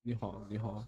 你好，你好。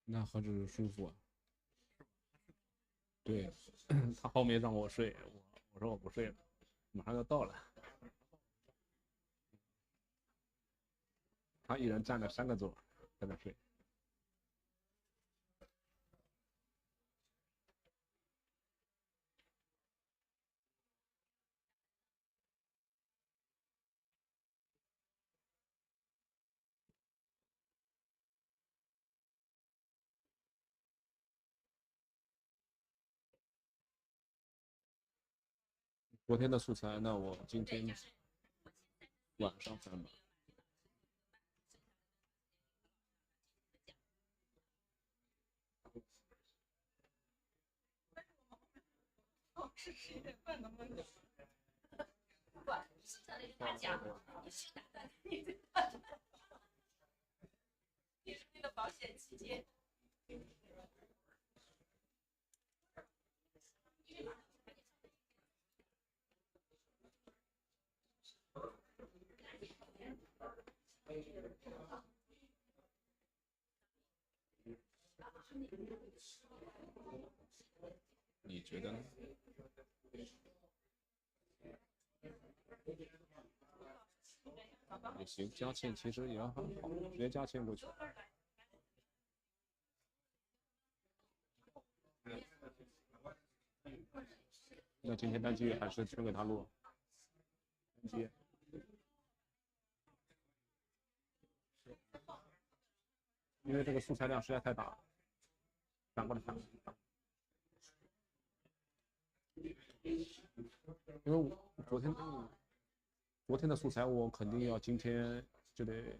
那何止舒服啊？对，他后面让我睡，我说我不睡了，马上要到了。他一人占了3个座，在那睡。昨天的素材，那我今天晚上翻吧。是10点半能不能？不管是在那他讲，你去打断你的，你是那个保险期间。你觉得呢？也行，加签其实也很好，直接加签过去。那今天单机还是全给他录。单机。因为这个素材量实在太大了，反过来看。因为我昨天的素材我肯定要今天就得。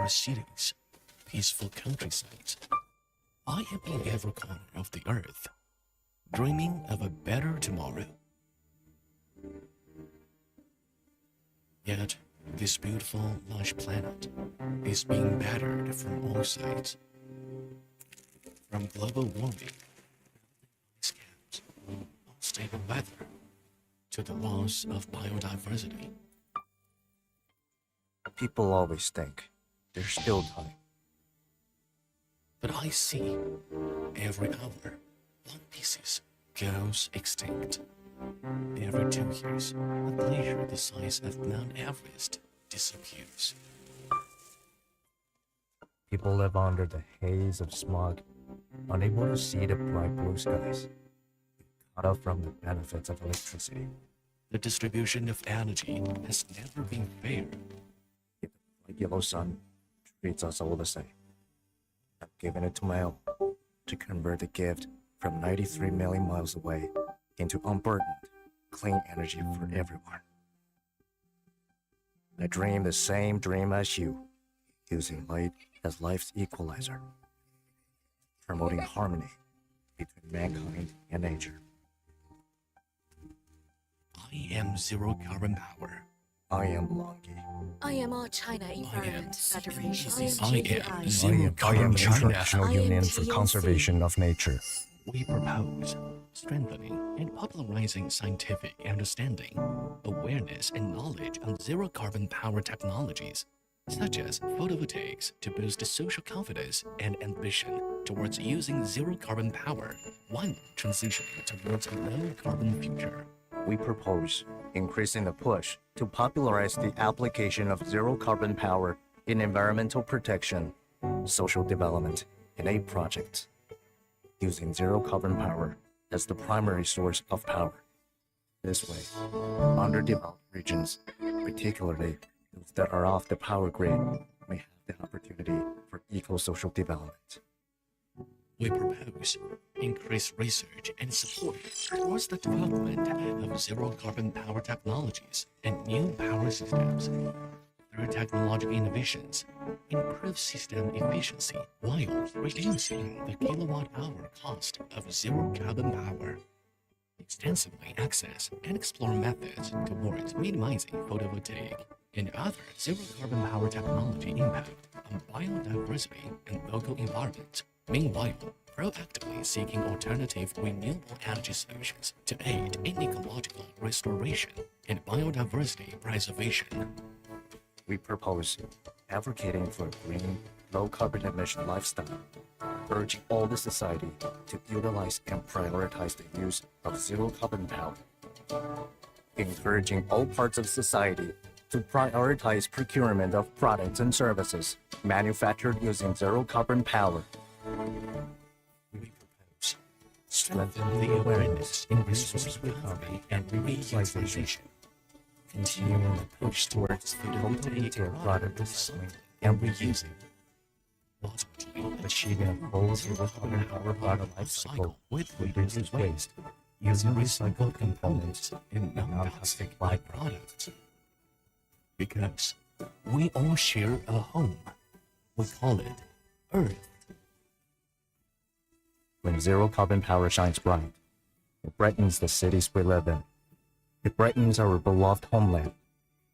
Cities, peaceful countrysides. I am in every corner of the earth, dreaming of a better tomorrow. Yet, this beautiful, lush planet is being battered from all sides. From global warming, ice caps, unstable weather, to the loss of biodiversity. People always think there's still time. But I see every hour, one species goes extinct. Every 2 years, a glacier the size of Mount Everest disappears. People live under the haze of smog, unable to see the bright blue skies, cut off from the benefits of electricity. The distribution of energy has never been fair. Yet the bright yellow sun treats us all the same. I'm giving it to my own to convert the gift from 93 million miles away into unburdened, clean energy for everyone. I dream the same dream as you, using light as life's equalizer, promoting harmony between mankind and nature. I am zero carbon power. I am LONGi. I am All China Environment Federation. I am zero I am carbon the China. International Union for TNC. Conservation of Nature. We propose strengthening and popularizing scientific understanding, awareness, and knowledge on zero carbon power technologies, such as photovoltaics, to boost social confidence and ambition towards using zero carbon power while transitioning towards a low carbon future. We propose increasing the push to popularize the application of zero carbon power in environmental protection, social development, and aid projects, using zero carbon power as the primary source of power. This way, underdeveloped regions, particularly those that are off the power grid, may have the opportunity for eco-social development. We propose increased research and support towards the development of zero carbon power technologies and new power systems. Through technological innovations, improve system efficiency while reducing the kilowatt-hour cost of zero carbon power. Extensively access and explore methods towards minimizing photovoltaic and other zero carbon power technology impact on biodiversity and local environment. Meanwhile, proactively seeking alternative renewable energy solutions to aid in ecological restoration and biodiversity preservation. We propose advocating for a green, low-carbon emission lifestyle, urging all the society to utilize and prioritize the use of zero-carbon power, encouraging all parts of society to prioritize procurement of products and services manufactured using zero-carbon power. We propose strengthen the awareness in resource recovery and reutilization, continuing the push towards photovoltaic product recycling and reusing, ultimately Achieving a full zero-carbon power product life cycle with reduces waste, using recycled components and and non-toxic non-toxic byproducts. Because we all share a home. We call it Earth. When zero-carbon power shines bright, it brightens the cities we live in. It brightens our beloved homeland.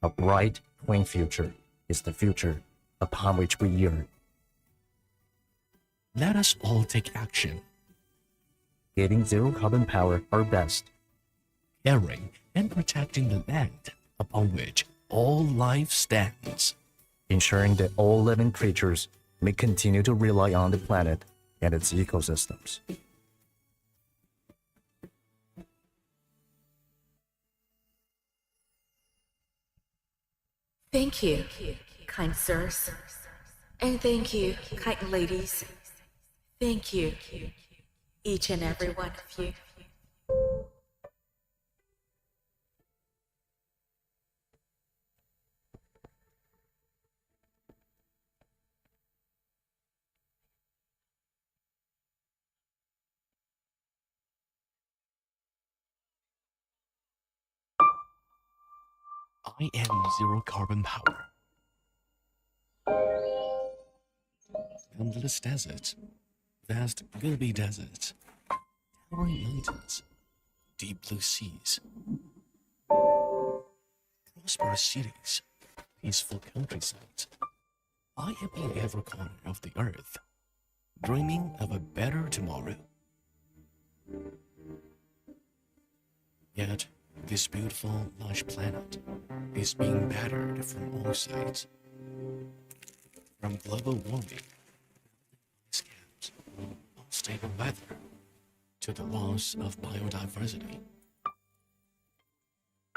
A bright, clean future is the future upon which we yearn. Let us all take action, Getting zero-carbon power our best. caring and protecting the land upon which all life stands. Ensuring that all living creatures may continue to rely on the planet and its ecosystems. Thank you, kind sirs. And thank you, kind ladies. Thank you, each and every one of you. I am zero carbon power. Boundless deserts, vast Gobi deserts, towering mountains, deep blue seas, prosperous cities, peaceful countrysides, I am in every corner of the earth, dreaming of a better tomorrow. Yet, this beautiful, lush planet is being battered from all sides. From global warming, ice caps, unstable weather, to the loss of biodiversity.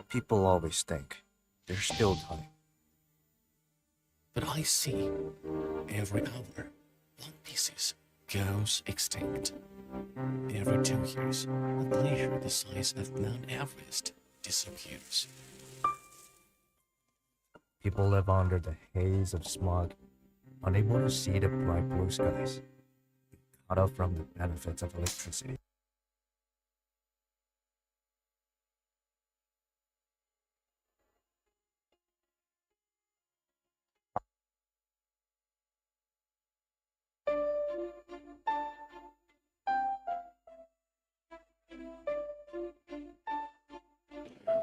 People always think there's still time. But I see every hour, one species goes extinct. Every 2 years, a glacier the size of Mount Everest disappears. People live under the haze of smog, unable to see the bright blue skies, cut off from the benefits of electricity.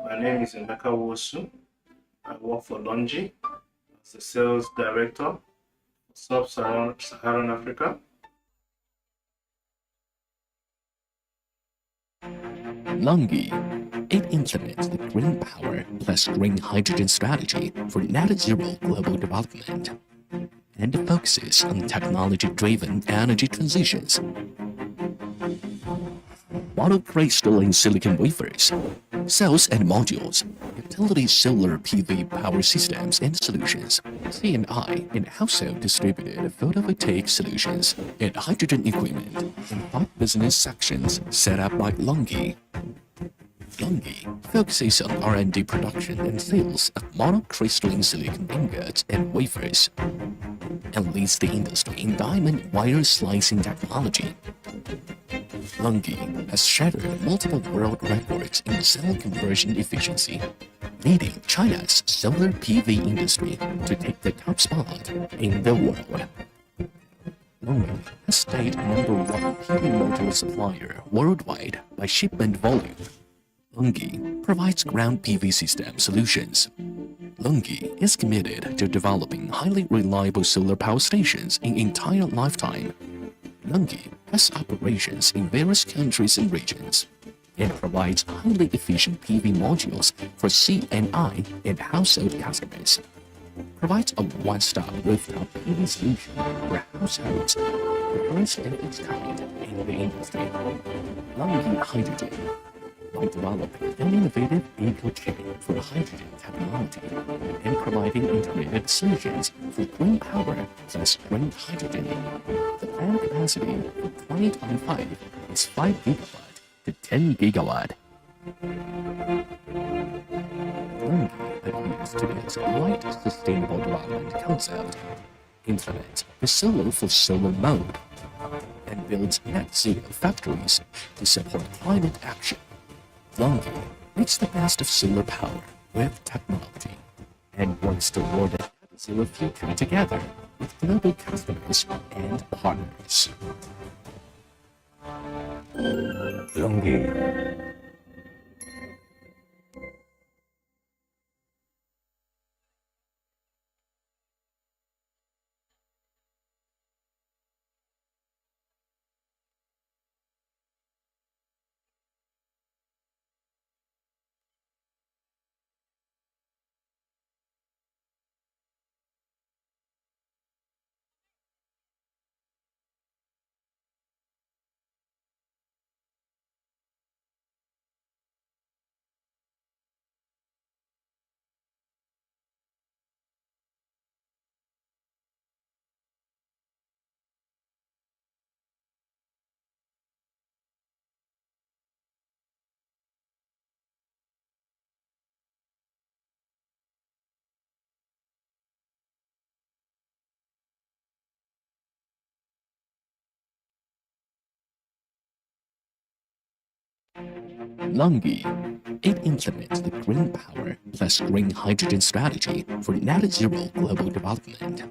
My name is Emeka Wosu. I work for LONGi as the sales director for Sub-Saharan Africa. LONGi, it implements the green power plus green hydrogen strategy for net zero global development and focuses on technology-driven energy transitions. Monocrystalline silicon wafers, cells and modules, utility solar PV power systems and solutions, C&I and household distributed photovoltaic solutions, and hydrogen equipment in 5 business sections set up by LONGi. LONGi focuses on R&D production and sales of monocrystalline silicon ingots and wafers, and leads the industry in diamond wire slicing technology. LONGi has shattered multiple world records in cell conversion efficiency, leading China's solar PV industry to take the top spot in the world. LONGi has stayed #1 PV module supplier worldwide by shipment volume. LONGi provides ground PV system solutions. LONGi is committed to developing highly reliable solar power stations in entire lifetime. LONGi has operations in various countries and regions and provides highly efficient PV modules for C&I and household customers. Provides a one-stop rooftop PV solution for households, the first of its kind in the industry. LONGi Hydrogen, by developing an innovative eco-chain for hydrogen technology and providing integrated solutions for green power plus green hydrogen. The planned capacity for 2025 is 5 gigawatt to 10 gigawatt. LONGi adheres to its light sustainable development concept, implements the solar for solar mode, and builds net zero factories to support climate action. LONGi makes the best of solar power with technology and wants to world a net zero future together with global customers and partners. LONGi. LONGi, it implements the green power plus green hydrogen strategy for net zero global development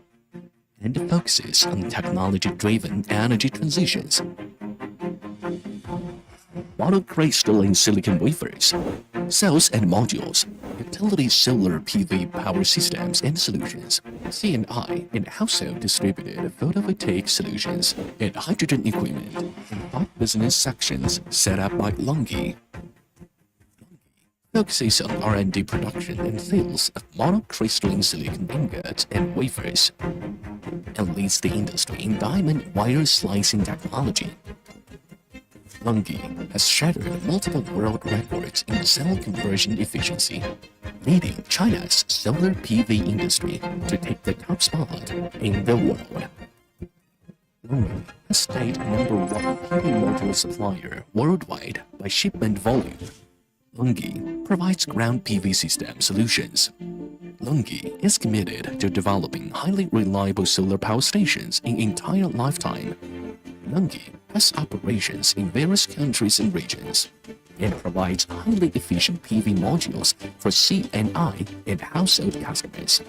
and focuses on technology-driven energy transitions. Monocrystalline silicon wafers, cells and modules, utility solar PV power systems and solutions, C&I and household distributed photovoltaic solutions, and hydrogen equipment in 5 business sections set up by LONGi. Focuses on R&D production and sales of monocrystalline silicon ingots and wafers, and leads the industry in diamond wire slicing technology. LONGi has shattered multiple world records in cell conversion efficiency, leading China's solar PV industry to take the top spot in the world. LONGi has stayed #1 PV module supplier worldwide by shipment volume. LONGi provides ground PV system solutions. LONGi is committed to developing highly reliable solar power stations in entire lifetime. LONGi has operations in various countries and regions and provides highly efficient PV modules for C&I and household customers.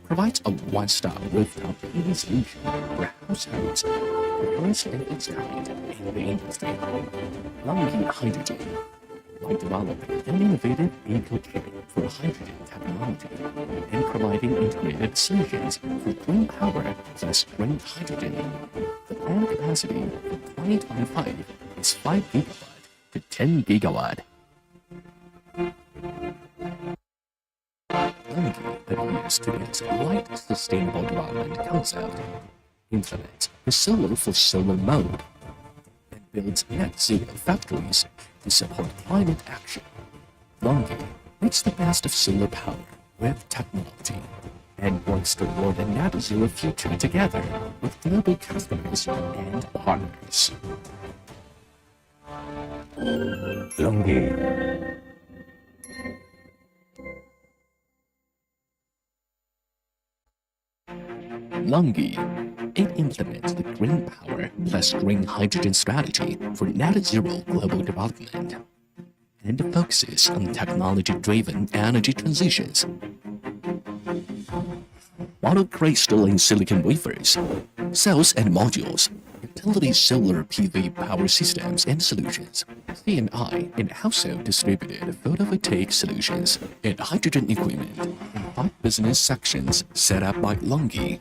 Provides a one-stop rooftop PV solution for households, the first in its kind in the industry. LONGi Hydrogen, by developing an innovative eco-chain for hydrogen technology and providing integrated solutions for green power plus green hydrogen. The planned capacity for 2025 is 5 gigawatt to 10 gigawatt. LONGi adheres to its light sustainable development concept, implements the solar for solar mode, and builds net zero factories to support climate action. LONGi makes the best of solar power with technology and works toward a net zero future together with global customers and partners. LONGi. LONGi. It implements the green power plus green hydrogen strategy for net zero global development and focuses on technology-driven energy transitions. Monocrystalline silicon wafers, cells and modules, utility solar PV power systems and solutions, C&I and household distributed photovoltaic solutions, and hydrogen equipment in 5 business sections set up by LONGi.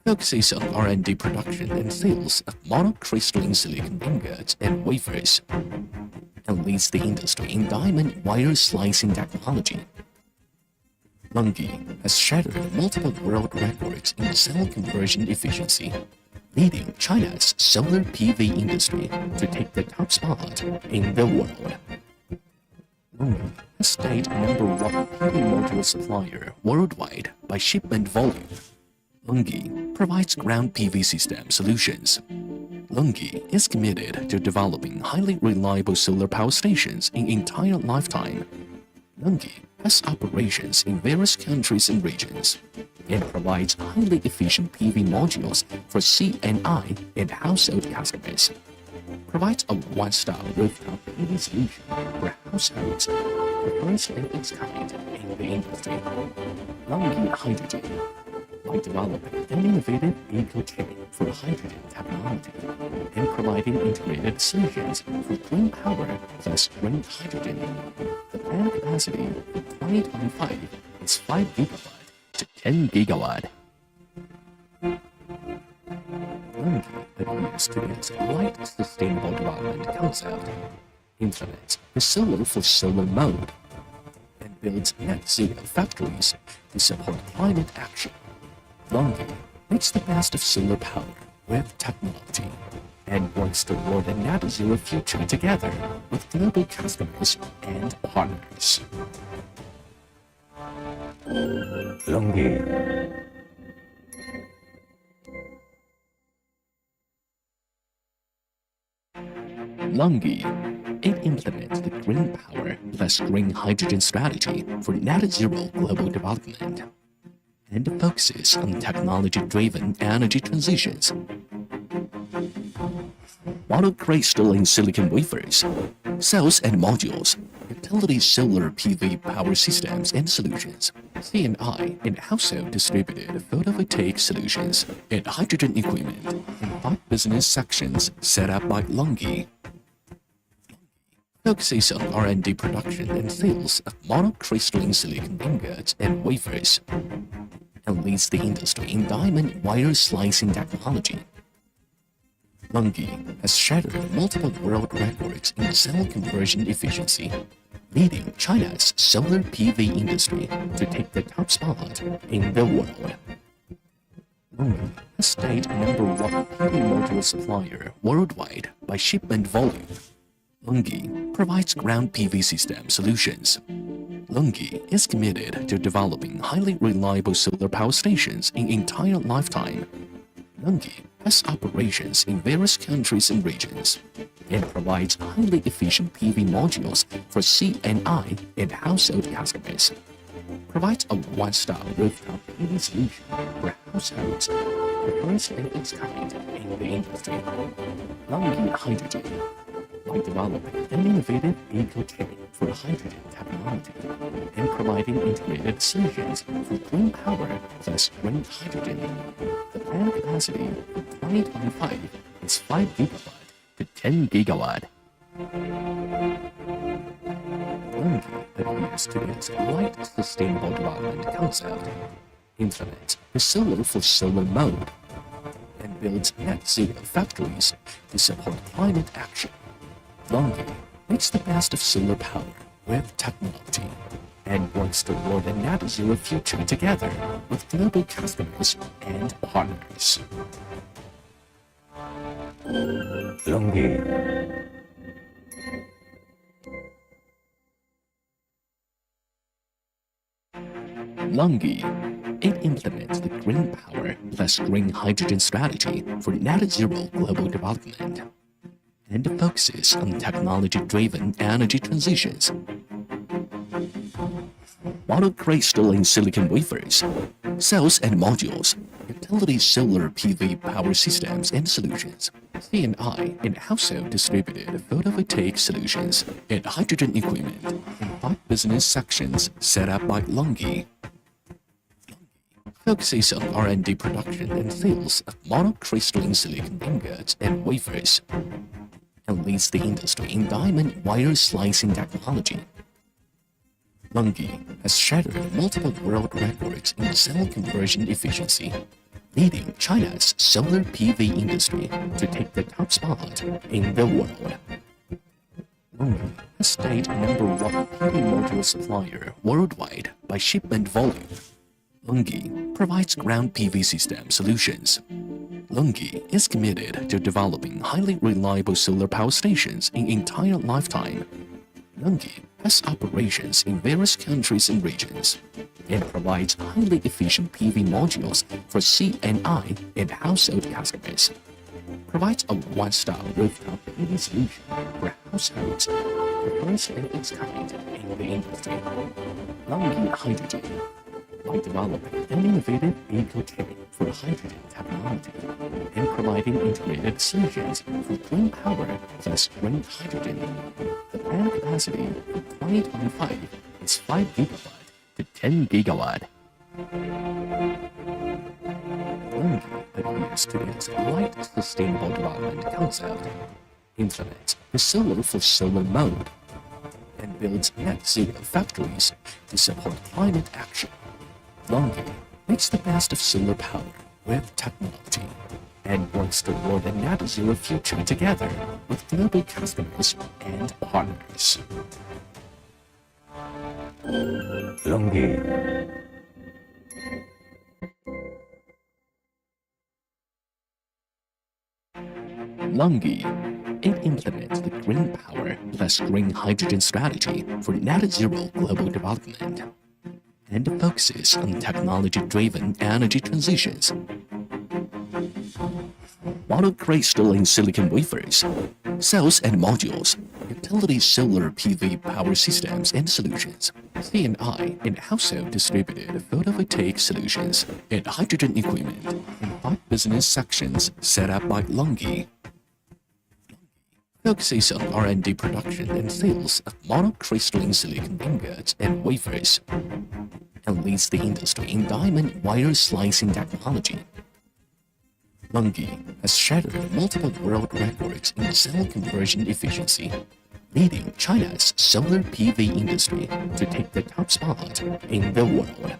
Focuses on R&D production and sales of monocrystalline silicon ingots and wafers, and leads the industry in diamond wire slicing technology. LONGi has shattered multiple world records in cell conversion efficiency, leading China's solar PV industry to take the top spot in the world. LONGi has stayed #1 PV module supplier worldwide by shipment volume. LONGi provides ground PV system solutions. LONGi is committed to developing highly reliable solar power stations in entire lifetime. LONGi has operations in various countries and regions and provides highly efficient PV modules for C&I and household customers. Provides a one-stop rooftop PV solution for households, the first in its kind in the industry. LONGi Hydrogen, by developing an innovative eco-chain for hydrogen technology and providing integrated solutions for green power plus green hydrogen. The planned capacity for 2025 is 5 gigawatt to 10 gigawatt. LONGi adheres to its light sustainable development concept, implements the solar for solar mode, and builds net zero factories to support climate action. LONGi makes the best of solar power with technology and works toward a net zero future together with global customers and partners. LONGi. LONGi. It implements the green power plus green hydrogen strategy for net zero global development and focuses on technology-driven energy transitions. Monocrystalline silicon wafers, cells and modules, utility solar PV power systems and solutions, C&I and household distributed photovoltaic solutions, and hydrogen equipment in 5 business sections set up by LONGi. focuses on R&D production and sales of monocrystalline silicon ingots and wafers, and leads the industry in diamond wire slicing technology. LONGi has shattered multiple world records in cell conversion efficiency, leading China's solar PV industry to take the top spot in the world. LONGi has stayed #1 PV module supplier worldwide by shipment volume. LONGi provides ground PV system solutions. LONGi is committed to developing highly reliable solar power stations in entire lifetime. LONGi has operations in various countries and regions and provides highly efficient PV modules for C&I and household customers. Provides a one-stop rooftop PV solution for households, the first of its kind in the industry. LONGi Hydrogen, by developing an innovative eco-tank for hydrogen technology and providing integrated solutions for green power plus green hydrogen. The planned capacity for 2025 is 5 gigawatt to 10 gigawatt. LONGi adheres to its light sustainable development concept, implements the solar for solar mode, and builds net zero factories to support climate action. LONGi makes the best of solar power with technology and works toward a net zero future together with global customers and partners. LONGi. LONGi. It implements the green power plus green hydrogen strategy for net zero global development and focuses on technology-driven energy transitions. Monocrystalline silicon wafers, cells and modules, utility solar PV power systems and solutions, C&I and household distributed photovoltaic solutions, and hydrogen equipment in 5 business sections set up by LONGi. Focuses on R&D production and sales of monocrystalline silicon ingots and wafers, and leads the industry in diamond wire slicing technology. LONGi has shattered multiple world records in cell conversion efficiency, leading China's solar PV industry to take the top spot in the world. LONGi has stayed #1 PV module supplier worldwide by shipment volume. LONGi provides ground PV system solutions. LONGi is committed to developing highly reliable solar power stations in entire lifetime. LONGi has operations in various countries and regions and provides highly efficient PV modules for C&I and household customers. Provides a one-stop rooftop PV solution for households, the first of its kind in the industry. LONGi Hydrogen, by developing an innovative eco-tank for hydrogen technology and providing integrated solutions for green power plus green hydrogen. The planned capacity for 2025 is 5 gigawatt to 10 gigawatt. LONGi adheres to its light sustainable development concept, implements the solar for solar mode, and builds net zero factories to support climate action. LONGi makes the best of solar power with technology and works toward a net zero future together with global customers and partners. LONGi. LONGi. It implements the green power plus green hydrogen strategy for net zero global development and focuses on technology-driven energy transitions. Monocrystalline silicon wafers, cells and modules, utility solar PV power systems and solutions, C&I and household distributed photovoltaic solutions, and hydrogen equipment in 5 business sections set up by LONGi. Focuses on R&D production and sales of monocrystalline silicon ingots and wafers, and leads the industry in diamond wire slicing technology. LONGi has shattered multiple world records in cell conversion efficiency, leading China's solar PV industry to take the top spot in the world.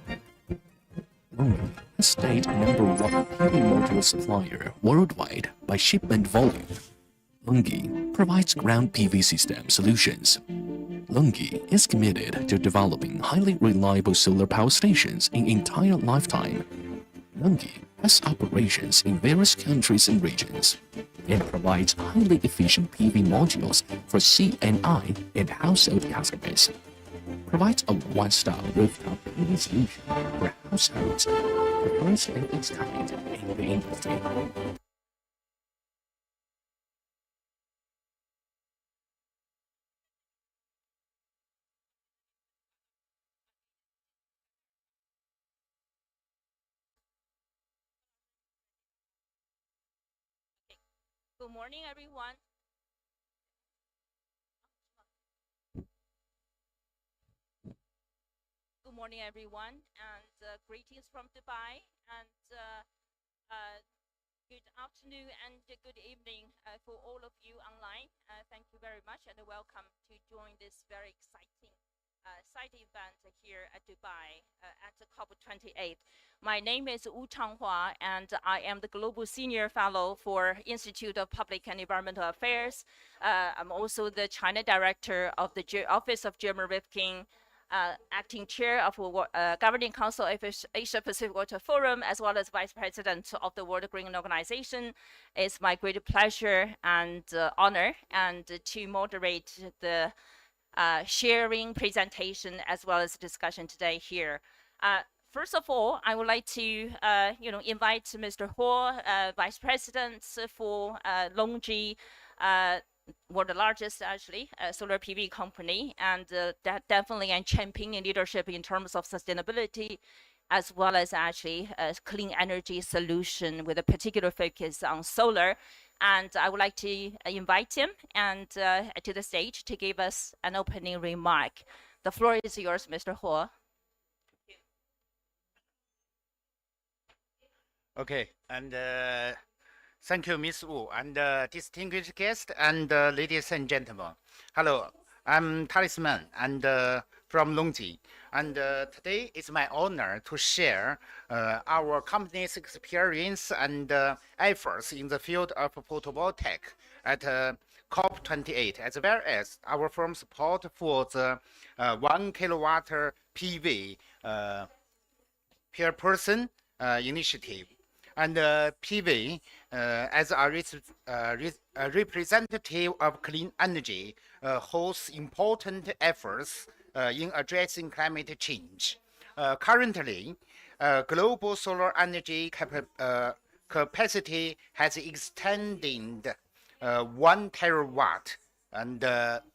LONGi has stayed #1 PV module supplier worldwide by shipment volume. LONGi provides ground PV system solutions. LONGi is committed to developing highly reliable solar power stations in entire lifetime. LONGi has operations in various countries and regions and provides highly efficient PV modules for C&I and household customers. Provides a one-stop rooftop PV solution for households, the first of its kind in the industry. Good morning, everyone. Good morning, everyone, and greetings from Dubai, and good afternoon and good evening for all of you online. Thank you very much, and welcome to join this very exciting side event here at Dubai at the COP28. My name is Wu Changhua, and I am the Global Senior Fellow for Institute of Public and Environmental Affairs. I'm also the China Director of the Office of German Rifkin, acting chair of Governing Council of Asia Pacific Water Forum, as well as vice president of the World Green Organization. It's my great pleasure and honor and to moderate the sharing, presentation, as well as discussion today here. First of all, I would like to invite Mr. Huo, Vice President for LONGi, we're the largest actually solar PV company, and that definitely and championing leadership in terms of sustainability, as well as actually clean energy solution with a particular focus on solar. And I would like to invite him and to the stage to give us an opening remark. The floor is yours, Mr. Huo. Okay, and thank you, Ms. Wu, and distinguished guests and ladies and gentlemen. Hello, I'm Talisman and from LONGi, and today it's my honor to share our company's experience and efforts in the field of photovoltaic at COP28, as well as our firm's support for the 1 kilowatt PV per person initiative. And PV, as a representative of clean energy, holds important efforts in addressing climate change. Currently, global solar energy capacity has extended 1 terawatt and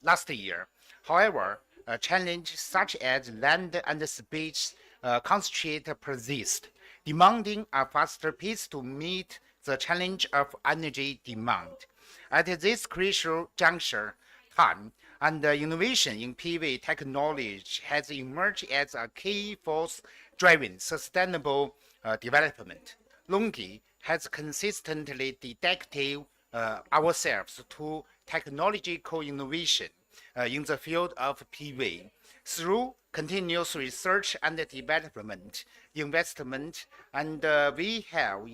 last year. However, challenges such as land and space constraint persist, demanding a faster pace to meet the challenge of energy demand. At this crucial juncture, time and innovation in PV technology has emerged as a key force driving sustainable development. LONGi has consistently dedicated ourselves to technological innovation in the field of PV through continuous research and development, investment, and we have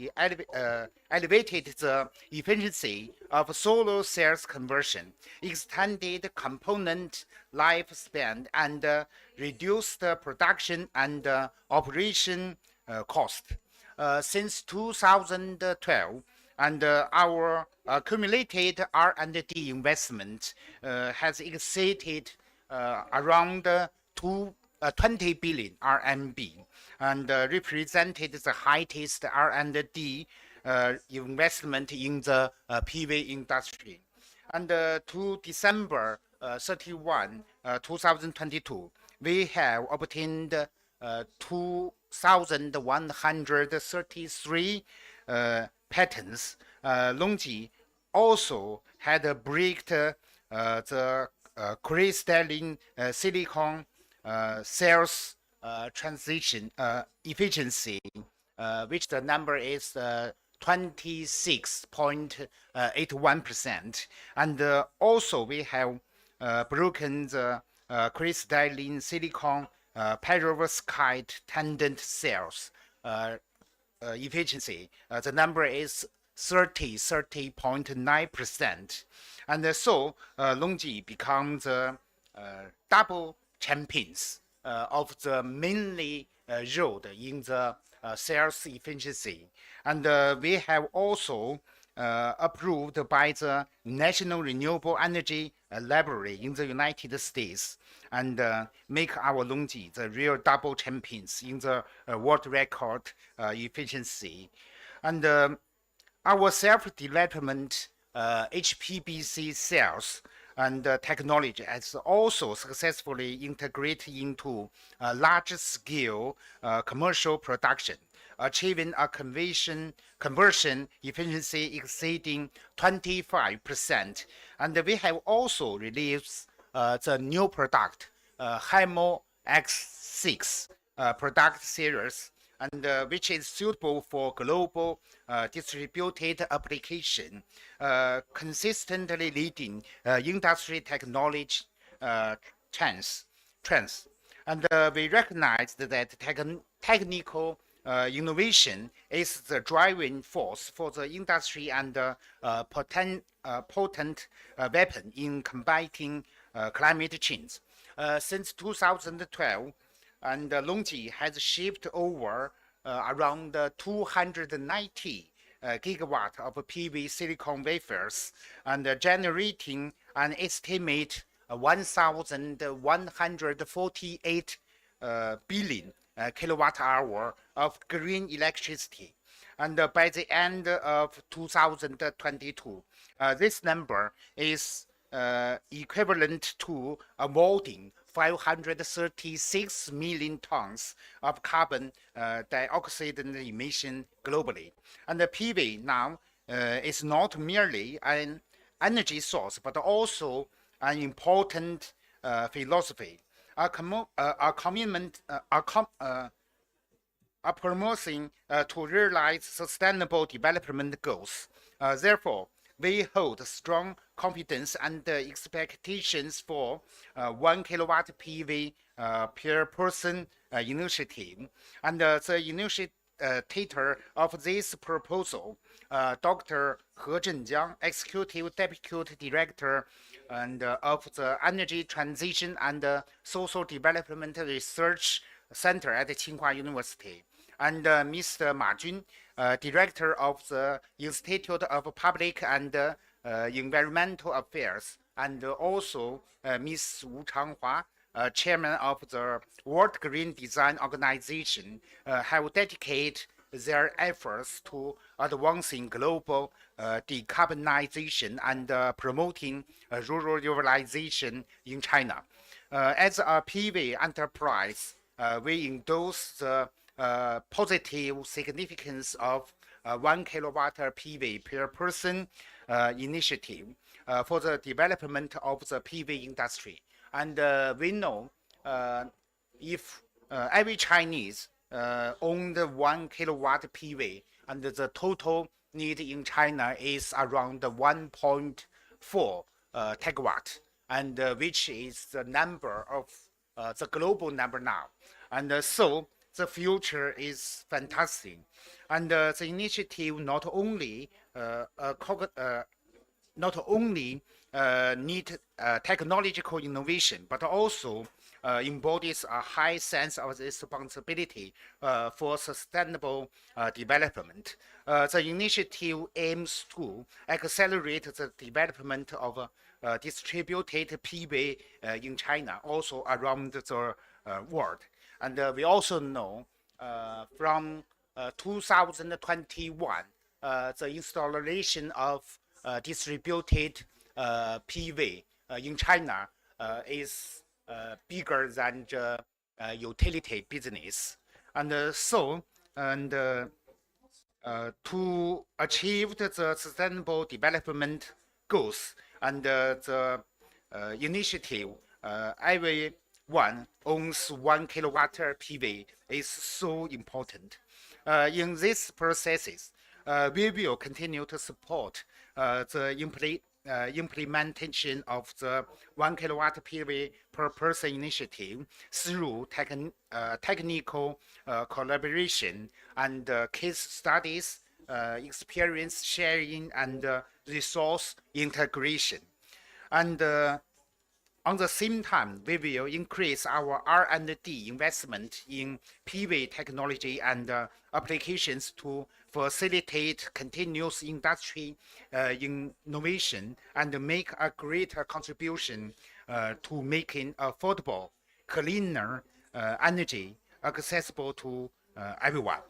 elevated the efficiency of solar cells conversion, extended component lifespan, and reduced production and operation cost. Since 2012, and our accumulated R&D investment has exceeded around 20 billion RMB and represented the highest R&D investment in the PV industry. And to December 31, 2022, we have obtained 2,133 patents. LONGi also had breakthrough the crystalline silicon cells transition efficiency, which the number is 26.81%. And also we have broken the crystalline silicon perovskite tandem cells efficiency. The number is 30.9%. And so LONGi becomes the double champions of the mainly road in the sales efficiency. And we have also approved by the National Renewable Energy Library in the United States, and make our LONGi the real double champions in the world record efficiency. And our self-development HPBC cells and technology has also successfully integrated into large-scale commercial production, achieving a conversion efficiency exceeding 25%. And we have also released the new product, HEMO X6 product series, and which is suitable for global distributed application, consistently leading industry technology trends. And we recognize that technical innovation is the driving force for the industry and potent weapon in combating climate change. Since 2012, and LONGi has shipped over around 290 gigawatt of PV silicon wafers, and generating an estimate 1,148 billion kilowatt hour of green electricity. And by the end of 2022, this number is equivalent to avoiding 536 million tons of carbon dioxide emission globally. And the PV now is not merely an energy source, but also an important philosophy, a promoting to realize sustainable development goals. Therefore, we hold strong confidence and expectations for 1 kilowatt PV per person initiative. And the initiator of this proposal, Dr. He Zhenjiang, Executive Deputy Director and of the Energy Transition and Social Development Research Center at Tsinghua University, and Mr. Ma Jun, Director of the Institute of Public and Environmental Affairs, and also Ms. Wu Changhua, Chairman of the World Green Design Organization, have dedicated their efforts to advancing global decarbonization and promoting rural ruralization in China. As a PV enterprise, we endorse the positive significance of 1 kilowatt PV per person initiative for the development of the PV industry. And we know if every Chinese owned 1 kilowatt PV, and the total need in China is around 1.4 tegawatt, and which is the number of the global number now. And so the future is fantastic. And the initiative not only need technological innovation, but also embodies a high sense of responsibility for sustainable development. The initiative aims to accelerate the development of distributed PV in China, also around the world. And we also know from 2021, the installation of distributed PV in China is bigger than the utility business. And to achieve the sustainable development goals, and the initiative, everyone owns 1 kilowatt PV is so important. In these processes, we will continue to support the implementation of the 1 kilowatt PV per person initiative through technical collaboration and case studies, experience sharing, and resource integration. And on the same time, we will increase our R&D investment in PV technology and applications to facilitate continuous industry innovation and make a greater contribution to making affordable, cleaner energy accessible to everyone.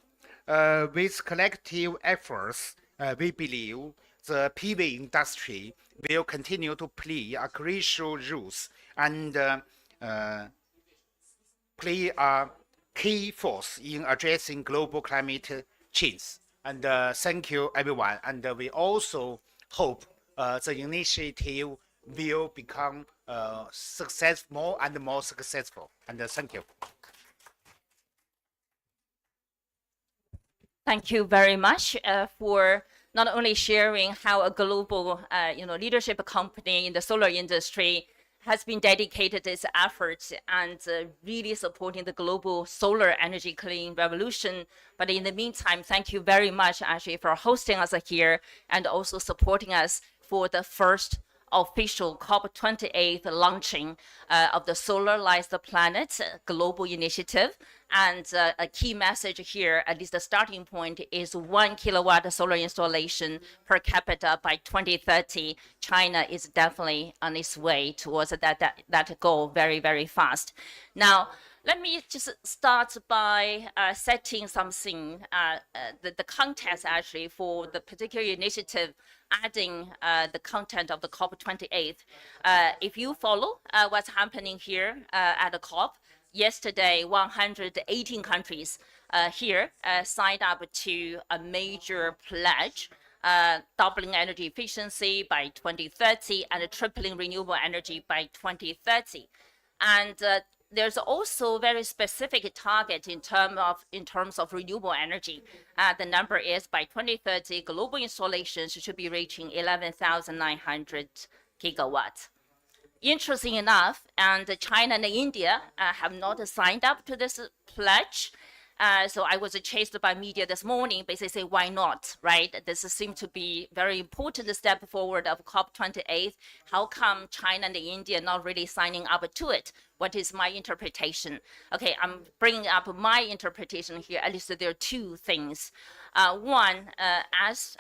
With collective efforts, we believe the PV industry will continue to play a crucial role and play a key force in addressing global climate change. And thank you, everyone. And we also hope the initiative will become more and more successful. And thank you. Thank you very much for not only sharing how a global, leadership company in the solar industry has been dedicated to its efforts and really supporting the global solar energy clean revolution. But in the meantime, thank you very much, actually, for hosting us here and also supporting us for the first official COP28 launching of the Solar Lights the Planet global initiative. And a key message here, at least the starting point, is 1 kilowatt solar installation per capita by 2030. China is definitely on its way towards that goal very, very fast. Now, let me just start by setting something, the context actually for the particular initiative, adding the content of the COP28. If you follow what's happening here at the COP, yesterday 118 countries here signed up to a major pledge, doubling energy efficiency by 2030 and tripling renewable energy by 2030. And there's also very specific target in terms of renewable energy. The number is by 2030, global installations should be reaching 11,900 gigawatts. Interesting enough, and China and India have not signed up to this pledge. So I was chased by media this morning, basically say, why not, right? This seems to be very important step forward of COP28. How come China and India not really signing up to it? What is my interpretation? Okay, I'm bringing up my interpretation here. At least there are two things. One, as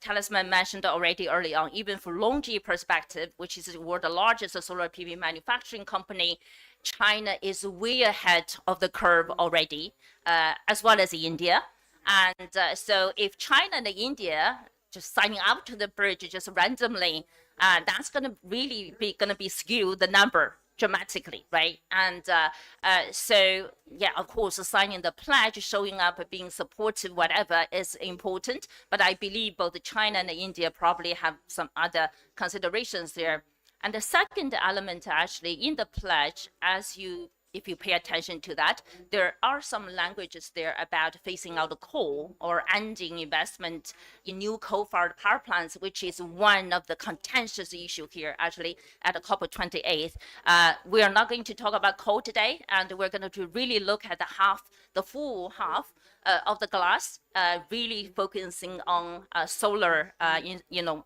Talisman mentioned already early on, even for LONGi perspective, which is the world's largest solar PV manufacturing company, China is way ahead of the curve already, as well as India. And so if China and India just signing up to the bridge just randomly, that's going to really be skewed the number dramatically, right? And so, yeah, of course, signing the pledge, showing up, being supportive, whatever is important. But I believe both China and India probably have some other considerations there. And the second element actually in the pledge, if you pay attention to that, there are some languages there about phasing out the coal or ending investment in new coal-fired power plants, which is one of the contentious issues here actually at the COP28. We are not going to talk about coal today, and we're going to really look at the full half of the glass, really focusing on solar,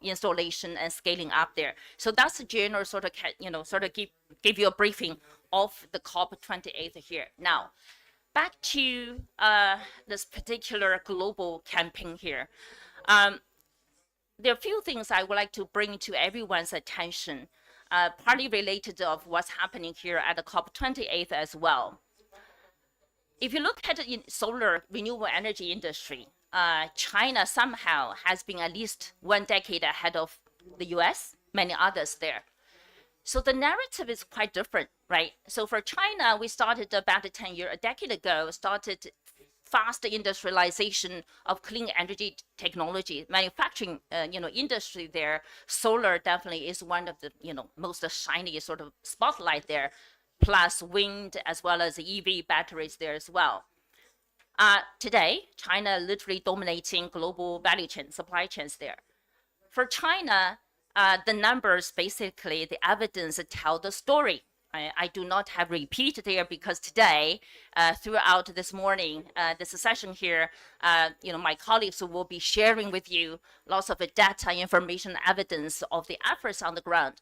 installation and scaling up there. So that's the general sort of give you a briefing of the COP28 here. Now, back to this particular global campaign here. There are a few things I would like to bring to everyone's attention, partly related of what's happening here at the COP28 as well. If you look at the solar renewable energy industry, China somehow has been at least 1 decade ahead of the US, many others there. So the narrative is quite different, right? So for China, we started about a decade ago, started fast industrialization of clean energy technology, manufacturing, industry there. Solar definitely is one of the, most shiny sort of spotlight there, plus wind as well as EV batteries there as well. Today, China literally dominating global value chain, supply chains there. For China, the numbers, basically, the evidence tell the story. I do not have repeat there because today, throughout this morning, this session here, my colleagues will be sharing with you lots of data, information, evidence of the efforts on the ground.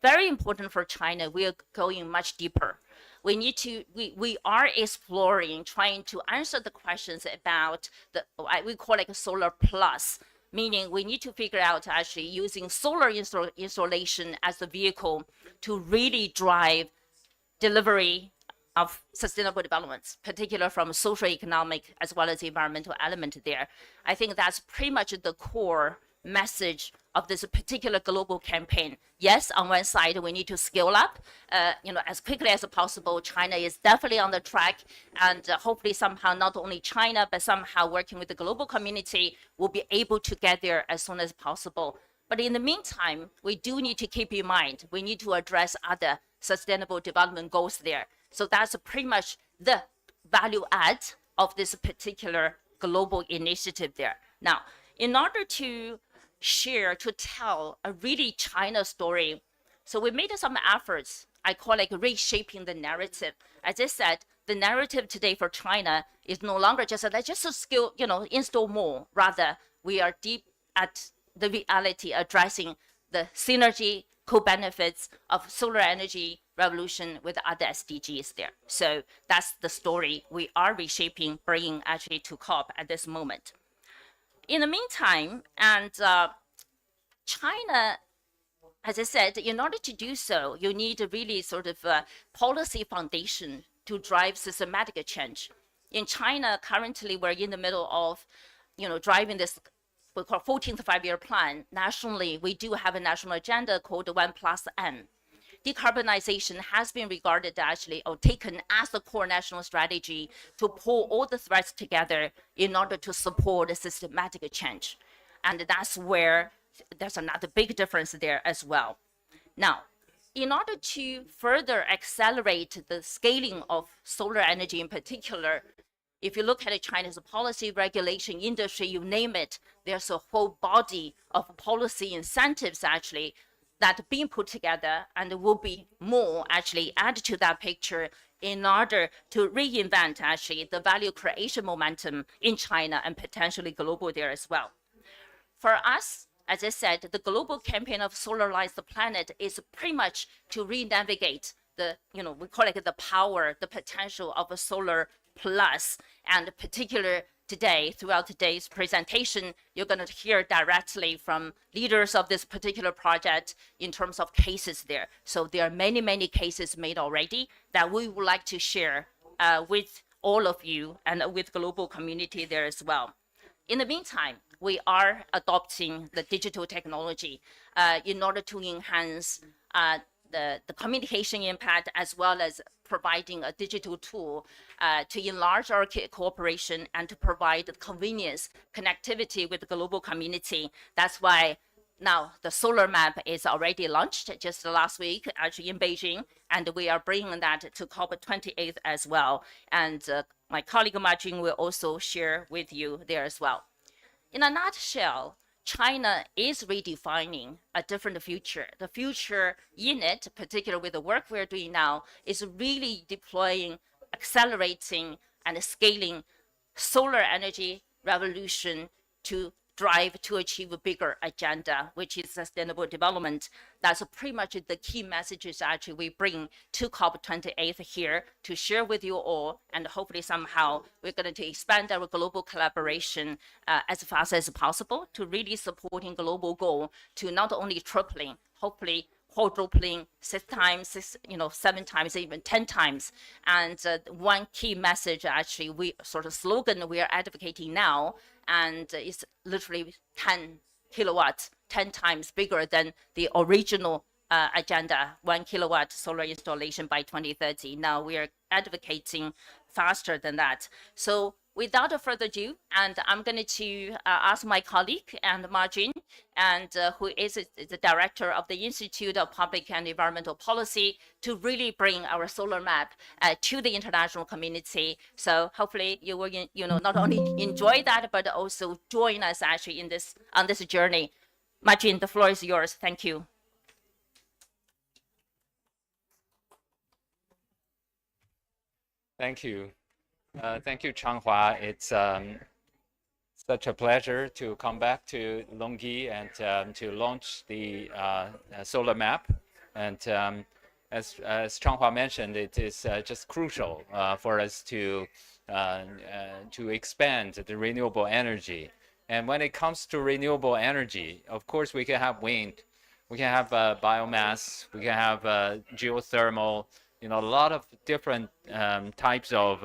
Very important for China. We are going much deeper. We are exploring, trying to answer the questions about we call it solar plus, meaning we need to figure out actually using solar installation as the vehicle to really drive delivery of sustainable developments, particularly from social, economic, as well as the environmental element there. I think that's pretty much the core message of this particular global campaign. Yes, on one side, we need to scale up, as quickly as possible. China is definitely on the track, and hopefully somehow not only China, but somehow working with the global community will be able to get there as soon as possible. But in the meantime, we do need to keep in mind, we need to address other sustainable development goals there. So that's pretty much the value add of this particular global initiative there. Now, in order to share, to tell a really China story, so we made some efforts. I call it reshaping the narrative. As I said, the narrative today for China is no longer just let's just skill, install more. Rather, we are deep at the reality, addressing the synergy, co-benefits of solar energy revolution with other SDGs there. So that's the story we are reshaping, bringing actually to COP at this moment. In the meantime, and China, as I said, in order to do so, you need a really sort of policy foundation to drive systematic change. In China, currently, we're in the middle of, driving this we call 14th five-year plan. Nationally, we do have a national agenda called 1+N. Decarbonization has been regarded actually or taken as the core national strategy to pull all the threads together in order to support a systematic change. And that's where there's another big difference there as well. Now, in order to further accelerate the scaling of solar energy in particular, if you look at China's policy, regulation, industry, you name it, there's a whole body of policy incentives actually that are being put together, and there will be more actually added to that picture in order to reinvent actually the value creation momentum in China and potentially global there as well. For us, as I said, the global campaign of Solarize the Planet is pretty much to re-navigate the, we call it the power, the potential of a solar plus, and particular today, throughout today's presentation, you're going to hear directly from leaders of this particular project in terms of cases there. So there are many, many cases made already that we would like to share with all of you and with global community there as well. In the meantime, we are adopting the digital technology in order to enhance the communication impact, as well as providing a digital tool to enlarge our cooperation and to provide convenience, connectivity with the global community. That's why now the solar map is already launched just last week, actually in Beijing, and we are bringing that to COP28 as well. And my colleague Martin will also share with you there as well. In a nutshell, China is redefining a different future. The future in it, particularly with the work we're doing now, is really deploying, accelerating, and scaling solar energy revolution to drive to achieve a bigger agenda, which is sustainable development. That's pretty much the key messages actually we bring to COP28 here to share with you all, and hopefully somehow we're going to expand our global collaboration as fast as possible to really supporting global goal to not only tripling, hopefully quadrupling 6 times, 7 times, even 10 times. And one key message actually, we sort of slogan we are advocating now, and it's literally 10 kilowatts, 10 times bigger than the original agenda, 1 kilowatt solar installation by 2030. Now we are advocating faster than that. So without further ado, and I'm going to ask my colleague and Marjin, and who is the director of the Institute of Public and Environmental Policy, to really bring our solar map to the international community. So hopefully you will, not only enjoy that, but also join us actually in this on this journey. Martin, the floor is yours. Thank you. Thank you. Thank you, Changhua. It's such a pleasure to come back to LONGi and to launch the solar map. And as Changhua mentioned, it is just crucial for us to expand the renewable energy. And when it comes to renewable energy, of course, we can have wind, we can have biomass, we can have geothermal, a lot of different types of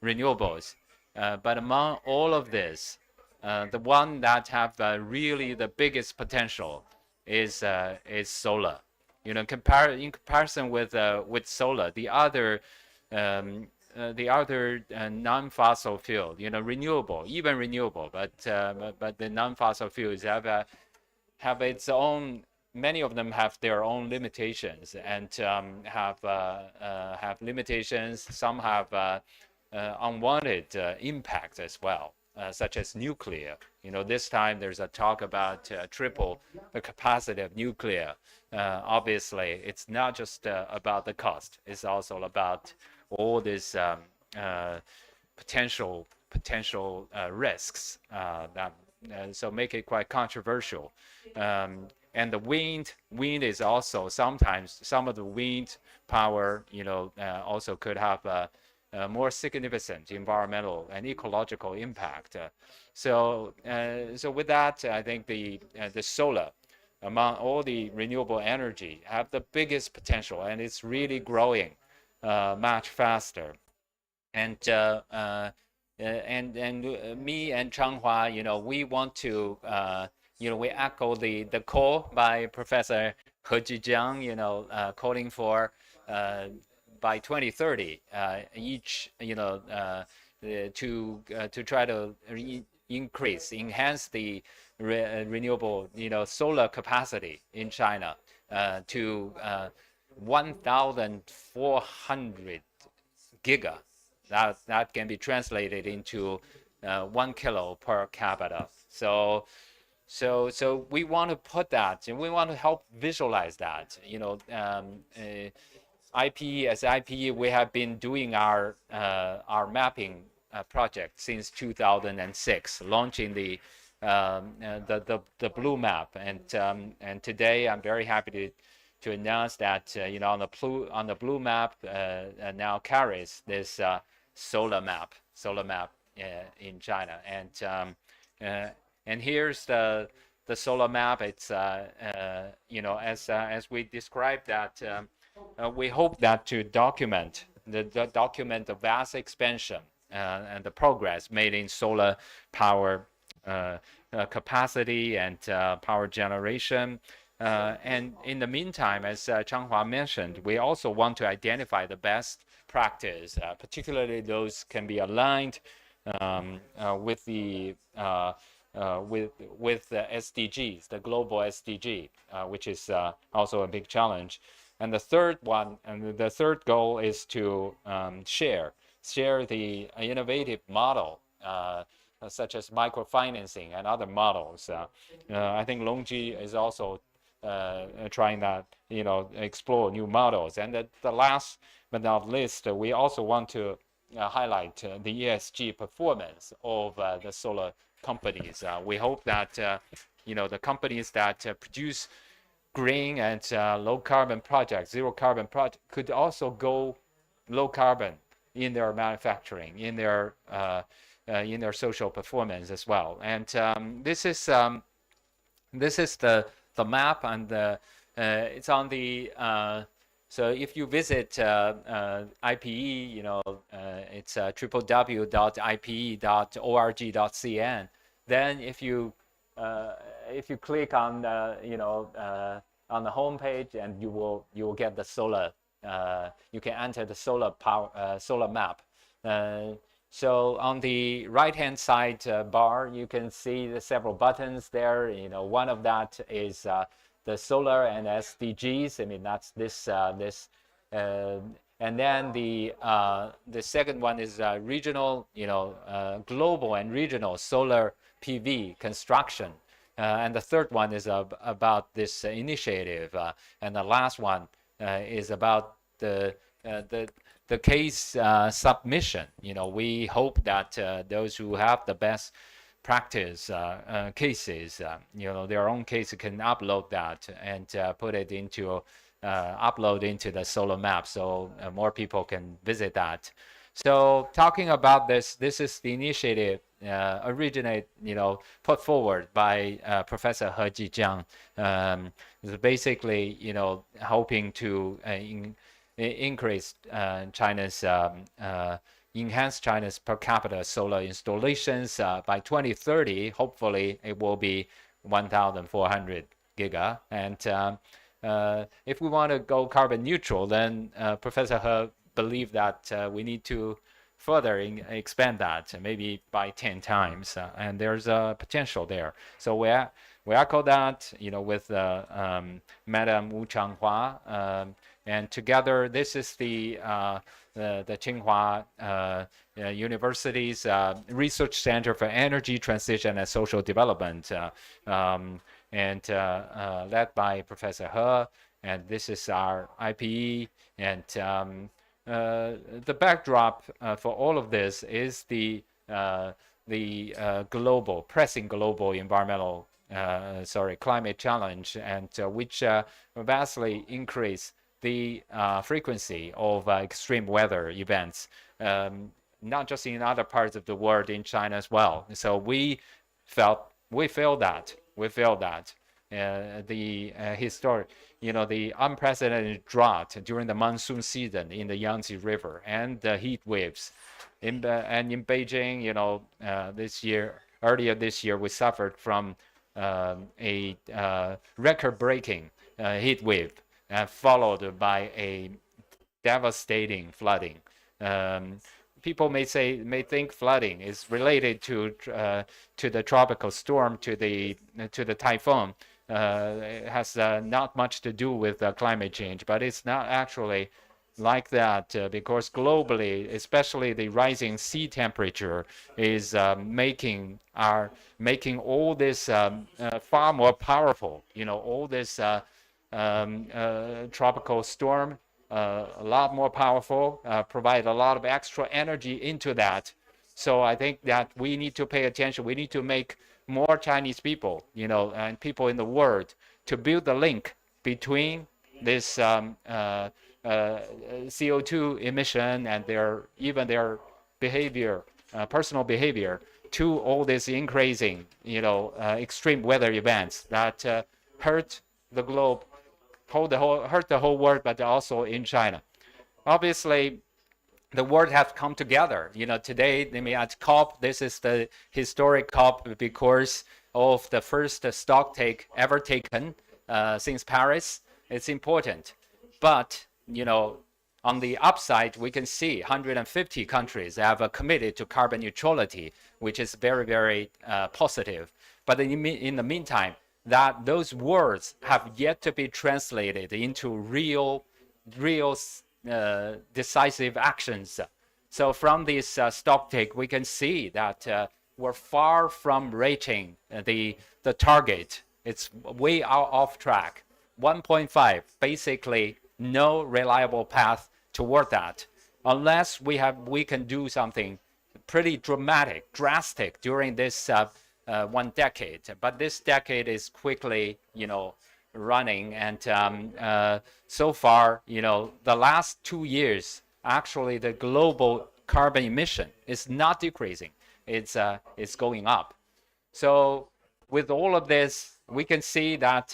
renewables. But among all of this, the one that have really the biggest potential is solar. In comparison with solar, the other non-fossil fuel, renewable, even renewable, but the non-fossil fuels have its own. Many of them have their own limitations and have limitations. Some have unwanted impact as well, such as nuclear. This time there's a talk about triple the capacity of nuclear. Obviously, it's not just about the cost. It's also about all these potential risks that so make it quite controversial. And the wind is also sometimes some of the wind power, also could have a more significant environmental and ecological impact. So with that, I think the solar, among all the renewable energy, have the biggest potential, and it's really growing much faster. And me and Changhua, we want to. We echo the call by Professor He Jijiang, calling for by 2030 each, to try to enhance the renewable, solar capacity in China to 1,400 giga. That can be translated into 1 kilo per capita. So we want to put that, and we want to help visualize that. IPE, we have been doing our mapping project since 2006, launching the blue map, and today I'm very happy to announce that on the blue map now carries this solar map in China, and here's the solar map. It's as we described that, we hope that to document the vast expansion and the progress made in solar power capacity and power generation. And in the meantime, as Changhua mentioned, we also want to identify the best practice, particularly those can be aligned with the SDGs, the global SDG, which is also a big challenge. And the third goal is to share the innovative model, such as microfinancing and other models. I think LONGi is also trying that, explore new models. And the last but not least, we also want to highlight the ESG performance of the solar companies. We hope that the companies that produce green and low carbon projects, zero carbon projects, could also go low carbon in their manufacturing, in their social performance as well. And this is the map, and it's on the. So if you visit IPE, it's www.ipe.org.cn. Then if you click on on the home page, and you will get the solar. You can enter the solar map. So on the right-hand side bar, you can see the several buttons there. One of that is the solar and SDGs. I mean, that's this And then the second one is regional, global and regional solar PV construction. And the third one is about this initiative. And the last one is about the case submission. We hope that those who have the best practice cases, their own case can upload that and put it into upload into the solar map, so more people can visit that. So talking about this is the initiative put forward by Professor He Jijiang. Basically, hoping to increase China's enhance China's per capita solar installations by 2030. Hopefully, it will be 1,400 giga. And if we want to go carbon neutral, then Professor He believed that we need to further expand that, maybe by 10 times, and there's a potential there. So we echo that, with Madam Wu Changhua, and together this is the Tsinghua University's Research Center for Energy Transition and Social Development, and led by Professor He, and this is our IPE, and the backdrop for all of this is the pressing global environmental, climate challenge, and which vastly increase the frequency of extreme weather events, not just in other parts of the world, in China as well. So we feel that the historic, the unprecedented drought during the monsoon season in the Yangtze River, and the heat waves, and in Beijing, earlier this year, we suffered from a record-breaking heat wave, followed by a devastating flooding. People may think flooding is related to the tropical storm, to the typhoon. It has not much to do with climate change, but it's not actually like that, because globally, especially the rising sea temperature is making all this far more powerful. All this tropical storm a lot more powerful, provide a lot of extra energy into that. So I think that we need to pay attention. We need to make more Chinese people, and people in the world, to build the link between this CO2 emission and their behavior, personal behavior, to all this increasing, extreme weather events that hurt the globe, hurt the whole world, but also in China. Obviously, the world has come together. Today, at COP, this is the historic COP because of the first stock take ever taken since Paris. It's important. But, on the upside, we can see 150 countries have committed to carbon neutrality, which is very, very positive. But in the meantime, that those words have yet to be translated into real decisive actions. So from this stock take, we can see that we're far from reaching the target. It's way off track. 1.5, basically no reliable path toward that, unless we can do something pretty drastic during this 1 decade. But this decade is quickly, running, and so far, the last 2 years, actually, the global carbon emission is not decreasing; it's going up. So, with all of this, we can see that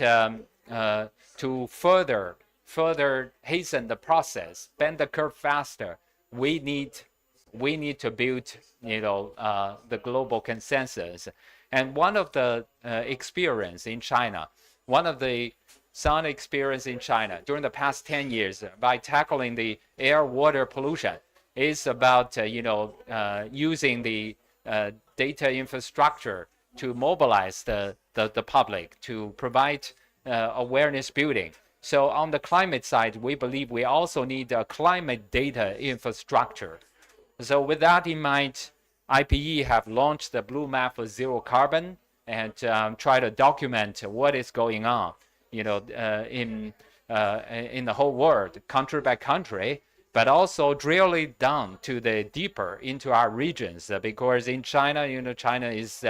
to further hasten the process, bend the curve faster, we need to build, the global consensus. And one of the experience in China, sound experience in China during the past 10 years by tackling the air-water pollution is about, using the data infrastructure to mobilize the public, to provide awareness building. So on the climate side, we believe we also need a climate data infrastructure. So with that in mind, IPE have launched the Blue Map for Zero Carbon and try to document what is going on, in the whole world, country by country, but also drilling down to the deeper into our regions, because in China, China is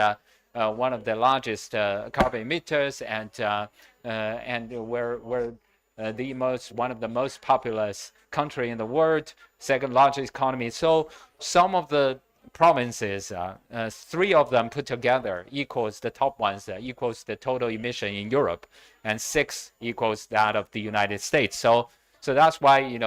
one of the largest carbon emitters, and we're one of the most populous country in the world, second largest economy. So some of the provinces, 3 of them put together equals the top ones, equals the total emission in Europe, and 6 equals that of the United States. So that's why,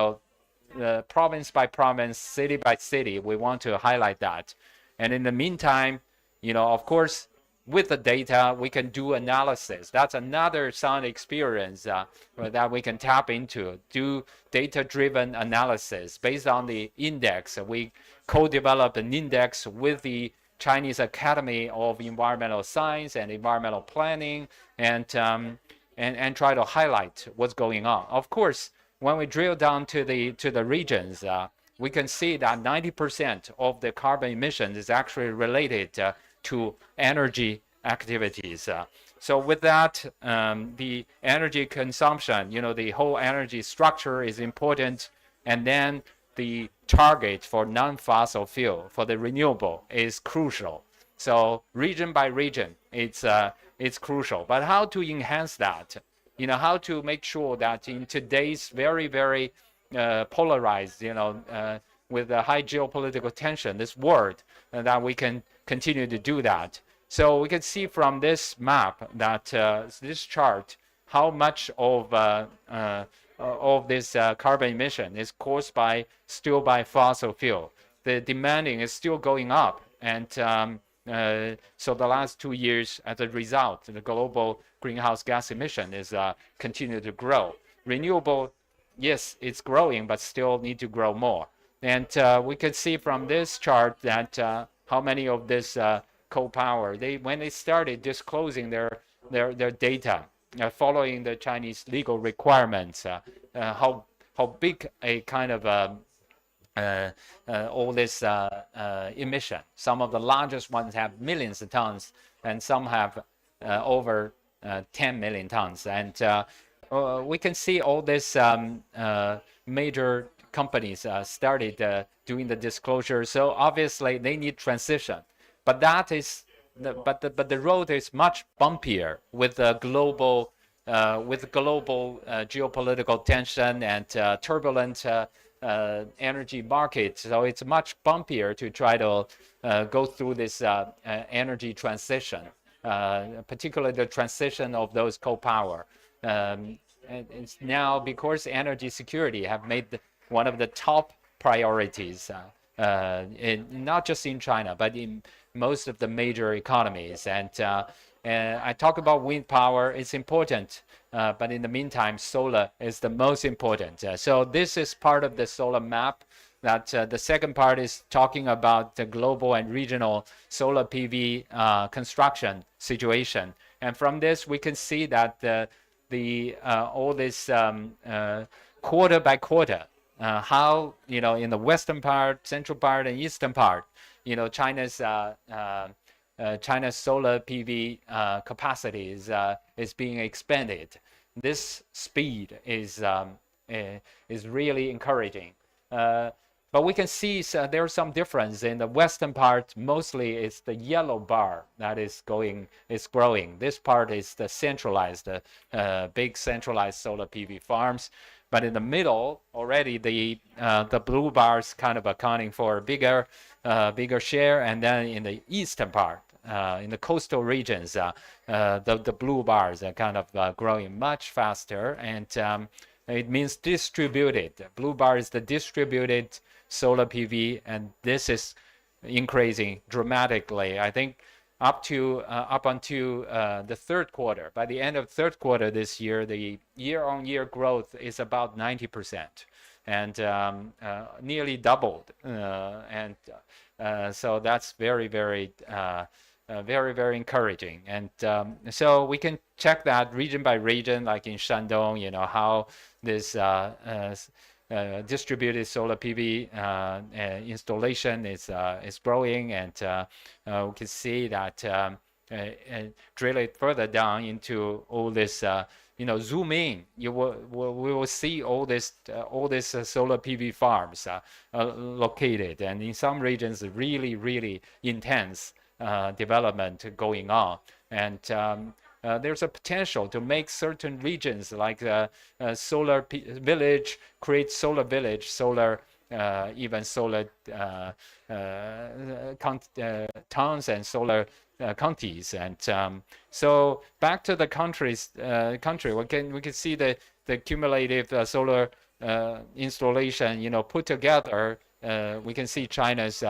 province by province, city by city, we want to highlight that. And in the meantime, of course, with the data, we can do analysis. That's another sound experience that we can tap into, do data-driven analysis based on the index. We co-develop an index with the Chinese Academy of Environmental Science and Environmental Planning, and try to highlight what's going on. Of course, when we drill down to the regions, we can see that 90% of the carbon emissions is actually related to energy activities. So with that, the energy consumption, the whole energy structure is important, and then the target for non-fossil fuel, for the renewable, is crucial. So region by region, it's crucial. But how to enhance that? How to make sure that in today's very, very polarized, with a high geopolitical tension, this world, that we can continue to do that. So we can see from this map that this chart, how much of this carbon emission is caused still by fossil fuel. The demanding is still going up, and so the last 2 years, as a result, the global greenhouse gas emission is continue to grow. Renewable, yes, it's growing, but still need to grow more. And we can see from this chart that how many of this coal power, when they started disclosing their data, following the Chinese legal requirements, how big a kind of all this emission. Some of the largest ones have millions of tons, and some have over 10 million tons. And we can see all these major companies started doing the disclosure. So obviously they need transition, but the road is much bumpier with the global geopolitical tension and turbulent energy market. So it's much bumpier to try to go through this energy transition, particularly the transition of those coal power. And it's now, because energy security have made one of the top priorities, not just in China, but in most of the major economies. And I talk about wind power, it's important, but in the meantime, solar is the most important. So this is part of the solar map. That the second part is talking about the global and regional solar PV construction situation. And from this, we can see that all this quarter by quarter, how, in the western part, central part, and eastern part, China's solar PV capacity is being expanded. This speed is really encouraging. But we can see there's some difference in the western part. Mostly it's the yellow bar that is growing. This part is the centralized, big centralized solar PV farms. But in the middle, already the blue bars kind of accounting for a bigger share. And then in the eastern part, in the coastal regions, the blue bars are kind of growing much faster. And it means distributed. Blue bar is the distributed solar PV, and this is increasing dramatically. I think up until the third quarter. By the end of third quarter this year, the year-on-year growth is about 90%, and nearly doubled. So that's very, very very, very encouraging. And so we can check that region by region, like in Shandong, you know, how this distributed solar PV installation is growing, and we can see that drill it further down into all this. You know, zoom in, we will see all this solar PV farms located, and in some regions, really, really intense development going on, and there's a potential to make certain regions like solar village, create solar village, solar even solar towns and solar counties. And so back to the country, we can see the cumulative solar installation, you know, put together. We can see China's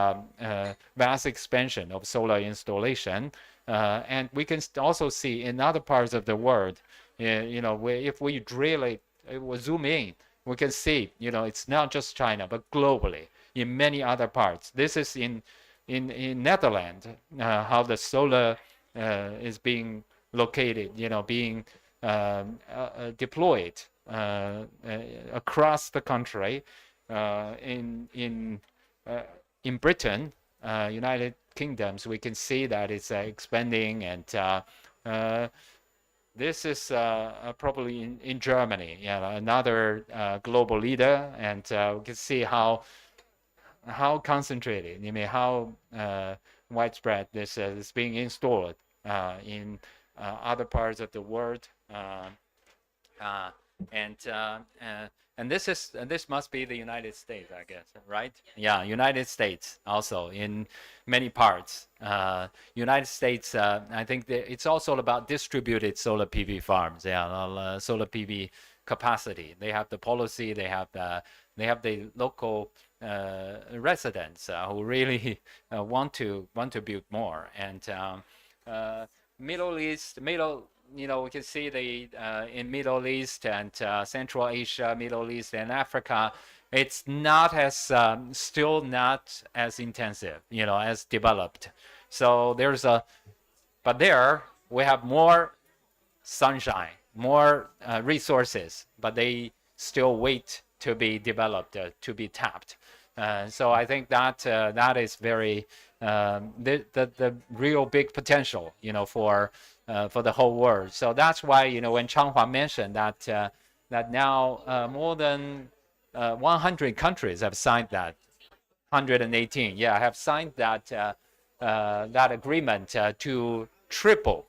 vast expansion of solar installation, and we can also see in other parts of the world, you know, if we drill it, we zoom in, we can see, you know, it's not just China, but globally in many other parts. This is in Netherlands, how the solar is being located, you know, being deployed across the country. In Britain, United Kingdoms, we can see that it's expanding, and this is probably in Germany, yeah, another global leader, and we can see how concentrated, I mean, how widespread this is being installed in other parts of the world, and this must be the United States, I guess, right? Yeah, United States also in many parts. United States, I think it's also about distributed solar PV farms. Yeah, solar PV capacity. They have the policy. They have the local residents who really want to build more. And Middle East, you know, we can see the in Middle East and Central Asia, Middle East and Africa, it's not as still not as intensive, you know, as developed. So but there we have more sunshine, more resources, but they still wait to be developed, to be tapped. So I think that that is very the real big potential, you know, for the whole world. So that's why, you know, when Changhua mentioned that that now more than 100 countries have signed that, 118, yeah, have signed that that agreement to triple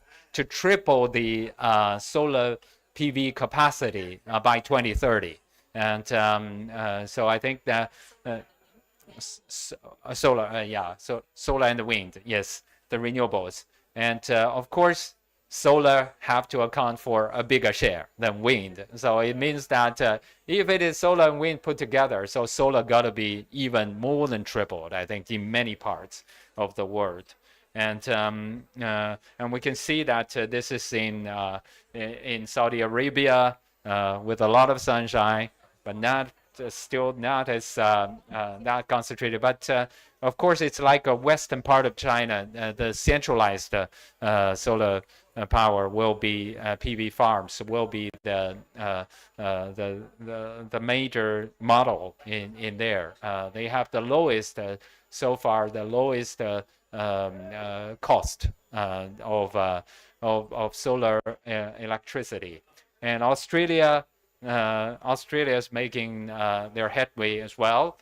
the solar PV capacity by 2030. And so I think that solar, yeah, so solar and wind, yes, the renewables, and of course, solar have to account for a bigger share than wind. So it means that if it is solar and wind put together, so solar got to be even more than tripled, I think, in many parts of the world. And we can see that this is in Saudi Arabia with a lot of sunshine, but not still not as not concentrated. But of course, it's like a western part of China. The centralized solar power will be PV farms will be the major model in there. They have the lowest so far, the lowest cost of solar electricity. And Australia is making their headway as well.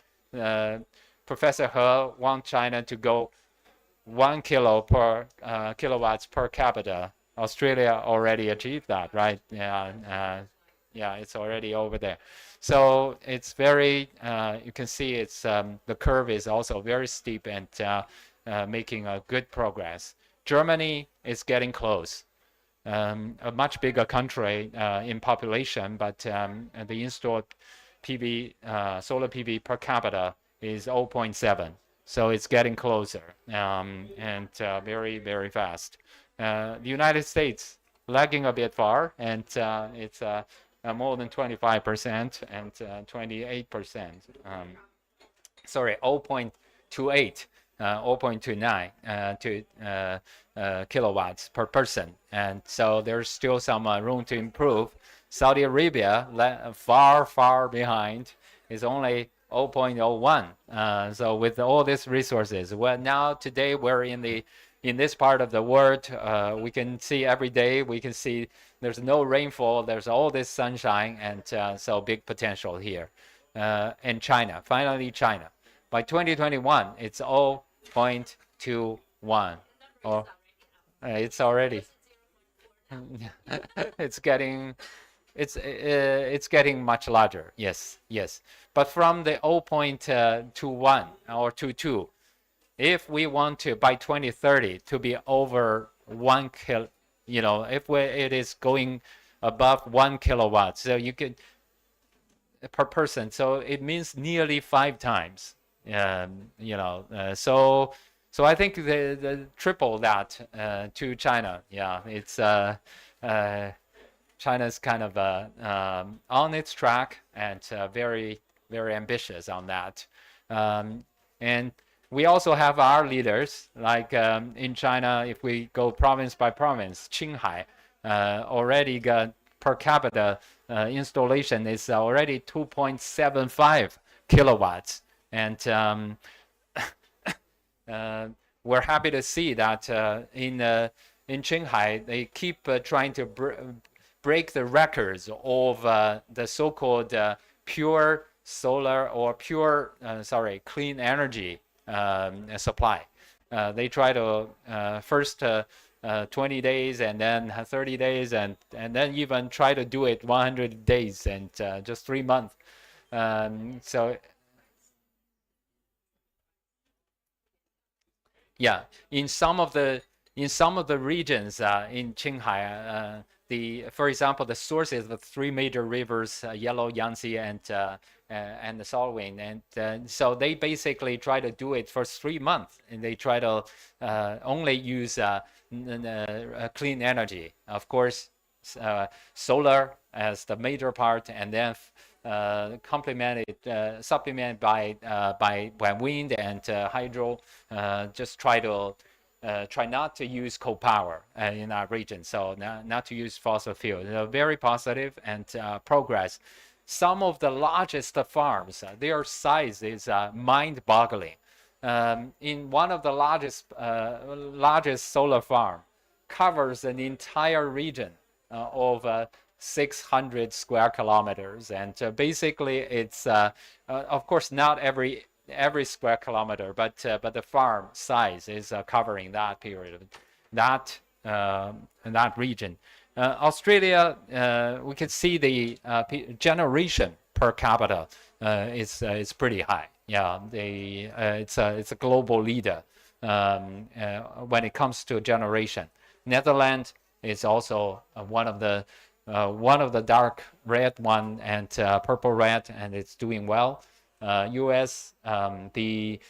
Professor He wants China to go 1 kilowatts per capita. Australia already achieved that, right? Yeah, it's already over there. So it's very, you can see it's the curve is also very steep and making a good progress. Germany is getting close. A much bigger country in population, but the installed PV, solar PV per capita is 0.7. So it's getting closer and very, very fast. The United States lagging a bit far, and it's more than 25% and 28%. Sorry, 0.28 0.29 kilowatts per person, and so there's still some room to improve. Saudi Arabia, far behind, is only 0.01. So with all these resources, well, now today we're in this part of the world, we can see every day, we can see there's no rainfall, there's all this sunshine, and so big potential here. And China, finally China. By 2021, it's 0.21. Or it's already. it's getting much larger. Yes. But from the 0.21 or 22, if we want to by 2030 to be over 1 kil, if it is going above 1 kilowatt, so you could per person. So it means nearly 5 times. So I think the triple that to China. Yeah, it's China's kind of on its track and very ambitious on that. And we also have our leaders, like in China, if we go province by province, Qinghai already got per capita installation is already 2.75 kilowatts. And we're happy to see that in Qinghai, they keep trying to break the records of the so-called pure solar or pure, clean energy supply. They try to first 20 days and then 30 days and then even try to do it 100 days and just 3 months. So yeah, in some of the regions in Qinghai, for example, the sources of the 3 major rivers, Yellow, Yangtze, and the Salween, and so they basically try to do it for 3 months, and they try to only use clean energy. Of course, solar as the major part, and then supplemented by wind and hydro. Just try not to use coal power in our region, so not to use fossil fuel. Very positive and progress. Some of the largest farms, their size is mind-boggling. In one of the largest solar farm, covers an entire region of 600 square kilometers, and basically it's of course not every square kilometer, but the farm size is covering that period, that region. Australia, we can see the generation per capita is pretty high. Yeah, it's a global leader when it comes to generation. Netherlands is also one of the dark red one and purple red, and it's doing well. U.S. On the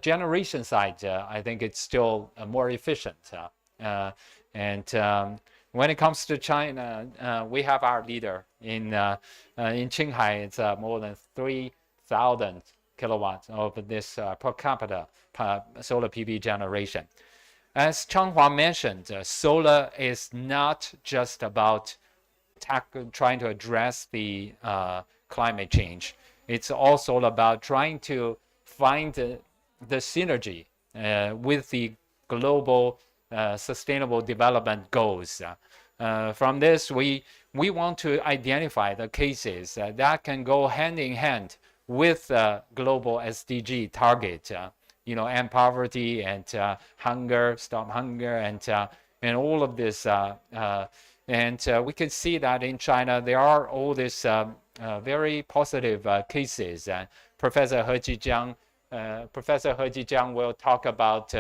generation side, I think it's still more efficient. When it comes to China, we have our leader in Qinghai. It's more than 3,000 kilowatts of this per capita solar PV generation. As Changhua mentioned, solar is not just about trying to address the climate change. It's also about trying to find the synergy with the global sustainable development goals. From this, we want to identify the cases that can go hand in hand with global SDG target. End poverty and hunger, stop hunger, and all of this. And we can see that in China there are all these very positive cases. Professor He Jijiang will talk about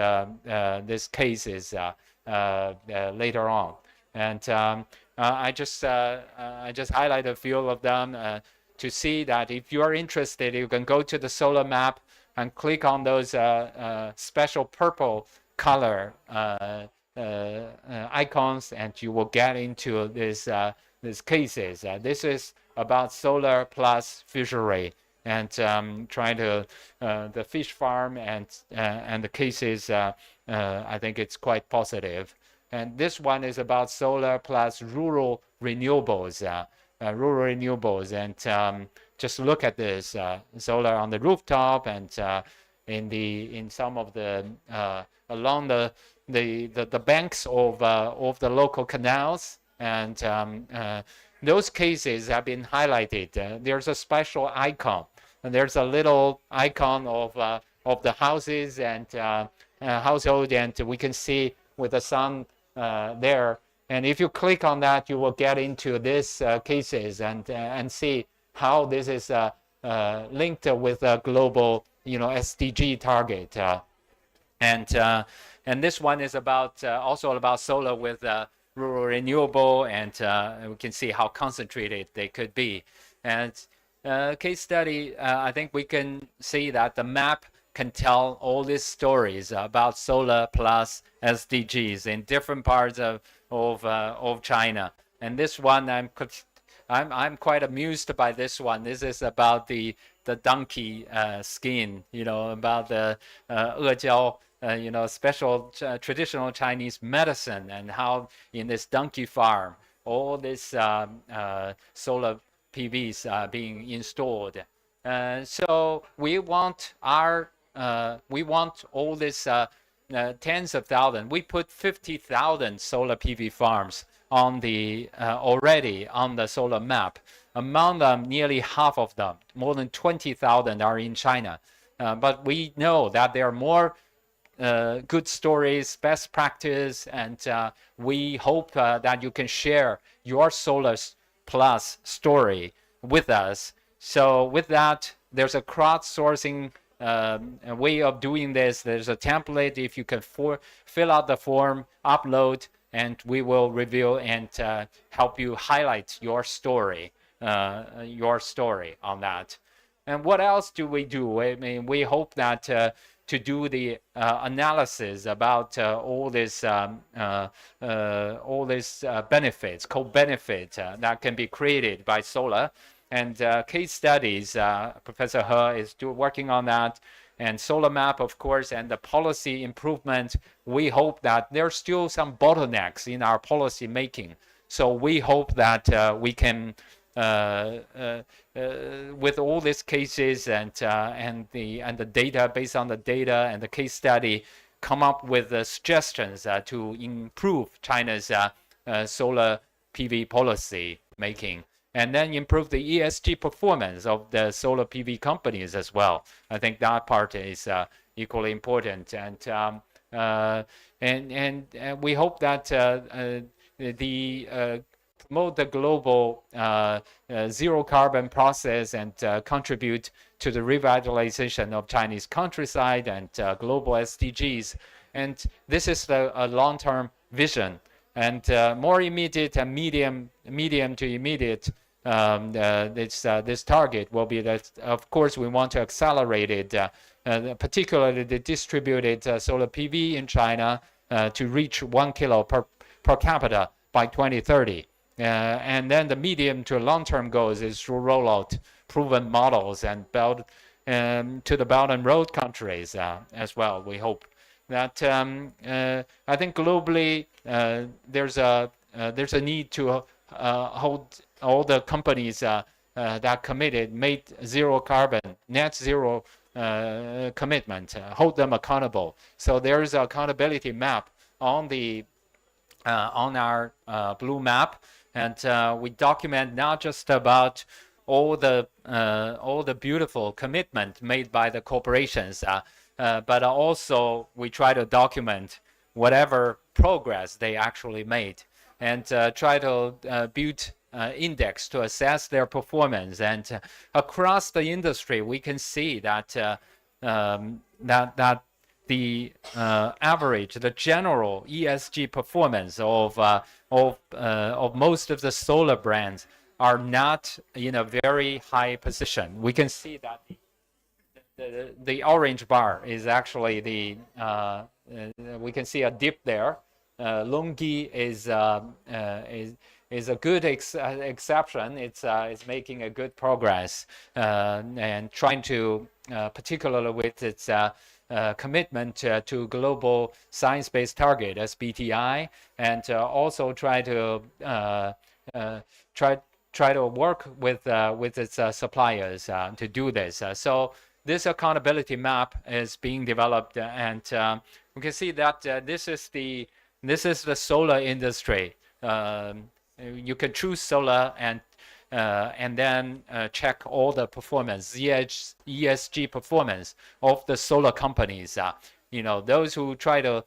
these cases later on. And I just highlight a few of them to see that if you are interested, you can go to the solar map and click on those special purple color icons, and you will get into these cases. This is about solar plus fusion ray and trying to the fish farm and the cases. I think it's quite positive. And this one is about solar plus rural renewables. And just look at this solar on the rooftop and in some of the along the banks of the local canals, and those cases have been highlighted. There's a special icon, and there's a little icon of the houses and household, and we can see with the sun there. And if you click on that, you will get into this cases and see how this is linked with a global, SDG target. And this one is about also about solar with rural renewable, and we can see how concentrated they could be. And case study, I think we can see that the map can tell all these stories about solar plus SDGs in different parts of China. And this one, I'm quite amused by this one. This is about the donkey skin, about the ejiao, special traditional Chinese medicine, and how in this donkey farm all this solar PVs are being installed. So we want all this tens of thousands. We put 50,000 solar PV farms on the already on the solar map. Among them, nearly half of them, more than 20,000, are in China. But we know that there are more good stories, best practice, and we hope that you can share your solar plus story with us. So with that, there's a crowdsourcing way of doing this. There's a template. If you can fill out the form, upload, and we will review and help you highlight your story on that. And what else do we do? I mean, we hope that to do the analysis about all this benefits, co-benefit that can be created by solar. And case studies, Professor He is working on that. And solar map, of course, and the policy improvement. We hope that there's still some bottlenecks in our policy making. So we hope that we can, with all these cases and the data, based on the data and the case study, come up with suggestions to improve China's solar PV policy making, and then improve the ESG performance of the solar PV companies as well. I think that part is equally important, and we hope that promote the global zero carbon process and contribute to the revitalization of Chinese countryside and global SDGs. And this is a long-term vision, and more immediate and medium to immediate. This target will be that, of course, we want to accelerate it, particularly the distributed solar PV in China to reach 1 kilo per capita by 2030. And then the medium to long-term goals is to roll out proven models and build to the Belt and Road countries as well. We hope that I think globally there's a need to hold all the companies that committed, made zero carbon, net zero commitment, hold them accountable. So there is an accountability map on the on our blue map, and we document not just about all the beautiful commitment made by the corporations, but also we try to document whatever progress they actually made, and try to build index to assess their performance. And across the industry, we can see that that the average, the general ESG performance of most of the solar brands are not in a very high position. We can see that the orange bar is actually the we can see a dip there. LONGi is a good exception. It's making a good progress and trying to, particularly with its commitment to global science-based target SBTI, and also try to work with its suppliers to do this. So this accountability map is being developed, and we can see that this is the solar industry. You can choose solar and then check all the performance, ESG performance of the solar companies. You know, those who try to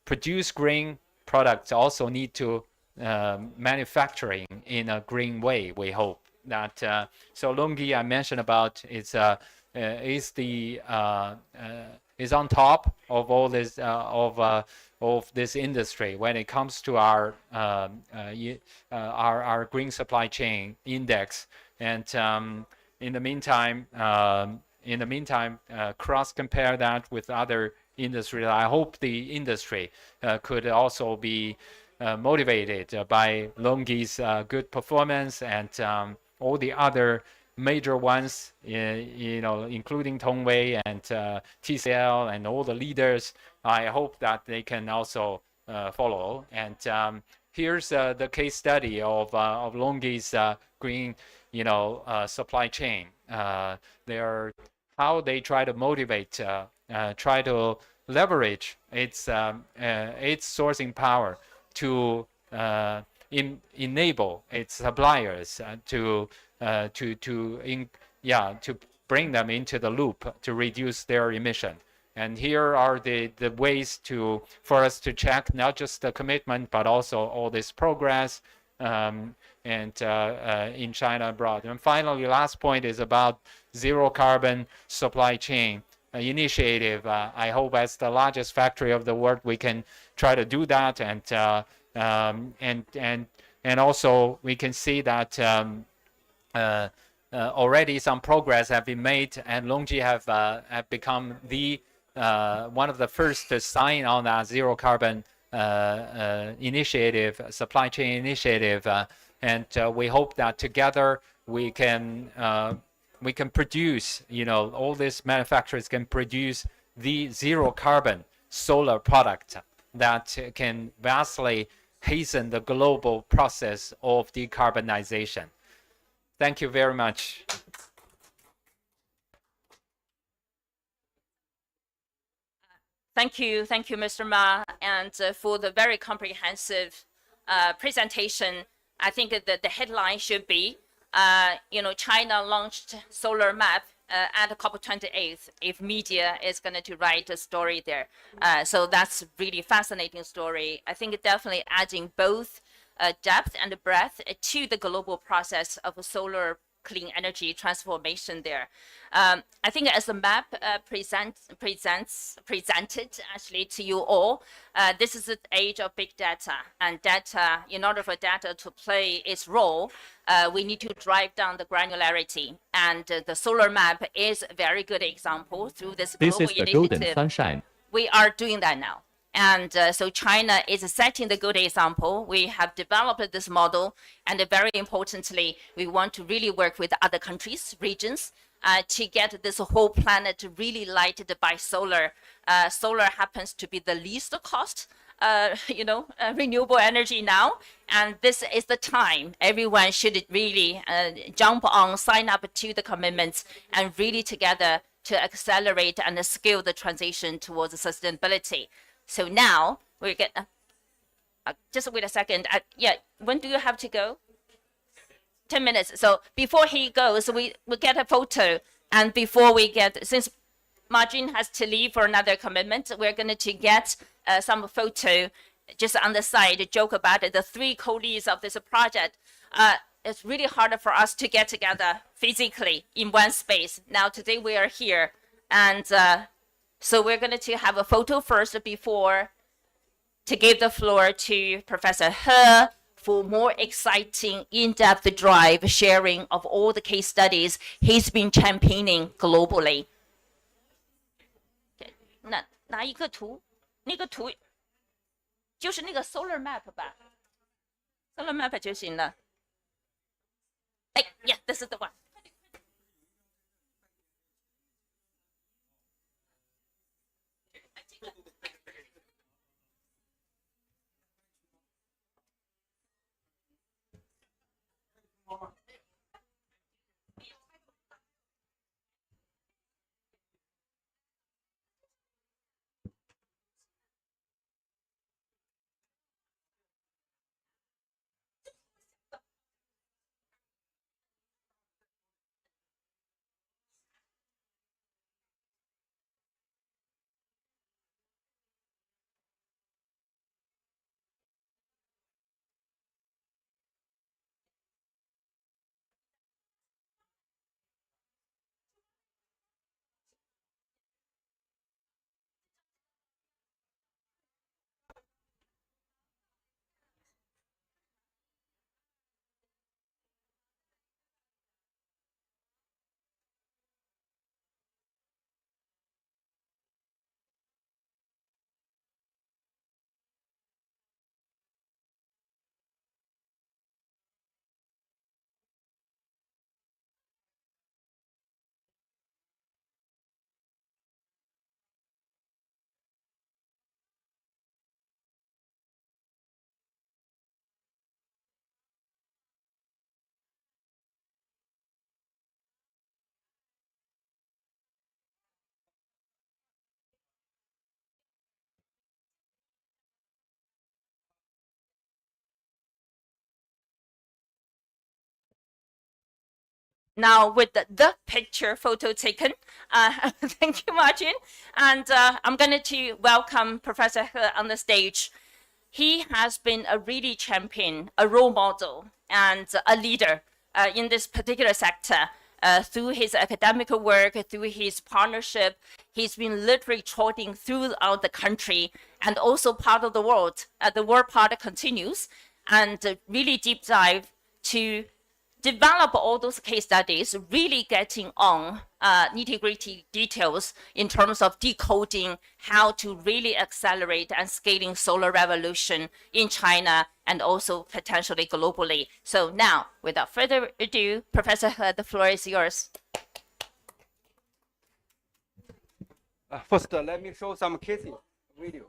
produce green products also need to manufacturing in a green way. We hope that so LONGi I mentioned about is on top of all this of this industry when it comes to our green supply chain index. And in the meantime, cross compare that with other industries. I hope the industry could also be motivated by LONGi's good performance, and all the other major ones, you know, including Tongwei and TCL and all the leaders. I hope that they can also follow. And here's the case study of LONGi's green, you know, supply chain. How they try to motivate, try to leverage its sourcing power to enable its suppliers to bring them into the loop to reduce their emission. And here are the ways for us to check not just the commitment but also all this progress and in China abroad. And finally, last point is about zero carbon supply chain initiative. I hope as the largest factory of the world we can try to do that, and also we can see that already some progress have been made, and LONGi have become the one of the first to sign on that zero carbon initiative, supply chain initiative, and we hope that together we can produce, you know, all these manufacturers can produce the zero carbon solar product that can vastly hasten the global process of decarbonization. Thank you very much. Thank you, Mr. Ma, and for the very comprehensive presentation. I think that the headline should be, you know, China launched solar map at COP28. If media is going to write a story there, so that's really fascinating story. I think it definitely adding both depth and breadth to the global process of solar clean energy transformation there. I think as the map presented actually to you all, this is the age of big data, and data, in order for data to play its role, we need to drive down the granularity, and the solar map is a very good example through this global initiative. This is the golden sunshine. We are doing that now. And so China is setting the good example. We have developed this model, and very importantly, we want to really work with other countries, regions, to get this whole planet really lighted by solar. Solar happens to be the least cost, you know, renewable energy now, and this is the time everyone should really jump on, sign up to the commitments, and really together to accelerate and scale the transition towards sustainability. So now we get, just wait a second. Yeah, when do you have to go? 10 minutes. So before he goes, we get a photo. And before we get, since Marjin has to leave for another commitment, we're going to get some photo just on the side, joke about it. The three co-leads of this project. It's really hard for us to get together physically in one space. Now today we are here, and so we're going to have a photo first before to give the floor to Professor He for more exciting, in-depth drive sharing of all the case studies he's been championing globally. 拿一个图，那个图就是那个 solar map 吧。Solar map 就行了。哎，yeah, this is the one. Now with the picture photo taken, thank you, Martin. And I'm going to welcome Professor He on the stage. He has been a really champion, a role model, and a leader in this particular sector. Through his academic work, through his partnership, he's been literally trotting throughout the country and also part of the world. The world part continues, and really deep dive to develop all those case studies, really getting on nitty-gritty details in terms of decoding how to really accelerate and scaling solar revolution in China and also potentially globally. So now, without further ado, Professor He, the floor is yours. First, let me show some cases video.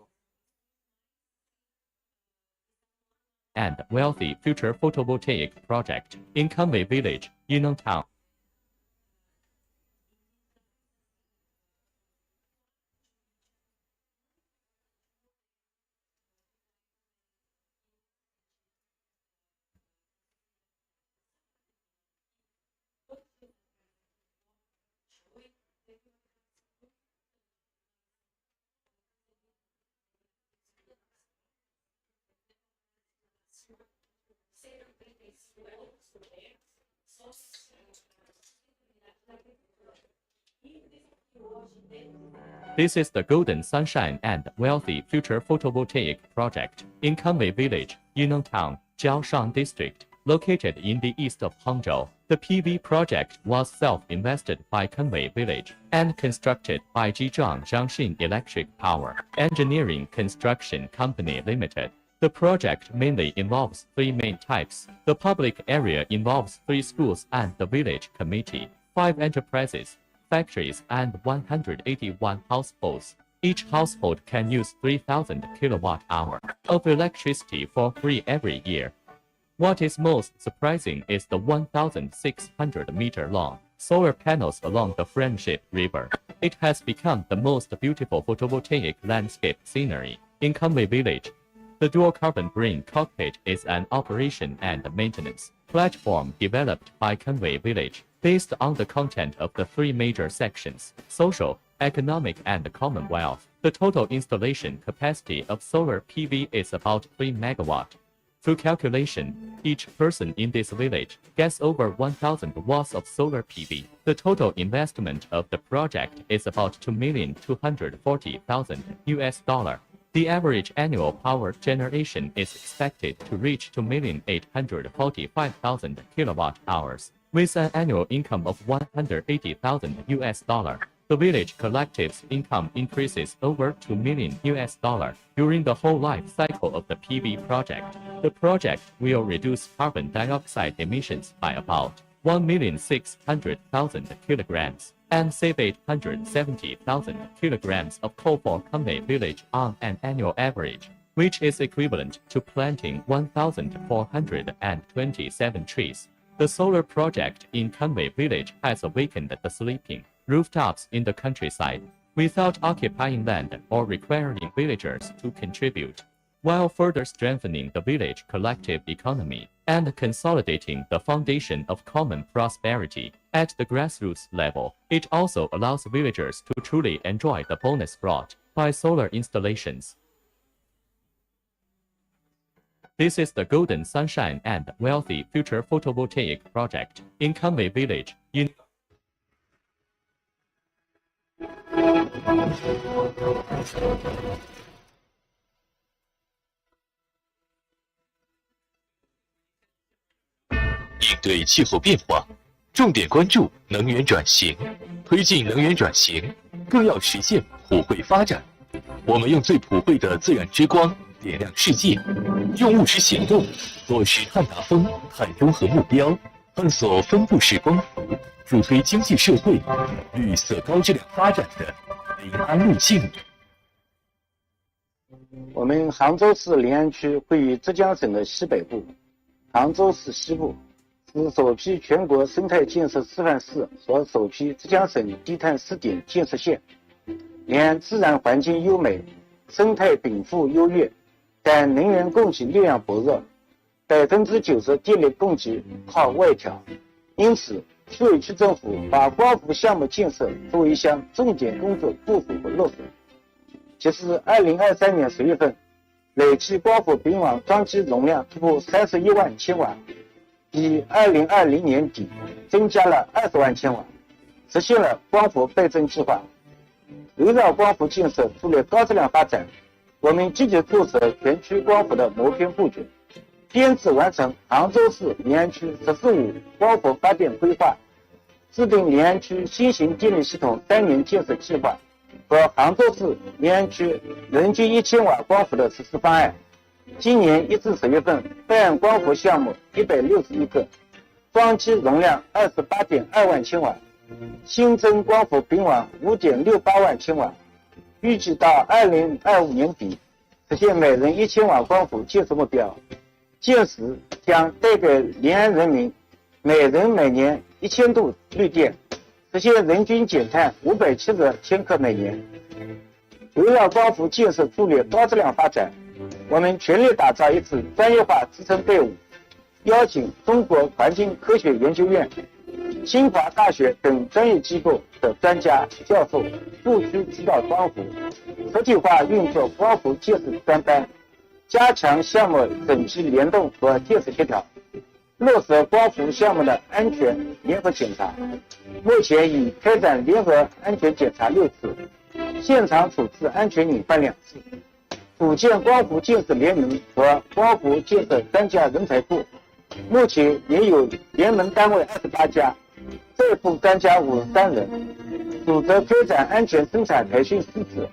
And wealthy future photovoltaic project in Conway Village, Yunnan Town. This is the Golden Sunshine and Wealthy Future Photovoltaic Project in Conway Village, Yunnan Town, Jiaoshan District, located in the east of Hangzhou. The PV project was self-invested by Conway Village and constructed by Jizhuang Jiangxin Electric Power Engineering Construction Company Limited. The project mainly involves three main types. The public area involves 3 schools and the village committee, 5 enterprises, factories, and 181 households. Each household can use 3,000 kilowatt-hour of electricity for free every year. What is most surprising is the 1,600-meter-long solar panels along the Friendship River. It has become the most beautiful photovoltaic landscape scenery in Conway Village. The dual carbon green cockpit is an operation and maintenance platform developed by Conway Village based on the content of the 3 major sections: social, economic, and commonwealth. The total installation capacity of solar PV is about 3 megawatt. Through calculation, each person in this village gets over 1,000 watts of solar PV. The total investment of the project is about $2,240,000 US. The average annual power generation is expected to reach 2,845,000 kilowatt hours, with an annual income of $180,000 US. The village collective's income increases over $2 million during the whole life cycle of the PV project. The project will reduce carbon dioxide emissions by about 1,600,000 kilograms and save 870,000 kilograms of coal for Conway Village on an annual average, which is equivalent to planting 1,427 trees. The solar project in Conway Village has awakened the sleeping rooftops in the countryside without occupying land or requiring villagers to contribute, while further strengthening the village collective economy and consolidating the foundation of common prosperity. At the grassroots level, it also allows villagers to truly enjoy the bonus brought by solar installations. This is the Golden Sunshine and Wealthy Future Photovoltaic Project in Conway Village in应对气候变化，重点关注能源转型，推进能源转型，更要实现普惠发展。我们用最普惠的自然之光点亮世界，用务实行动落实碳达峰、碳中和目标，探索分布式光伏，助推经济社会绿色高质量发展的临安路径。我们杭州市临安区位于浙江省的西北部，杭州市西部，是首批全国生态建设示范市和首批浙江省低碳试点建设县。临安自然环境优美，生态禀赋优越，但能源供给力量薄弱，90%电力供给靠外调，因此区委区政府把光伏项目建设作为一项重点工作部署和落实。截至2023年10月份，累计光伏丙网装机容量突破31万千瓦，比2020年底增加了20万千瓦，实现了光伏倍增计划。围绕光伏建设助力高质量发展，我们积极落实全区光伏的模片布局，编制完成杭州市临安区“十四五”光伏发电规划，制定临安区新型电力系统3年建设计划和杭州市临安区人均1000瓦光伏的实施方案。今年1至10月份，备案光伏项目161个，装机容量28.2万千瓦，新增光伏丙网5.68万千瓦，预计到2025年底实现每人1000瓦光伏建设目标。届时将带给临安人民每人每年1000度绿电，实现人均减碳570千克每年。围绕光伏建设助力高质量发展，我们全力打造一支专业化支撑队伍，邀请中国环境科学研究院、清华大学等专业机构的专家教授驻区指导光伏，实体化运作光伏建设专班，加强项目审批联动和建设协调，落实光伏项目的安全联合检查。目前已开展联合安全检查6次，现场处置安全隐患2次，组建光伏建设联盟和光伏建设专家人才库，目前也有联盟单位28家，在部专家53人，组织开展安全生产培训4次，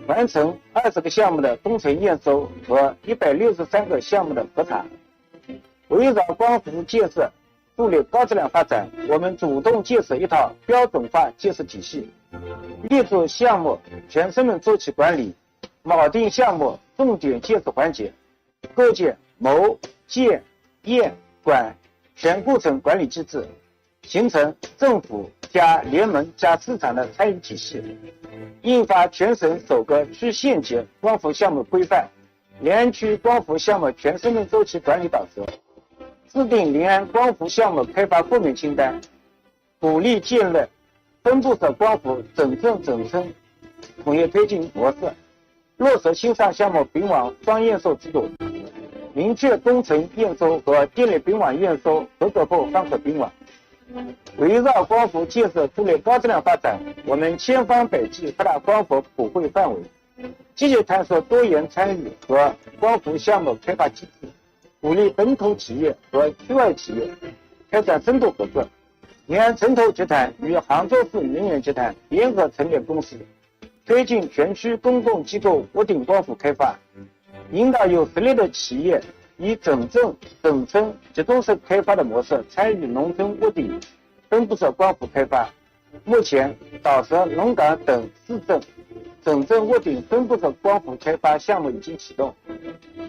完成20个项目的工程验收和163个项目的核查。围绕光伏建设助力高质量发展，我们主动建设一套标准化建设体系，列出项目全生命周期管理，锚定项目重点建设环节，构建谋、建、验、管全过程管理机制，形成政府加联盟加市场的参与体系，印发全省首个区县级光伏项目规范、临安区光伏项目全生命周期管理导则，制定临安光伏项目开发负面清单，鼓励建立分布式光伏整镇整村统一推进模式，落实新上项目丙网双验收制度，明确工程验收和电力丙网验收合格后方可丙网。围绕光伏建设助力高质量发展，我们千方百计扩大光伏普惠范围，积极探索多元参与和光伏项目开发机制，鼓励本土企业和区外企业开展深度合作，延安城投集团与杭州市能源集团联合成立公司，推进全区公共机构屋顶光伏开发，引导有实力的企业以整镇、整村集中式开发的模式参与农村屋顶分布式光伏开发。目前，岛石、龙岗等4镇整镇屋顶分布式光伏开发项目已经启动，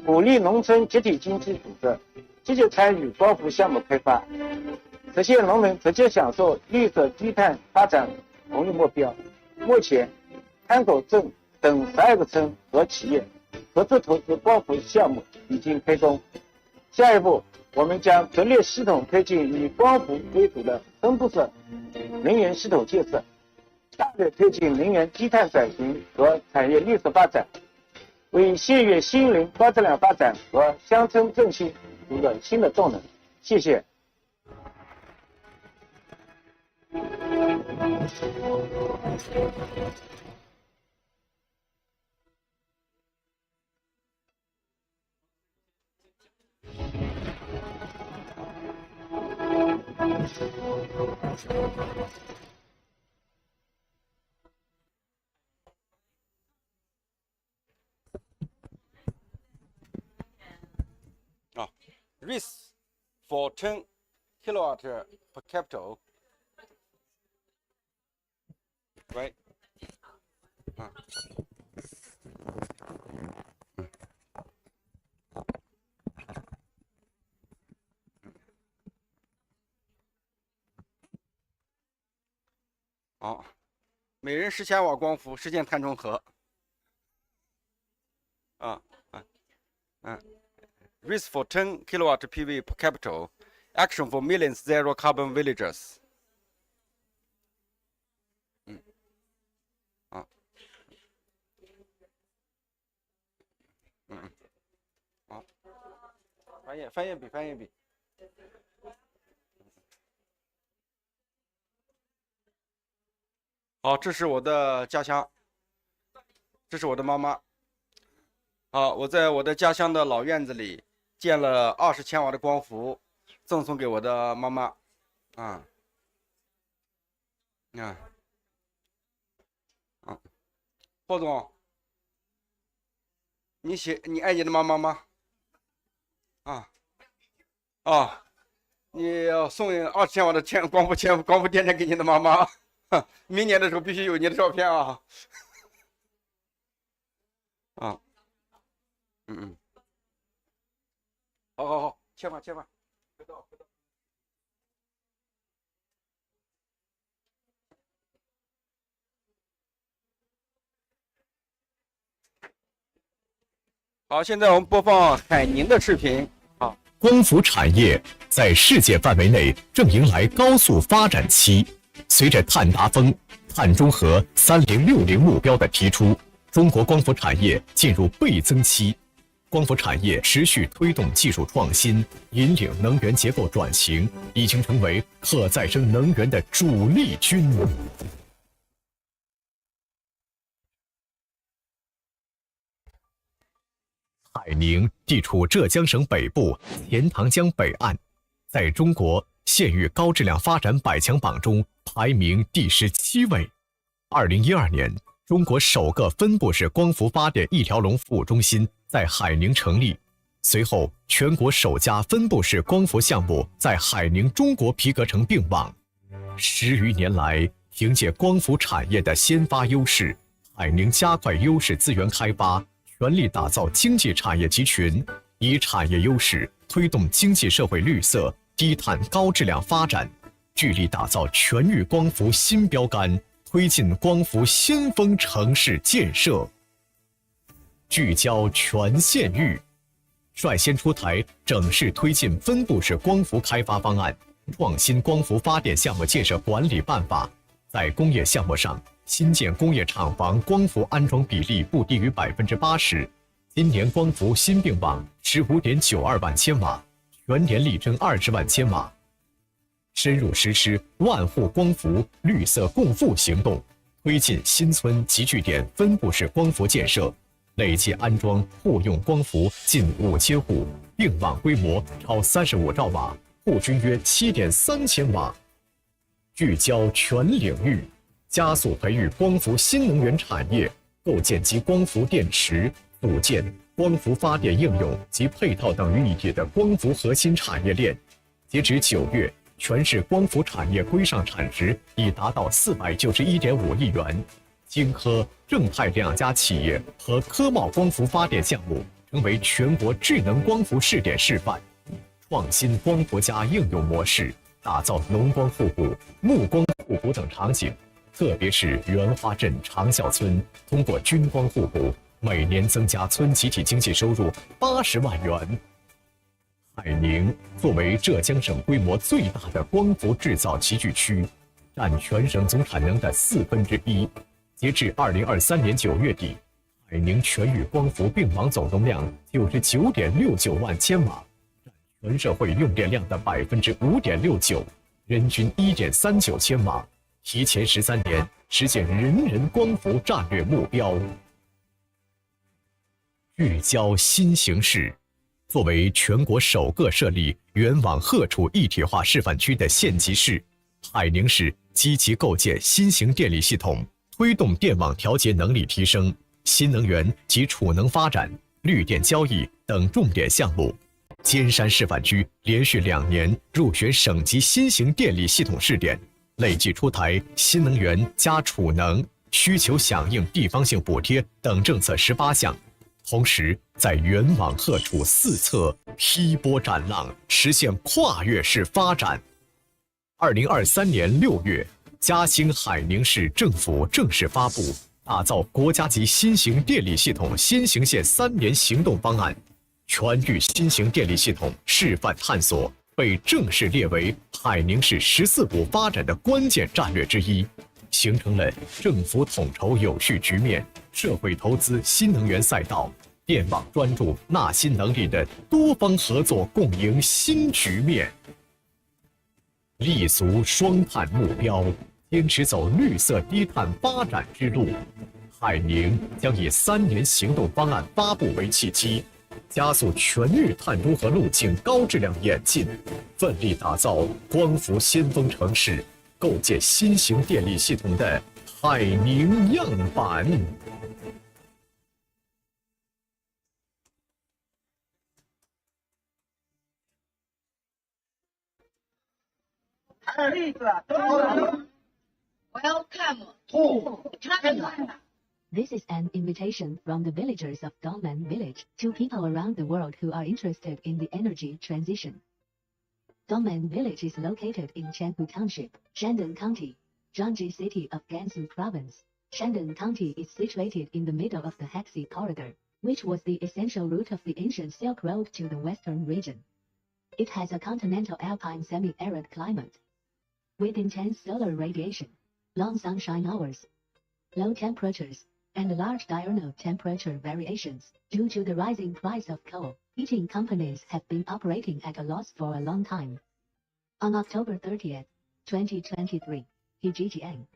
鼓励农村集体经济组织积极参与光伏项目开发，实现农民直接享受绿色低碳发展红利目标。目前，滩口镇等12个村和企业合资投资光伏项目已经开工。下一步，我们将着力系统推进以光伏为主的分布式能源系统建设，大力推进能源低碳转型和产业绿色发展，为县域新龄高质量发展和乡村振兴注入新的动能。谢谢。Risk for 10 kilowatt per capital, right? 好，每人10千瓦光伏，实现碳中和。Risk for 10 kilowatt PV per capital, action for millions zero carbon villages. 好，翻页比。好，这是我的家乡，这是我的妈妈。好，我在我的家乡的老院子里建了20千瓦的光伏，赠送给我的妈妈。霍总，你爱你的妈妈吗？你要送20千瓦的光伏电给你的妈妈。明年的时候必须有你的照片啊！好，切吧。好，现在我们播放海宁的视频。光伏产业在世界范围内正迎来高速发展期。随着碳达峰、碳中和3060目标的提出，中国光伏产业进入倍增期。光伏产业持续推动技术创新，引领能源结构转型，已经成为可再生能源的主力军。海宁地处浙江省北部钱塘江北岸，在中国县域高质量发展百强榜中排名第17位。2012年，中国首个分布式光伏发电一条龙服务中心在海宁成立。随后，全国首家分布式光伏项目在海宁中国皮革城并网。10余年来，凭借光伏产业的先发优势，海宁加快优势资源开发，全力打造经济产业集群，以产业优势推动经济社会绿色低碳高质量发展，聚力打造全域光伏新标杆，推进光伏先锋城市建设。聚焦全县域，率先出台整市推进分布式光伏开发方案，创新光伏发电项目建设管理办法。在工业项目上，新建工业厂房光伏安装比例不低于80%。今年光伏新并网15.92万千瓦，全年力争20万千瓦。深入实施万户光伏绿色共富行动，推进新村集聚点分布式光伏建设，累计安装户用光伏近5000户，并网规模超35兆瓦，户均约7.3千瓦。聚焦全领域，加速培育光伏新能源产业，构建集光伏电池、组件、光伏发电应用及配套等于一体的光伏核心产业链。截止9月，全市光伏产业规上产值已达到491.5亿元。京科、正泰2家企业和科贸光伏发电项目成为全国智能光伏试点示范，创新光伏加应用模式，打造农光互补、牧光互补等场景。特别是原花镇长效村，通过军光互补，每年增加村集体经济收入80万元。海宁作为浙江省规模最大的光伏制造集聚区，占全省总产能的1/4。截至2023年9月底，海宁全域光伏并网总容量99.69万千瓦，占全社会用电量的5.69%，人均1.39千瓦，提前13年实现人人光伏战略目标。聚焦新形势，作为全国首个设立原网荷储一体化示范区的县级市，海宁市积极构建新型电力系统，推动电网调节能力提升、新能源及储能发展、绿电交易等重点项目。尖山示范区连续2年入选省级新型电力系统试点，累计出台新能源加储能、需求响应地方性补贴等政策18项，同时在原网荷储4侧劈波斩浪，实现跨越式发展。2023年6月，嘉兴海宁市政府正式发布打造国家级新型电力系统先行县3年行动方案，全域新型电力系统示范探索被正式列为海宁市“14+5”发展的关键战略之一，形成了政府统筹有序局面、社会投资新能源赛道、电网专注纳新能力的多方合作共赢新局面。立足双碳目标，坚持走绿色低碳发展之路，海宁将以3年行动方案发布为契机，加速全域碳中和路径高质量演进，奋力打造光伏先锋城市，构建新型电力系统的海宁样板。Welcome to CAPITA. This is an invitation from the villagers of Dongmen Village to people around the world who are interested in the energy transition. Dongmen Village is located in Chenghu Township, Shandong County, Zhangji City of Gansu Province. Shandong County is situated in the middle of the Hexi Corridor, which was the essential route of the ancient Silk Road to the western region. It has a continental alpine semi-arid climate, with intense solar radiation, long sunshine hours, low temperatures, and large diurnal temperature variations. Due to the rising price of coal, heating companies have been operating at a loss for a long time. On October 30th, 2023, PGGN,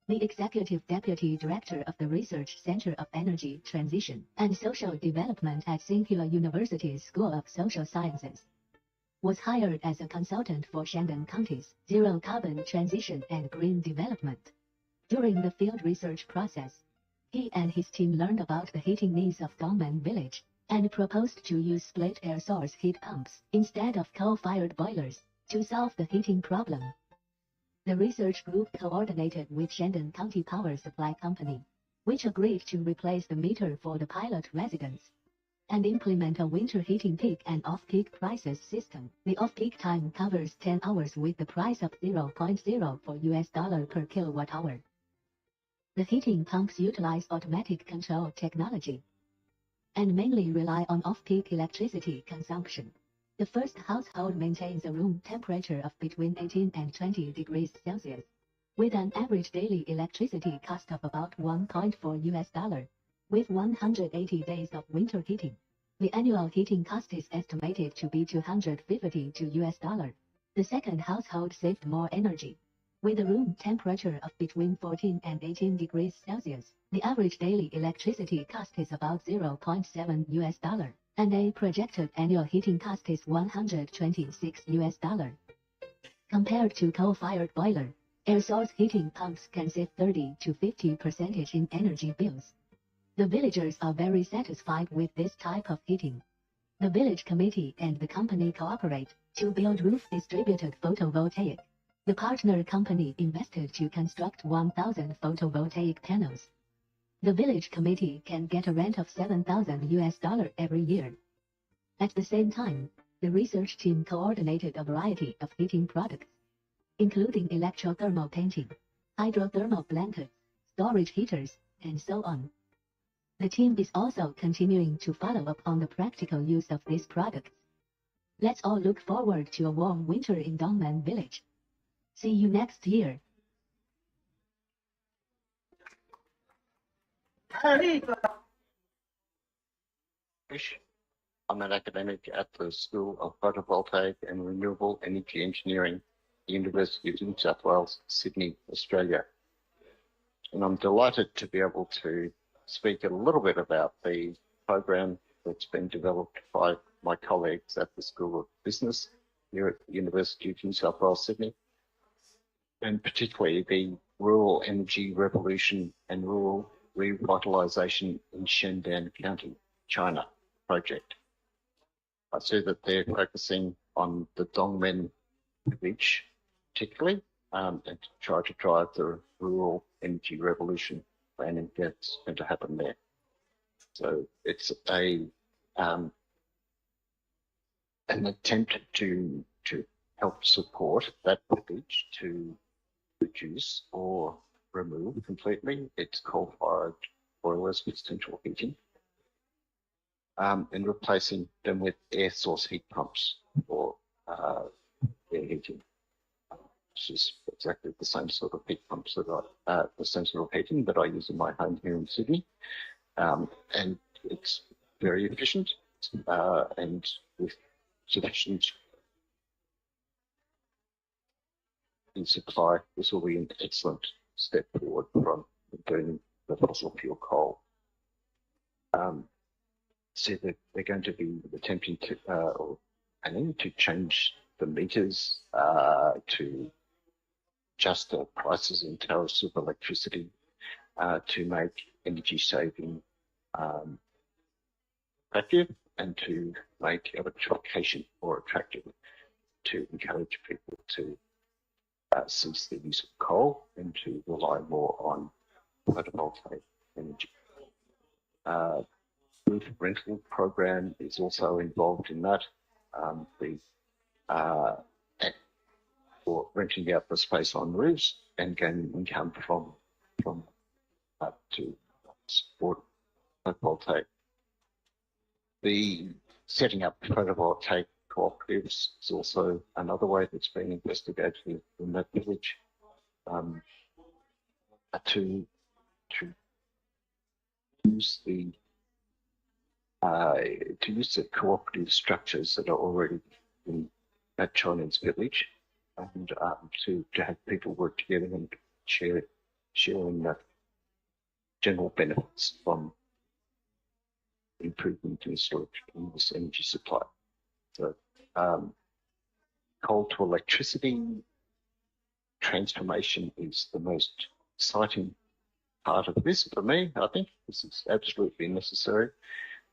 the Executive Deputy Director of the Research Center of Energy Transition and Social Development at Tsinghua University's School of Social Sciences, was hired as a consultant for Shandong County's zero carbon transition and green development. During the field research process, he and his team learned about the heating needs of Dongmen Village and proposed to use split air source heat pumps instead of coal-fired boilers to solve the heating problem. The research group coordinated with Shandong County Power Supply Company, which agreed to replace the meter for the pilot residents and implement a winter heating peak and off-peak prices system. The off-peak time covers 10 hours with the price of $0.04 per kilowatt-hour. The heating pumps utilize automatic control technology and mainly rely on off-peak electricity consumption. The first household maintains a room temperature of between 18 and 20 degrees Celsius, with an average daily electricity cost of about $1.4, with 180 days of winter heating. The annual heating cost is estimated to be $250. The second household saved more energy, with a room temperature of between 14 and 18 degrees Celsius. The average daily electricity cost is about $0.7, and a projected annual heating cost is $126. Compared to coal-fired boiler, air source heating pumps can save 30 to 50% in energy bills. The villagers are very satisfied with this type of heating. The village committee and the company cooperate to build roof-distributed photovoltaic. The partner company invested to construct 1,000 photovoltaic panels. The village committee can get a rent of $7,000 every year. At the same time, the research team coordinated a variety of heating products, including electrothermal painting, hydrothermal blankets, storage heaters, and so on. The team is also continuing to follow up on the practical use of these products. Let's all look forward to a warm winter in Dongmen Village. See you next year. I'm an academic at the School of Photovoltaic and Renewable Energy Engineering, University of New South Wales, Sydney, Australia. And I'm delighted to be able to speak a little bit about the program that's been developed by my colleagues at the School of Business here at the University of New South Wales, Sydney, and particularly the Rural Energy Revolution and Rural Revitalisation in Shendan County, China project. I see that they're focusing on the Dongmen village particularly, and to try to drive the rural energy revolution planning that's going to happen there. So it's an attempt to help support that village to reduce or remove completely its coal-fired boilers with central heating, and replacing them with air source heat pumps for air heating. Which is exactly the same sort of heat pumps that the same sort of heating that I use in my home here in Sydney, and it's very efficient and with sufficient in supply. This will be an excellent step forward from burning the fossil fuel coal. So that they're going to be attempting to or planning to change the meters to adjust the prices and tariffs of electricity to make energy saving effective and to make electrification more attractive, to encourage people to cease the use of coal and to rely more on photovoltaic energy. Roof rental program is also involved in that. For renting out the space on roofs and gaining income from to support photovoltaic. The setting up photovoltaic cooperatives is also another way that's been investigated in that village, to use the cooperative structures that are already in that Chinese village, and to have people work together and sharing the general benefits from improvement in storage in this energy supply. So coal to electricity transformation is the most exciting part of this for me. I think this is absolutely necessary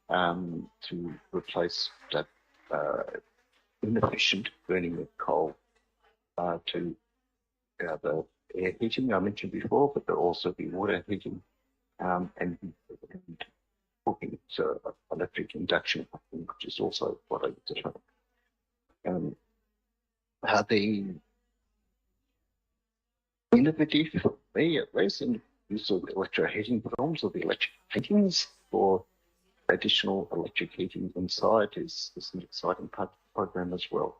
to replace that inefficient burning of coal to the air heating I mentioned before, but there'll also be water heating and cooking, so electric induction cooking, which is also what I use at home. The innovative, for me at least, in use of electro heating films or the electric heatings for additional electric heating inside is an exciting part of the program as well.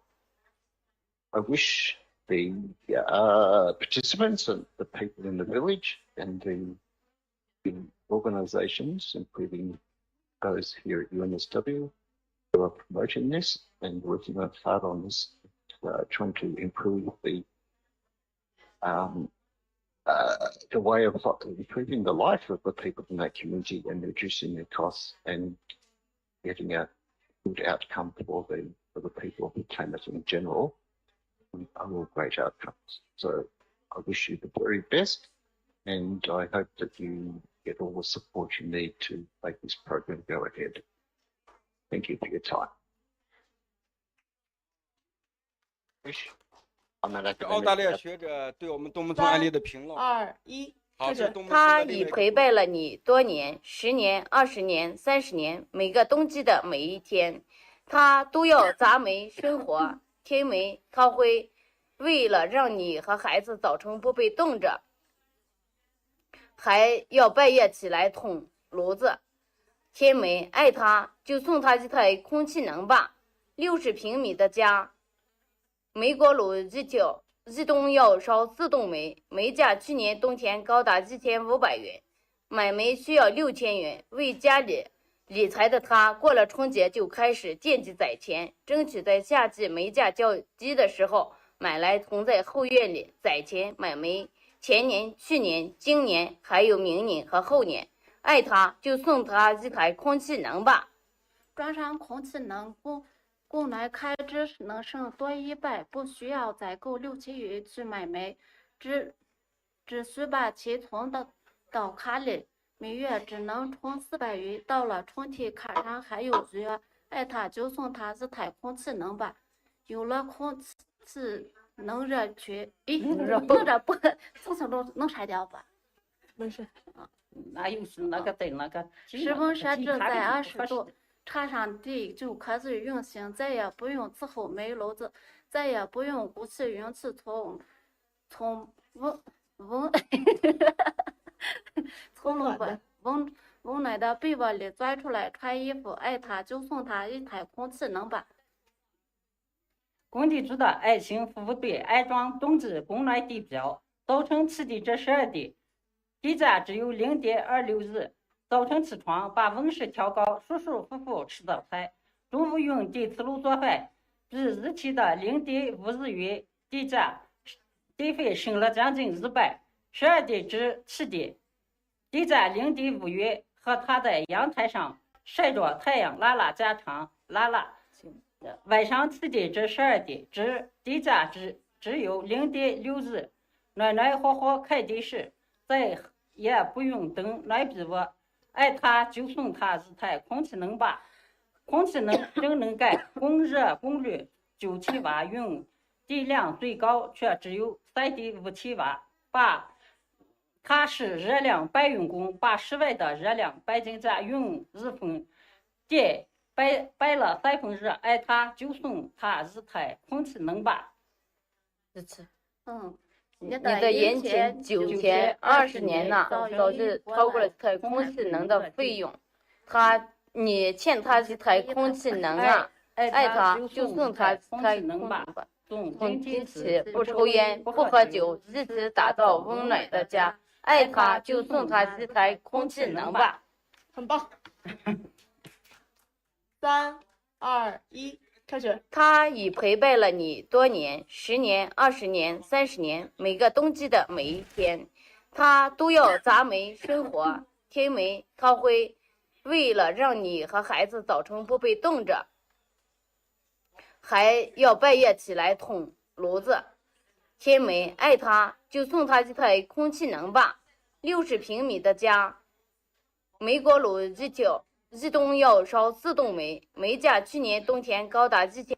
I wish the participants and the people in the village and the organisations, including those here at UNSW, who are promoting this and working hard on this, trying to improve the way of improving the life of the people in that community and reducing their costs and getting a good outcome for the people of the planet in general. are all great outcomes. So I wish you the very best, and I hope that you get all the support you need to make this program go ahead. Thank you for your time. 澳大利亚学者对我们东门村案例的评论。2、1，开始。他已陪伴了你多年，10年、20年、30年，每个冬季的每一天，他都要砸煤生火，添煤掏灰，为了让你和孩子早晨不被冻着，还要半夜起来捅炉子。添煤，爱他就送他一台空气能吧，60平米的家。煤锅炉一栋要烧4栋煤，煤价去年冬天高达1500元，买煤需要6000元。为家里理财的他，过了春节就开始惦记攒钱，争取在夏季煤价较低的时候买来囤在后院里攒钱买煤。前年、去年、今年还有明年和后年，爱他就送他一台空气能吧。装上空气能供来开支能省多100，不需要再购6000元去买煤，只需把钱存到卡里，每月只能充400元。到了春天，卡上还有余额，爱他就送他一台空气能吧。有了空气能热区，不，这次能删掉吧？没事。那又是那个在那个。室温设置在20度。插上电就开始运行，再也不用伺候煤炉子，再也不用鼓起勇气从温暖的被窝里钻出来穿衣服。爱他就送他一台空气能吧。工地主的爱心服务队安装冬季供暖地标，早晨7点至12点，地价只有0.26日。早晨起床，把温室调高，舒舒服服吃早餐。中午用电磁炉做饭，比日期的0.5日元地价，电费省了将近100。12点至7点，地价0.5元，和他在阳台上晒着太阳拉拉家常拉拉。晚上7点至12点，地价只有0.6日，暖暖和和看电视，再也不用等暖被窝。爱他就送他一台空气能吧。空气能真能干，供热功率9千瓦，用电量最高却只有3.5千瓦。它是热量搬运工，把室外的热量搬进家，用1分电搬了3分热。爱他就送他一台空气能吧。你的延前9天20年了，早就超过了这台空气能的费用。你欠他一台空气能啊，爱他就送他一台空气吧。从今起不抽烟不喝酒，一起打造温暖的家。爱他就送他一台空气能吧。很棒。3、2、1。开始。他已陪伴了你多年，10年、20年、30年，每个冬季的每一天，他都要砸煤生火，添煤掏灰，为了让你和孩子早晨不被冻着，还要半夜起来捅炉子。添煤，爱他就送他一台空气能吧。60平米的家，煤锅炉一栋要烧4栋煤，煤价去年冬天高达1000。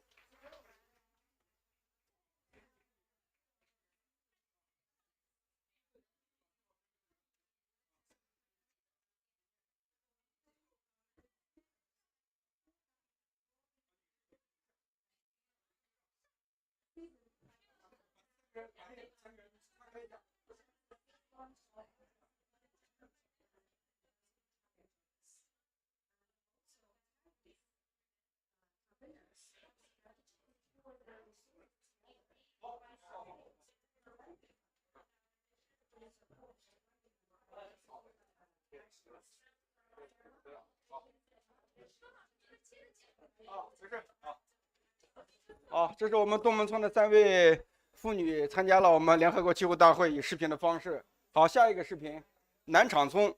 这是我们东门村的3位妇女参加了我们联合国气候大会以视频的方式。好，下一个视频，南场村，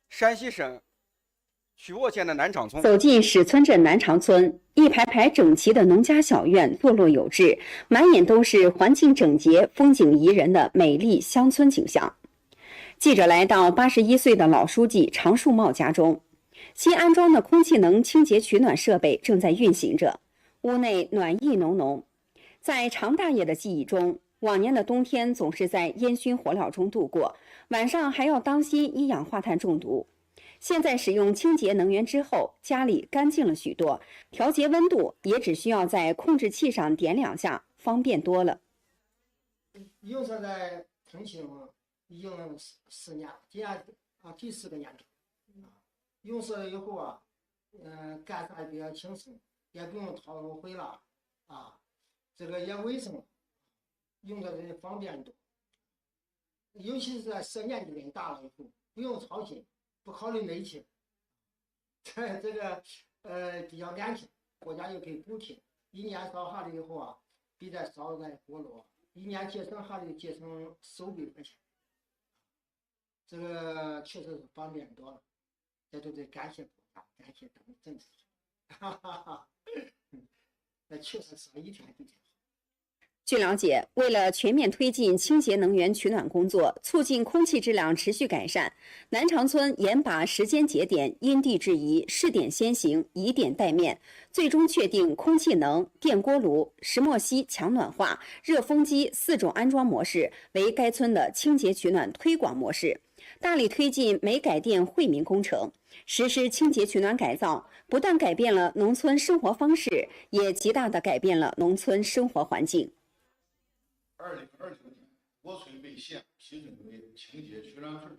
山西省曲沃县的南场村。走进史村镇南长村，一排排整齐的农家小院坐落有致，满眼都是环境整洁、风景宜人的美丽乡村景象。记者来到81岁的老书记常树茂家中，新安装的空气能清洁取暖设备正在运行着，屋内暖意浓浓。在常大爷的记忆中，往年的冬天总是在烟熏火燎中度过，晚上还要当心一氧化碳中毒。现在使用清洁能源之后，家里干净了许多，调节温度也只需要在控制器上点2下，方便多了。用上在重庆用了10年，今年第4个年头。用上了以后啊，干啥也比较轻松，也不用掏炉灰了这个也卫生，用的人方便多。尤其是在年纪人大了以后，不用操心，不考虑煤气，这个比较安全，国家又给补贴，1年烧下来以后啊，比在烧在锅炉，1年节省下来节省10-15块钱，这个确实是方便多了，这都得感谢国家，感谢党的政策，那确实是一天比一天好。据了解，为了全面推进清洁能源取暖工作，促进空气质量持续改善，南长村严把时间节点因地制宜、试点先行、以点带面，最终确定空气能、电锅炉、石墨烯强暖化、热风机4种安装模式为该村的清洁取暖推广模式，大力推进煤改电惠民工程，实施清洁取暖改造，不但改变了农村生活方式，也极大地改变了农村生活环境。2029年，我村被县批准为清洁取暖村，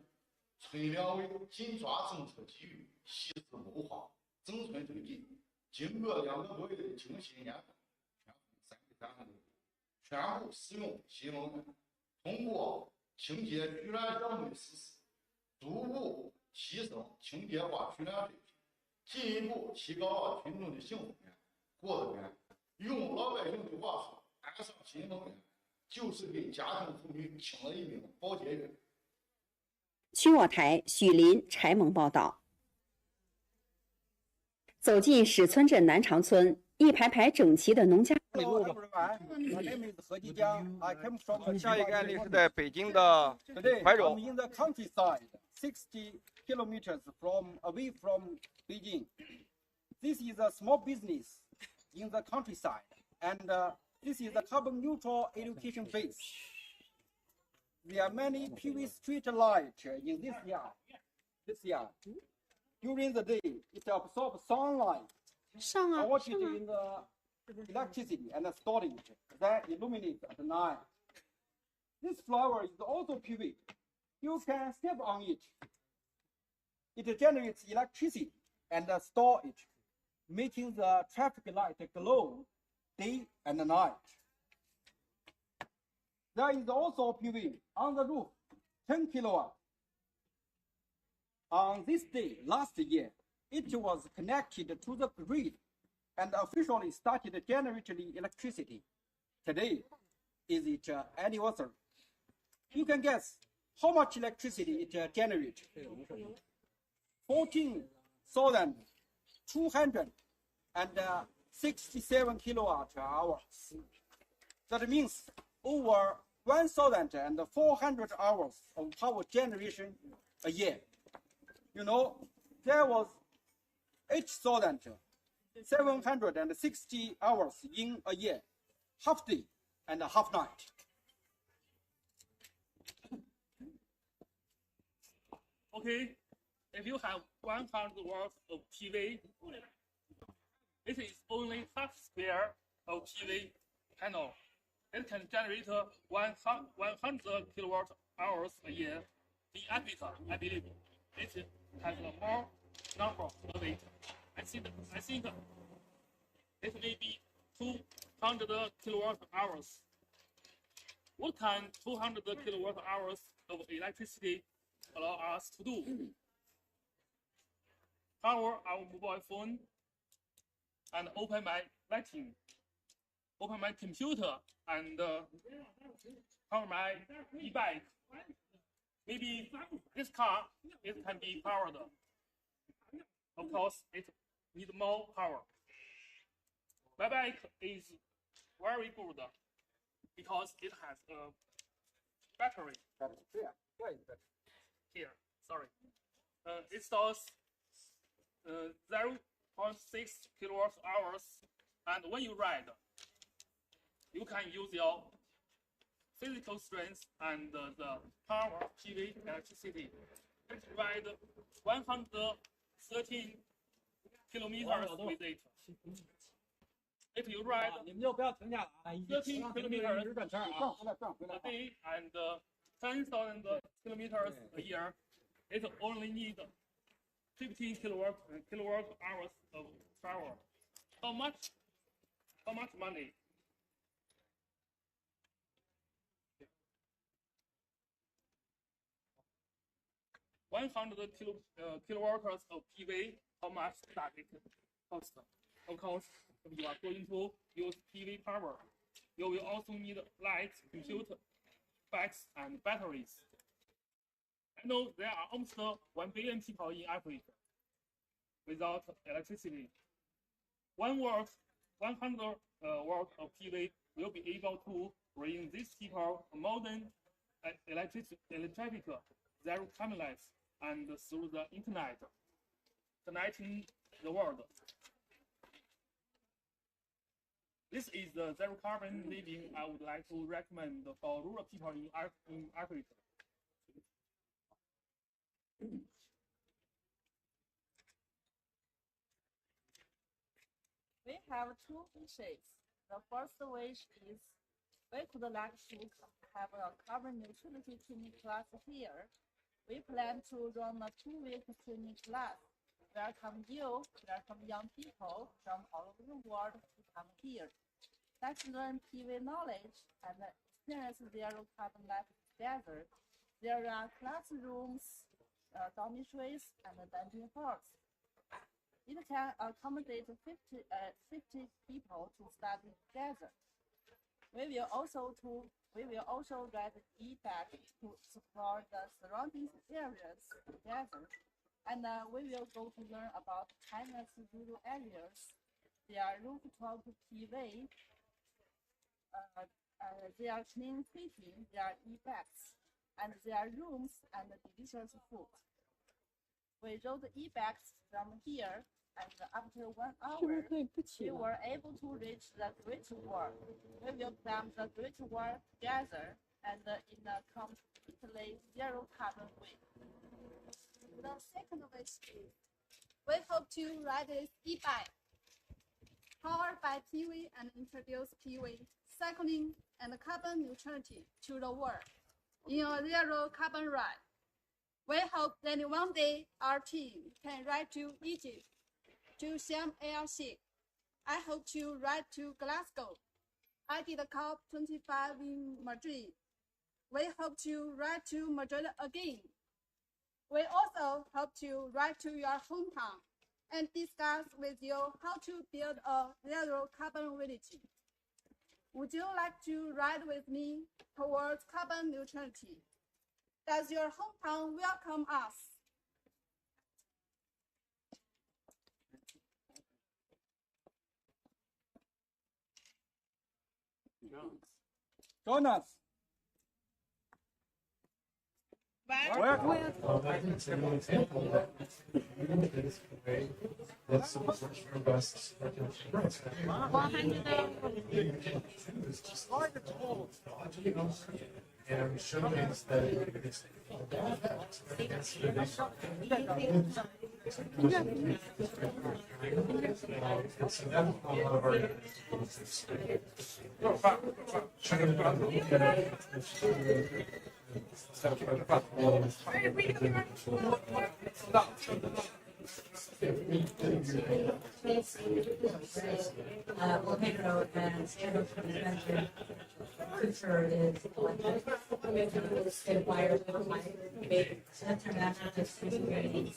村两委紧抓政策机遇，细致谋划，整村推进。经过2个多月的精心研发，宣布使用新能源，通过清洁取暖项目的实施，逐步提升清洁化取暖水平，进一步提高了群众的幸福感、过得感。用老百姓的话说，安上新能源就是给家庭妇女请了一名保洁员。曲沃台许林、柴萌报道。走进史村镇南长村，一排排整齐的农家。下一个案例是在北京的怀柔。In the countryside, 60 kilometers away from Beijing. This is a small business in the countryside, and this is a carbon neutral education base. There are many PV street lights in this yard. During the day, it absorbs sunlight, converts it in the electricity and store it, then illuminates at night. This flower is also PV. You can step on it. It generates electricity and store it, making the traffic light glow day and night. There is also PV on the roof, 10 kilowatt. On this day last year, it was connected to the grid and officially started generating electricity. Today is its anniversary. You can guess how much electricity it generates. 14,267 kilowatt hours. That means over 1,400 hours of power generation a year. You know, there was 8,760 hours in a year, half day and half night. Okay, if you have 100 watts of PV, it is only half square of PV panel. It can generate 100 kilowatt hours a year. In CAPITA, I believe it has a more number of it. I think it may be 200 kilowatt hours. What can 200 kilowatt hours of electricity allow us to do? Power our mobile phone and open my lighting, open my computer and power my e-bike. Maybe this car, it can be powered. of course, it needs more power. My bike is very good because it has a battery. Here, sorry. It stores 0.6 kilowatt hours, and when you ride, you can use your physical strength and the power of PV electricity. It ride 113 kilometers with it. If you ride 13 kilometers a day and 10,000 kilometers a year, it only needs 15 kilowatt hours of power. How much money? 100 kilowatts of PV, how much does it cost? Of course, if you are going to use PV power, you will also need lights, computer, bikes, and batteries. I know there are almost 1 billion people in Africa without electricity. 100 watts of PV will be able to bring these people modern electric zero carbon lights and through the internet, connecting the world. This is the zero carbon living I would like to recommend for rural people in Africa. We have two wishes. The first wish is we could like to have a carbon neutrality training class here. We plan to run a 2-week training class. Welcome you, welcome young people from all over the world to come here. Let's learn PV knowledge and experience zero carbon life together. There are classrooms, dormitories, and dining halls. It can accommodate 50 people to study together. We will also ride e-bike to explore the surrounding areas together, and we will go to learn about China's rural areas. There are rooftop PV, there are clean heating, there are e-bikes, and there are rooms and delicious food. We rode e-bikes from here, and after 1 hour, we were able to reach the Great Wall. We will climb the Great Wall together and in a completely zero carbon way. The second wish is we hope to ride this e-bike, powered by PV, and introduce PV, cycling, and carbon neutrality to the world in a zero carbon ride. We hope that one day our team can ride to Egypt, to Sharm el-Sheikh. I hope to ride to Glasgow. I did COP28 in Madrid. We hope to ride to Madrid again. We also hope to ride to your hometown and discuss with you how to build a zero carbon village. Would you like to ride with me towards carbon neutrality? Does your hometown welcome us? Join us. Where? I think it's a good example that this way that's the best and showcase that it's Located road and scheduled for expansion. Future is electric. It's wired with my big international security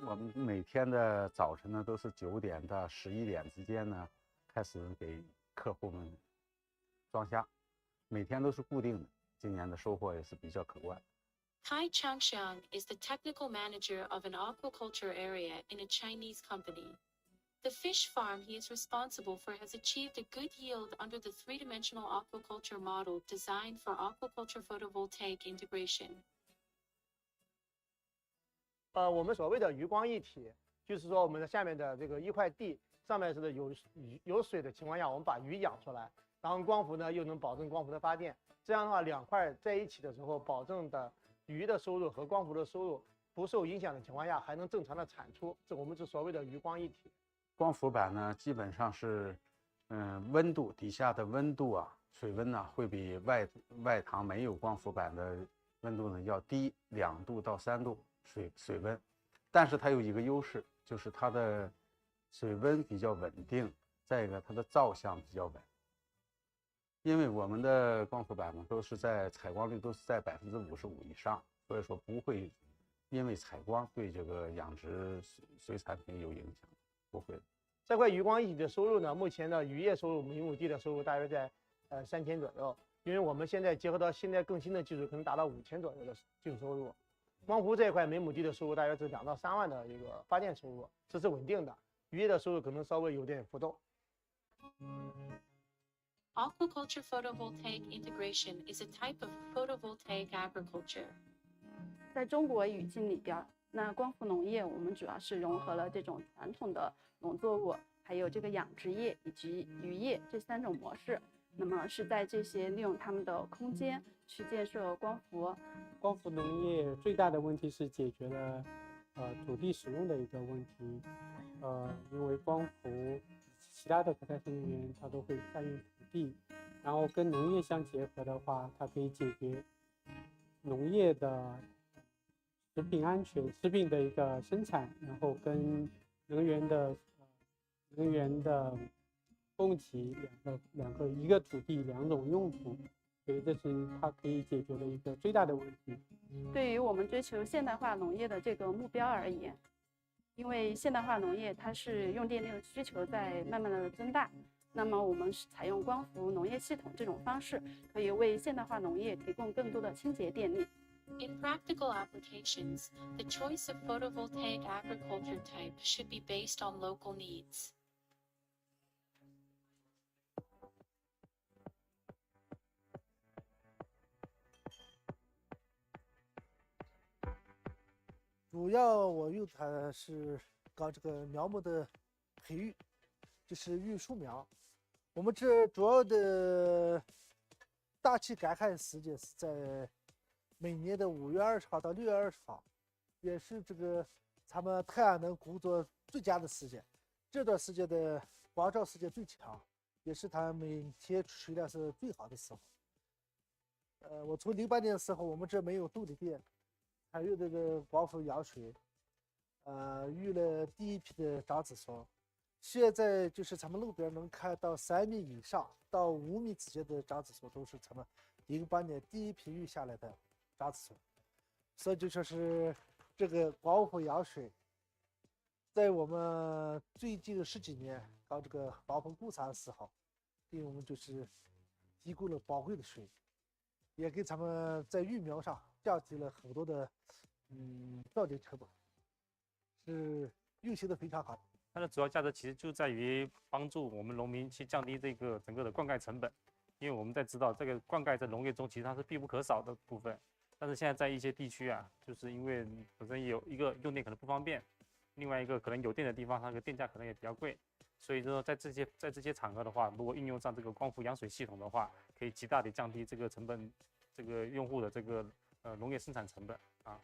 我们每天的早晨呢，都是9点到11点之间呢，开始给客户们装虾，每天都是固定的。今年的收获也是比较可观。Kai Changxiang is the technical manager of an aquaculture area in a Chinese company. The fish farm he is responsible for has achieved a good yield under the three-dimensional aquaculture model designed for aquaculture photovoltaic integration. 我们所谓的鱼光一体，就是说我们的下面的这个一块地上面是有水的情况下，我们把鱼养出来，然后光伏呢又能保证光伏的发电，这样的话2块在一起的时候，保证的鱼的收入和光伏的收入不受影响的情况下，还能正常的产出，这我们是所谓的鱼光一体。光伏板呢，基本上是，温度底下的温度啊，水温呢会比外塘没有光伏板的温度呢要低2度到3度水温，但是它有一个优势，就是它的水温比较稳定，再一个它的照相比较稳。因为我们的光伏板呢都是在采光率都是在55%以上，所以说不会因为采光对这个养殖水产品有影响，不会。这块鱼光一体的收入呢，目前的渔业收入每亩地的收入大约在3000左右，因为我们现在结合到现在更新的技术，可能达到5000左右的净收入。光伏这一块每亩地的收入大约是2到3万的一个发电收入，这是稳定的。渔业的收入可能稍微有点浮动。Aquaculture photovoltaic integration is a type of photovoltaic agriculture. 在中国语境里边，那光伏农业我们主要是融合了这种传统的农作物，还有这个养殖业以及渔业这3种模式。那么是在这些利用它们的空间去建设光伏。光伏农业最大的问题是解决了土地使用的一个问题。因为光伏其他的可再生能源它都会占用土地，然后跟农业相结合的话，它可以解决农业的食品安全、食品的一个生产，然后跟能源的供给一个土地2种用途，所以这是它可以解决的一个最大的问题。对于我们追求现代化农业的这个目标而言，因为现代化农业它是用电力的需求在慢慢的增大，那么我们是采用光伏农业系统这种方式，可以为现代化农业提供更多的清洁电力。In practical applications, the choice of photovoltaic agriculture type should be based on local needs. 主要我用它是搞这个苗木的培育，就是育树苗。我们这主要的大气干旱时间是在每年的5月20号到6月20号，也是这个咱们太阳能工作最佳的时间。这段时间的光照时间最强，也是它每天水量是最好的时候。我从08年的时候，我们这没有动力电，还有这个光伏养水，育了第一批的长子松。现在就是咱们路边能看到3米以上到5米之间的长子松，都是咱们08年第一批育下来的长子松。所以就说是这个光伏养水，在我们最近10几年搞这个帮风固产的时候，给我们就是提供了宝贵的水，也给咱们在育苗上降低了很多的造电成本，是运行的非常好。它的主要价值其实就在于帮助我们农民去降低这个整个的灌溉成本，因为我们在知道这个灌溉在农业中其实它是必不可少的部分，但是现在在一些地区啊，就是因为本身有一个用电可能不方便，另外一个可能有电的地方，它的电价可能也比较贵，所以说在这些场合的话，如果运用上这个光伏扬水系统的话，可以极大的降低这个成本，这个用户的这个农业生产成本啊。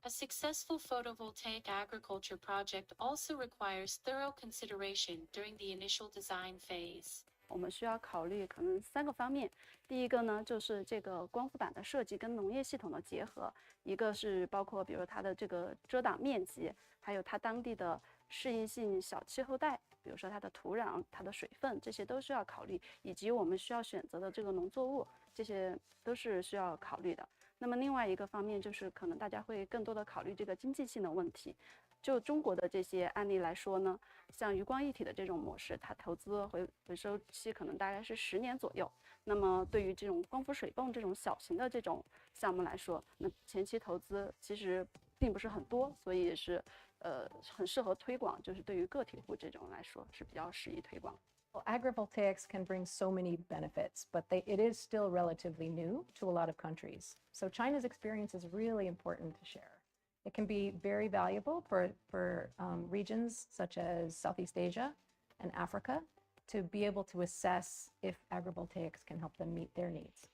A successful photovoltaic agriculture project also requires thorough consideration during the initial design phase. 我们需要考虑可能3个方面。第一个呢，就是这个光伏板的设计跟农业系统的结合，一个是包括比如它的这个遮挡面积，还有它当地的适应性小气候带，比如说它的土壤、它的水分，这些都需要考虑，以及我们需要选择的这个农作物，这些都是需要考虑的。那么另外一个方面就是可能大家会更多的考虑这个经济性的问题。就中国的这些案例来说呢，像余光一体的这种模式，它投资回收期可能大概是10年左右。那么对于这种光伏水泵这种小型的这种项目来说，那前期投资其实并不是很多，所以也是很适合推广，就是对于个体户这种来说是比较适宜推广。Well, agrivoltaics can bring so many benefits, but it is still relatively new to a lot of countries. So China's experience is really important to share. It can be very valuable for regions such as Southeast Asia and Africa to be able to assess if agrivoltaics can help them meet their needs.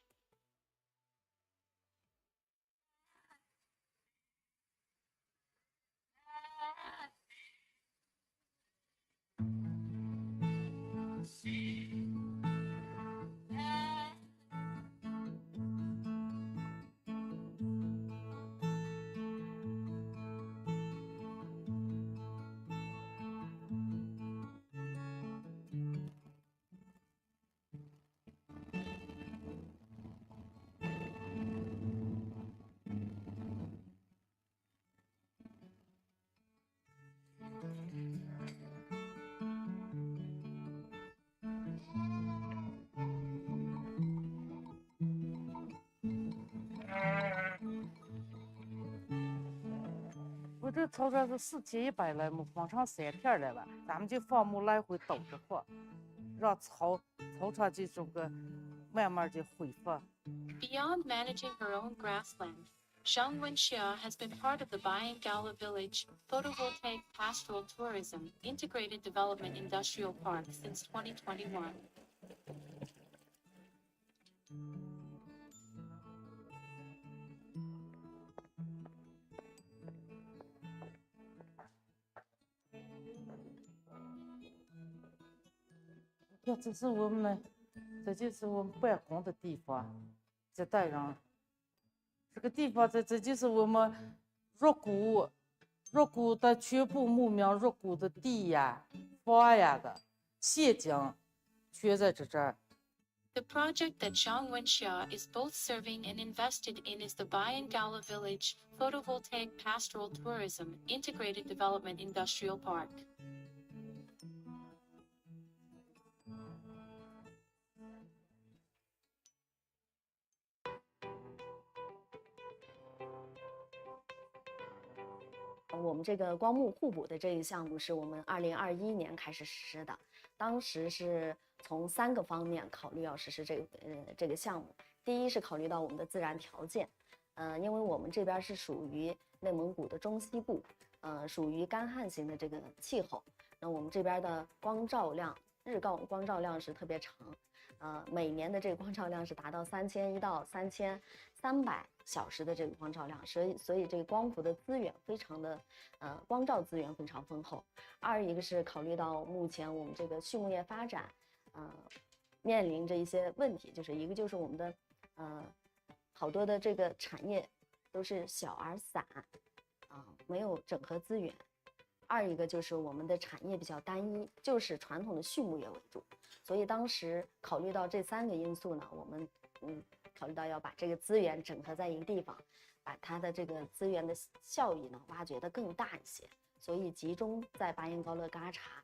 我这操作是4天100来亩，放上3天来吧，咱们就放牧来回倒着放，让草场这种个慢慢的恢复。Beyond managing her own grassland, Zhang Wenxia has been part of the Bayangala Village Photovoltaic Pastoral Tourism Integrated Development Industrial Park since 2021. 这是我们，这就是我们办公的地方，这带上这个地方，这就是我们入股的全部牧民入股的地呀、房呀的现金，全在这儿。The project that Zhang Wenxia is both serving and invested in is the Bayangala Village Photovoltaic Pastoral Tourism Integrated Development Industrial Park. 我们这个光牧互补的这个项目是我们2021年开始实施的，当时是从3个方面考虑要实施这个项目。第一是考虑到我们的自然条件，因为我们这边是属于内蒙古的中西部，属于干旱型的这个气候，那我们这边的光照量，日光照量是特别长，每年的这个光照量是达到3100到3300小时的这个光照量，所以这个光伏的资源非常的，光照资源非常丰厚。二一个是考虑到目前我们这个畜牧业发展，面临着一些问题，就是一个就是我们的，好多的这个产业都是小而散，没有整合资源。二一个就是我们的产业比较单一，就是传统的畜牧业为主，所以当时考虑到这3个因素呢，我们考虑到要把这个资源整合在一个地方，把它的这个资源的效益呢挖掘得更大一些，所以集中在巴彦高勒嘎查，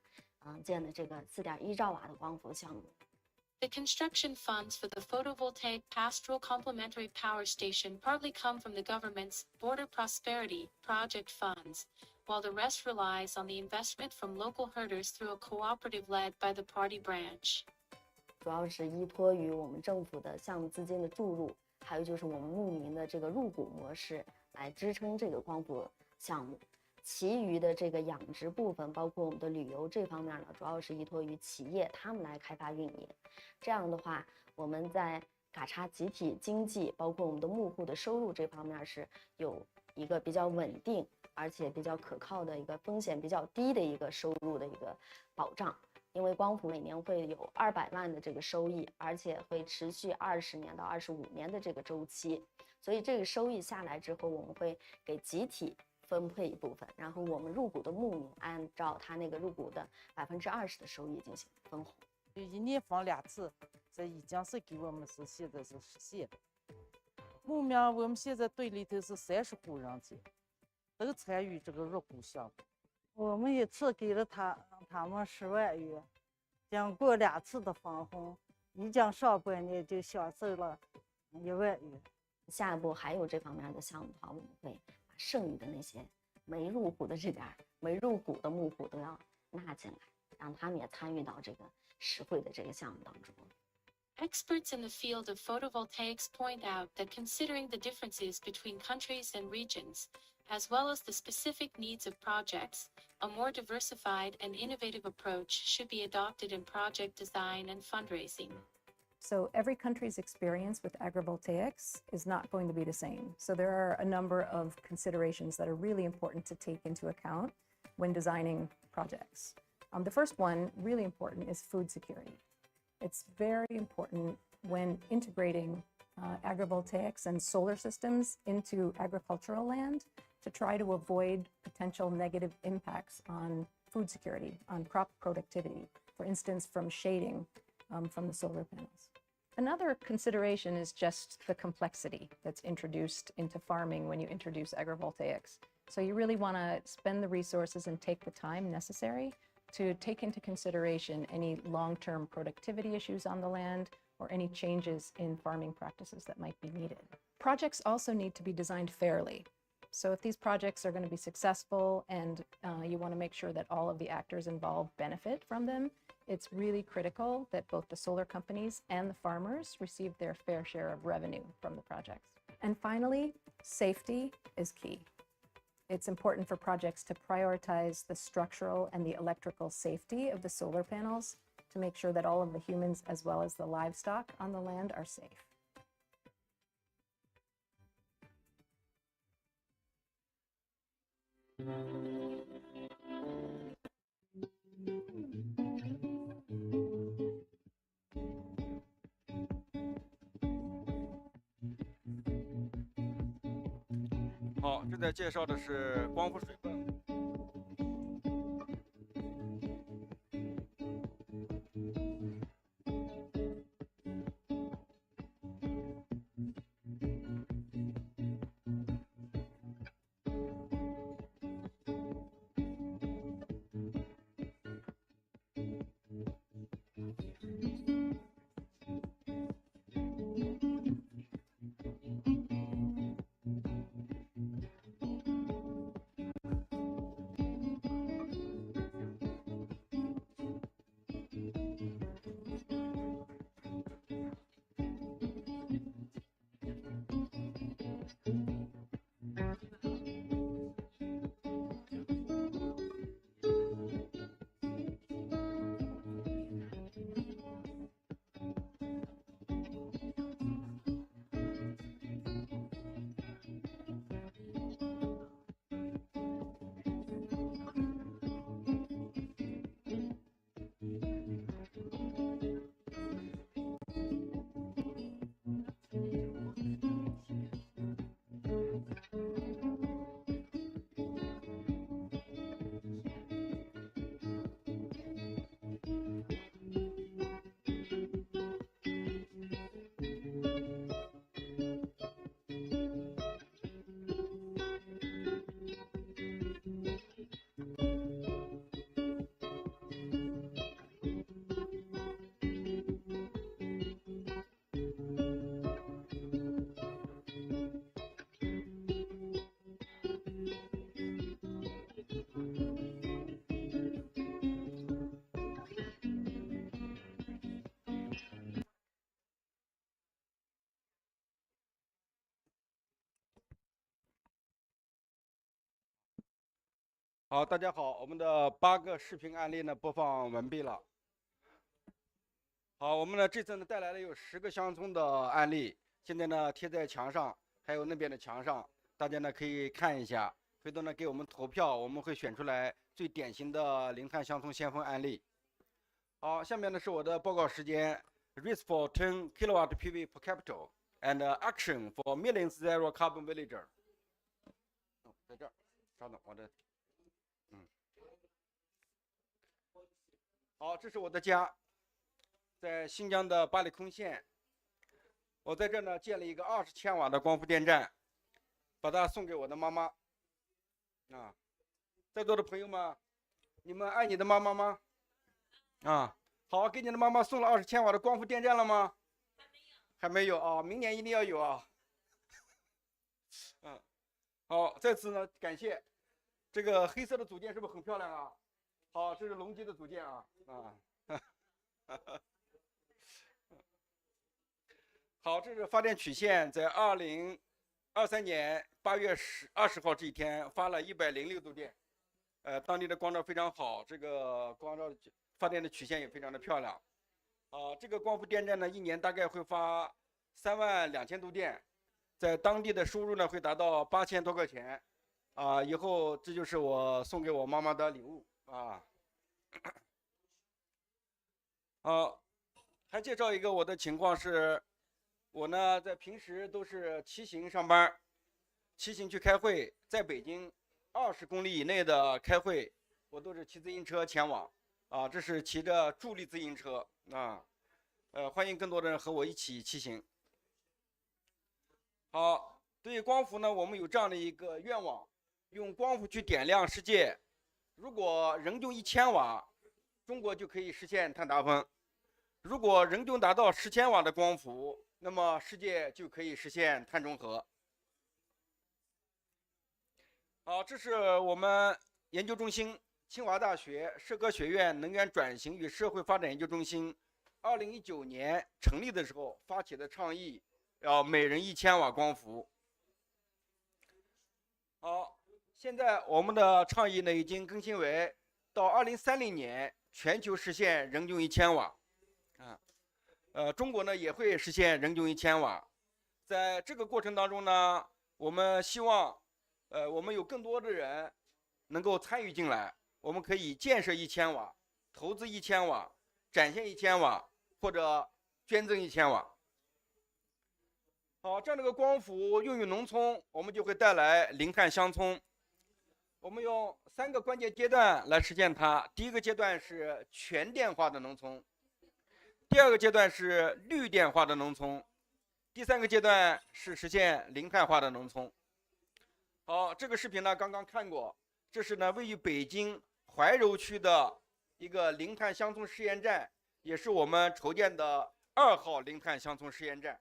建的这个4.1兆瓦的光伏项目。The construction funds for the photovoltaic pastoral complementary power station partly come from the government's Border Prosperity Project funds, while the rest relies on the investment from local herders through a cooperative led by the party branch. 主要是依托于我们政府的项目资金的注入，还有就是我们牧民的这个入股模式来支撑这个光伏项目。其余的这个养殖部分，包括我们的旅游这方面呢，主要是依托于企业他们来开发运营。这样的话，我们在嘎查集体经济，包括我们的牧户的收入这方面是有一个比较稳定，而且比较可靠的一个风险比较低的一个收入的一个保障。因为光伏每年会有200万的这个收益，而且会持续20年到25年的这个周期，所以这个收益下来之后，我们会给集体分配一部分，然后我们入股的牧民按照他那个入股的20%的收益进行分红。1年放2次，这已经是给我们是现在是实现的。牧民我们现在队里头是30户人家，都参与这个入股项目。我们一次给了他们10万元，经过2次的分红，已经上半年就享受了1万元。下一步还有这方面的项目的话，我们会把剩余的那些没入股的没入股的牧户都要纳进来，让他们也参与到这个实惠的这个项目当中。Experts in the field of photovoltaics point out that considering the differences between countries and regions, as well as the specific needs of projects, a more diversified and innovative approach should be adopted in project design and fundraising. So every country's experience with agrivoltaics is not going to be the same. So there are a number of considerations that are really important to take into account when designing projects. The first one, really important, is food security. It's very important when integrating agrivoltaics and solar systems into agricultural land to try to avoid potential negative impacts on food security, on crop productivity, for instance, from shading from the solar panels. Another consideration is just the complexity that's introduced into farming when you introduce agrivoltaics. So you really want to spend the resources and take the time necessary to take into consideration any long-term productivity issues on the land or any changes in farming practices that might be needed. Projects also need to be designed fairly. So if these projects are going to be successful and you want to make sure that all of the actors involved benefit from them, it's really critical that both the solar companies and the farmers receive their fair share of revenue from the projects. And finally, safety is key. It's important for projects to prioritize the structural and the electrical safety of the solar panels to make sure that all of the humans as well as the livestock on the land are safe. .好，正在介绍的是光伏水泵。好，大家好，我们的8个视频案例呢播放完毕了。好，我们呢这次呢带来了有10个乡村的案例，现在呢贴在墙上，还有那边的墙上，大家呢可以看一下，回头呢给我们投票，我们会选出来最典型的零碳乡村先锋案例。好，下面呢是我的报告时间 ，Race for 10 kilowatt PV per capita and action for millions zero carbon villager。在这儿，稍等，我的，好，这是我的家。在新疆的巴里空县，我在这呢建了一个20千瓦的光伏电站，把它送给我的妈妈。啊，在座的朋友们，你们爱你的妈妈吗？啊，好，给你的妈妈送了20千瓦的光伏电站了吗？还没有啊，明年一定要有啊。好，再次呢感谢。这个黑色的组件是不是很漂亮啊？好，这是LONGi的组件啊。好，这是发电曲线，在2023年8月20号这一天发了106度电，当地的光照非常好，这个光照发电的曲线也非常的漂亮。这个光伏电站呢，一年大概会发32000度电，在当地的收入呢会达到8000多块钱，以后这就是我送给我妈妈的礼物啊。还介绍一个我的情况是。我呢，在平时都是骑行上班，骑行去开会，在北京20公里以内的开会，我都是骑自行车前往。这是骑着助力自行车啊。欢迎更多的人和我一起骑行。好，对于光伏呢，我们有这样的一个愿望，用光伏去点亮世界。如果人用1000瓦，中国就可以实现碳达峰；如果人均达到10千瓦的光伏，那么世界就可以实现碳中和。好，这是我们研究中心清华大学社科学院能源转型与社会发展研究中心2019年成立的时候发起的倡议，要每人1000瓦光伏。好，现在我们的倡议呢已经更新为到2030年全球实现人均1000瓦。中国呢也会实现人均1000瓦。在这个过程当中呢，我们希望，我们有更多的人能够参与进来。我们可以建设1000瓦，投资1000瓦，展现1000瓦，或者捐赠1000瓦。好，这样的一个光伏用于农村，我们就会带来零碳乡村。我们用3个关键阶段来实现它。第一个阶段是全电化的农村。第2个阶段是绿电化的农村，第3个阶段是实现零碳化的农村。好，这个视频呢刚刚看过，这是呢位于北京怀柔区的一个零碳乡村试验站，也是我们筹建的2号零碳乡村试验站。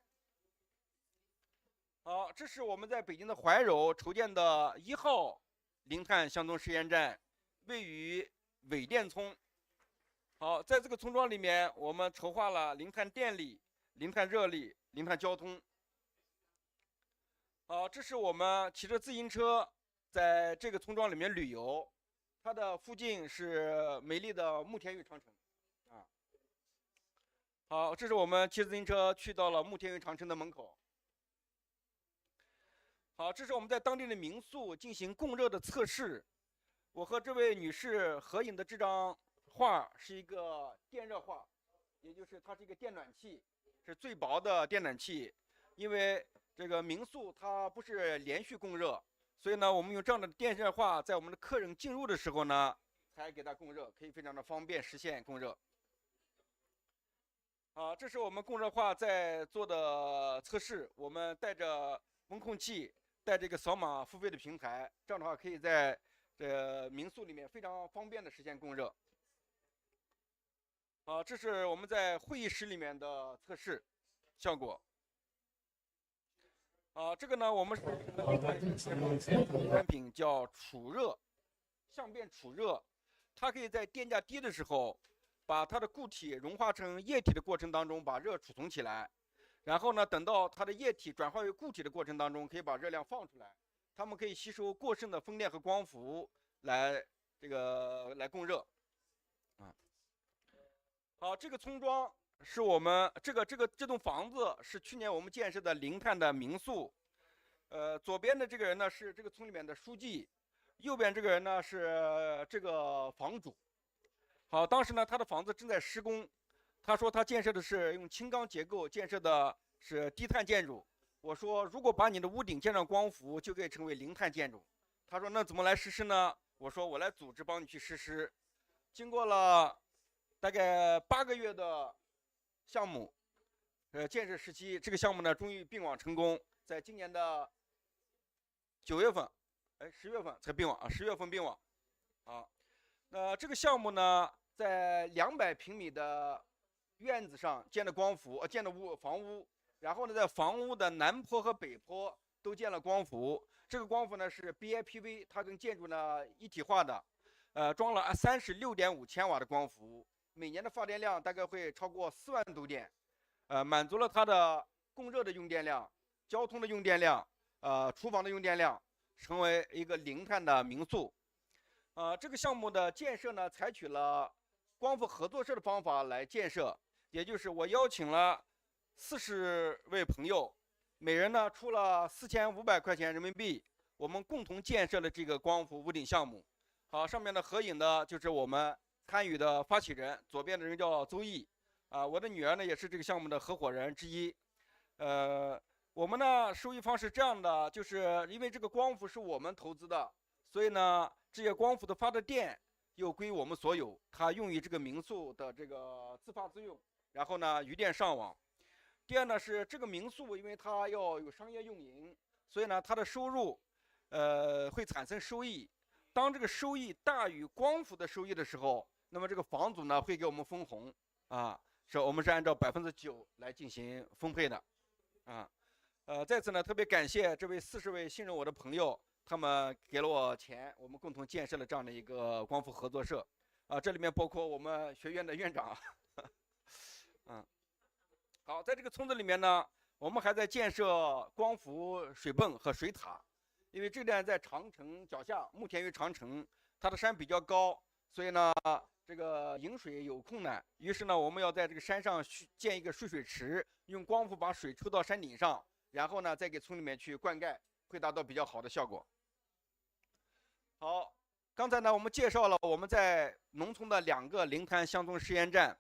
好，这是我们在北京的怀柔筹建的1号零碳乡村试验站，位于伪店村。好，在这个村庄里面，我们筹划了零碳电力、零碳热力、零碳交通。好，这是我们骑着自行车在这个村庄里面旅游，它的附近是美丽的慕田峪长城。好，这是我们骑自行车去到了慕田峪长城的门口。好，这是我们在当地的民宿进行供热的测试。我和这位女士合影的这张画是一个电热画，也就是它是一个电暖器，是最薄的电暖器。因为这个民宿它不是连续供热，所以呢，我们用这样的电热画，在我们的客人进入的时候呢，才给它供热，可以非常的方便实现供热。这是我们供热画在做的测试，我们带着温控器，带这个扫码付费的平台，这样的话可以在民宿里面非常方便的实现供热。这是我们在会议室里面的测试效果。这个呢，我们是产品叫储热，相变储热，它可以在电价低的时候，把它的固体融化成液体的过程当中，把热储存起来，然后呢，等到它的液体转化为固体的过程当中，可以把热量放出来。它们可以吸收过剩的风电和光伏，来这个来供热。好，这个村庄是我们这栋房子是去年我们建设的零碳的民宿。左边的这个人呢是这个村里面的书记，右边这个人呢是这个房主。好，当时呢他的房子正在施工，他说他建设的是用轻钢结构建设的是低碳建筑。我说如果把你的屋顶建上光伏，就可以成为零碳建筑。他说那怎么来实施呢？我说我来组织帮你去实施。经过了大概8个月的项目，建设时期，这个项目呢终于并网成功，在今年的9月份，10月份才并网啊，10月份并网啊。那这个项目呢，在200平米的院子上建的建的房屋，然后呢，在房屋的南坡和北坡都建了光伏。这个光伏呢是 BIPV， 它跟建筑呢一体化的，装了36.5千瓦的光伏，每年的发电量大概会超过4万度电，满足了它的供热的用电量、交通的用电量、厨房的用电量，成为一个零碳的民宿。这个项目的建设呢，采取了光伏合作社的方法来建设，也就是我邀请了40位朋友，每人呢出了4500块钱人民币，我们共同建设了这个光伏屋顶项目。好，上面的合影的就是我们参与的发起人，左边的人叫周毅，我的女儿呢也是这个项目的合伙人之一。我们呢收益方是这样的，就是因为这个光伏是我们投资的，所以呢这些光伏的发的电又归我们所有，它用于这个民宿的这个自发自用，然后呢余电上网。第二呢是这个民宿，因为它要有商业用营，所以呢它的收入会产生收益。当这个收益大于光伏的收益的时候，那么这个房主呢会给我们分红我们是按照9%来进行分配的在此呢特别感谢这位40位信任我的朋友，他们给了我钱，我们共同建设了这样的一个光伏合作社这里面包括我们学院的院长好，在这个村子里面呢，我们还在建设光伏水泵和水塔，因为这点在长城脚下，慕田峪长城，它的山比较高，所以呢，这个引水有困难。于是呢，我们要在这个山上建一个蓄水池，用光伏把水抽到山顶上，然后呢，再给村里面去灌溉，会达到比较好的效果。好，刚才呢，我们介绍了我们在农村的2个零碳乡村试验站。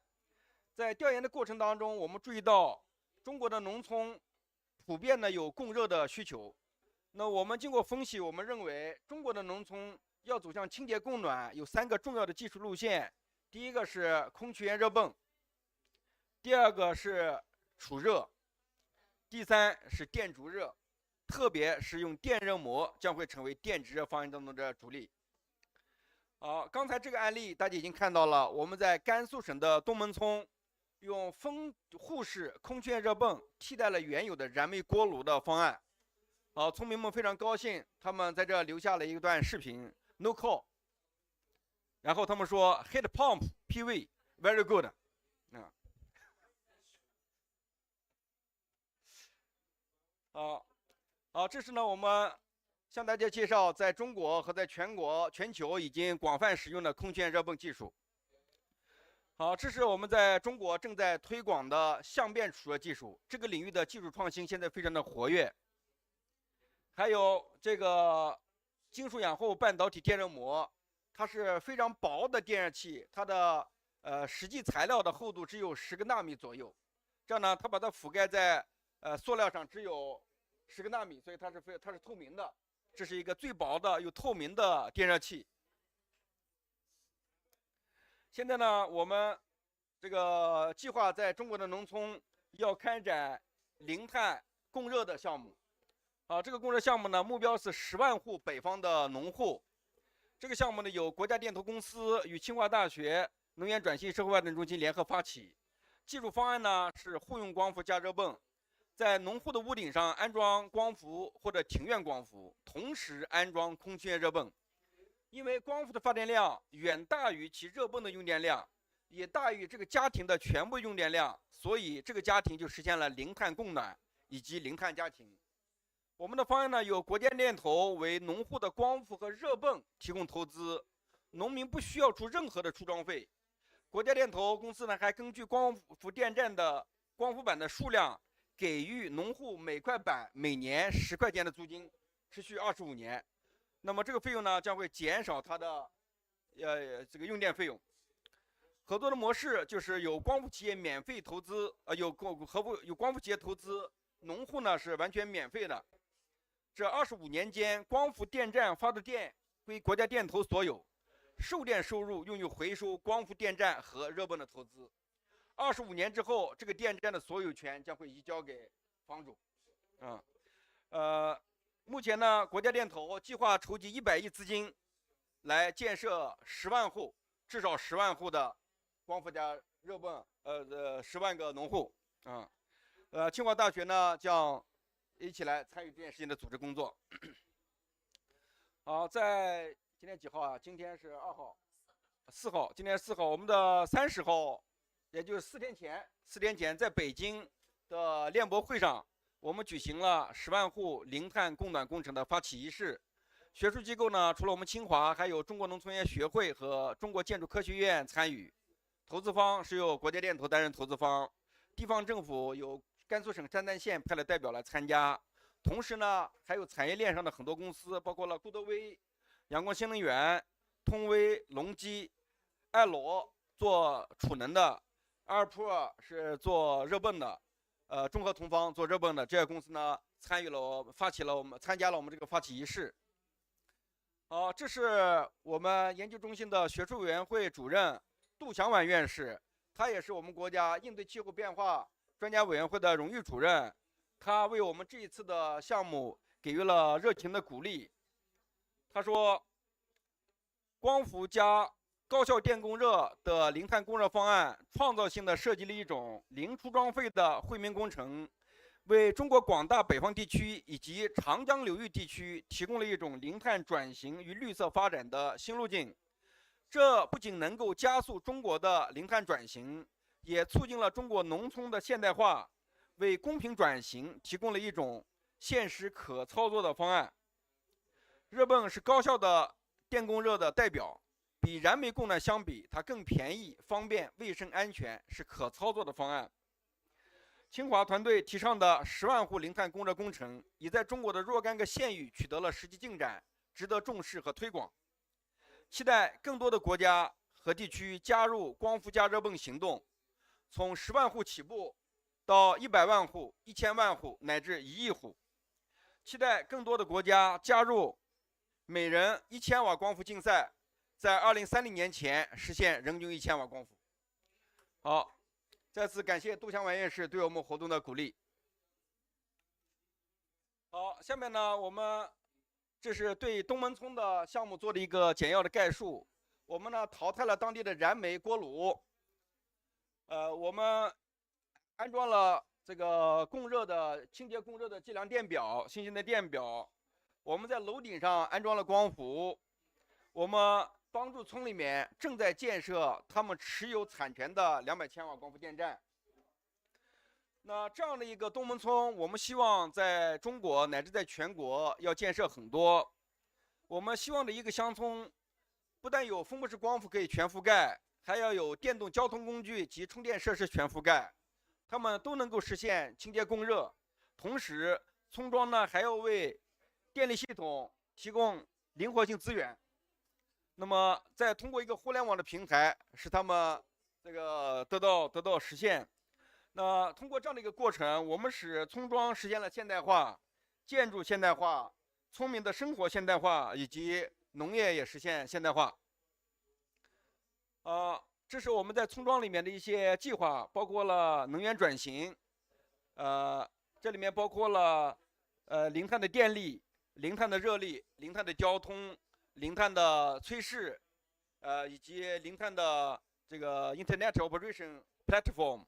在调研的过程当中，我们注意到中国的农村普遍呢有供热的需求。那我们经过分析，我们认为中国的农村要走向清洁供暖，有3个重要的技术路线。第一个是空气源热泵，第二个是储热，第3是电逐热，特别是用电热膜将会成为电直热方案当中的主力。好，刚才这个案例大家已经看到了，我们在甘肃省的东门村用分户式空气源热泵替代了原有的燃煤锅炉的方案。好，村民们非常高兴，他们在这留下了一段视频 ，no call。然后他们说 heat pump PV very good。好，这是呢我们向大家介绍在中国和在全球已经广泛使用的空气源热泵技术。好，这是我们在中国正在推广的相变储热技术，这个领域的技术创新现在非常的活跃。还有这个金属氧后半导体电热膜，它是非常薄的电热器，它的实际材料的厚度只有10个纳米左右，这样呢，它把它覆盖在塑料上只有10个纳米，所以它是透明的，这是一个最薄的又透明的电热器。现在呢，我们这个计划在中国的农村要开展零碳供热的项目。这个供热项目呢，目标是10万户北方的农户。这个项目呢，由国家电投公司与清华大学能源转型社会发展中心联合发起。技术方案呢是互用光伏加热泵，在农户的屋顶上安装光伏或者庭院光伏，同时安装空气源热泵。因为光伏的发电量远大于其热泵的用电量，也大于这个家庭的全部用电量，所以这个家庭就实现了零碳供暖以及零碳家庭。我们的方案呢，由国家电投为农户的光伏和热泵提供投资，农民不需要出任何的出装费。国家电投公司呢还根据光伏电站的光伏板的数量，给予农户每块板每年10块钱的租金，持续25年。那么这个费用呢将会减少它的这个用电费用。合作的模式就是有光伏企业免费投资，有光伏企业投资，农户呢是完全免费的。这25年间，光伏电站发的电归国家电投所有，售电收入用于回收光伏电站和热泵的投资。25年之后，这个电站的所有权将会移交给房主。目前呢，国家电投计划筹集100亿资金，来建设10万户，至少10万户的光伏加热泵，10万个农户。清华大学呢将一起来参与这件事情的组织工作。好，在今天几号啊？今天是2号、4号。今天4号，我们的30号，也就是4天前，在北京的链博会上，我们举行了10万户零碳供暖工程的发起仪式。学术机构呢，除了我们清华，还有中国农村业学会和中国建筑科学院参与。投资方是由国家电投担任投资方，地方政府有甘肃省邯郸县派了代表来参加。同时呢，还有产业链上的很多公司，包括了固德威、阳光新能源、通威、LONGi、爱罗做储能的，阿尔普尔是做热泵的，中和同方做热泵的，这些公司呢参加了我们这个发起仪式。好，这是我们研究中心的学术委员会主任杜祥婉院士，他也是我们国家应对气候变化专家委员会的荣誉主任，他为我们这一次的项目给予了热情的鼓励。他说，光伏加高效电供热的零碳供热方案，创造性的设计了一种零出装费的惠民工程，为中国广大北方地区以及长江流域地区提供了一种零碳转型与绿色发展的新路径。这不仅能够加速中国的零碳转型，也促进了中国农村的现代化，为公平转型提供了一种现实可操作的方案。热泵是高效的电供热的代表，比燃煤供暖相比，它更便宜、方便、卫生、安全，是可操作的方案。清华团队提倡的10万户零碳供热工程，已在中国的若干个县域取得了实际进展，值得重视和推广。期待更多的国家和地区加入光伏加热泵行动，从10万户起步到100万户、1000万户乃至1亿户。期待更多的国家加入每人1000瓦光伏竞赛，在2030年前实现人均1000瓦光伏。好，再次感谢杜祥婉院士对我们活动的鼓励。好，下面呢，我们这是对东门村的项目做的一个简要的概述。我们呢淘汰了当地的燃煤锅炉，我们安装了这个供热的清洁供热的计量电表、新型的电表。我们在楼顶上安装了光伏。我们帮助村里面正在建设他们持有产权的200千瓦光伏电站。那这样的一个东门村，我们希望在中国乃至在全国要建设很多。我们希望的一个乡村，不但有分布式光伏可以全覆盖，还要有电动交通工具及充电设施全覆盖，它们都能够实现清洁供热。同时，村庄呢还要为电力系统提供灵活性资源。那么，再通过一个互联网的平台，使他们这个得到实现。那通过这样的一个过程，我们使村庄实现了现代化，建筑现代化，村民的生活现代化，以及农业也实现现代化。这是我们在村庄里面的一些计划，包括了能源转型，这里面包括了零碳的电力、零碳的热力、零碳的交通、零碳的炊事，以及零碳的这个 Internet Operation Platform。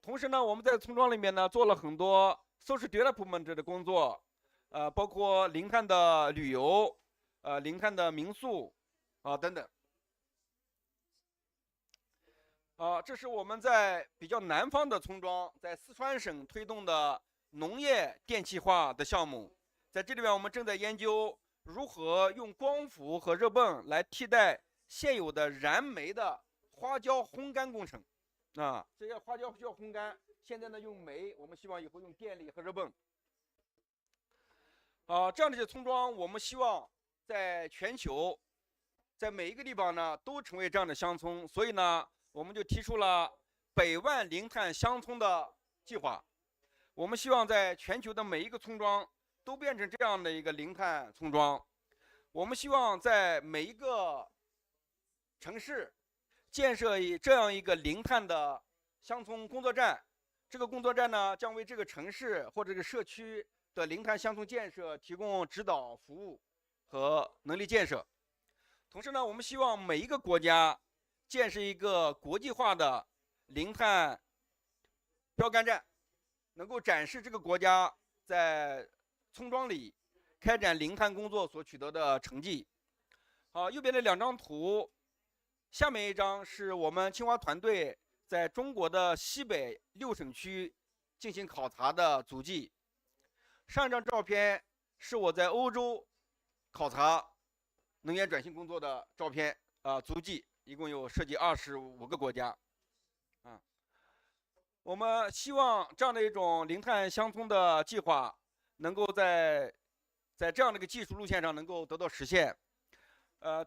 同时呢，我们在村庄里面呢做了很多 social development 的工作，包括零碳的旅游，零碳的民宿，等等。这是我们在比较南方的村庄，在四川省推动的农业电气化的项目。在这里边，我们正在研究如何用光伏和热泵来替代现有的燃煤的花椒烘干工程。这些花椒需要烘干，现在呢用煤，我们希望以后用电力和热泵。这样的一些村庄，我们希望在全球，在每一个地方呢都成为这样的乡村，所以呢，我们就提出了100万零碳乡村的计划。我们希望在全球的每一个村庄都变成这样的一个零碳村庄。我们希望在每一个城市建设这样一个零碳的乡村工作站。这个工作站呢，将为这个城市或者这个社区的零碳乡村建设提供指导服务和能力建设。同时呢，我们希望每一个国家建设一个国际化的零碳标杆站，能够展示这个国家在村庄里开展零碳工作所取得的成绩。右边的2张图，下面一张是我们清华团队在中国的西北6省区进行考察的足迹。上一张照片是我在欧洲考察能源转型工作的照片足迹，一共有涉及25个国家。我们希望这样的一种零碳乡村的计划能够在这样的一个技术路线上能够得到实现。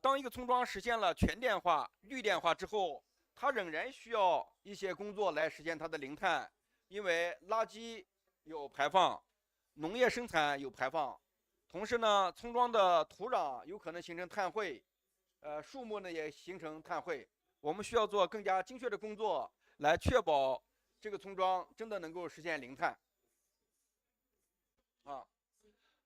当一个村庄实现了全电化、绿电化之后，它仍然需要一些工作来实现它的零碳，因为垃圾有排放，农业生产有排放，同时呢，村庄的土壤有可能形成碳汇，树木呢也形成碳汇。我们需要做更加精确的工作，来确保这个村庄真的能够实现零碳。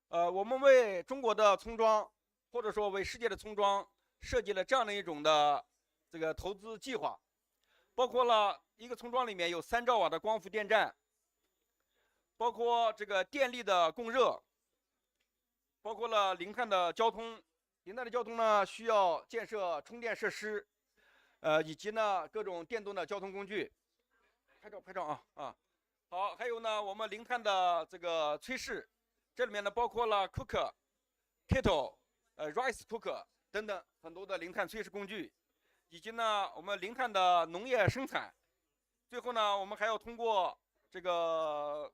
我们为中国的村庄，或者说为世界的村庄，设计了这样的一种的这个投资计划，包括了一个村庄里面有3兆瓦的光伏电站，包括这个电力的供热，包括了零碳的交通。零碳的交通呢，需要建设充电设施，以及呢各种电动的交通工具。拍照啊！好，还有呢，我们零碳的这个炊事，这里面呢包括了 cooker、kettle、rice cooker 等等很多的零碳炊事工具，以及呢我们零碳的农业生产。最后呢，我们还要通过这个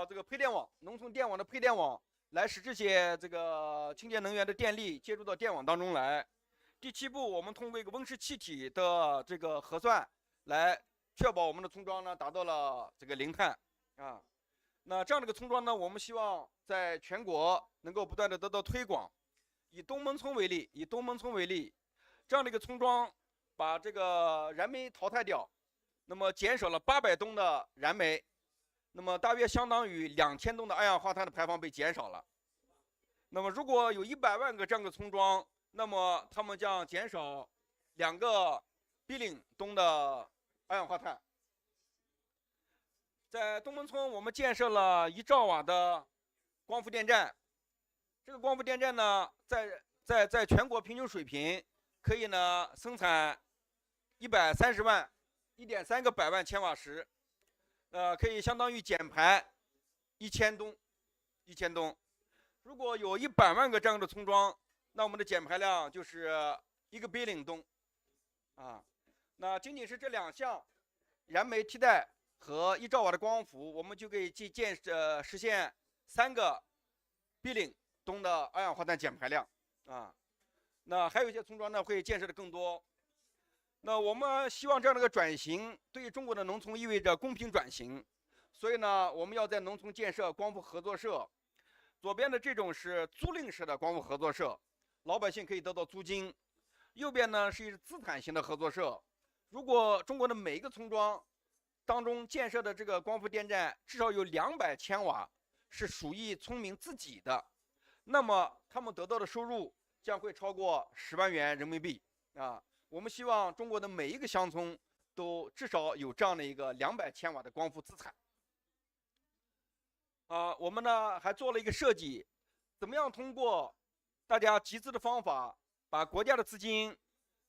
这个配电网，农村电网的配电网，来使这些这个清洁能源的电力接入到电网当中来。第7步，我们通过一个温室气体的这个核算，来确保我们的村庄呢达到了这个零碳那这样的一个村庄呢，我们希望在全国能够不断的得到推广。以东门村为例，这样的一个村庄把这个燃煤淘汰掉，那么减少了800吨的燃煤，那么大约相当于2000吨的二氧化碳的排放被减少了。那么如果有100万个这样的村庄，那么他们将减少2个 billion 吨的二氧化碳。在东门村，我们建设了1兆瓦的光伏电站。这个光伏电站呢，在全国平均水平可以呢生产130万1.3个百万千瓦时，可以相当于减排1000吨。如果有100万个这样的村庄，那我们的减排量就是1个 billion 吨那仅仅是这2项燃煤替代和1兆瓦的光伏，我们就可以实现3个 billion 吨的二氧化碳减排量那还有一些村庄呢会建设的更多。那我们希望这样的一个转型对于中国的农村意味着公平转型，所以呢，我们要在农村建设光伏合作社。左边的这种是租赁式的光伏合作社，老百姓可以得到租金。右边呢是一个资产型的合作社。如果中国的每一个村庄当中建设的这个光伏电站至少有200千瓦是属于村民自己的，那么他们得到的收入将会超过10万元人民币我们希望中国的每一个乡村都至少有这样的一个200千瓦的光伏资产。我们呢还做了一个设计，怎么样通过大家集资的方法，把国家的资金、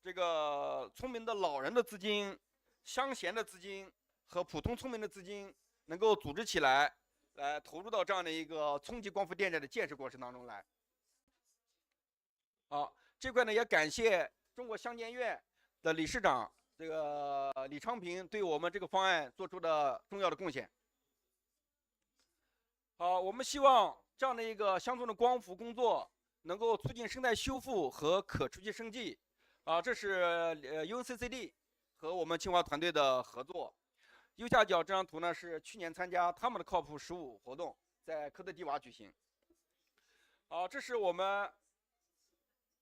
这个村民的老人的资金、乡贤的资金和普通村民的资金能够组织起来，来投入到这样的一个冲击光伏电站的建设过程当中来。好，这块呢也感谢中国乡监院的理事长这个李昌平对我们这个方案做出的重要的贡献。好，我们希望这样的一个乡村的光伏工作能够促进生态修复和可持续生计。这是UNCCD 和我们清华团队的合作。右下角这张图呢是去年参加他们的 COP15 活动，在科特迪瓦举行。这是我们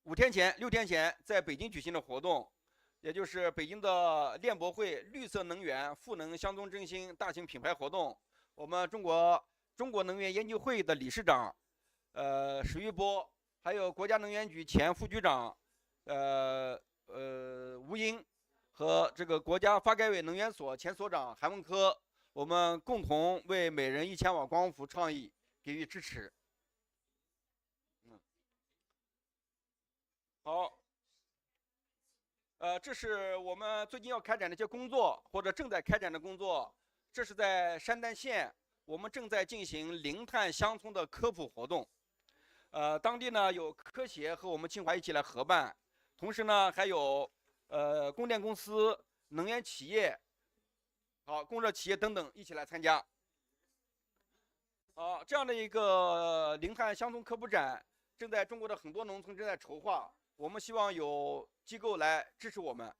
6天前在北京举行的活动，也就是北京的链博会绿色能源赋能乡村振兴大型品牌活动。我们中国能源研究会的理事长史玉波，还有国家能源局前副局长吴英和这个国家发改委能源所前所长韩文科，我们共同为每人1000瓦光伏倡议给予支持。好，这是我们最近要开展的一些工作，或者正在开展的工作。这是在山丹县，我们正在进行零碳乡村的科普活动。当地呢有科协和我们清华一起来合办，同时呢还有供电公司、能源企业、供热企业等等一起来参加。这样的一个零碳乡村科普展，正在中国的很多农村正在筹划。我们希望有机构来支持我们。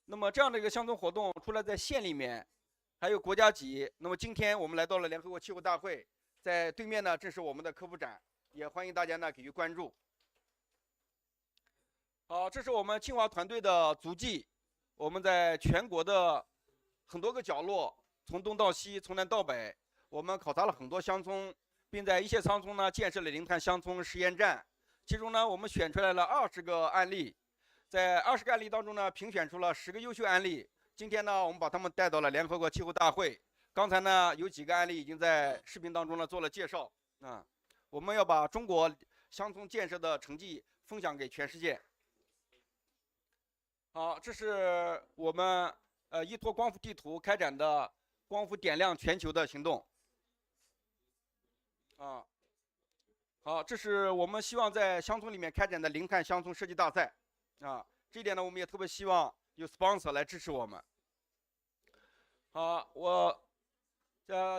那么这样的一个乡村活动，除了在县里面，还有国家级。那么今天我们来到了联合国气候大会，在对面呢，这是我们的科普展，也欢迎大家呢给予关注。好，这是我们清华团队的足迹。我们在全国的很多个角落，从东到西，从南到北，我们考察了很多乡村，并在一些乡村呢建设了零碳乡村实验站。其中呢，我们选出来了20个案例，在20个案例当中呢，评选出了10个优秀案例。今天呢，我们把他们带到了联合国气候大会。刚才呢，有几个案例已经在视频当中呢做了介绍。我们要把中国乡村建设的成绩分享给全世界。好，这是我们依托光伏地图开展的光伏点亮全球的行动。好，这是我们希望在乡村里面开展的零碳乡村设计大赛。这一点呢，我们也特别希望有 sponsor 来支持我们。好，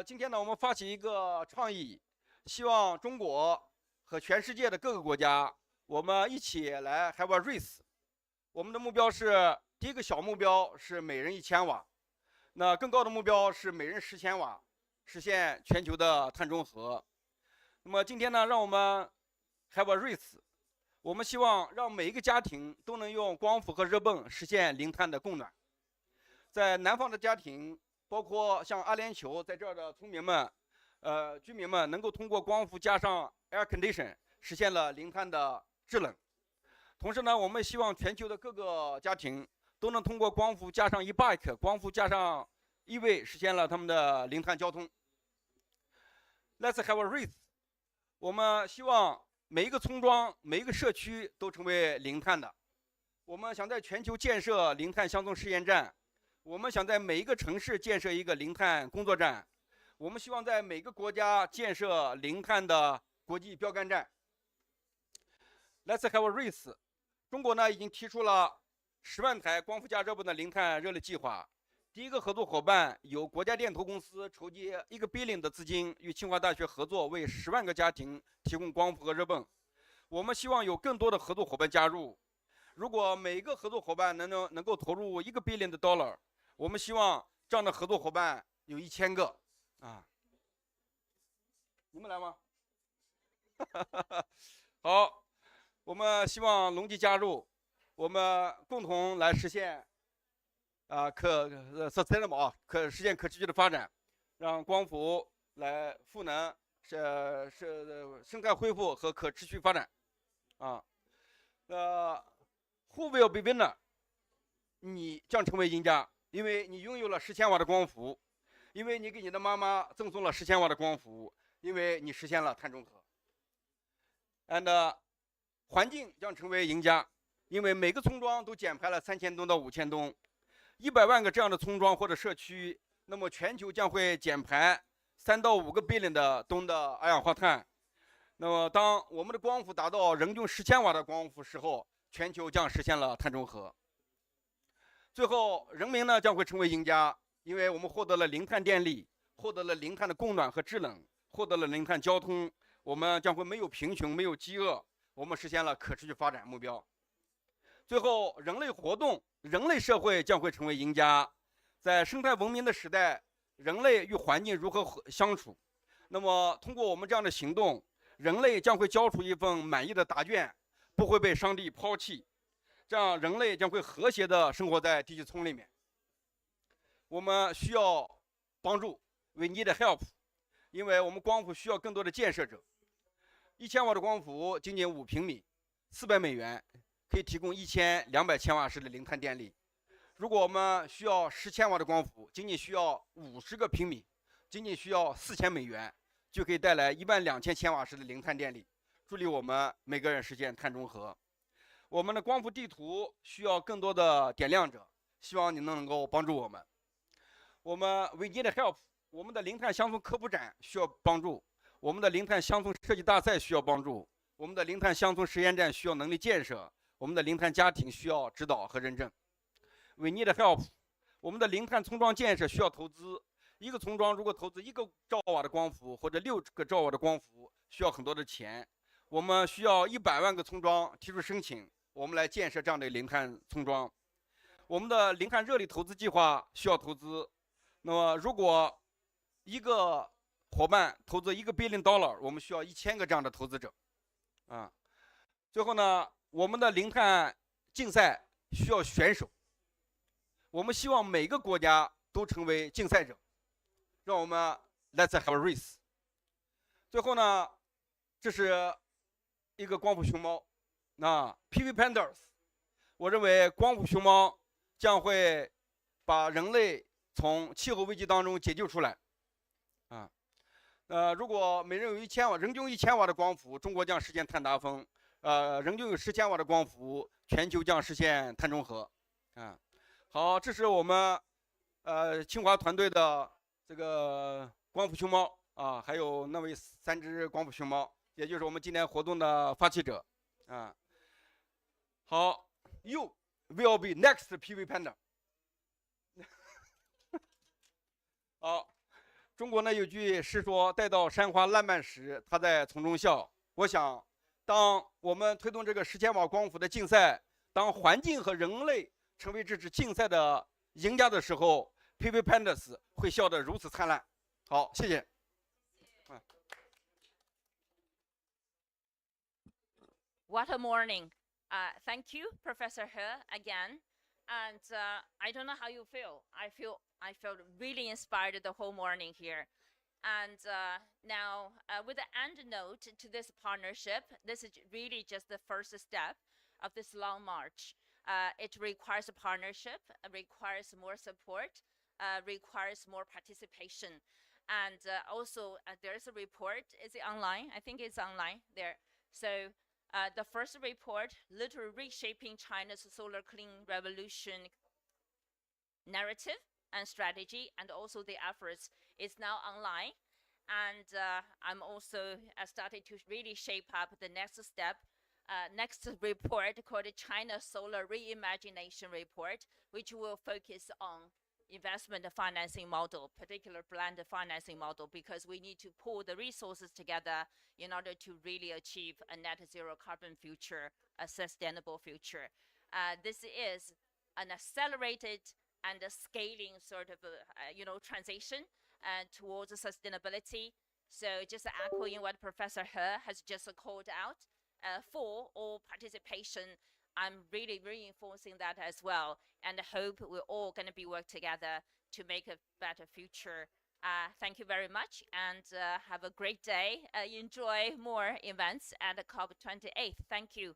今天呢，我们发起一个倡议，希望中国和全世界的各个国家，我们一起来 have a race。我们的目标是，第一个小目标是每人1000瓦，那更高的目标是每人10,000瓦，实现全球的碳中和。那么今天呢，让我们 have a race， 我们希望让每一个家庭都能用光伏和热泵实现零碳的供暖。在南方的家庭，包括像阿联酋在这儿的村民们、居民们，能够通过光伏加上 air condition 实现了零碳的制冷。同时呢，我们希望全球的各个家庭都能通过光伏加上 e-bike、光伏加上 EV 实现了他们的零碳交通。Let's have a race。我们希望每一个村庄、每一个社区都成为零碳的。我们想在全球建设零碳乡村试验站，我们想在每一个城市建设一个零碳工作站，我们希望在每个国家建设零碳的国际标杆站。Let's have a race。中国呢已经提出了10万台光伏加热泵的零碳热力计划。第一个合作伙伴由国家电投公司筹集1个 billion 的资金，与清华大学合作，为10万个家庭提供光伏和热泵。我们希望有更多的合作伙伴加入。如果每一个合作伙伴能够投入1个 billion 的 dollar， 我们希望这样的合作伙伴有1000个。你们来吗？好，我们希望LONGi加入，我们共同来实现sustainable 可实现可持续的发展，让光伏来赋能生态恢复和可持续发展。Who will be winner？ 你将成为赢家，因为你拥有了10,000瓦的光伏，因为你给你的妈妈赠送了10,000瓦的光伏，因为你实现了碳中和。And 环境将成为赢家，因为每个村庄都减排了3000吨到5000吨，100万个这样的村庄或者社区，那么全球将会减排3到5个 billion 的吨的二氧化碳。那么当我们的光伏达到人均10千瓦的光伏时候，全球将实现了碳中和。最后，人民呢将会成为赢家，因为我们获得了零碳电力，获得了零碳的供暖和制冷，获得了零碳交通，我们将会没有贫穷，没有饥饿，我们实现了可持续发展目标。最后，人类社会将会成为赢家。在生态文明的时代，人类与环境如何相处？那么，通过我们这样的行动，人类将会交出一份满意的答卷，不会被上帝抛弃。这样，人类将会和谐地生活在地球村里面。我们需要帮助 ，We need help， 因为我们光伏需要更多的建设者。1000瓦的光伏仅仅5平米，400美元可以提供1200千瓦时的零碳电力。如果我们需要10千瓦的光伏，仅仅需要50个平米，仅仅需要4000美元，就可以带来12000千瓦时的零碳电力，助力我们每个人实现碳中和。我们的光伏地图需要更多的点亮者，希望你能够帮助我们。我们 We need help， 我们的零碳乡村科普展需要帮助，我们的零碳乡村设计大赛需要帮助，我们的零碳乡村实验站需要能力建设，我们的零碳家庭需要指导和认证。We need help， 我们的零碳村庄建设需要投资。一个村庄如果投资1个兆瓦的光伏或者6个兆瓦的光伏，需要很多的钱。我们需要100万个村庄提出申请，我们来建设这样的零碳村庄。我们的零碳热力投资计划需要投资。那么，如果一个伙伴投资1个 billion dollar， 我们需要1000个这样的投资者。最后呢，我们的零碳竞赛需要选手。我们希望每个国家都成为竞赛者，让我们 Let's have a race。最后呢，这是一个光伏熊猫，PV Pandas。我认为光伏熊猫将会把人类从气候危机当中解救出来。如果每人有1000瓦，人均1000瓦的光伏，中国将实现碳达峰；人均有10千瓦的光伏，全球将实现碳中和。好，这是我们清华团队的这个光伏熊猫还有那位3只光伏熊猫，也就是我们今天活动的发起者好 ，You will be next PV Panda 好，中国呢有句诗说：“待到山花烂漫时，他在丛中笑。”我想，当我们推动这个10千瓦光伏的竞赛，当环境和人类成为这次竞赛的赢家的时候 ，PV Pandas 会笑得如此灿烂。好，谢谢。What a morning. Thank you, Professor He, again. And I don't know how you feel. I felt really inspired the whole morning here. And now, with the end note to this partnership, this is really just the first step of this long march. It requires a partnership, requires more support, requires more participation. And also, there's a report. Is it online? I think it's online there. So the first report, literally reshaping China's solar clean revolution narrative and strategy, and also the efforts, is now online. And I'm also started to really shape up the next step, next report called the China Solar Reimagination Report, which will focus on investment financing model, particular blend financing model, because we need to pull the resources together in order to really achieve a net zero carbon future, a sustainable future. This is an accelerated and a scaling sort of transition towards sustainability. So just echoing what Professor He has just called out, for all participation, I'm really reinforcing that as well, and I hope we're all going to be work together to make a better future. Thank you very much, and have a great day. Enjoy more events at the COP28. Thank you.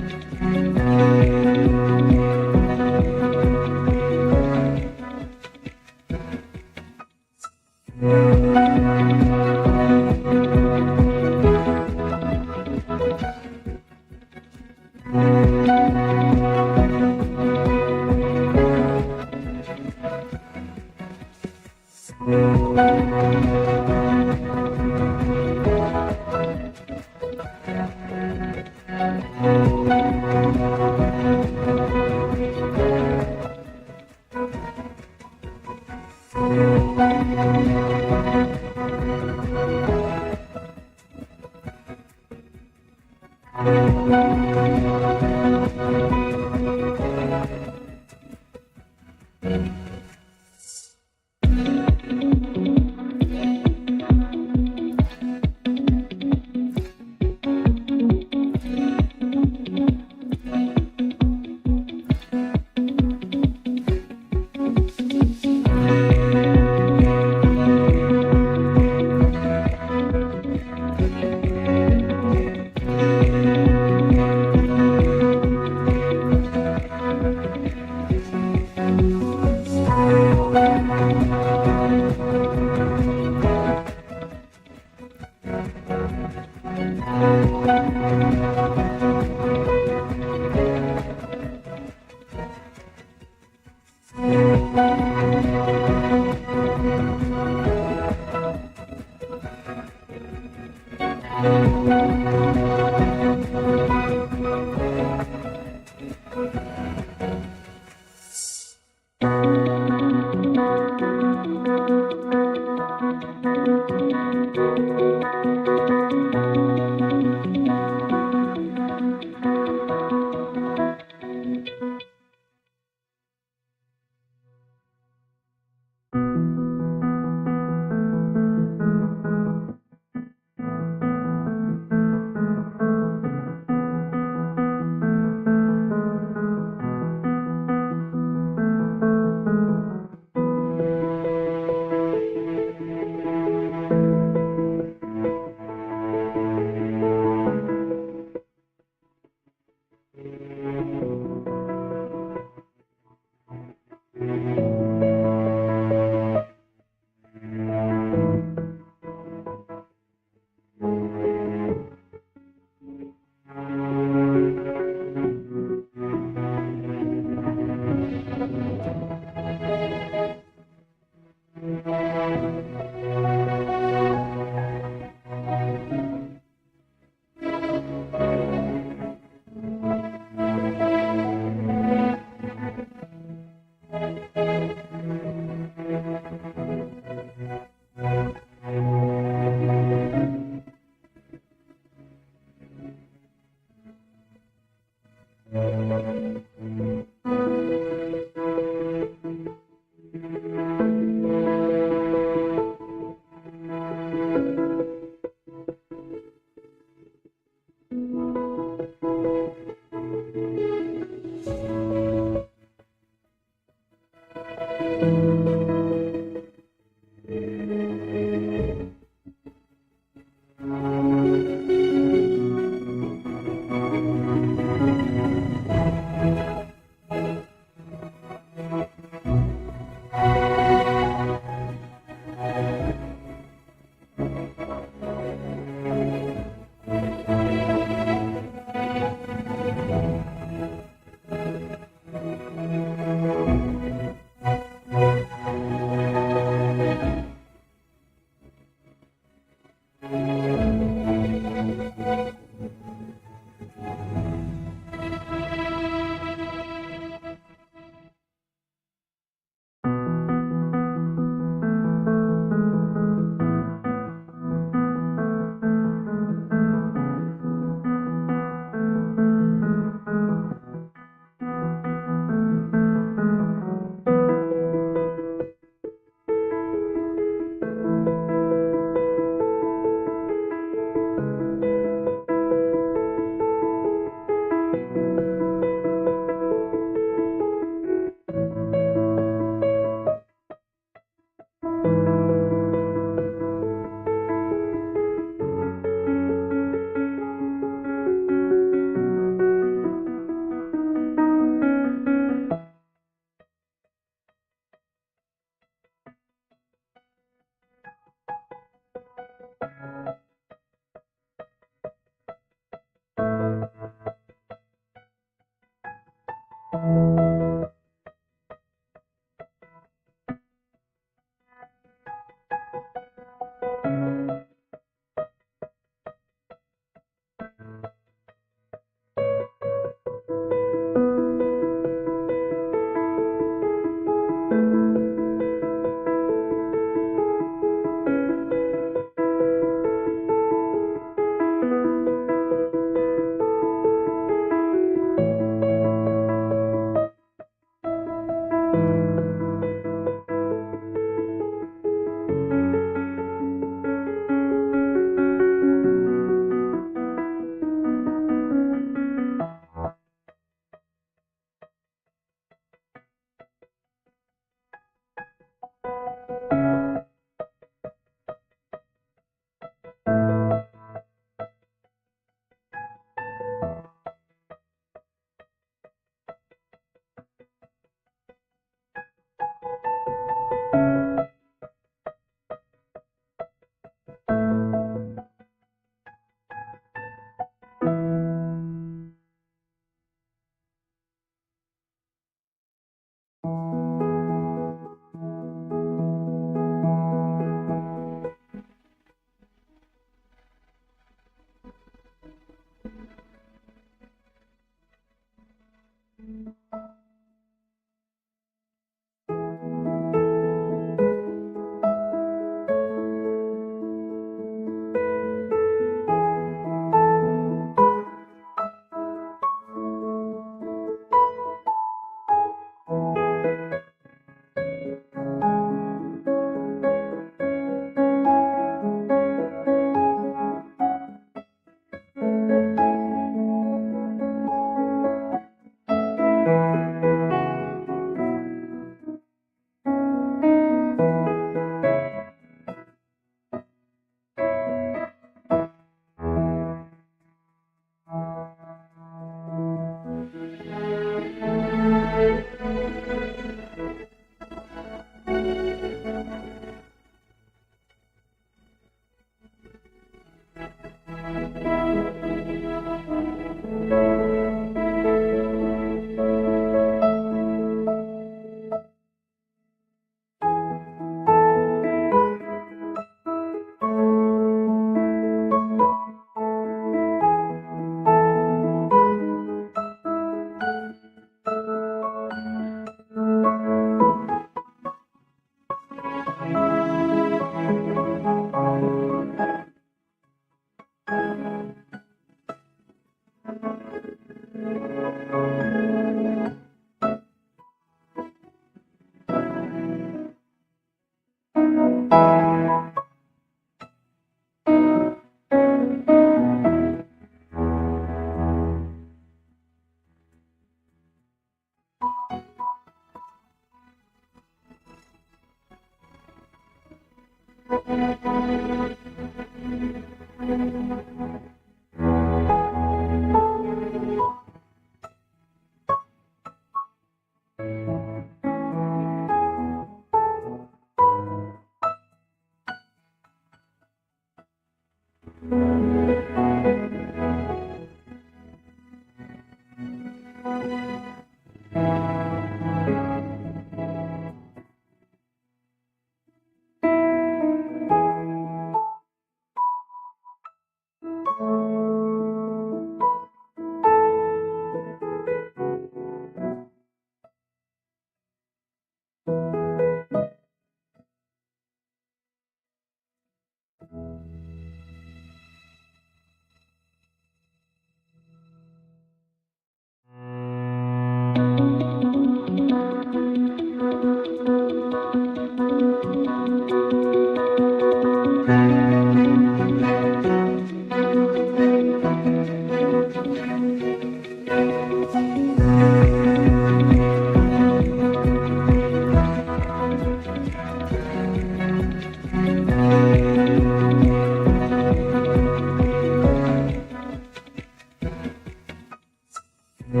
可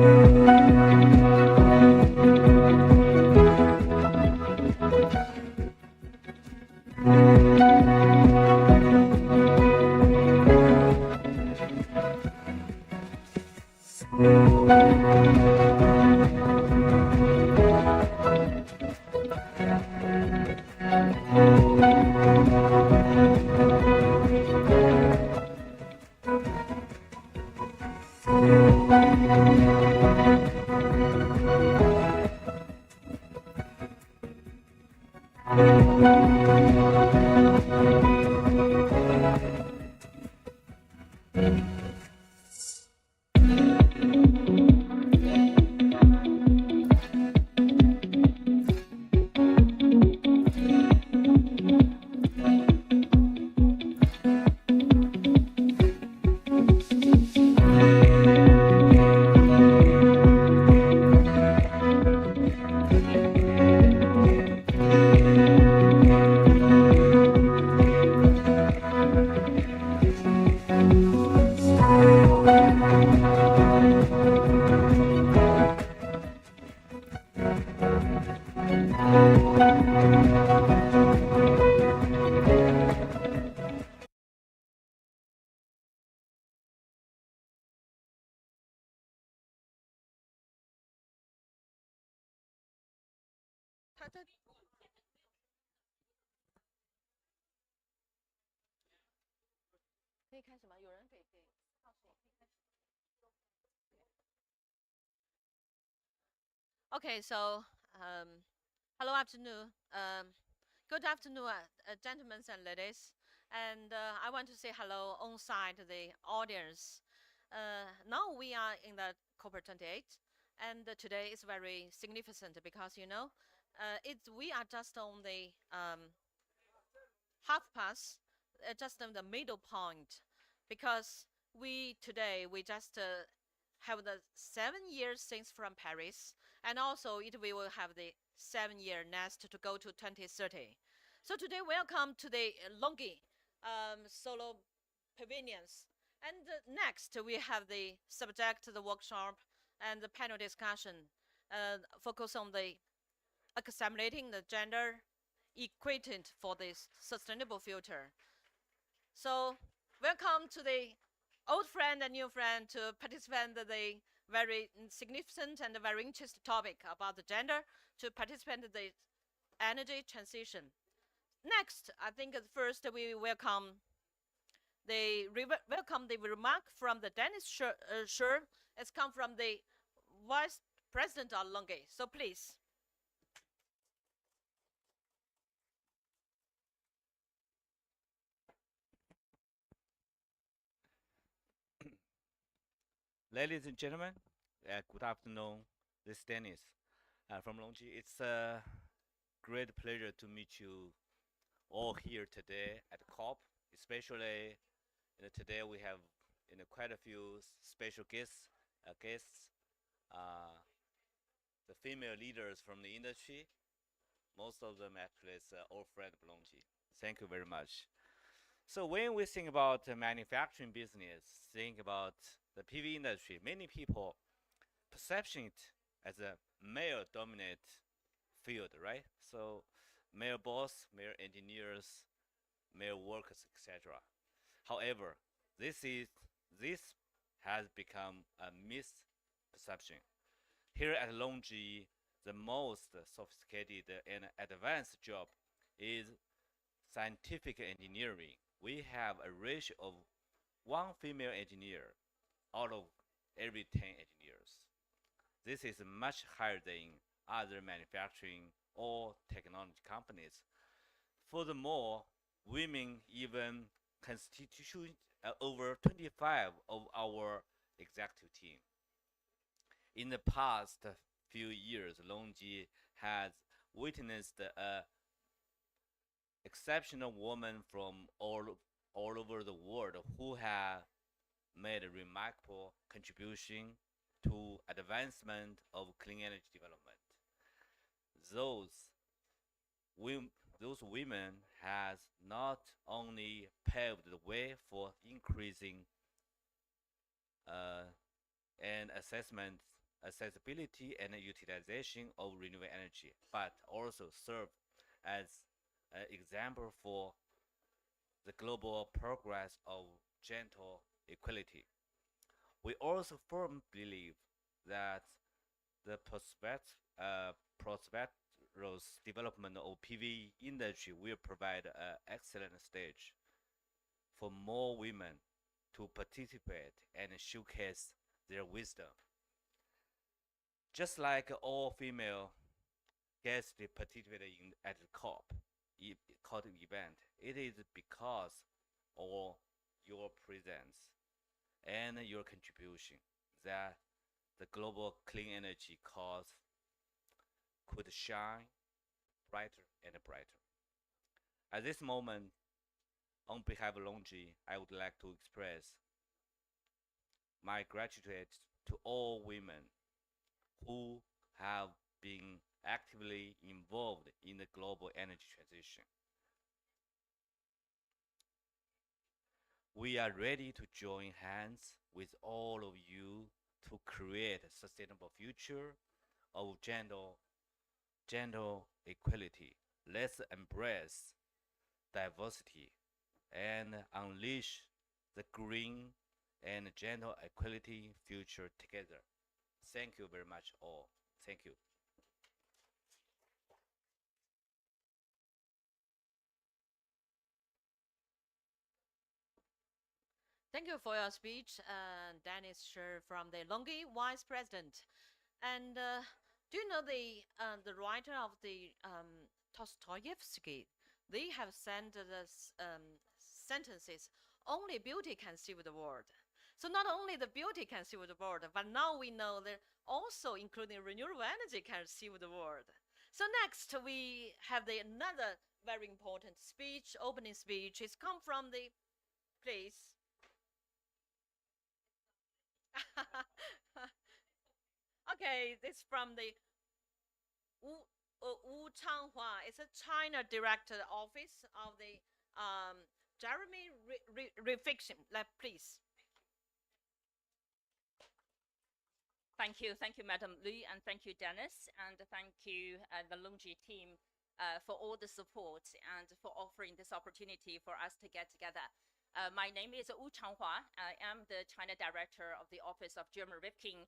以开始吗？有人给放水，可以开始。Okay, so hello afternoon. Good afternoon, gentlemen and ladies. And I want to say hello on site to the audience. Now we are in the COP28, and today is very significant because we are just on the half past, just on the middle point, because we just have the 7 years since from Paris, and also we will have the 7-year next to go to 2030. So today, welcome to the LONGi solo pavilions. And next, we have the subject, the workshop, and the panel discussion, focus on the accumulating the gender equity for this sustainable future. So welcome to the old friend and new friend to participate in the very significant and very interesting topic about the gender, to participate in the energy transition. Next, I think first we welcome the remark from the Dennis Sher. It's come from the Vice President of LONGi. So please. Ladies and gentlemen, good afternoon. This is Dennis from LONGi. It's a great pleasure to meet you all here today at COP, especially today we have quite a few special guests, the female leaders from the industry. Most of them actually is old friend of LONGi. Thank you very much. So when we think about the manufacturing business, think about the PV industry, many people perception it as a male-dominant field, right? So male boss, male engineers, male workers, etc. However, this has become a misperception. Here at LONGi, the most sophisticated and advanced job is scientific engineering. We have a ratio of 1 female engineer out of every 10 engineers. This is much higher than other manufacturing or technology companies. Furthermore, women even constitute over 25 of our executive team. In the past few years, LONGi has witnessed exceptional women from all over the world who have made a remarkable contribution to advancement of clean energy development. Those women has not only paved the way for increasing and assessment accessibility and utilization of renewable energy, but also serve as an example for the global progress of gender equality. We also firmly believe that the prosperous development of PV industry will provide an excellent stage for more women to participate and showcase their wisdom. Just like all female guests participated at the COP event, it is because of your presence and your contribution that the global clean energy cause could shine brighter and brighter. At this moment, on behalf of LONGi, I would like to express my gratitude to all women who have been actively involved in the global energy transition. We are ready to join hands with all of you to create a sustainable future of gender equality. Let's embrace diversity and unleash the green and gender equality future together. Thank you very much all. Thank you. Thank you for your speech, Dennis Sher from the LONGi Vice President. And do you know the writer of the Dostoevsky? They have sent the sentences, only beauty can save the world. So not only the beauty can save the world, but now we know that also including renewable energy can save the world. So next we have another very important speech, opening speech. It's come from the, please. Okay, it's from the Wu Changhua. It's a China Director Office of the Jeremy Refiction. Please. Thank you, Madam Li, and thank you, Dennis, and thank you, the LONGi team, for all the support and for offering this opportunity for us to get together. My name is Wu Changhua. I am the China Director of the Office of Jeremy Rifkin,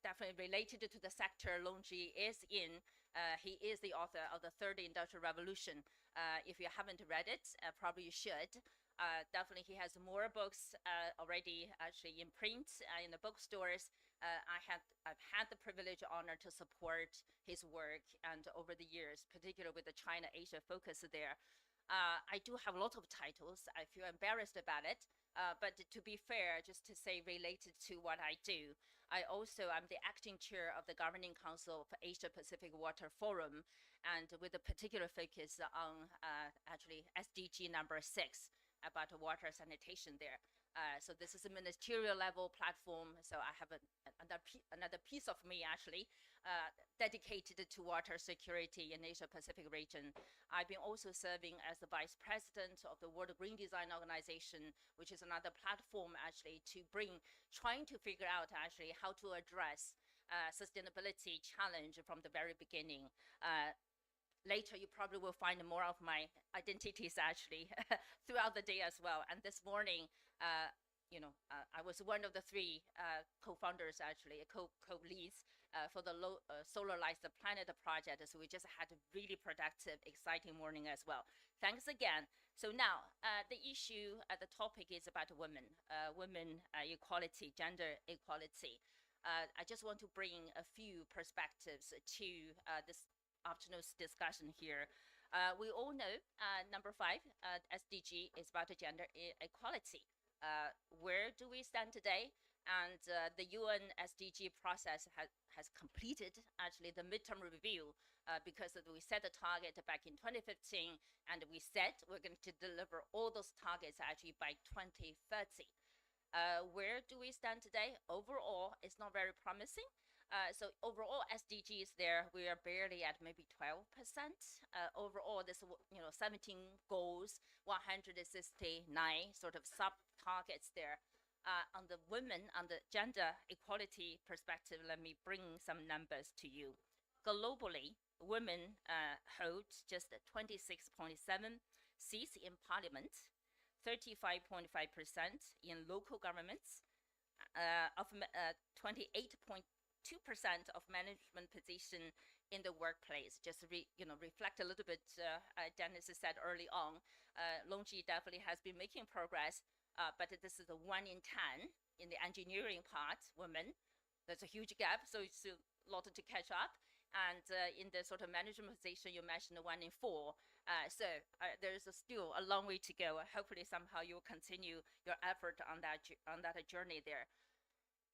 definitely related to the sector LONGi is in. He is the author of the Third Industrial Revolution. If you haven't read it, probably you should. Definitely he has more books already actually in print in the bookstores. I've had the privilege, honor to support his work, and over the years, particularly with the China-Asia focus there. I do have a lot of titles. I feel embarrassed about it. But to be fair, just to say related to what I do, I'm the acting chair of the Governing Council for Asia Pacific Water Forum, and with a particular focus on actually SDG number 6 about water sanitation there. So this is a ministerial level platform. So I have another piece of me actually dedicated to water security in Asia Pacific region. I've been also serving as the vice president of the World Green Design Organization, which is another platform actually trying to figure out actually how to address sustainability challenge from the very beginning. Later, you probably will find more of my identities actually throughout the day as well. And this morning, I was one of the 3 co-founders actually, co-leads for the Solarize the Planet project. So we just had a really productive, exciting morning as well. Thanks again. So now the issue, the topic is about women equality, gender equality. I just want to bring a few perspectives to this afternoon's discussion here. We all know number 5, SDG is about gender equality. Where do we stand today? And the UN SDG process has completed actually the midterm review because we set a target back in 2015, and we said we're going to deliver all those targets actually by 2030. Where do we stand today? Overall, it's not very promising. So overall SDGs there, we are barely at maybe 12%. Overall, this 17 goals, 169 sort of sub-targets there. On the women, on the gender equality perspective, let me bring some numbers to you. Globally, women hold just 26.7 seats in parliament, 35.5% in local governments, of 28.2% of management position in the workplace. Just reflect a little bit. Dennis said early on, LONGi definitely has been making progress, but this is a 1 in 10 in the engineering part, women. There's a huge gap, so it's a lot to catch up. And in the sort of management position, you mentioned 1 in 4. So there's still a long way to go. Hopefully, somehow you'll continue your effort on that journey there.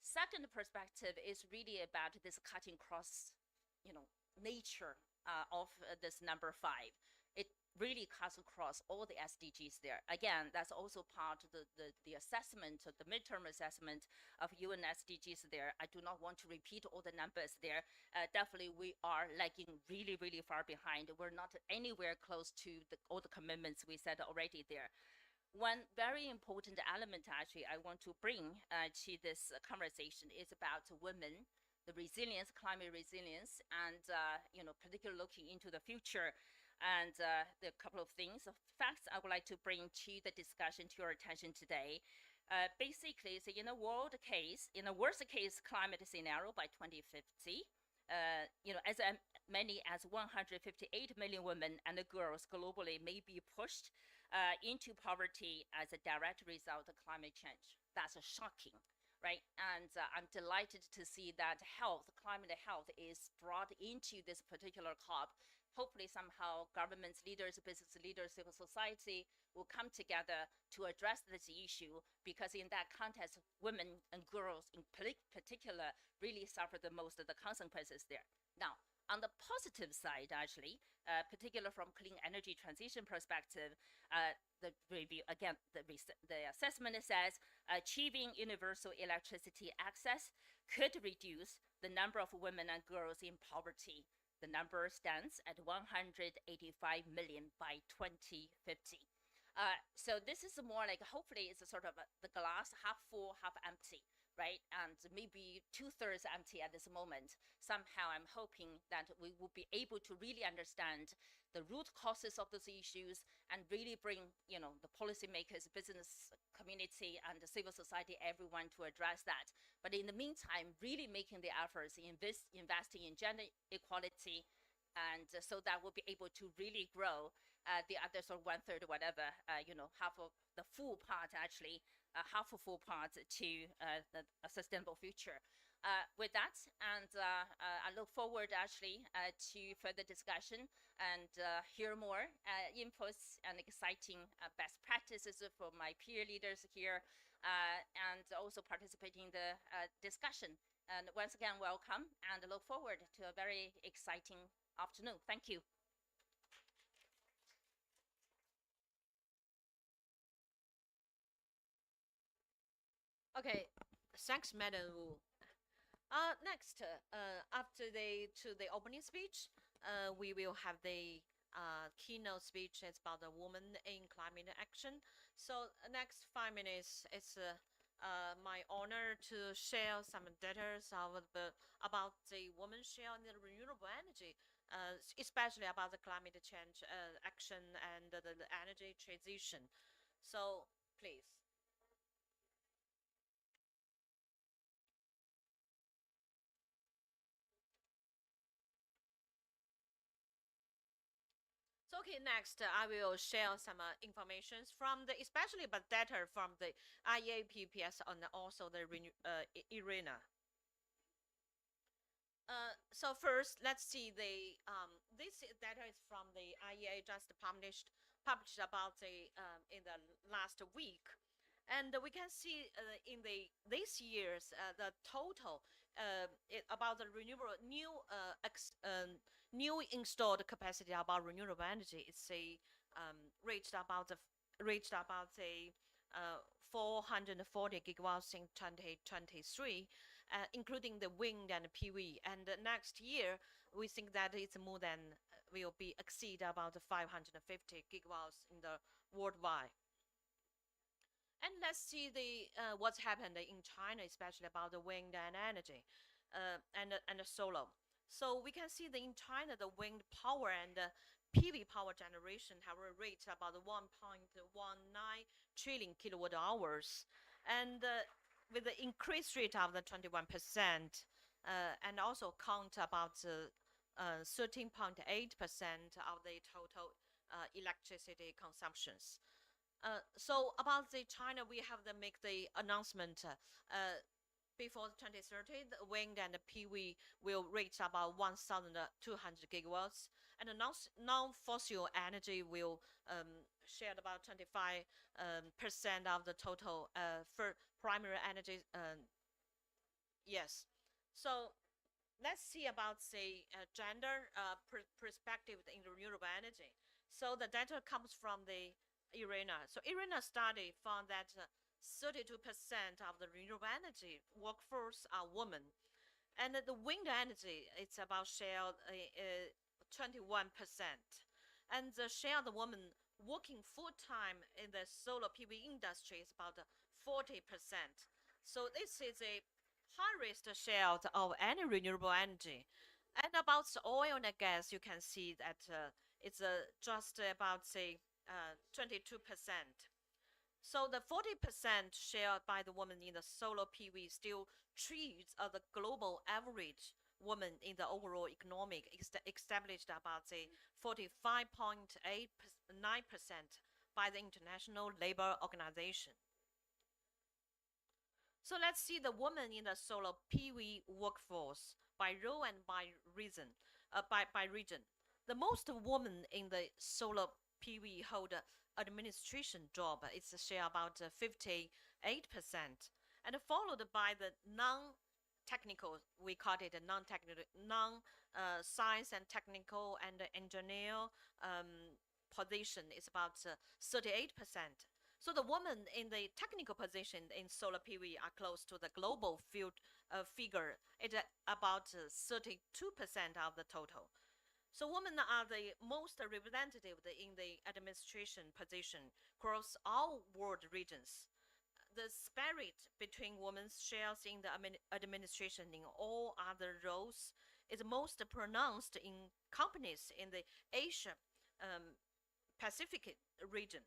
Second perspective is really about this cutting across, nature of this number 5. It really cuts across all the SDGs there. Again, that's also part of the assessment, the midterm assessment of UN SDGs there. I do not want to repeat all the numbers there. Definitely, we are lagging really, really far behind. We're not anywhere close to all the commitments we said already there. One very important element actually I want to bring to this conversation is about women, the resilience, climate resilience, and particularly looking into the future. And the couple of things, facts I would like to bring to the discussion, to your attention today. Basically, so in a worst case climate scenario by 2050, as many as 158 million women and girls globally may be pushed into poverty as a direct result of climate change. That's shocking, right? And I'm delighted to see that climate health is brought into this particular COP. Hopefully somehow governments, leaders, business leaders, civil society will come together to address this issue, because in that context, women and girls in particular really suffer the most of the consequences there. Now, on the positive side, actually, particularly from clean energy transition perspective, the review, again, the assessment says achieving universal electricity access could reduce the number of women and girls in poverty. The number stands at 185 million by 2050. So this is more like, hopefully it's a sort of the glass half full, half empty, right? And maybe 2/3 empty at this moment. Somehow I'm hoping that we will be able to really understand the root causes of those issues and really bring, the policymakers, business community, and the civil society, everyone to address that. But in the meantime, really making the efforts, investing in gender equality, and so that we'll be able to really grow the other sort of 1/3, whatever, half of the full part, actually, half a full part to a sustainable future. With that, and I look forward actually to further discussion and hear more inputs and exciting best practices from my peer leaders here, and also participating in the discussion. And once again, welcome, and look forward to a very exciting afternoon. Thank you. Okay, thanks, Madam Wu. Next, after the opening speech, we will have the keynote speech. It's about the woman in climate action. So next 5 minutes, it's my honor to share some data about the women's share in the renewable energy, especially about the climate change action and the energy transition. So please. So okay, next I will share some information from especially but data from the IEA PPS and also the IRENA. So first, let's see the this data is from the IEA just published about the in the last week, and we can see in this year's the total about the renewable new installed capacity about renewable energy. It's reached about 440 gigawatts in 2023, including the wind and PV. And next year, we think that it's more than will be exceed about 550 gigawatts in the worldwide. And let's see the what's happened in China, especially about the wind and energy, and the solar. So we can see that in China, the wind power and PV power generation have reached about 1.19 trillion kilowatt hours, and with the increased rate of the 21%, and also count about 13.8% of the total electricity consumptions. So about the China, we have to make the announcement before 2030, the wind and the PV will reach about 1,200 gigawatts, and the non-fossil energy will share about 25% of the total for primary energy. Yes, so let's see about the gender perspective in renewable energy. So the data comes from the IRENA. So IRENA study found that 32% of the renewable energy workforce are women. And the wind energy, it's about share 21%. And the share of the women working full-time in the solar PV industry is about 40%. So this is a highest share of any renewable energy. And about the oil and gas, you can see that it's just about, say, 22%. So the 40% shared by the woman in the solar PV still treats the global average woman in the overall economic established about, say, 45.89% by the International Labour Organization. So let's see the women in the solar PV workforce by role and by reason, by region. The most women in the solar PV hold administration job. It's a share about 58%, and followed by the non-technical. We call it a non-technical, non-science and technical and engineer position is about 38%. So the women in the technical position in solar PV are close to the global field figure. It's about 32% of the total. So women are the most representative in the administration position across all world regions. The disparity between women's shares in the administration in all other roles is most pronounced in companies in the Asia Pacific region.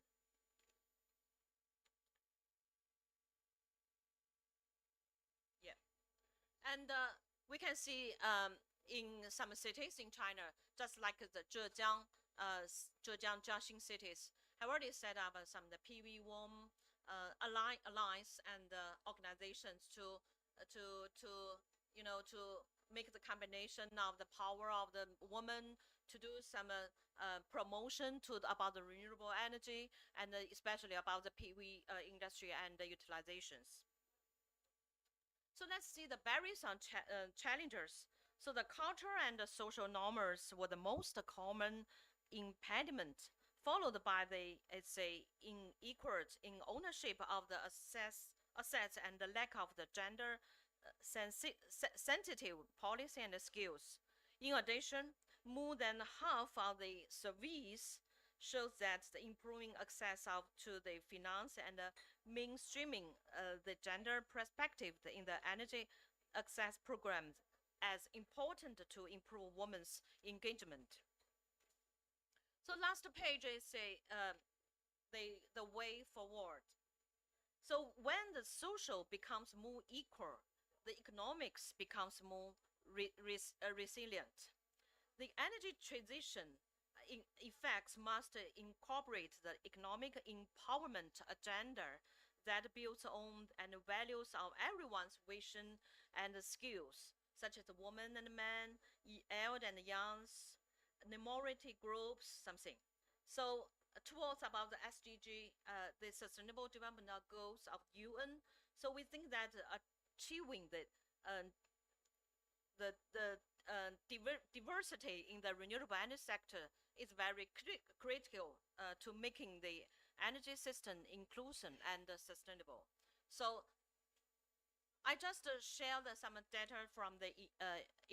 Yeah, and we can see in some cities in China, just like the Zhejiang, Jiaxing cities, have already set up some of the PV warm alliance and organizations to make the combination of the power of the woman to do some promotion about the renewable energy and especially about the PV industry and the utilizations. So let's see the barriers and challengers. So the culture and the social norms were the most common impediment, followed by the inequality in ownership of the assets and the lack of the gender sensitive policy and skills. In addition, more than half of the surveys shows that the improving access to the finance and mainstreaming the gender perspective in the energy access programs as important to improve women's engagement. So last page is the way forward. So when the social becomes more equal, the economics becomes more resilient. The energy transition effects must incorporate the economic empowerment agenda that builds on and values of everyone's vision and skills, such as women and men, old and young, minority groups, something. So towards about the SDG, the Sustainable Development Goals of UN. So we think that achieving the diversity in the renewable energy sector is very critical to making the energy system inclusive and sustainable. So I just shared some data from the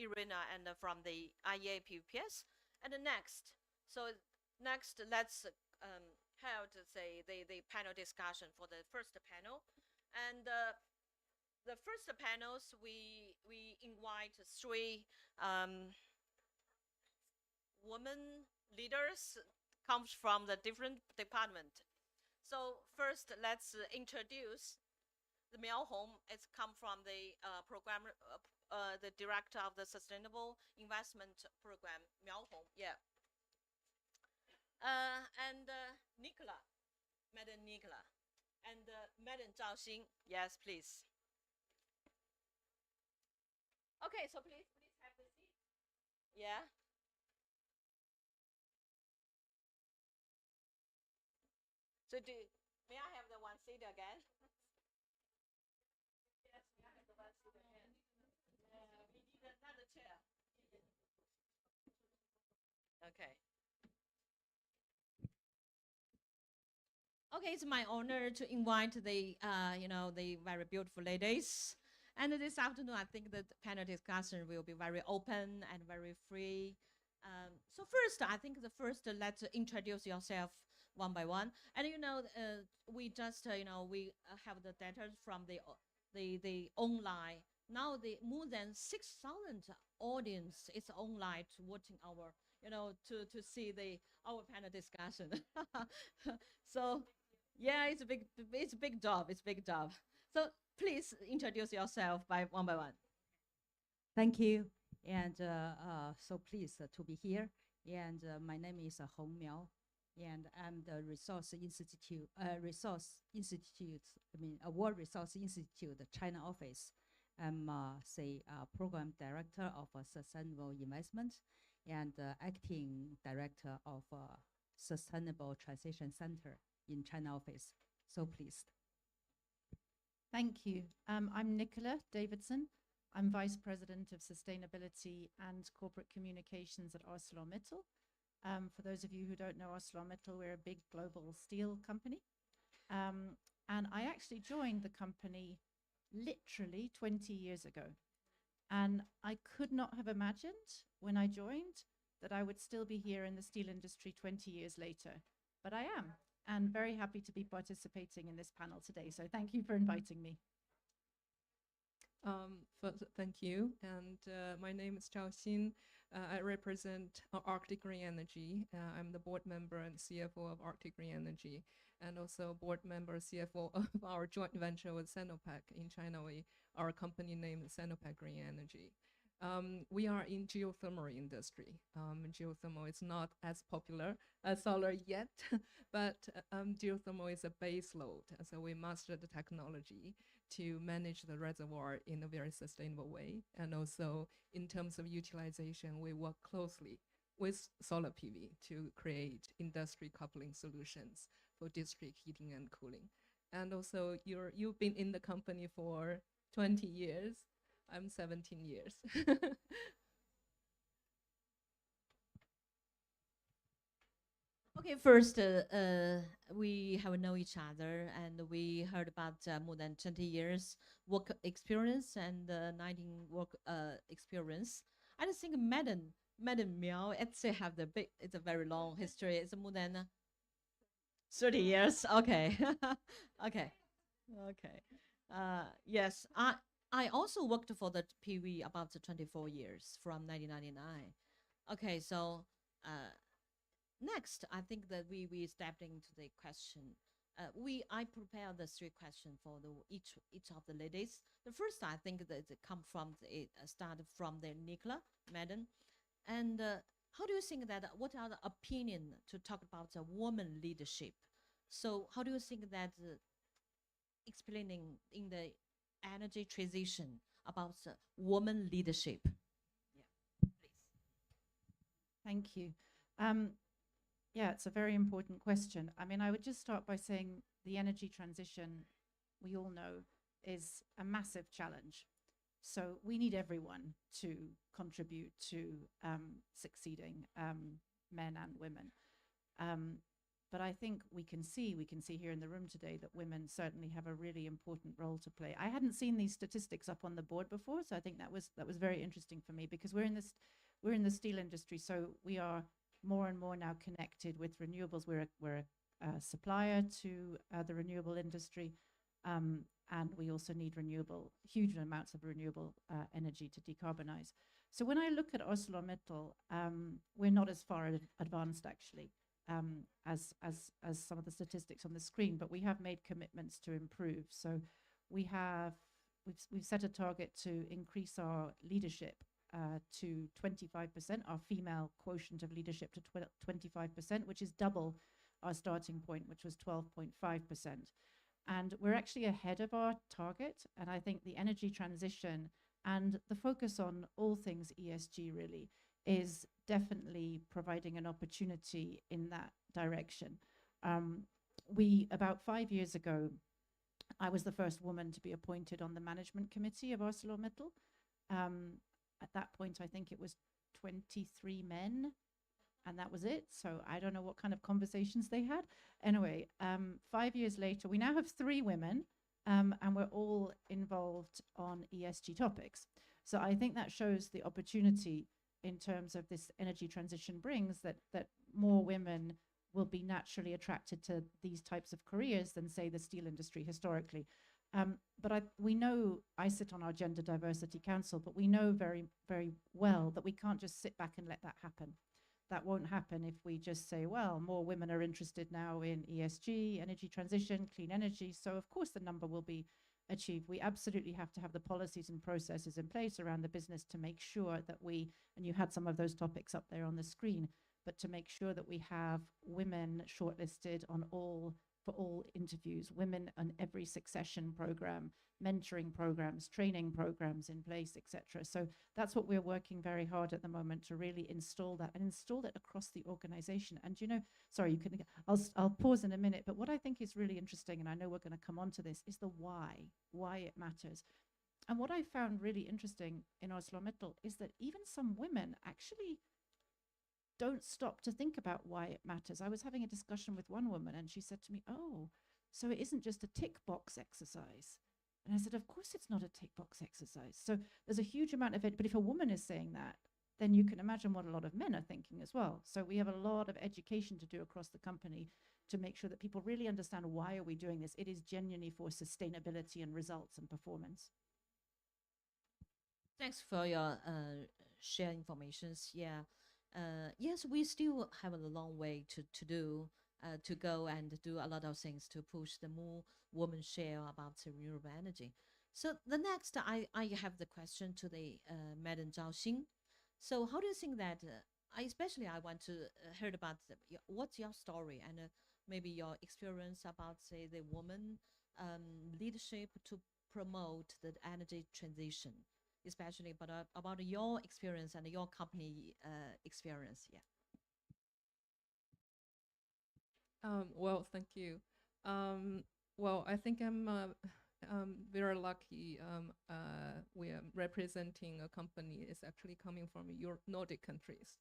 IRENA and from the IEA PPS. And next, let's held the panel discussion for the first panel. And the first panels, we invite three women leaders comes from the different department. So first, let's introduce the Miao Hong. It's come from the program, the director of the Sustainable Investment Program, Miao Hong. Yeah. And Nicola, Madam Nicola, and Madam Zhao Xin. Yes, please. Okay, so please have the seat. Yeah. So may I have the one seat again? Yes, may I have the one seat again? We need another chair. Okay. Okay, it's my honor to invite the the very beautiful ladies. And this afternoon, I think the panel discussion will be very open and very free. So first, I think let's introduce yourself one by one. And we just we have the data from the online. Now the more than 6,000 audience is online to watching our to see our panel discussion. So yeah, it's a big job. It's a big job. So please introduce yourself by one. Thank you, and so pleased to be here. And my name is Hong Miao, and I'm the Resource Institute, World Resource Institute, China office. I'm program director of sustainable investment and acting director of Sustainable Transition Center in China office. So pleased. Thank you. I'm Nicola Davidson. I'm Vice President of Sustainability and Corporate Communications at ArcelorMittal. For those of you who don't know ArcelorMittal, we're a big global steel company. And I actually joined the company literally 20 years ago. And I could not have imagined when I joined that I would still be here in the steel industry 20 years later. But I am, and very happy to be participating in this panel today. So thank you for inviting me. First, thank you. And my name is Zhao Xin. I represent Arctic Green Energy. I'm the board member and CFO of Arctic Green Energy, and also board member CFO of our joint venture with Sinopec in China. Our company name is Sinopec Green Energy. We are in geothermal industry. Geothermal is not as popular as solar yet, but geothermal is a base load. So we mastered the technology to manage the reservoir in a very sustainable way. And also in terms of utilization, we work closely with solar PV to create industry coupling solutions for district heating and cooling. And also you've been in the company for 20 years. I'm 17 years. Okay, first, we have known each other, and we heard about more than 20 years work experience and 19 work experience. I just think Madam Miao actually have it's a very long history. It's more than 30 years. Okay, okay. Yes, I also worked for the PV about 24 years from 1999. Okay, so next, I think that we stepped into the question. I prepared the 3 questions for each of the ladies. The first, I think that it started from the Nicola, Madam. And how do you think that, what are the opinion to talk about woman leadership? So how do you think that explaining in the energy transition about woman leadership? Yeah, please. Thank you. Yeah, it's a very important question. I mean, I would just start by saying the energy transition, we all know, is a massive challenge. So we need everyone to contribute to succeeding, men and women. But I think we can see here in the room today that women certainly have a really important role to play. I hadn't seen these statistics up on the board before, so I think that was very interesting for me, because we're in the steel industry, so we are more and more now connected with renewables. We're a supplier to the renewable industry. And we also need huge amounts of renewable energy to decarbonize. So when I look at ArcelorMittal, we're not as far advanced actually as some of the statistics on the screen, but we have made commitments to improve. So we've set a target to increase our leadership to 25%, our female quotient of leadership to 25%, which is double our starting point, which was 12.5%. And we're actually ahead of our target. And I think the energy transition and the focus on all things ESG really is definitely providing an opportunity in that direction. About 5 years ago, I was the first woman to be appointed on the management committee of ArcelorMittal. At that point, I think it was 23 men, and that was it. So I don't know what kind of conversations they had. Anyway, 5 years later, we now have 3 women, and we're all involved on ESG topics. So I think that shows the opportunity in terms of this energy transition brings that more women will be naturally attracted to these types of careers than, say, the steel industry historically. But we know, I sit on our Gender Diversity Council, but we know very, very well that we can't just sit back and let that happen. That won't happen if we just say, well, more women are interested now in ESG, energy transition, clean energy. So of course the number will be achieved. We absolutely have to have the policies and processes in place around the business to make sure that and you had some of those topics up there on the screen, but to make sure that we have women shortlisted for all interviews, women on every succession program, mentoring programs, training programs in place, etc. So that's what we're working very hard at the moment to really install that and install it across the organization. And sorry, I'll pause in a minute, but what I think is really interesting, and I know we're going to come on to this, is the why it matters. And what I found really interesting in ArcelorMittal is that even some women actually don't stop to think about why it matters. I was having a discussion with one woman and she said to me, oh, so it isn't just a tick box exercise. And I said, of course it's not a tick box exercise. So there's a huge amount of it, but if a woman is saying that, then you can imagine what a lot of men are thinking as well. So we have a lot of education to do across the company to make sure that people really understand why are we doing this. It is genuinely for sustainability and results and performance. Thanks for your share informations. Yeah. Yes, we still have a long way to do, to go and do a lot of things to push the more women share about the renewable energy. So the next, I have the question to the Madam Zhao Xin. So how do you think that, I want to hear about what's your story and maybe your experience about, say, the woman leadership to promote the energy transition, especially about your experience and your company experience. Yeah. Well, thank you. Well, I think I'm very lucky. We are representing a company is actually coming from Nordic countries.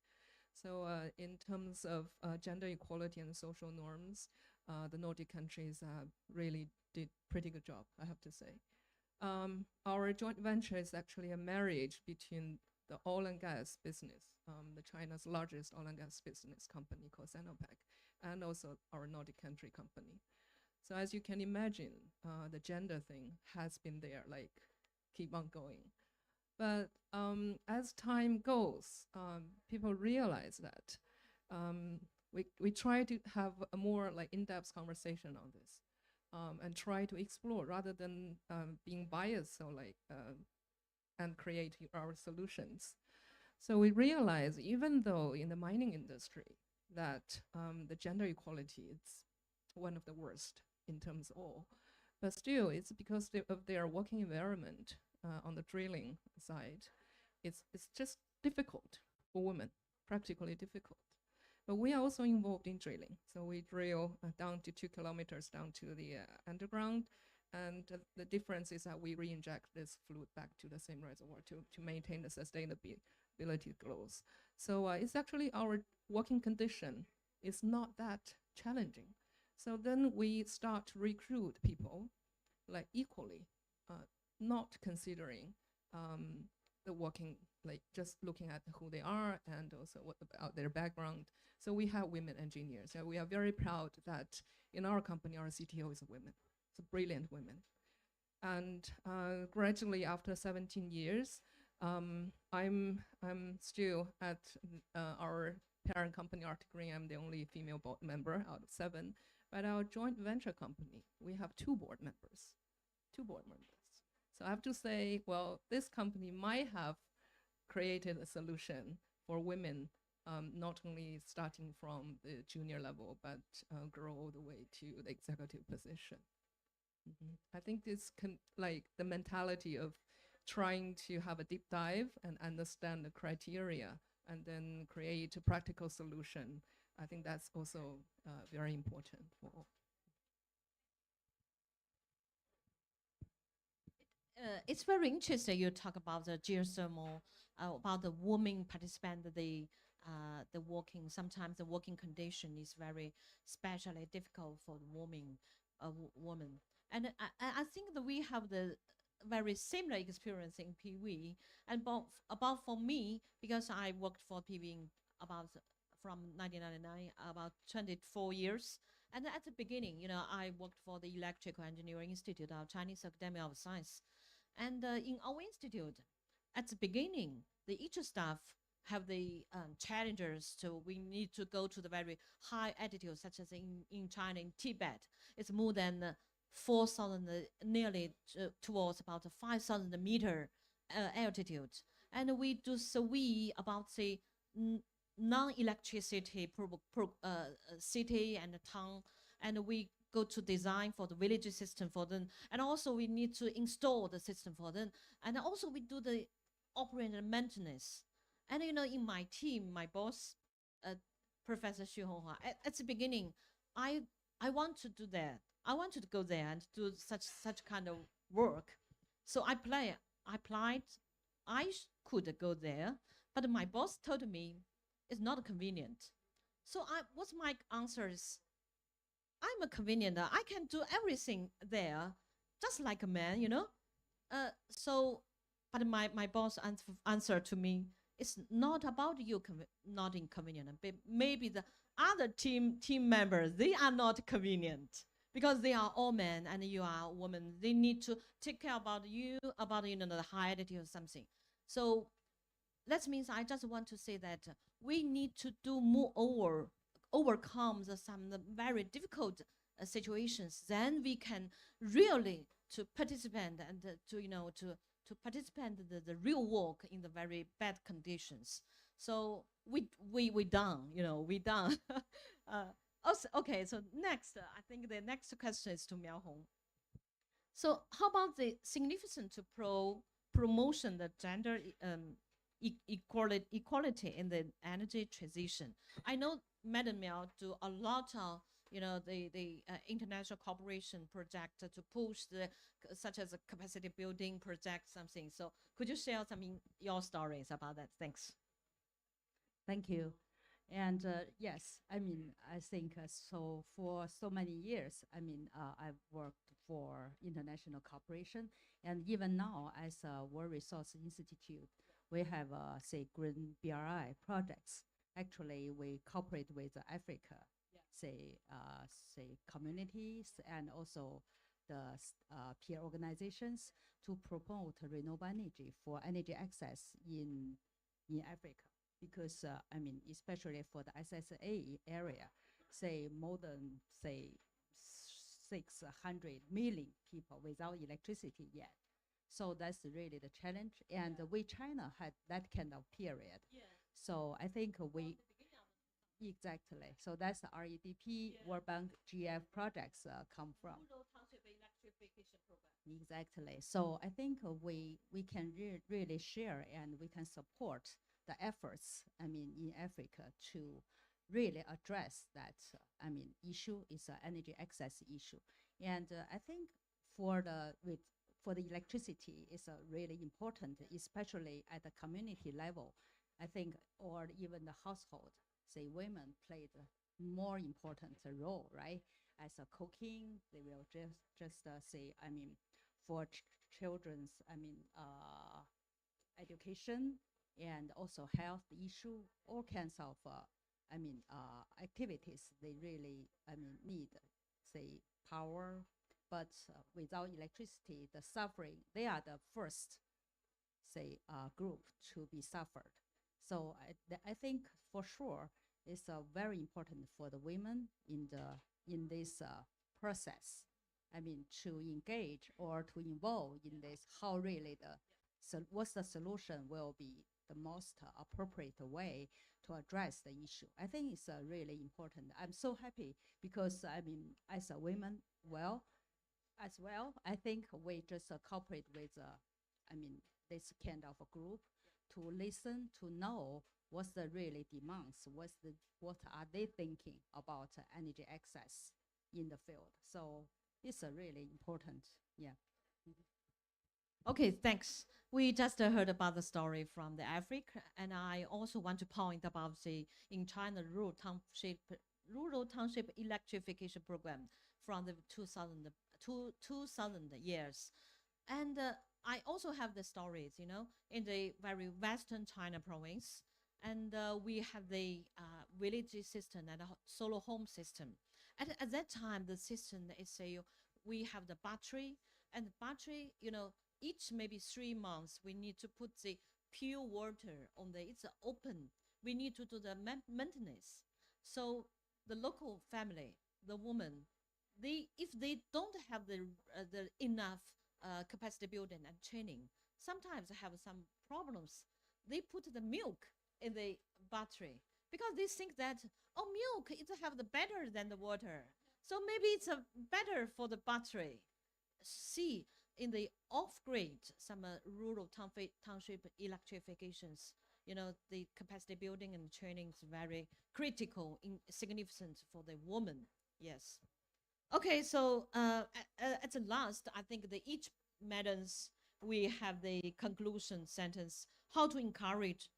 So in terms of gender equality and social norms, the Nordic countries really did pretty good job, I have to say. Our joint venture is actually a marriage between the oil and gas business, the China's largest oil and gas business company called Sinopec, and also our Nordic country company. So as you can imagine, the gender thing has been there, like keep on going. But as time goes, people realize that we try to have a more like in-depth conversation on this. And try to explore rather than being biased or and create our solutions. So we realize, even though in the mining industry that the gender equality is one of the worst in terms of all, but still it's because of their working environment on the drilling side. It's just difficult for women, practically difficult. But we are also involved in drilling. So we drill down to 2 kilometers down to the underground. And the difference is that we re-inject this fluid back to the same reservoir to maintain the sustainability goals. So it's actually our working condition is not that challenging. So then we start to recruit people like equally, not considering the working, like just looking at who they are and also what about their background. So we have women engineers, and we are very proud that in our company, our CTO is a woman. It's a brilliant woman. And gradually, after 17 years, I'm still at our parent company, Arctic Green. I'm the only female board member out of 7. But our joint venture company, we have 2 board members. 2 board members. So I have to say, well, this company might have created a solution for women, not only starting from the junior level, but grow all the way to the executive position. I think this like the mentality of trying to have a deep dive and understand the criteria and then create a practical solution. I think that's also very important for. It's very interesting you talk about the geothermal, about the women participant, the working, sometimes the working condition is very especially difficult for the woman. And I think that we have the very similar experience in PV. And about for me, because I worked for PV about from 1999, about 24 years. And at the beginning, I worked for the Electrical Engineering Institute of Chinese Academy of Science. And in our institute, at the beginning, each staff have the challenges. So we need to go to the very high altitude, such as in China, in Tibet. It's more than 4,000, nearly towards about 5,000 meter altitude. And we do survey about the non-electricity city and town, and we go to design for the village system for them, and also we need to install the system for them, and also we do the operation and maintenance. And in my team, my boss, Professor Xu Honghua, at the beginning, I want to do that. I wanted to go there and do such kind of work. So I applied. I could go there, but my boss told me it's not convenient. So what's my answer is, I'm a convenient. I can do everything there, just like a man, but my boss answered to me, it's not about you not inconvenient. Maybe the other team members, they are not convenient because they are all men and you are a woman. They need to take care about you, about the high altitude or something. So that means I just want to say that we need to do more overcome some very difficult situations. Then we can really to participate and to participate in the real work in the very bad conditions. So we done, we done. Also, okay, so next, I think the next question is to Miao Hong. So how about the significance to promotion the gender equality in the energy transition? I know Madam Miao do a lot of the international cooperation project to push such as a capacity building project, something. So could you share your stories about that? Thanks. Thank you. And yes, I think so for so many years, I've worked for international cooperation, and even now as a World Resource Institute, we have say green BRI projects. Actually, we cooperate with Africa, say communities and also the peer organizations to promote renewable energy for energy access in Africa. Because especially for the SSA area, say more than 600 million people without electricity yet. So that's really the challenge. And we China had that kind of period. So I think exactly. So that's the REDP, World Bank, GF projects come from. Exactly. So I think we can really share and we can support the efforts, in Africa to really address that, issue is an energy access issue. And I think for the electricity is really important, especially at the community level. I think, or even the household, say women played a more important role, right? As a cooking, they will just say, for children's, education and also health issue, all kinds of, activities. They really, need, say, power, but without electricity, the suffering, they are the first, say, group to be suffered. So I think for sure it's very important for the women in this process. To engage or to involve in this, how really what's the solution will be the most appropriate way to address the issue. I think it's really important. I'm so happy because as a woman, as well, I think we just cooperate with, this kind of a group to listen, to know what's the really demands, what are they thinking about energy access in the field. So it's really important, yeah. Okay, thanks. We just heard about the story from the Africa, and I also want to point about in China rural township electrification program from the 2000 years. And I also have the stories, in the very western China province, and we have the village system and a solar home system. At that time, the system is we have the battery, and the battery, each maybe 3 months, we need to put the pure water on it's open. We need to do the maintenance. So the local family, the woman, if they don't have the enough capacity building and training, sometimes have some problems. They put the milk in the battery because they think that, milk it have the better than the water. So maybe it's better for the battery. See, in the off-grid, some rural township electrifications, the capacity building and training is very critical, significant for the woman. Yes. Okay, so at the last, I think each madams, we have the conclusion sentence, how to encourage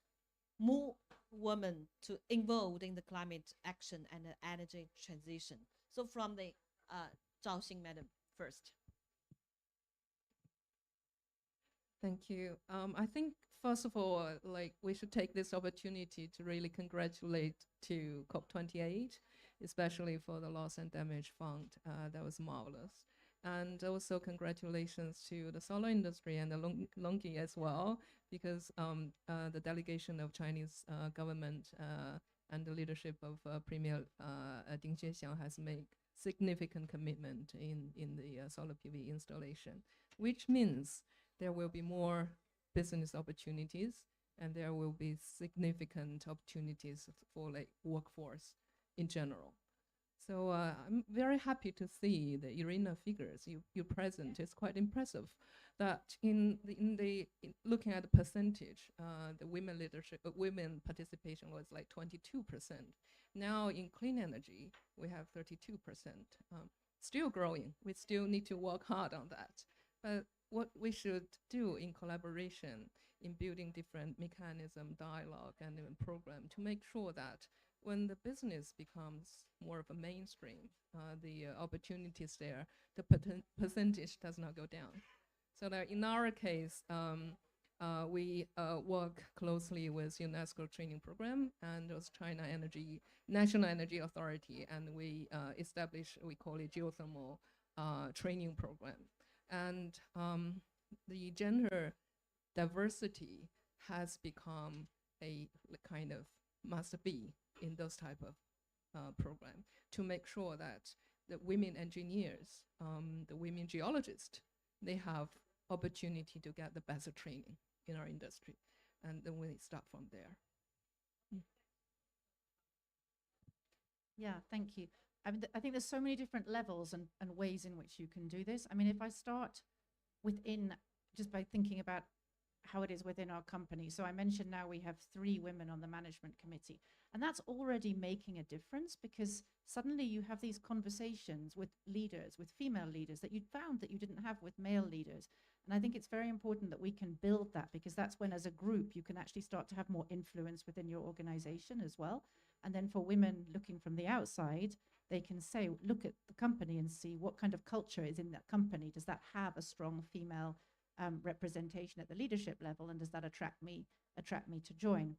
more women to involve in the climate action and the energy transition. So from the Zhao Xing madam first. Thank you. I think first of all, we should take this opportunity to really congratulate to COP28, especially for the loss and damage fund. That was marvelous. And also congratulations to the solar industry and the LONGi as well, because the delegation of Chinese government and the leadership of Premier Ding Xuexiang has made significant commitment in the solar PV installation, which means there will be more business opportunities and there will be significant opportunities for workforce in general. So I'm very happy to see the IRENA figures you present. It's quite impressive that looking at the percentage, the women leadership, women participation was 22%. Now in clean energy, we have 32%. Still growing. We still need to work hard on that. But what we should do in collaboration, in building different mechanism, dialogue, and even program to make sure that when the business becomes more of a mainstream, the opportunities there, the percentage does not go down. So that in our case, we work closely with UNESCO training program and with China National Energy Authority, and we establish, we call it geothermal training program. And the gender diversity has become a kind of must-be in those type of program to make sure that the women engineers, the women geologists, they have opportunity to get the best training in our industry. And then we start from there. Yeah, thank you. I think there's so many different levels and ways in which you can do this. If I start within, just by thinking about how it is within our company. So I mentioned now we have 3 women on the management committee, and that's already making a difference because suddenly you have these conversations with leaders, with female leaders that you'd found that you didn't have with male leaders. And I think it's very important that we can build that because that's when as a group you can actually start to have more influence within your organization as well. And then for women looking from the outside, they can say, look at the company and see what kind of culture is in that company. Does that have a strong female representation at the leadership level, and does that attract me to join?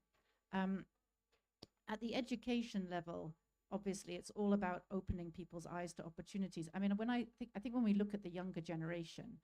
At the education level, obviously, it's all about opening people's eyes to opportunities. I mean, I think when we look at the younger generation,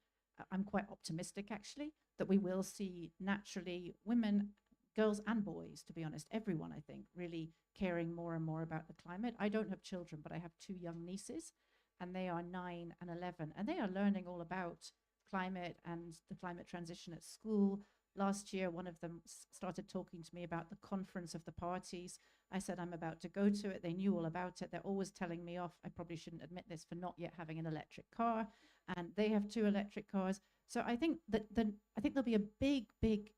I'm quite optimistic actually that we will see naturally women, girls and boys, to be honest, everyone, I think, really caring more and more about the climate. I don't have children, but I have 2 young nieces, and they are 9 and 11, and they are learning all about climate and the climate transition at school. Last year, one of them started talking to me about the conference of the parties. I said, I'm about to go to it. They knew all about it. They're always telling me off. I probably shouldn't admit this, for not yet having an electric car. And they have 2 electric cars. So I think I think there'll be a big, big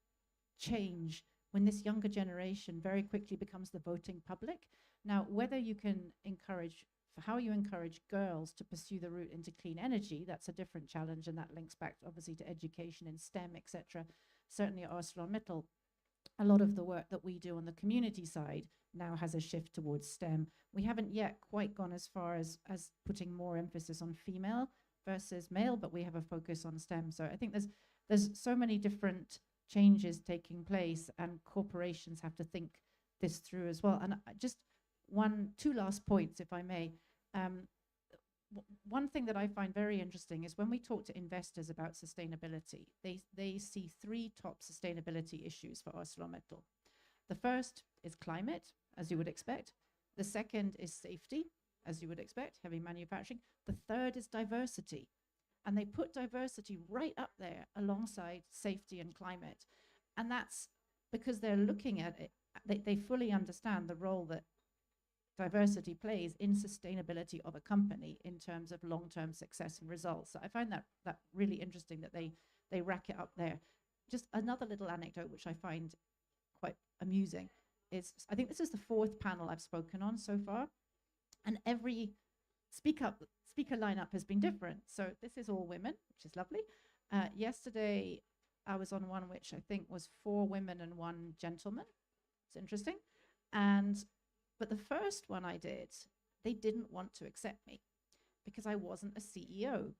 change when this younger generation very quickly becomes the voting public. Now, whether you can encourage, for how you encourage girls to pursue the route into clean energy, that's a different challenge, and that links back obviously to education in STEM, etc. Certainly at ArcelorMittal, a lot of the work that we do on the community side now has a shift towards STEM. We haven't yet quite gone as far as putting more emphasis on female versus male, but we have a focus on STEM. So I think there's so many different changes taking place, and corporations have to think this through as well. And just 2 last points, if I may. One thing that I find very interesting is when we talk to investors about sustainability, they see 3 top sustainability issues for ArcelorMittal. The first is climate, as you would expect. The second is safety, as you would expect, heavy manufacturing. The third is diversity. And they put diversity right up there alongside safety and climate. And that's because they're looking at it, they fully understand the role that diversity plays in sustainability of a company in terms of long-term success and results. So I find that really interesting that they rack it up there. Just another little anecdote which I find quite amusing is, I think this is the 4th panel I've spoken on so far, and every speaker lineup has been different. So this is all women, which is lovely. Yesterday I was on one which I think was 4 women and 1 gentleman. It's interesting. But the first one I did, they didn't want to accept me because I wasn't a CEO.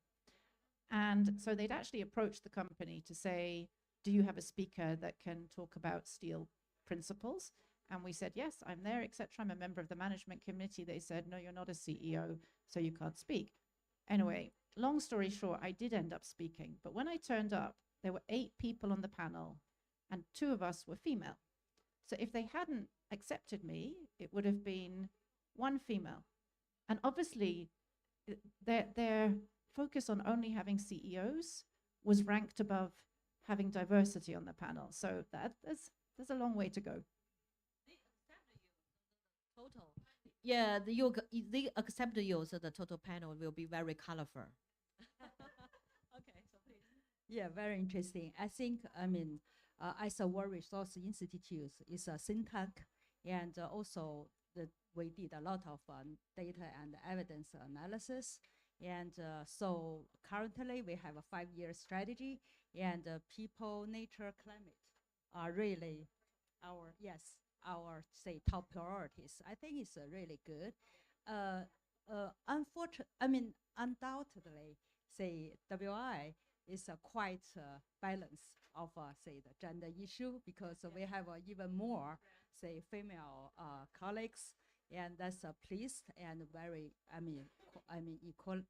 And so they'd actually approached the company to say, do you have a speaker that can talk about steel principles? And we said, yes, I'm there, etc. I'm a member of the management committee. They said, no, you're not a CEO, so you can't speak. Anyway, long story short, I did end up speaking. But when I turned up, there were 8 people on the panel, and 2 of us were female. So if they hadn't accepted me, it would have been 1 female. And obviously, their focus on only having CEOs was ranked above having diversity on the panel. So there's a long way to go. Total. Yeah, they accept you, so the total panel will be very colorful. Okay, so please. Yeah, very interesting. I think, as a World Resource Institute, is a think tank, and also we did a lot of data and evidence analysis. And so currently we have a 5-year strategy, and people, nature, climate are really our say top priorities. I think it's really good. Undoubtedly, say WI is a quite balance of say the gender issue, because we have even more say female colleagues, and that's pleased and very equal,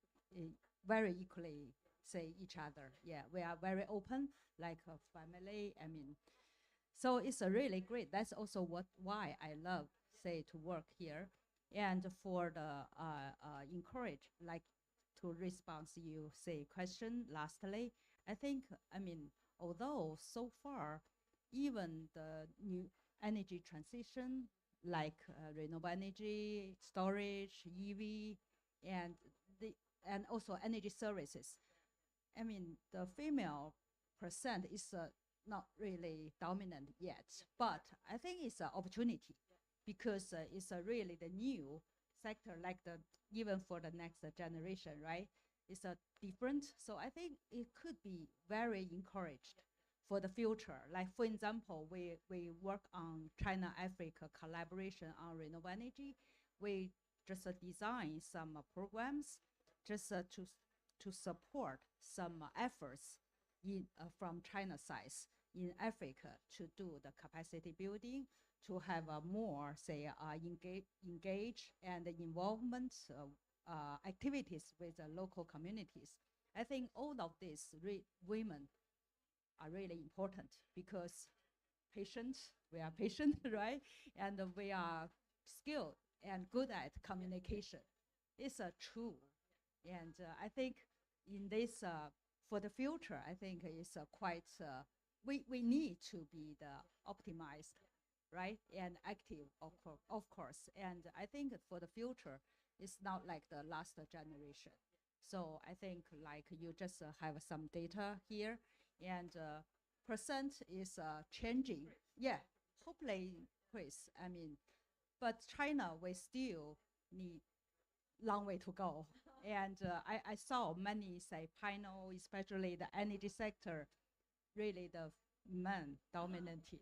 very equally say each other. Yeah, we are very open like a family. So it's really great. That's also why I love say to work here, and for the encourage like to respond to you say question lastly. I think although so far even the new energy transition like renewable energy, storage, EV, and also energy services, the female percent is not really dominant yet, but I think it's an opportunity, because it's really the new sector, like even for the next generation, right? It's different. So I think it could be very encouraged for the future. Like for example, we work on China-Africa collaboration on renewable energy. We just design some programs just to support some efforts from China's side in Africa to do the capacity building, to have a more, say, engage and involvement activities with the local communities. I think all of these women are really important because we are patient, right? And we are skilled and good at communication. It's true. And I think in this, for the future, I think it's quite, we need to be the optimized, right? And active, of course. And I think for the future, it's not like the last generation. So I think like you just have some data here, and percent is changing. Yeah, hopefully increase. I mean, but China, we still need long way to go. And I saw many, say, panel, especially the energy sector, really the men dominated,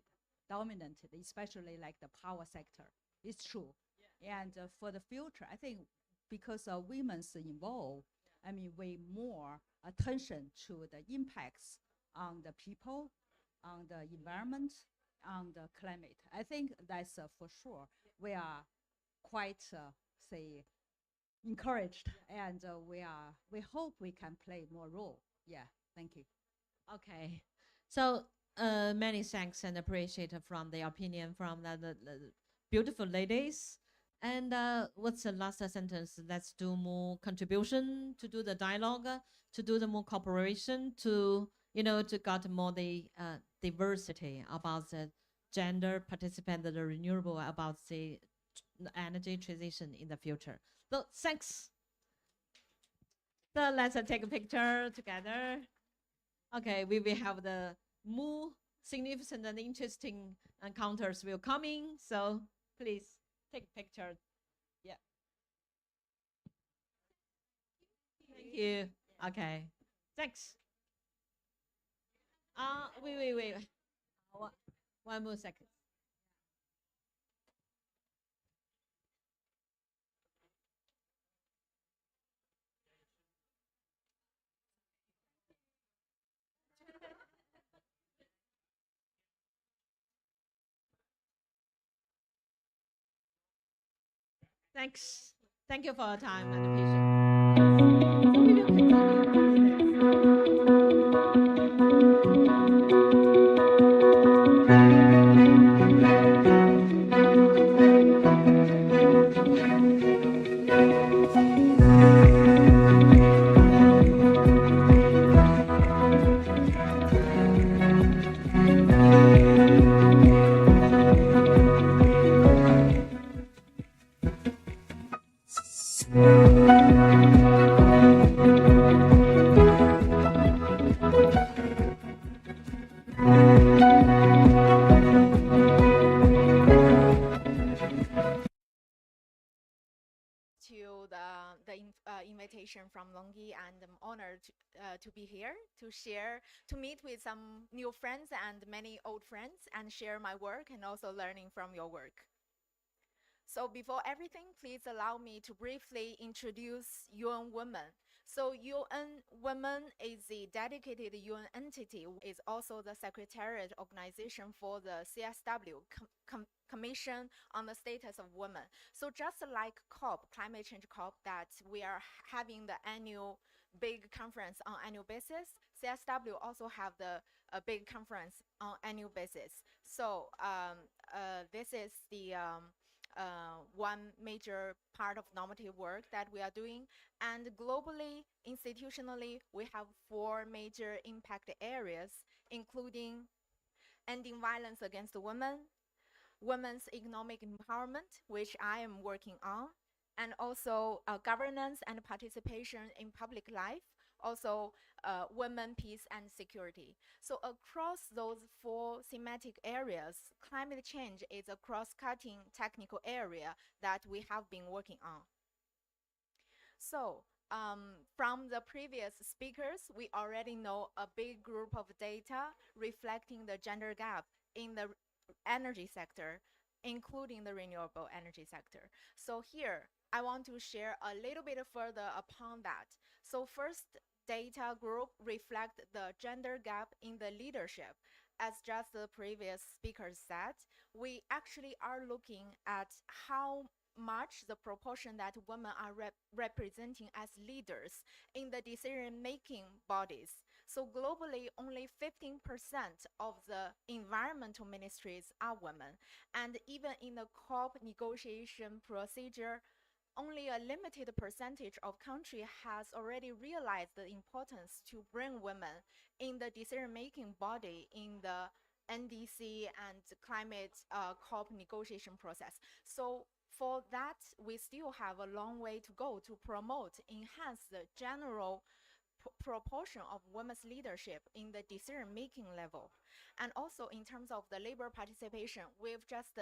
especially like the power sector. It's true. Yeah. And for the future, I think because women's involved, I mean, way more attention to the impacts on the people, on the environment, on the climate. I think that's for sure. We are quite, say, encouraged, and we hope we can play more role. Yeah, thank you. Okay, so many thanks and appreciate from the opinion from the beautiful ladies. And what's the last sentence? Let's do more contribution to do the dialogue, to do the more cooperation, to to got more the diversity about the gender participant, the renewable, about the energy transition in the future. So thanks. So let's take a picture together. Okay, we will have the more significant and interesting encounters will coming. So please take a picture. Yeah. Thank you. Okay. Thanks. Wait. One more second. Thanks. Thank you for your time and patience. So we will to the invitation from LONGi, and I'm honored to be here to share, to meet with some new friends and many old friends, and share my work and also learning from your work. So before everything, please allow me to briefly introduce UN Women. So UN Women is a dedicated UN entity, is also the secretariat organization for the CSW, Commission on the Status of Women. So just like COP, Climate Change COP, that we are having the annual big conference on annual basis, CSW also have a big conference on annual basis. So this is the one major part of normative work that we are doing. And globally, institutionally, we have 4 major impact areas, including ending violence against women, women's economic empowerment, which I am working on, and also governance and participation in public life, also women, peace, and security. So across those 4 thematic areas, climate change is a cross-cutting technical area that we have been working on. So from the previous speakers, we already know a big group of data reflecting the gender gap in the energy sector, including the renewable energy sector. So here, I want to share a little bit further upon that. So first, data group reflect the gender gap in the leadership. As just the previous speaker said, we actually are looking at how much the proportion that women are representing as leaders in the decision-making bodies. So globally, only 15% of the environmental ministries are women. And even in the COP negotiation procedure, only a limited percentage of country has already realized the importance to bring women in the decision-making body in the NDC and climate COP negotiation process. So for that, we still have a long way to go to promote, enhance the general proportion of women's leadership in the decision-making level. And also in terms of the labor participation, we've just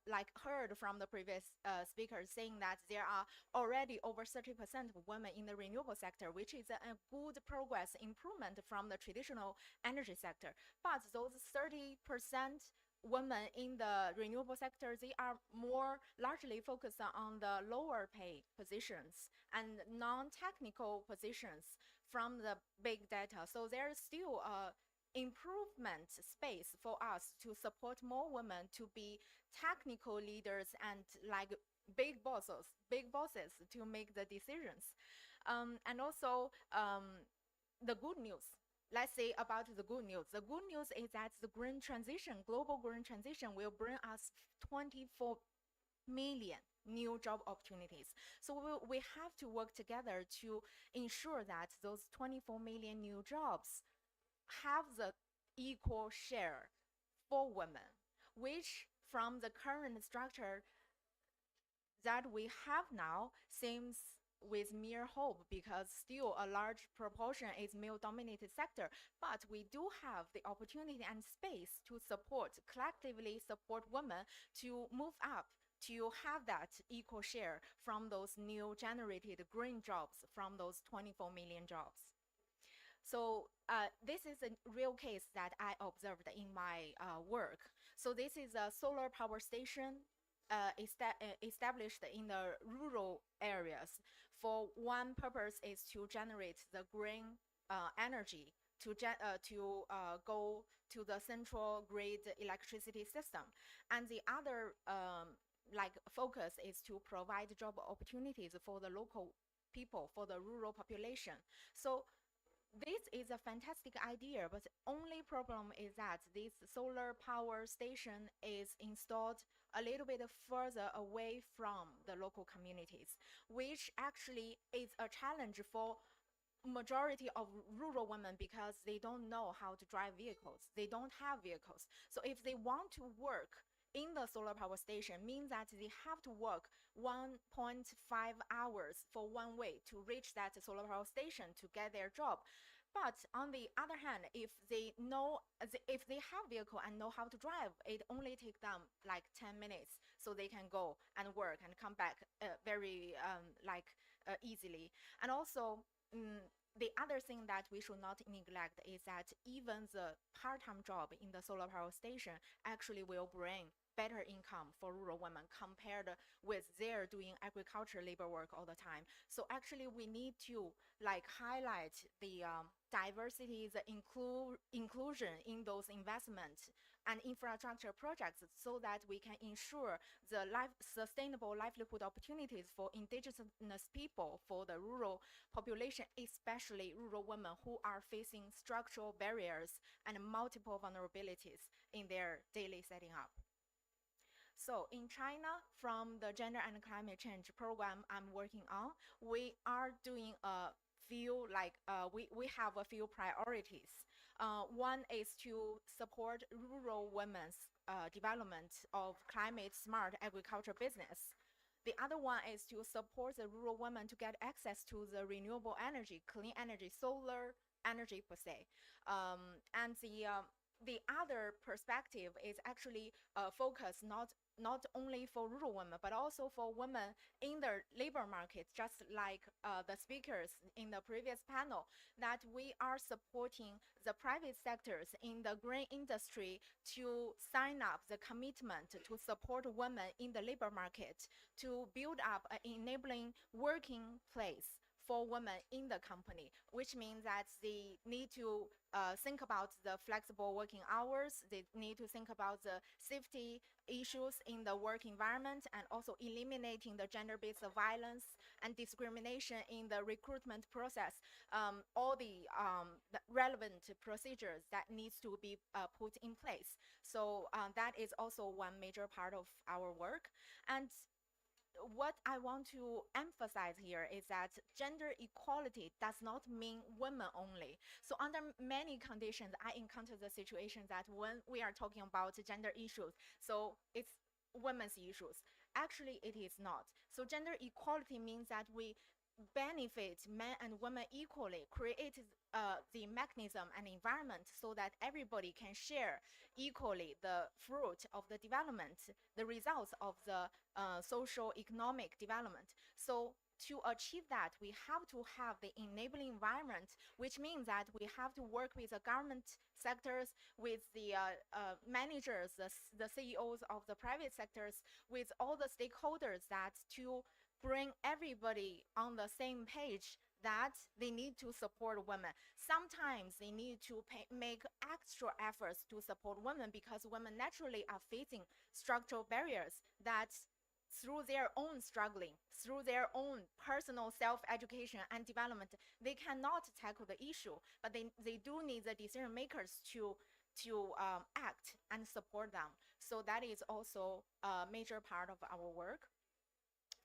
like heard from the previous speakers saying that there are already over 30% of women in the renewable sector, which is a good progress improvement from the traditional energy sector. But those 30% women in the renewable sector, they are more largely focused on the lower pay positions and non-technical positions from the big data. So there's still a improvement space for us to support more women to be technical leaders and like big bosses to make the decisions. And also the good news. Let's say about the good news. The good news is that the green transition, global green transition, will bring us 24 million new job opportunities. So we have to work together to ensure that those 24 million new jobs have the equal share for women, which from the current structure that we have now seems with mere hope, because still a large proportion is male-dominated sector, but we do have the opportunity and space to support, collectively support women to move up, to have that equal share from those new generated green jobs, from those 24 million jobs. So this is a real case that I observed in my work. So this is a solar power station established in the rural areas. For one purpose is to generate the green energy to go to the central grid electricity system. And the other like focus is to provide job opportunities for the local people, for the rural population. So this is a fantastic idea, but the only problem is that this solar power station is installed a little bit further away from the local communities, which actually is a challenge for majority of rural women, because they don't know how to drive vehicles. They don't have vehicles. So if they want to work in the solar power station, means that they have to work 1.5 hours for one way to reach that solar power station to get their job. But on the other hand, if they have vehicle and know how to drive, it only takes them like 10 minutes, so they can go and work and come back very easily. And also, the other thing that we should not neglect is that even the part-time job in the solar power station actually will bring better income for rural women compared with their doing agriculture labor work all the time. So actually we need to like highlight the diversity, the inclusion in those investments and infrastructure projects, so that we can ensure the sustainable livelihood opportunities for indigenous people, for the rural population, especially rural women who are facing structural barriers and multiple vulnerabilities in their daily setting up. So in China, from the Gender and Climate Change program I'm working on, we are doing a few, we have a few priorities. One is to support rural women's development of climate smart agriculture business. The other one is to support the rural women to get access to the renewable energy, clean energy, solar energy per se. And the other perspective is actually focus not only for rural women, but also for women in the labor market, just like the speakers in the previous panel, that we are supporting the private sectors in the green industry to sign up the commitment to support women in the labor market, to build up an enabling working place for women in the company, which means that they need to think about the flexible working hours. They need to think about the safety issues in the work environment, and also eliminating the gender-based violence and discrimination in the recruitment process. All the relevant procedures that needs to be put in place. So that is also one major part of our work. And what I want to emphasize here is that gender equality does not mean women only. So under many conditions, I encounter the situation that when we are talking about gender issues, so it's women's issues. Actually, it is not. So gender equality means that we benefit men and women equally, create the mechanism and environment so that everybody can share equally the fruit of the development, the results of the social economic development. So to achieve that, we have to have the enabling environment, which means that we have to work with the government sectors, with the managers, the CEOs of the private sectors, with all the stakeholders, that to bring everybody on the same page that they need to support women. Sometimes they need to make extra efforts to support women because women naturally are facing structural barriers that through their own struggling, through their own personal self-education and development, they cannot tackle the issue, but they do need the decision makers to act and support them. So that is also a major part of our work.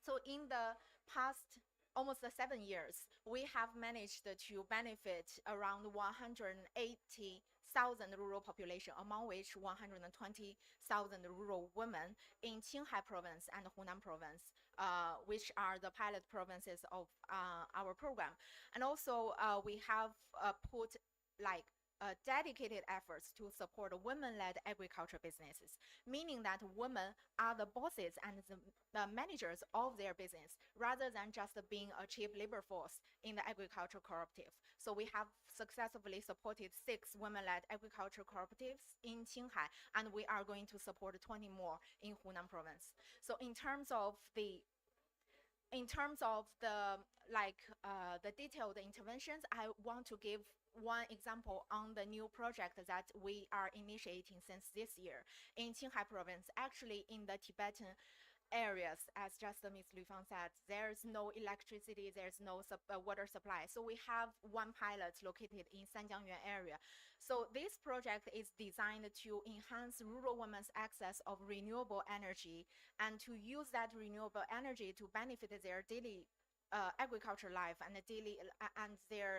So in the past almost 7 years, we have managed to benefit around 180,000 rural population, among which 120,000 rural women in Qinghai province and Hunan province, which are the pilot provinces of our program. And also we have put like dedicated efforts to support women-led agriculture businesses, meaning that women are the bosses and the managers of their business, rather than just being a cheap labor force in the agricultural cooperative. So we have successfully supported 6 women-led agriculture cooperatives in Qinghai, and we are going to support 20 more in Hunan province. So in terms of the detailed interventions, I want to give one example on the new project that we are initiating since this year in Qinghai province. Actually, in the Tibetan areas, as just Ms. Lu Fang said, there's no electricity, there's no water supply. So we have one pilot located in Sanjiangyuan area. So this project is designed to enhance rural women's access of renewable energy and to use that renewable energy to benefit their daily agriculture life and their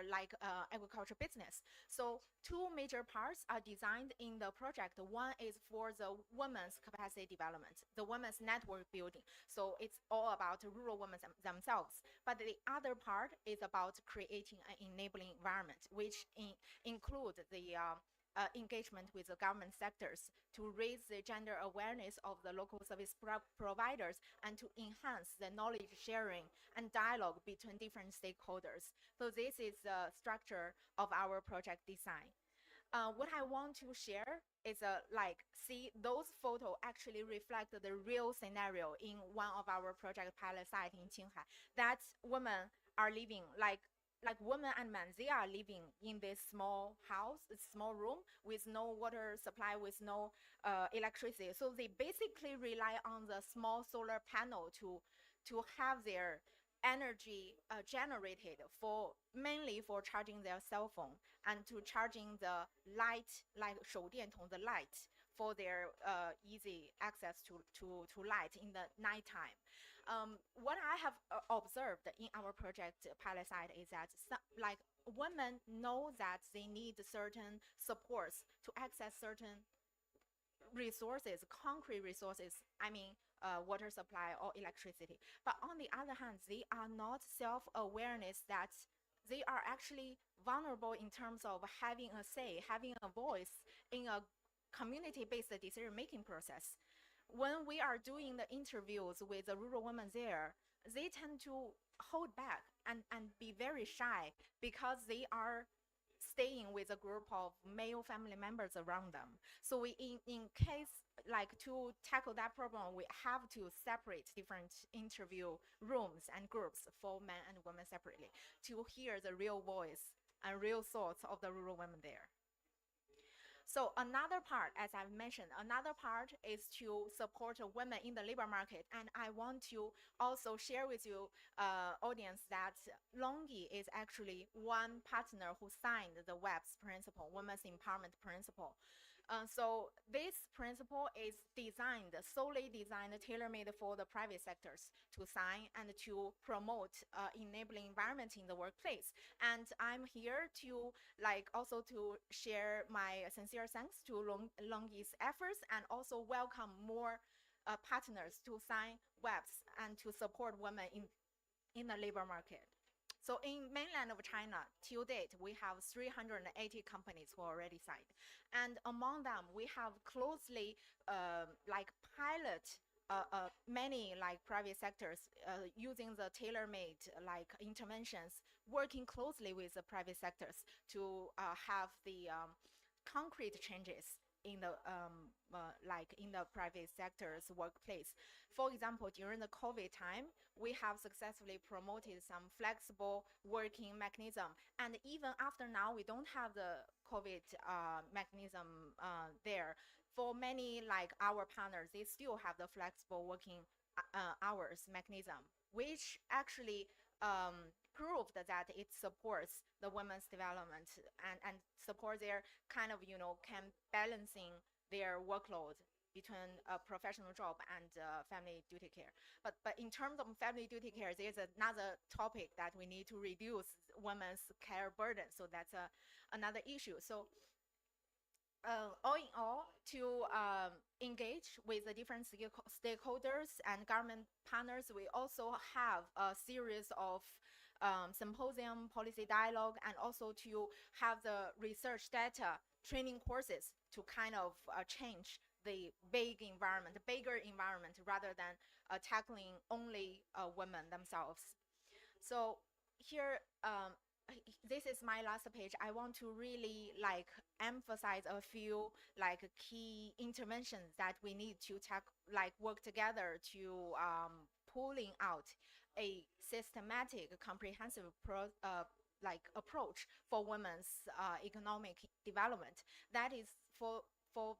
agriculture business. So 2 major parts are designed in the project. One is for the women's capacity development, the women's network building. So it's all about rural women themselves. But the other part is about creating an enabling environment, which include the engagement with the government sectors to raise the gender awareness of the local service providers and to enhance the knowledge sharing and dialogue between different stakeholders. So this is the structure of our project design. What I want to share is see those photos actually reflect the real scenario in one of our project pilot site in Qinghai. That women are living like women and men, they are living in this small house, a small room with no water supply, with no electricity. So they basically rely on the small solar panel to have their energy generated mainly for charging their cell phone and to charging the light, like 手电筒 the light for their easy access to light in the nighttime. What I have observed in our project pilot site is that women know that they need certain supports to access certain resources, concrete resources, I mean water supply or electricity. But on the other hand, they are not self-awareness that they are actually vulnerable in terms of having a say, having a voice in a community-based decision-making process. When we are doing the interviews with the rural women there, they tend to hold back and be very shy because they are staying with a group of male family members around them. So we, in case like to tackle that problem, we have to separate different interview rooms and groups for men and women separately to hear the real voice and real thoughts of the rural women there. So another part, as I've mentioned, another part is to support women in the labor market. And I want to also share with you, audience, that LONGi is actually one partner who signed the WEP's principle, Women's Empowerment Principle. So this principle is solely designed, tailor-made for the private sectors to sign and to promote enabling environment in the workplace. And I'm here to also to share my sincere thanks to LONGi's efforts, and also welcome more partners to sign WEPs and to support women in the labor market. So in mainland of China, till date, we have 380 companies who already signed. And among them, we have closely pilot many private sectors using the tailor-made interventions, working closely with the private sectors to have the concrete changes in the in the private sector's workplace. For example, during the COVID time, we have successfully promoted some flexible working mechanism, and even after now, we don't have the COVID mechanism there. For many our partners, they still have the flexible working hours mechanism, which actually proved that it supports the women's development and support their kind of can balancing their workload between a professional job and family duty care. But in terms of family duty care, there's another topic that we need to reduce women's care burden. So that's another issue. So all in all, to engage with the different stakeholders and government partners, we also have a series of symposium, policy dialogue, and also to have the research data training courses to kind of change the bigger environment rather than tackling only women themselves. So here, this is my last page. I want to really emphasize a few key interventions that we need to work together to pulling out a systematic, comprehensive approach for women's economic development. That is for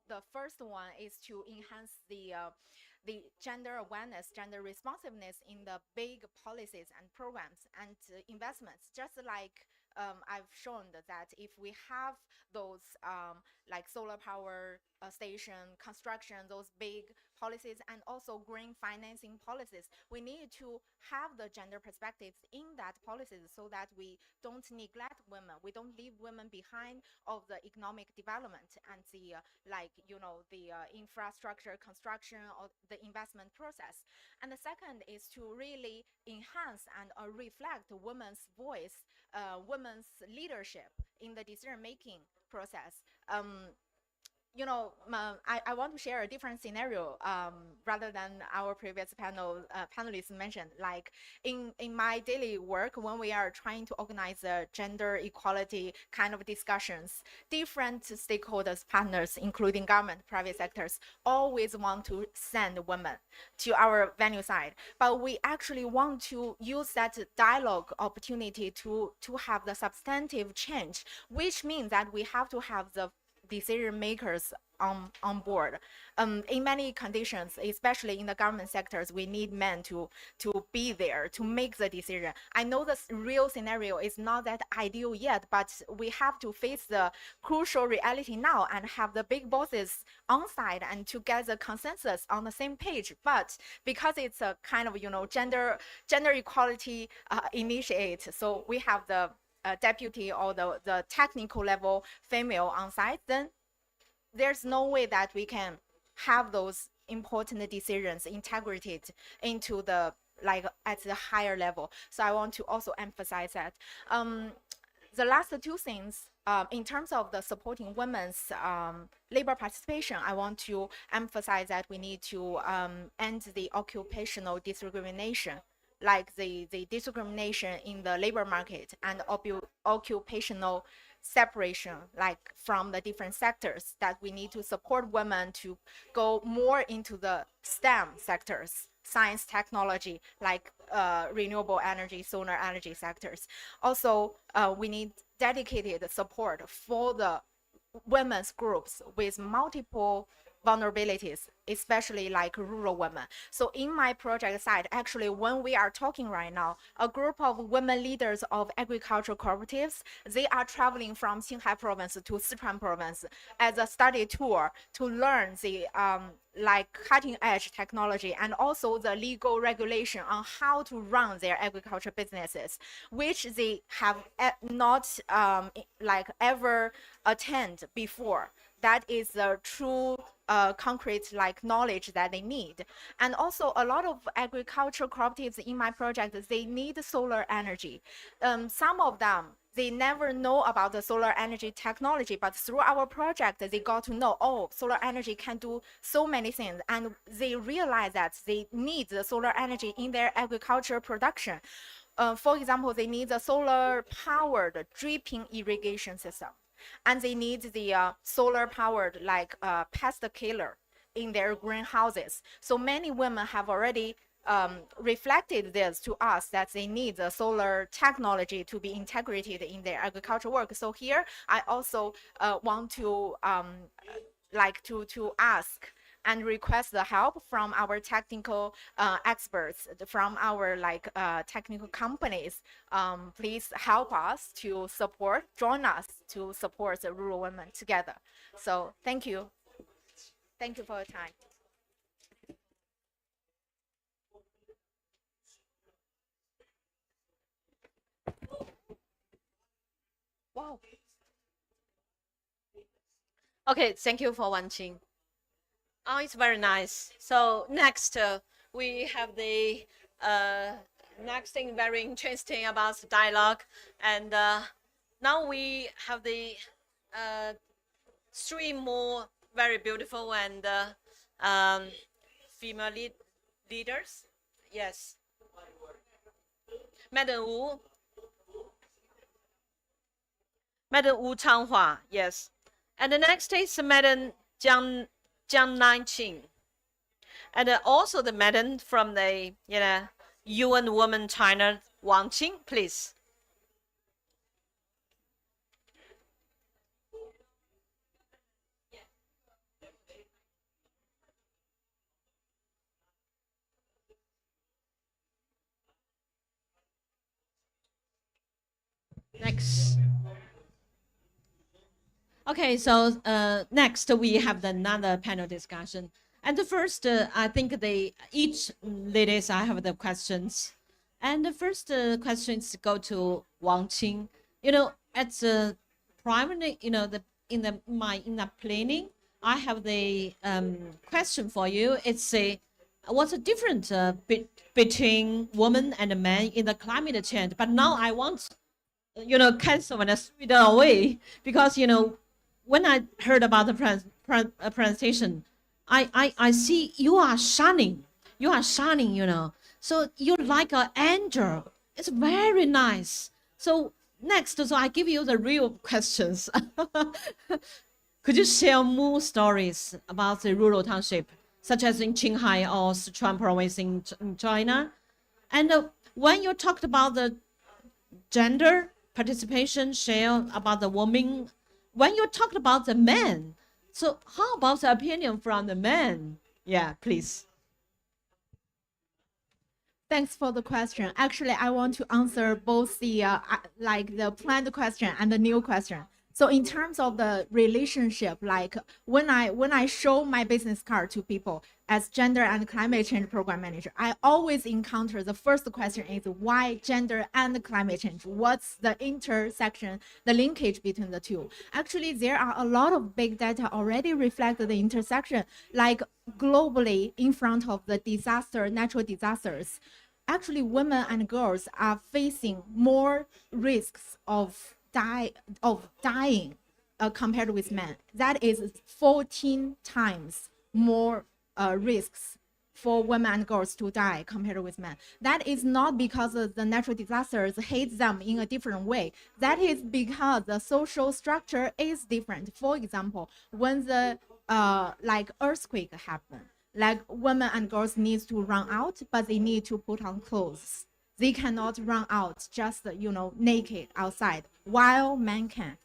the first one is to enhance the gender awareness, gender responsiveness in the big policies and programs and investments. Just like I've shown that if we have those solar power station construction, those big policies, and also green financing policies, we need to have the gender perspectives in that policies so that we don't neglect women, we don't leave women behind of the economic development and the the infrastructure construction or the investment process. And the second is to really enhance and reflect women's voice, women's leadership in the decision-making process. I want to share a different scenario rather than our previous panelists mentioned. Like in my daily work, when we are trying to organize gender equality kind of discussions, different stakeholders, partners, including government, private sectors, always want to send women to our venue side. But we actually want to use that dialogue opportunity to have the substantive change, which means that we have to have the decision makers on board. In many conditions, especially in the government sectors, we need men to be there to make the decision. I know the real scenario is not that ideal yet, but we have to face the crucial reality now and have the big bosses on side and to get the consensus on the same page. But because it's a kind of gender equality initiate, so we have the deputy or the technical level female on site, then there's no way that we can have those important decisions integrated into the at the higher level. So I want to also emphasize that. The last two things, in terms of the supporting women's labor participation, I want to emphasize that we need to end the occupational discrimination, like the discrimination in the labor market and occupational separation, like from the different sectors, that we need to support women to go more into the STEM sectors, science, technology, like renewable energy, solar energy sectors. Also, we need dedicated support for the women's groups with multiple vulnerabilities, especially like rural women. So in my project side, actually, when we are talking right now, a group of women leaders of agricultural cooperatives, they are traveling from Qinghai province to Sichuan province as a study tour to learn the like cutting edge technology and also the legal regulation on how to run their agriculture businesses, which they have not like ever attend before. That is the true concrete like knowledge that they need. And also a lot of agricultural cooperatives in my project, they need solar energy. Some of them, they never know about the solar energy technology, but through our project, they got to know, oh, solar energy can do so many things. And they realize that they need the solar energy in their agriculture production. For example, they need the solar powered dripping irrigation system. And they need the solar powered like pest killer in their greenhouses. So many women have already reflected this to us, that they need the solar technology to be integrated in their agricultural work. So here I also want to like to ask and request the help from our technical experts, from our like technical companies. Please help us to support, join us to support the rural women together. So thank you. Thank you for your time. Wow. Okay, thank you for watching. Oh, it's very nice. So next, we have the next thing very interesting about the dialogue. And now we have the 3 more very beautiful and female leaders. Yes. Madam Wu. Madam Wu Changhua, yes. And the next is Madam Jiang Nanqing. And also the madam from the UN Women China, Wang Qing, please. Next. Okay, so next we have another panel discussion. And the first, I think each ladies, I have the questions. And the first questions go to Wang Qing. You know, at the primary, you know, in the planning, I have the question for you. It's what's the difference between women and men in the climate change? But now I want, you know, cancel and throw it away, because you know, when I heard about the presentation, I see you are shining. You are shining, you know. So you're like an angel. It's very nice. So next, so I give you the real questions. Could you share more stories about the rural township, such as in Qinghai or Sichuan province in China? And when you talked about the gender participation, share about the women, when you talked about the men, so how about the opinion from the men? Yeah, please. Thanks for the question. Actually, I want to answer both the like the planned question and the new question. So in terms of the relationship, like when I show my business card to people as gender and climate change program manager, I always encounter the first question is why gender and climate change? What's the intersection, the linkage between the two? Actually, there are a lot of big data already reflect the intersection, like globally in front of the disaster, natural disasters. Actually, women and girls are facing more risks of dying compared with men. That is 14 times more risks for women and girls to die compared with men. That is not because the natural disasters hit them in a different way. That is because the social structure is different. For example, when the like earthquake happen, like women and girls need to run out, but they need to put on clothes. They cannot run out just, you know, naked outside, while men can.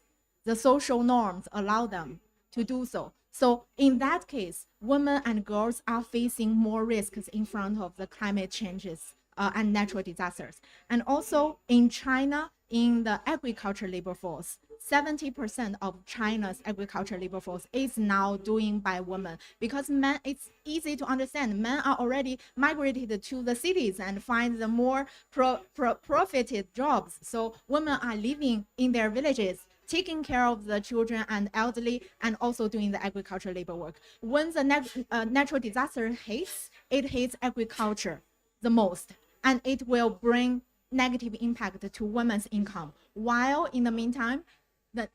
The social norms allow them to do so. So in that case, women and girls are facing more risks in front of the climate changes and natural disasters. And also in China, in the agriculture labor force, 70% of China's agriculture labor force is now doing by women, because men, it's easy to understand, men are already migrated to the cities and find the more profited jobs. So women are living in their villages, taking care of the children and elderly, and also doing the agricultural labor work. When the natural disaster hits, it hits agriculture the most, and it will bring negative impact to women's income. While in the meantime,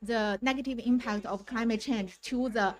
the negative impact of climate change to the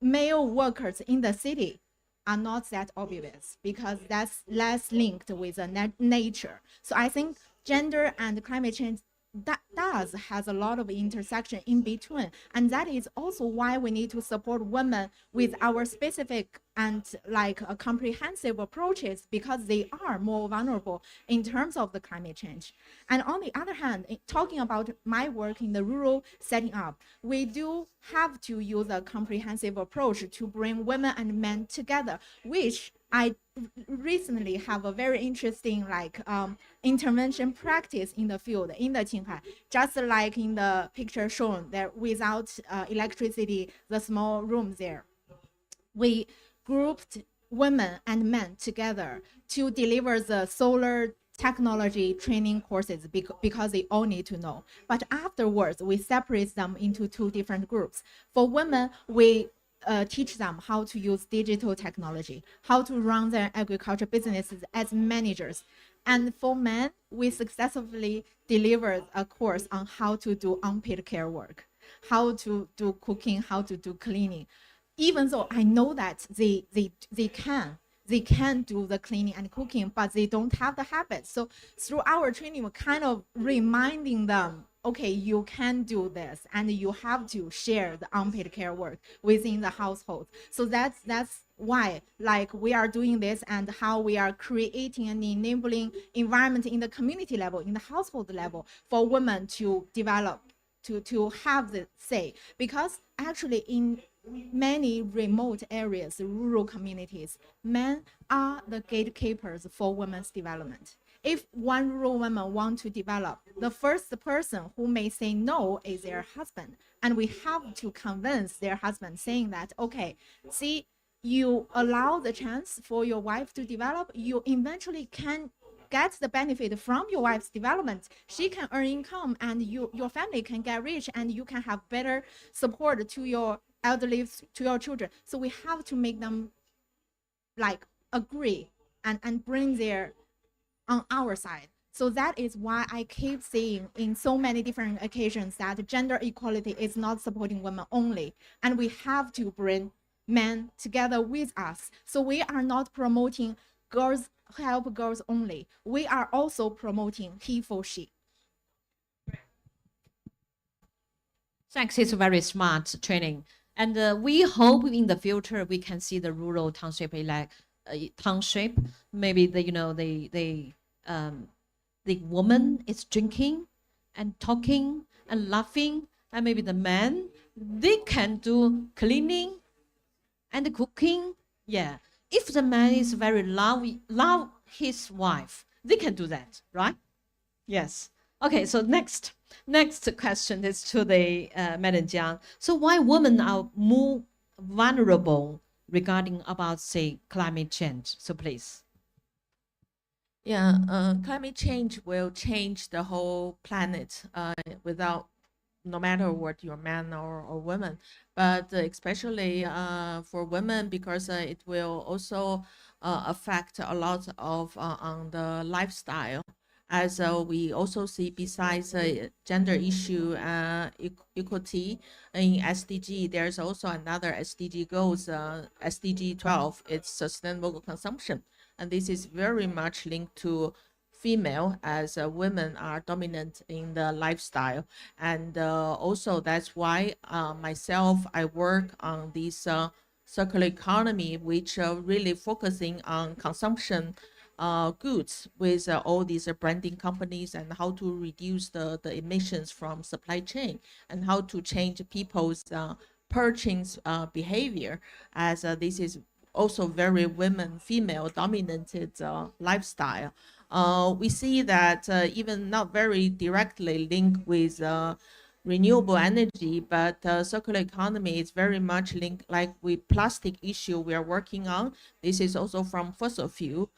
male workers in the city are not that obvious, because that's less linked with the nature. So I think gender and climate change that has a lot of intersection in between, and that is also why we need to support women with our specific and like comprehensive approaches, because they are more vulnerable in terms of the climate change. And on the other hand, talking about my work in the rural setting up, we do have to use a comprehensive approach to bring women and men together, which I recently have a very interesting intervention practice in the field in the Qinghai, just like in the picture shown there, without electricity, the small room there. We grouped women and men together to deliver the solar technology training courses because they all need to know. But afterwards, we separate them into two different groups. For women, we teach them how to use digital technology, how to run their agriculture businesses as managers. And for men, we successfully delivered a course on how to do unpaid care work, how to do cooking, how to do cleaning. Even though I know that they can do the cleaning and cooking, but they don't have the habit. So through our training, we're kind of reminding them, okay, you can do this, and you have to share the unpaid care work within the household. So that's why like we are doing this, and how we are creating an enabling environment in the community level, in the household level, for women to develop, to have the say. Because actually in many remote areas, rural communities, men are the gatekeepers for women's development. If one rural woman wants to develop, the first person who may say no is their husband. And we have to convince their husband, saying that, okay, see, you allow the chance for your wife to develop, you eventually can get the benefit from your wife's development. She can earn income, and your family can get rich, and you can have better support to your elderly, to your children. So we have to make them like agree and bring their on our side. So that is why I keep saying in so many different occasions that gender equality is not supporting women only, and we have to bring men together with us. So we are not promoting girls help girls only. We are also promoting he for she. Thanks, it's very smart training. And we hope in the future we can see the rural township township. Maybe the woman is drinking and talking and laughing, and maybe the man, they can do cleaning and cooking. Yeah, if the man is very love his wife, they can do that, right? Yes. Okay, so next question is to the Madam Jiang. So why women are more vulnerable regarding about, say, climate change? So please. Yeah, climate change will change the whole planet no matter what you're man or woman, but especially for women, because it will also affect a lot of on the lifestyle. as we also see besides gender issue, equality in SDG, there's also another SDG goals, SDG 12, it's sustainable consumption. And this is very much linked to female, as women are dominant in the lifestyle. And also that's why myself, I work on this circular economy, which really focusing on consumption goods with all these branding companies, and how to reduce the emissions from supply chain, and how to change people's purchase behavior, as this is also very women, female dominated lifestyle. We see that even not very directly linked with renewable energy, but circular economy is very much linked, like with plastic issue we are working on. This is also from fossil fuel.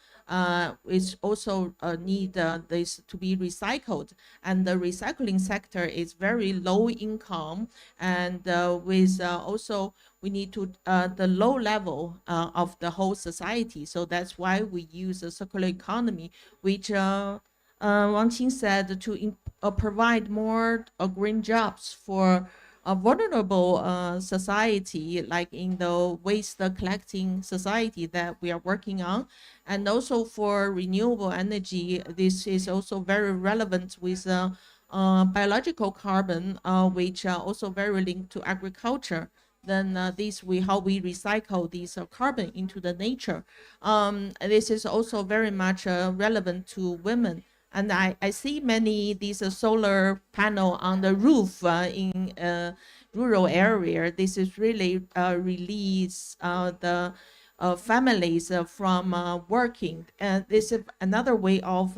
It's also need this to be recycled, and the recycling sector is very low income, and with also we need to the low level of the whole society. So that's why we use a circular economy, which Wang Qing said, to provide more green jobs for a vulnerable society, like in the waste collecting society that we are working on. And also for renewable energy, this is also very relevant with biological carbon, which are also very linked to agriculture. Then how we recycle this carbon into the nature. This is also very much relevant to women. And I see many these solar panel on the roof in rural area. This is really release the families from working. This is another way of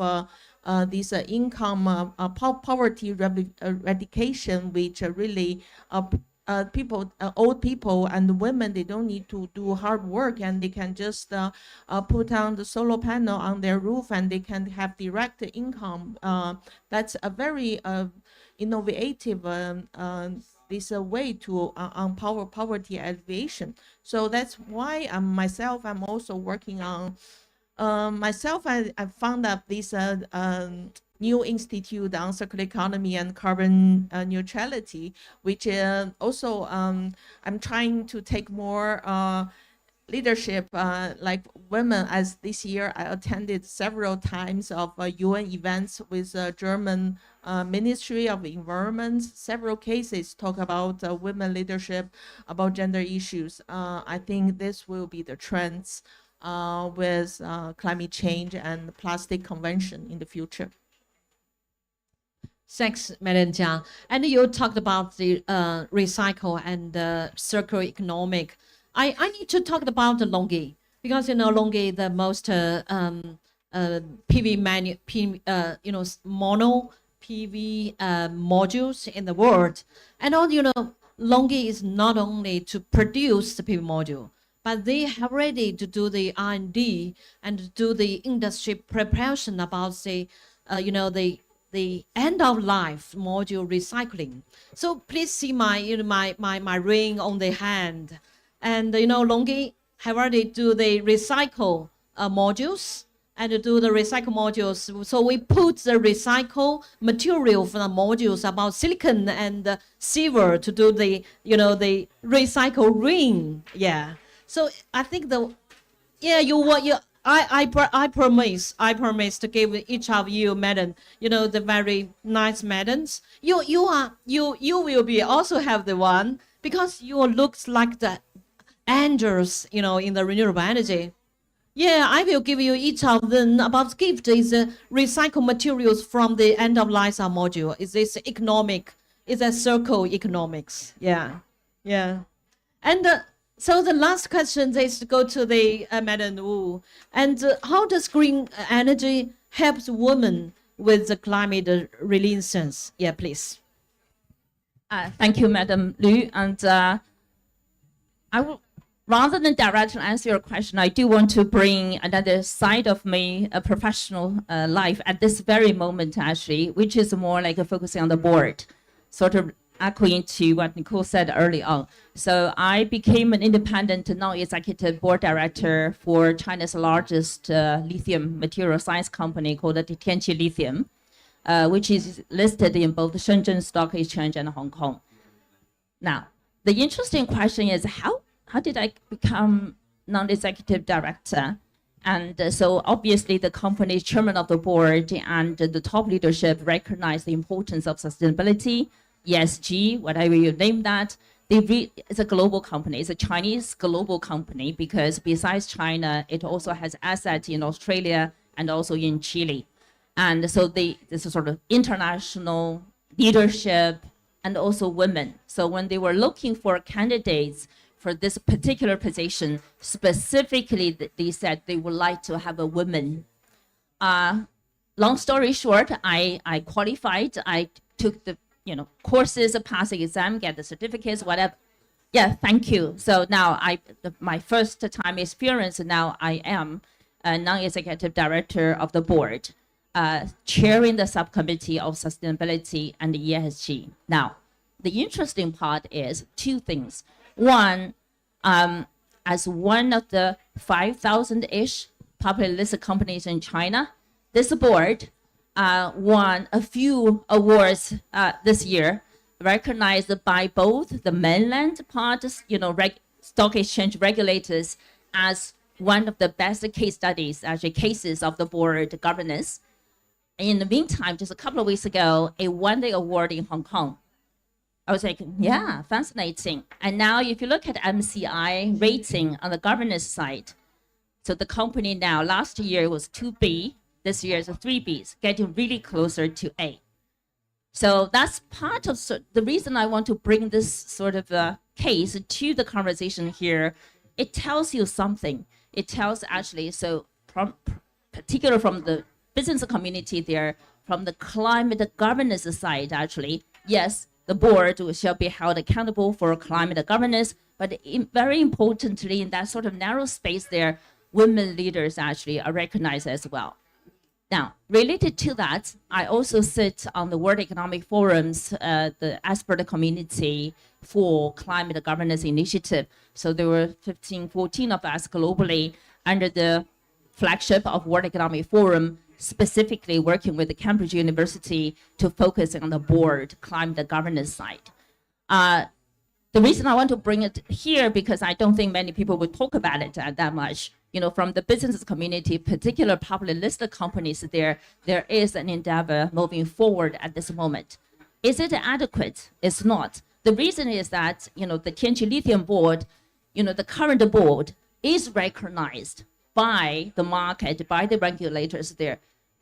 this income poverty eradication, which really people, old people and women, they don't need to do hard work, and they can just put on the solar panel on their roof, and they can have direct income. That's a very innovative this way to empower poverty alleviation. So that's why myself, I'm also working on myself. I found up this new institute on circular economy and carbon neutrality, which also I'm trying to take more leadership, like women. As this year I attended several times of UN events with German Ministry of Environment. Several cases talk about women leadership, about gender issues. I think this will be the trends with climate change and plastic convention in the future. Thanks, Madam Jiang. And you talked about the recycle and circular economic. I need to talk about the LONGi, because LONGi, the most PV mono PV modules in the world. And all LONGi is not only to produce the PV module, but they have ready to do the R&D and do the industry preparation about the end of life module recycling. So please see my ring on the hand. And LONGi have already do the recycle modules and do the recycle modules. So we put the recycle material from the modules about silicon and silver to do the the recycle ring. Yeah. So I think I promise to give each of you, madam, the very nice madams. You will be also have the one, because you looks like the angels, in the renewable energy. Yeah, I will give you each of them. About gift is recycled materials from the end of life module. Is this economic? Is a circle economics? Yeah, yeah. And so the last question is to go to the Madam Wu. And how does green energy helps women with the climate resilience? Yeah, please. Thank you, Madam Liu. And I will, rather than directly answer your question, I do want to bring another side of my professional life at this very moment, actually, which is more like focusing on the board, sort of echoing to what Nicole said early on. So I became an independent non-executive board director for China's largest lithium material science company called Tianqi Lithium, which is listed in both the Shenzhen Stock Exchange and Hong Kong. Now, the interesting question is how did I become non-executive director? And so obviously the company's chairman of the board and the top leadership recognize the importance of sustainability, ESG, whatever you name that. It's a global company. It's a Chinese global company because besides China, it also has assets in Australia and also in Chile. And so this is sort of international leadership and also women. So when they were looking for candidates for this particular position, specifically, they said they would like to have a woman. Long story short, I qualified. I took the courses, passed the exam, get the certificates, whatever. Yeah, thank you. So now my first time experience. Now I am a non-executive director of the board, chairing the subcommittee of sustainability and ESG. Now, the interesting part is two things. One, as one of the 5,000-ish publicly listed companies in China, this board won a few awards this year, recognized by both the mainland part, stock exchange regulators, as one of the best case studies, actually cases of the board governance. In the meantime, just a couple of weeks ago, it won the award in Hong Kong. I was like, yeah, fascinating. And now if you look at MCI rating on the governance side, so the company now, last year was 2B, this year is a 3B, getting really closer to A. So that's part of the reason I want to bring this sort of case to the conversation here. It tells you something. It tells actually, so particular from the business community there, from the climate governance side actually, yes, the board shall be held accountable for climate governance, but very importantly, in that sort of narrow space there, women leaders actually are recognized as well. Now, related to that, I also sit on the World Economic Forum's, the expert community for climate governance initiative. So there were 14 of us globally under the flagship of World Economic Forum, specifically working with the Cambridge University to focus on the board climate governance side. The reason I want to bring it here, because I don't think many people would talk about it that much. From the business community, particular publicly listed companies, there is an endeavor moving forward at this moment. Is it adequate? It's not. The reason is that, the Tianqi Lithium board, the current board is recognized by the market, by the regulators there.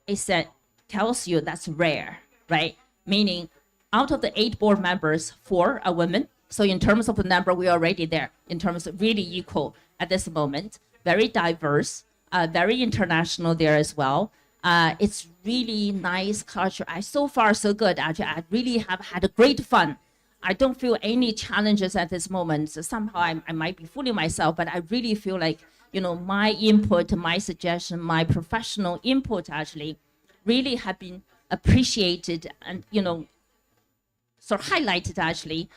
It tells you that's rare, right? Meaning out of the 8 board members, 4 are women. So in terms of the number, we're already there in terms of really equal at this moment. Very diverse, very international there as well. It's really nice culture. So far so good. Actually, I really have had great fun. I don't feel any challenges at this moment. So somehow I might be fooling myself, but I really feel like, my input, my suggestion, my professional input actually really have been appreciated and, sort of highlighted actually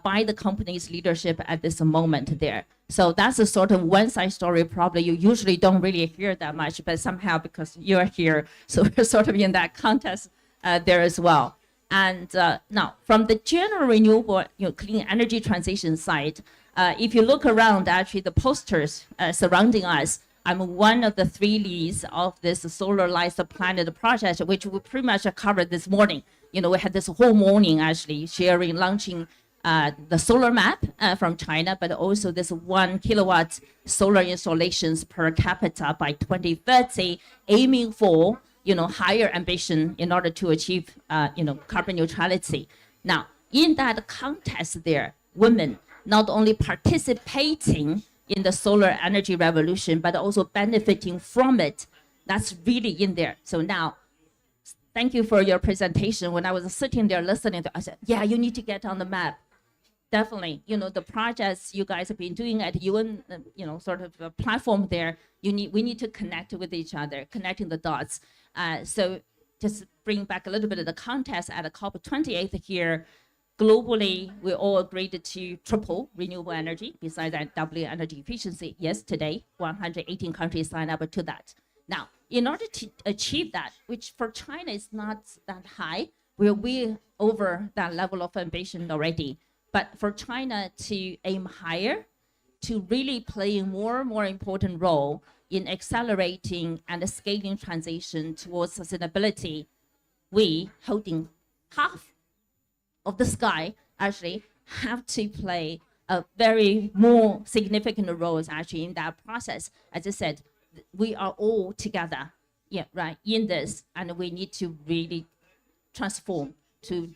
by the company's leadership at this moment there. So that's a sort of one side story. Probably you usually don't really hear that much, but somehow because you're here, so we're sort of in that context there as well. And now from the general renewable, clean energy transition side, if you look around actually the posters surrounding us, I'm one of the 3 leads of this Solar Lights the Planet project, which we pretty much covered this morning. We had this whole morning actually launching the solar map from China, but also this 1 kilowatt solar installations per capita by 2030, aiming for, higher ambition in order to achieve, carbon neutrality. Now, in that context there, women not only participating in the solar energy revolution, but also benefiting from it. That's really in there. So now, thank you for your presentation. When I was sitting there listening to, I said, yeah, you need to get on the map. Definitely, the projects you guys have been doing at UN, sort of a platform there, we need to connect with each other, connecting the dots. So just bring back a little bit of the context at the COP28 here. globally, we all agreed to triple renewable energy. Besides that, double energy efficiency. Yes, today, 118 countries signed up to that. Now, in order to achieve that, which for China is not that high, we're way over that level of ambition already. But for China to aim higher, to really play a more important role in accelerating and scaling transition towards sustainability, we, holding half of the sky, actually have to play a very more significant roles actually in that process. As I said, we are all together, yeah, right, in this, and we need to really transform to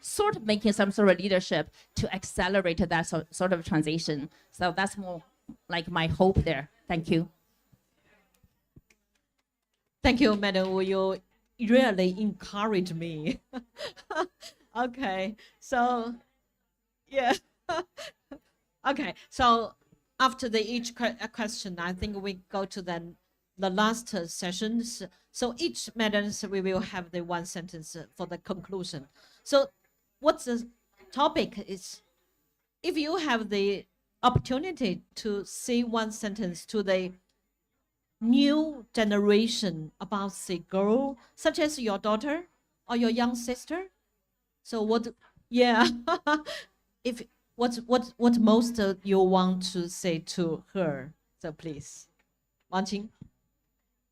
sort of making some sort of leadership to accelerate that sort of transition. So that's more like my hope there. Thank you. Thank you, Madam Wu. You really encourage me. Okay, so yeah. Okay, so after each question, I think we go to the last sessions. So each madams, we will have the one sentence for the conclusion. So what's the topic is, if you have the opportunity to say one sentence to the new generation about the girl, such as your daughter or your young sister. So what, yeah, if what most you want to say to her, so please, Wang Qing.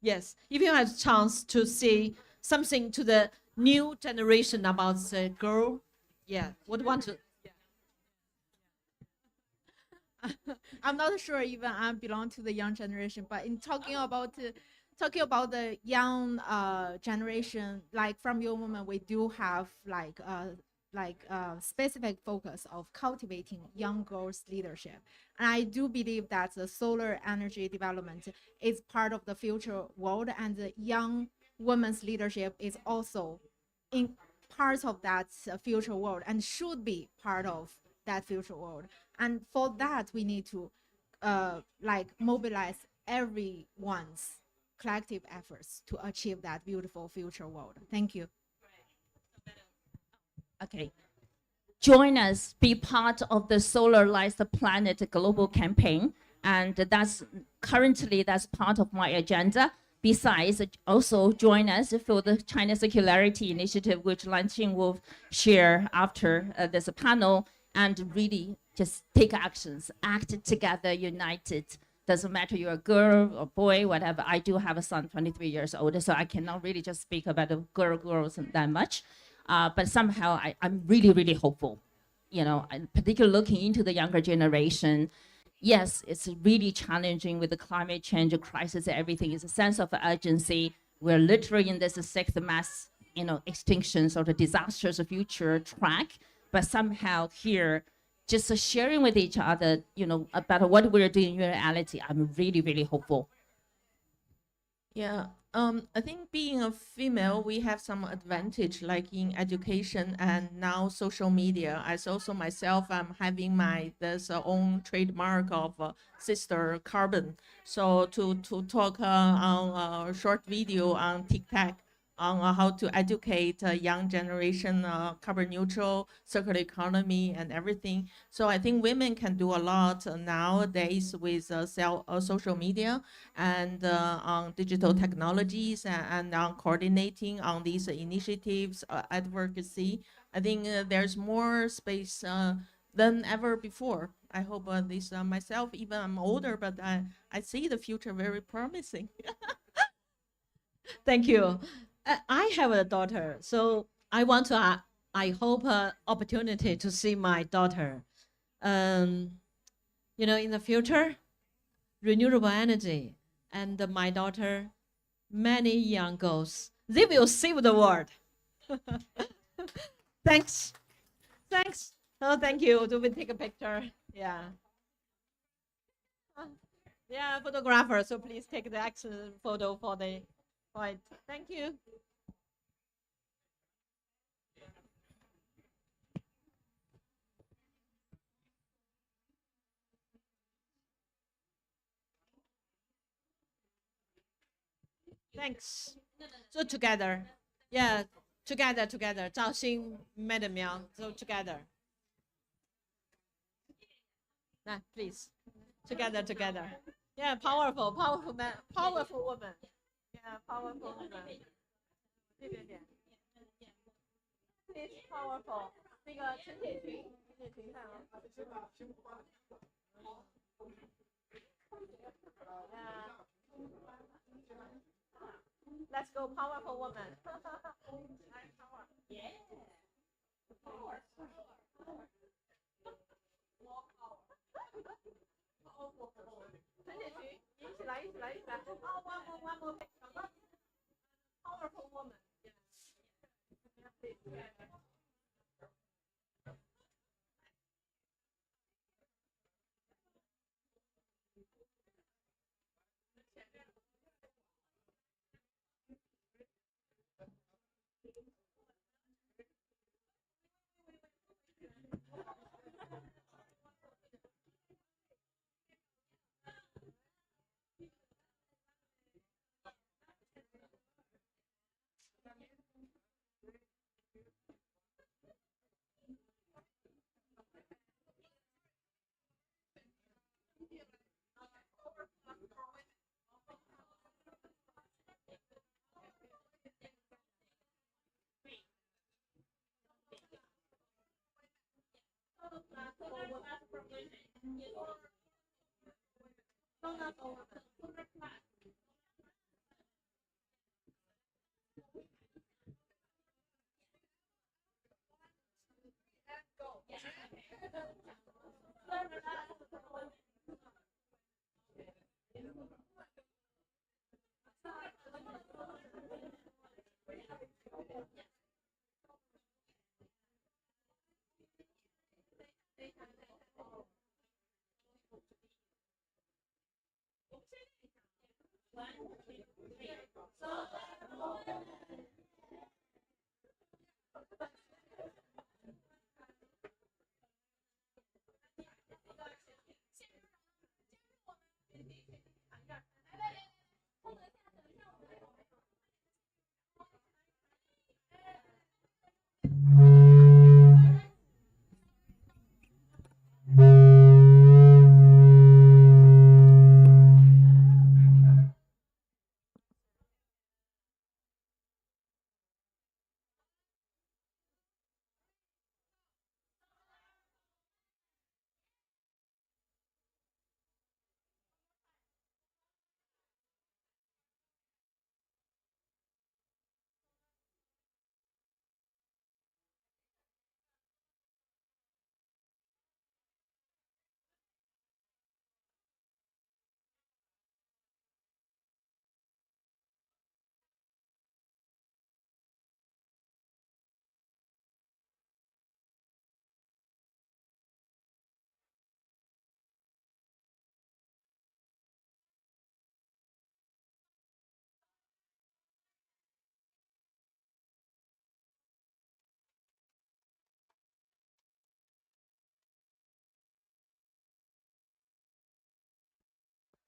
Yes, if you have a chance to say something to the new generation about the girl, yeah, what want to? I'm not sure even I belong to the young generation, but in talking about the young generation, like from your woman, we do have like specific focus of cultivating young girls' leadership, and I do believe that the solar energy development is part of the future world, and the young women's leadership is also in part of that future world and should be part of that future world. And for that, we need to like mobilize everyone's collective efforts to achieve that beautiful future world. Thank you. Okay. Join us, be part of the Solar Lights the Planet global campaign. And that's part of my agenda. Besides, also join us for the China Circularity Initiative, which Lan Qing will share after this panel, and really just take actions, act together, united. Doesn't matter you're a girl or boy, whatever. I do have a son, 23 years old, so I cannot really just speak about the girls that much. But somehow I'm really, really hopeful, you know, and particularly looking into the younger generation. Yes, it's really challenging with the climate change crisis and everything. It's a sense of urgency. We're literally in this sixth mass, you know, extinction sort of disastrous future track. But somehow here, just sharing with each other, you know, about what we're doing in reality, I'm really, really hopeful. Yeah, I think being a female, we have some advantage, like in education and now social media. As also myself, I'm having this own trademark of sister carbon. So to talk on a short video on TikTok on how to educate young generation carbon neutral, circular economy, and everything. So I think women can do a lot nowadays with social media and on digital technologies and on coordinating on these initiatives, advocacy. I think there's more space than ever before. I hope this myself, even I'm older, but I see the future very promising. Thank you. I have a daughter, so I want to. I hope opportunity to see my daughter. You know, in the future, renewable energy, and my daughter, many young girls, they will save the world. Thanks. Thanks. Oh, thank you. Do we take a picture? Yeah. Yeah, photographer. So please take the action photo for the point. Thank you. Thanks. So together. Yeah. Together, together. 赵鑫 Madam Miao. So together. Nah, please. Together, together. Yeah, powerful, powerful man, powerful woman. Yeah, powerful woman. 这边点。Please, powerful. 那个陈铁群，陈铁群看啊。Let's go, powerful woman. Yeah. Power. More power. 陈铁群，一起来，一起来，一起来。Oh, one more picture. Powerful woman. Yeah.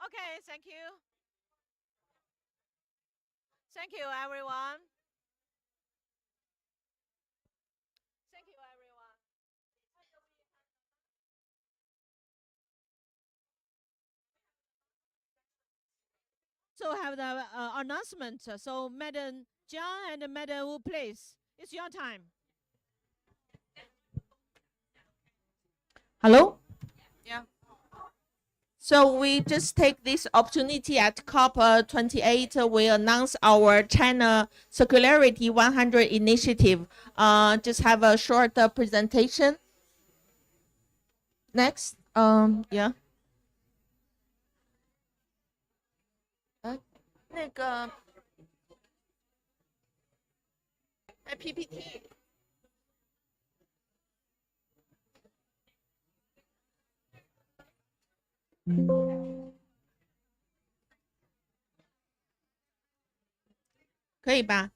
Okay, thank you. Thank you, everyone. Thank you, everyone. So have the announcement. So Madam Jiang and Madam Wu, please. It's your time. Hello? Yeah. So we just take this opportunity at COP28. We announce our China Circularity 100 initiative. Just have a short presentation. Next. Yeah. 那个 PPT。可以吧？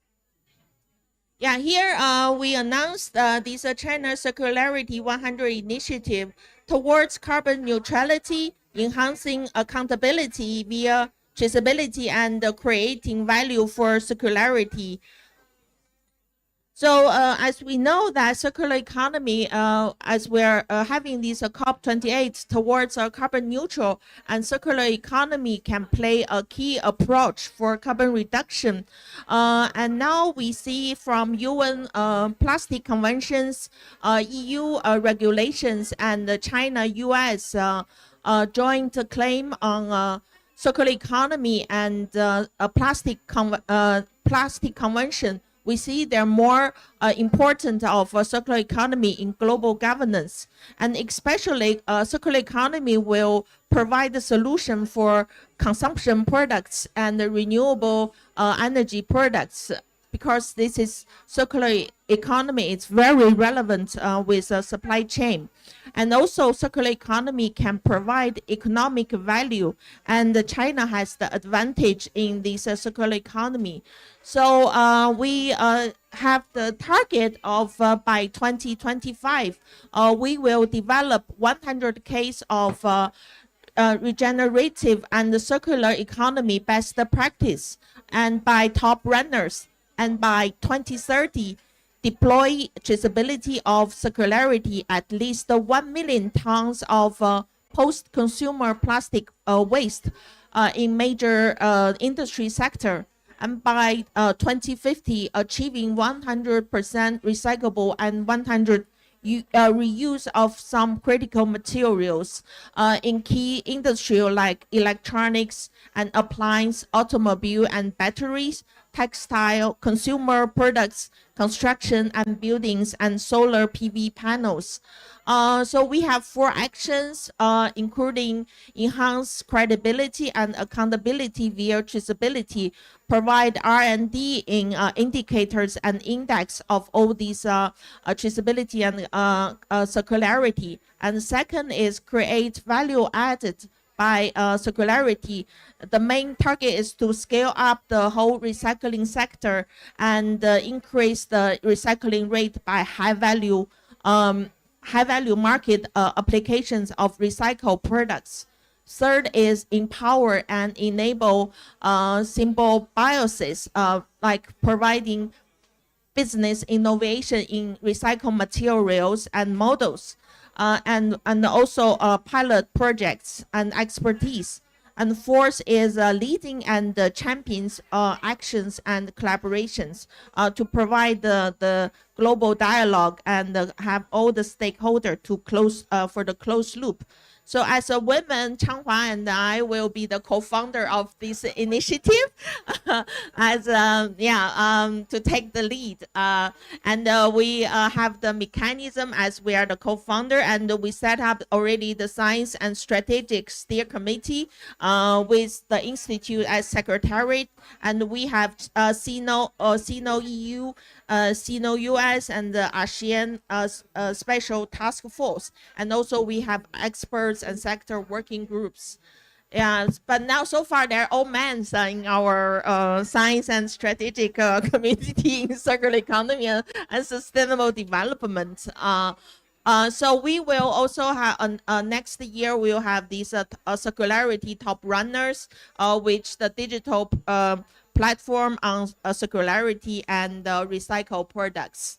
Yeah, here we announced this China Circularity 100 initiative towards carbon neutrality, enhancing accountability via traceability and creating value for circularity. So as we know that circular economy, as we're having this COP28 towards carbon neutral, and circular economy can play a key approach for carbon reduction. And now we see from UN plastic conventions, EU regulations, and the China-US joint claim on circular economy and a plastic convention, we see they're more important of circular economy in global governance. And especially circular economy will provide a solution for consumption products and renewable energy products, because this is circular economy. It's very relevant with supply chain. And also circular economy can provide economic value, and China has the advantage in this circular economy. So we have the target of by 2025, we will develop 100 case of regenerative and circular economy best practice, and by top runners, and by 2030, deploy traceability of circularity at least 1 million tons of post-consumer plastic waste in major industry sector, and by 2050 achieving 100% recyclable and 100 reuse of some critical materials in key industry like electronics and appliance, automobile and batteries, textile, consumer products, construction and buildings, and solar PV panels. So we have 4 actions, including enhance credibility and accountability via traceability, provide R&D in indicators and index of all these traceability and circularity. And second is create value added by circularity. The main target is to scale up the whole recycling sector and increase the recycling rate by high value market applications of recycled products. Third is empower and enable simple biases, like providing business innovation in recycled materials and models, and also pilot projects and expertise. And fourth is leading and champions actions and collaborations to provide the global dialogue and have all the stakeholders to close for the closed loop. So as a woman, Changhua and I will be the co-founder of this initiative as to take the lead. And we have the mechanism as we are the co-founder, and we set up already the Science and Strategic Steer Committee with the Institute as secretariat, and we have CINO EU, CINO US, and the ASEAN Special Task Force. And also we have experts and sector working groups. Yeah, but now so far they're all men in our science and strategic community in circular economy and sustainable development. So we will also have next year we will have these circularity top runners, which the digital platform on circularity and recycled products.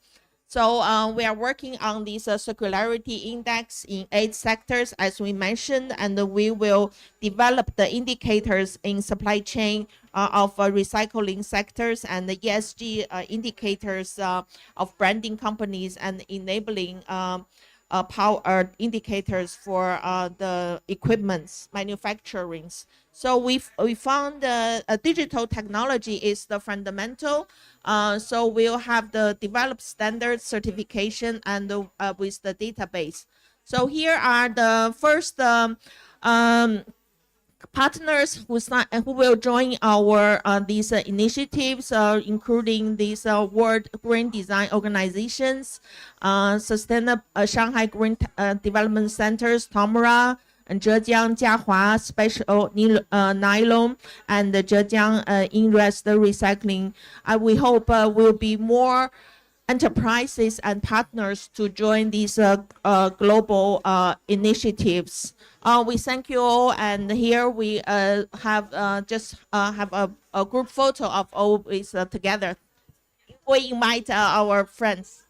So we are working on this circularity index in 8 sectors, as we mentioned, and we will develop the indicators in supply chain of recycling sectors and the ESG indicators of branding companies, and enabling power indicators for the equipments manufacturings. So we found digital technology is the fundamental. So we'll have the developed standards certification and with the database. So here are the first partners who will join our these initiatives, including these World Green Design Organizations, Sustainable Shanghai Green Development Centers, TOMRA, and Zhejiang Jiahua Special Nylon, and the Zhejiang Inrest Recycling. We hope will be more enterprises and partners to join these global initiatives. We thank you all, and here we have just have a group photo of all these together. we invite our friends.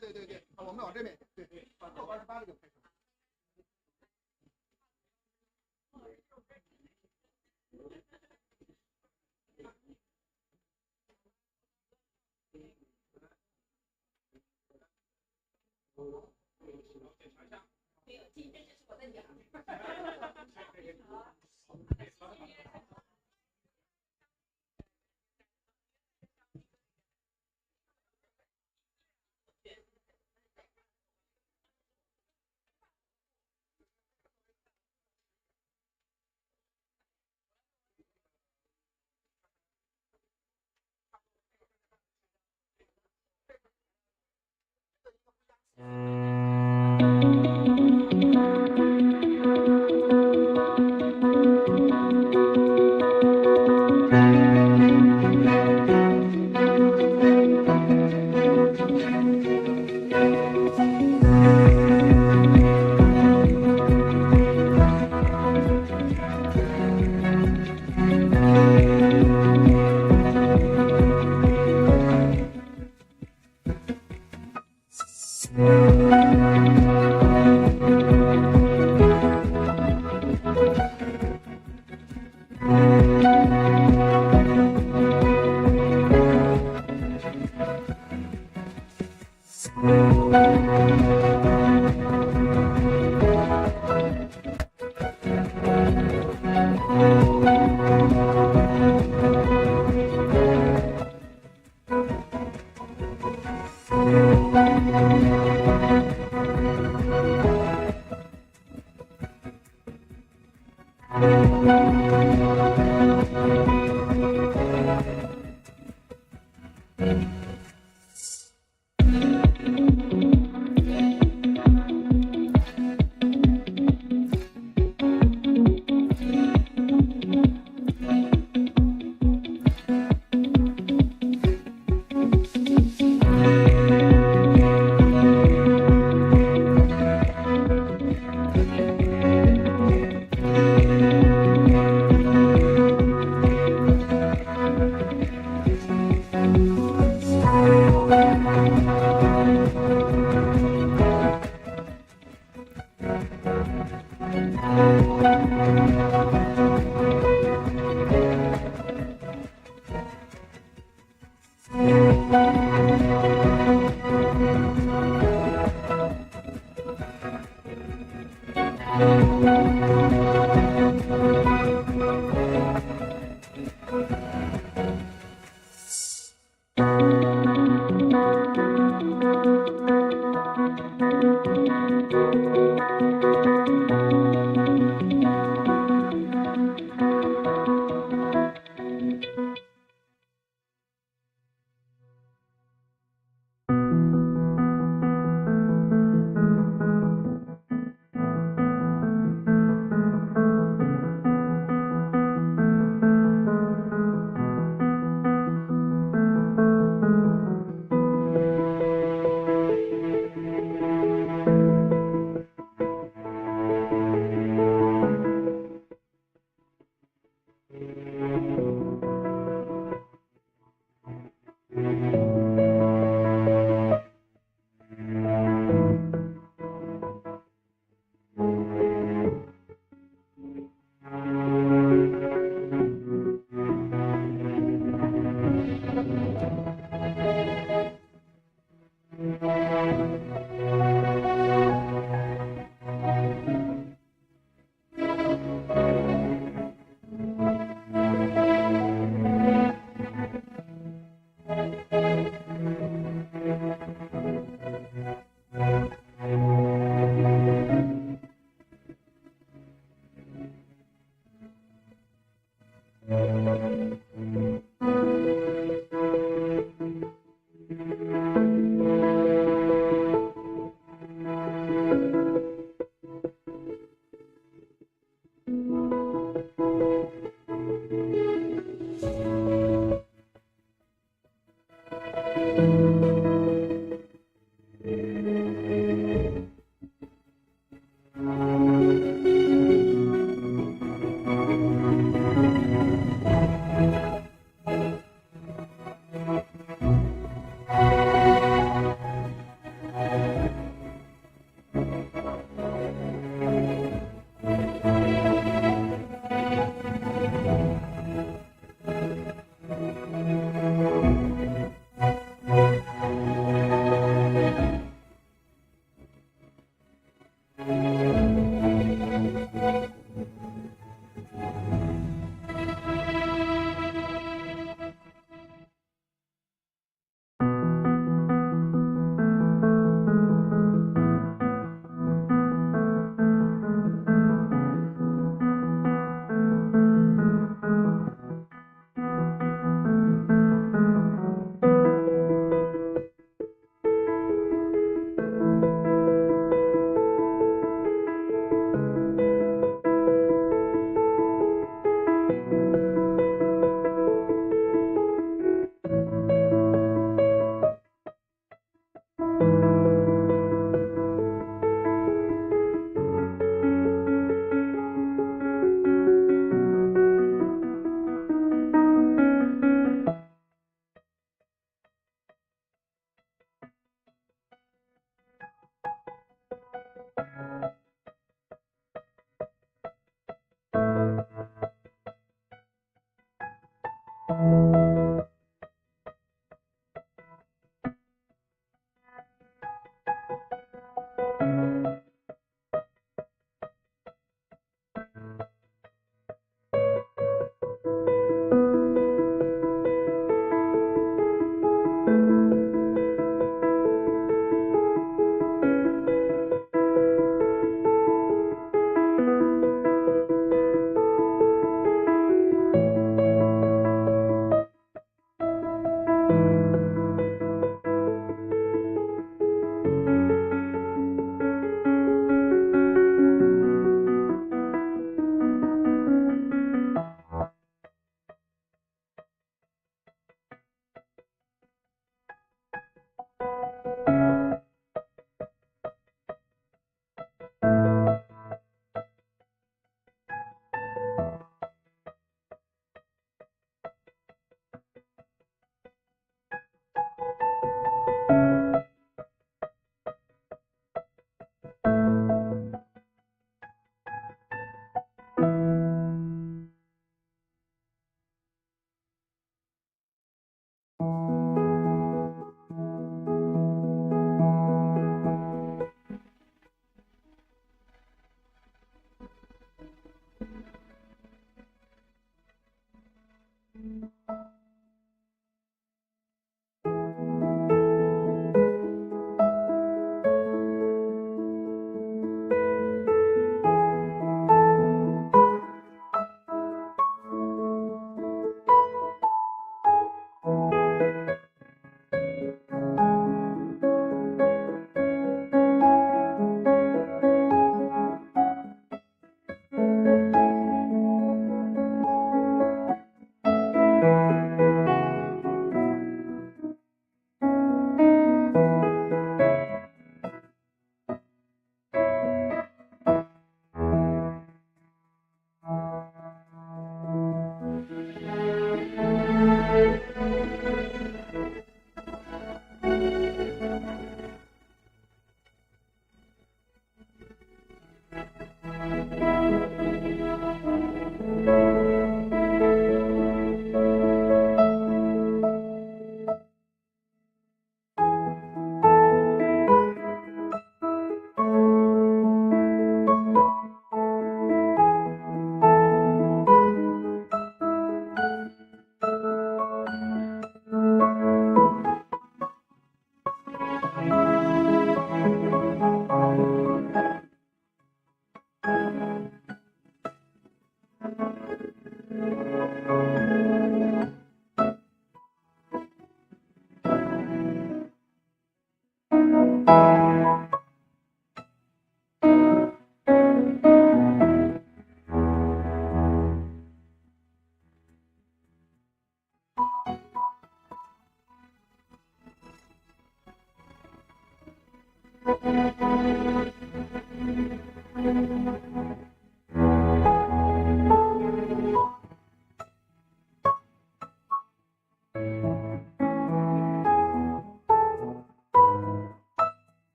对，我们往这边，对，把28个配上。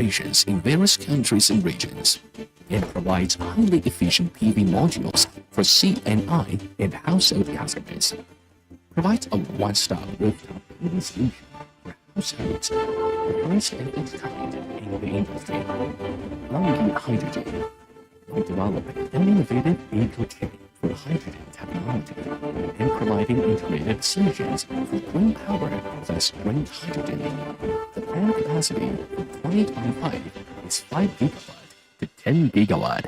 operations in various countries and regions, and provides highly efficient PV modules for C&I and household customers. Provides a one-stop rooftop PV solution for households, the first of its kind in the industry. LONGi Hydrogen, by developing an innovative eco-chain for hydrogen technology and providing integrated solutions for green power plus green hydrogen. The planned capacity for 2025 is 5 gigawatt to 10 gigawatt.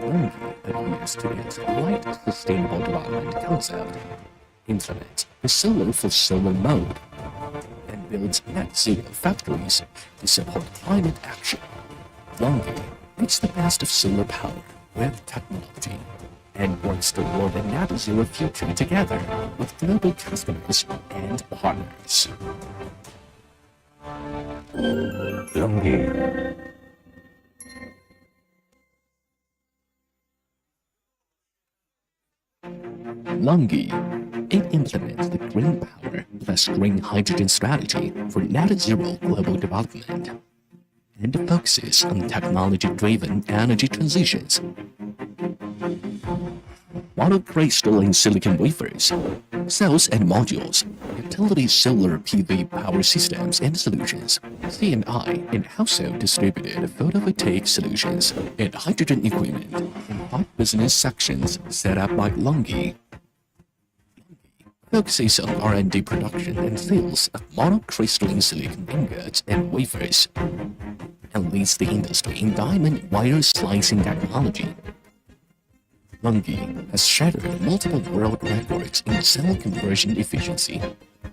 LONGi adheres to its light sustainable development concept, implements the solar for solar mode, and builds net zero factories to support climate action. LONGi makes the best of solar power with technology and works toward a net zero future together with global customers and partners. LONGi. LONGi. It implements the green power plus green hydrogen strategy for net zero global development and focuses on technology-driven energy transitions. Monocrystalline silicon wafers, cells and modules, utility solar PV power systems and solutions, C&I and household distributed photovoltaic solutions, and hydrogen equipment in 5 business sections set up by LONGi. Focuses on R&D production and sales of monocrystalline silicon ingots and wafers, and leads the industry in diamond wire slicing technology. LONGi has shattered multiple world records in cell conversion efficiency,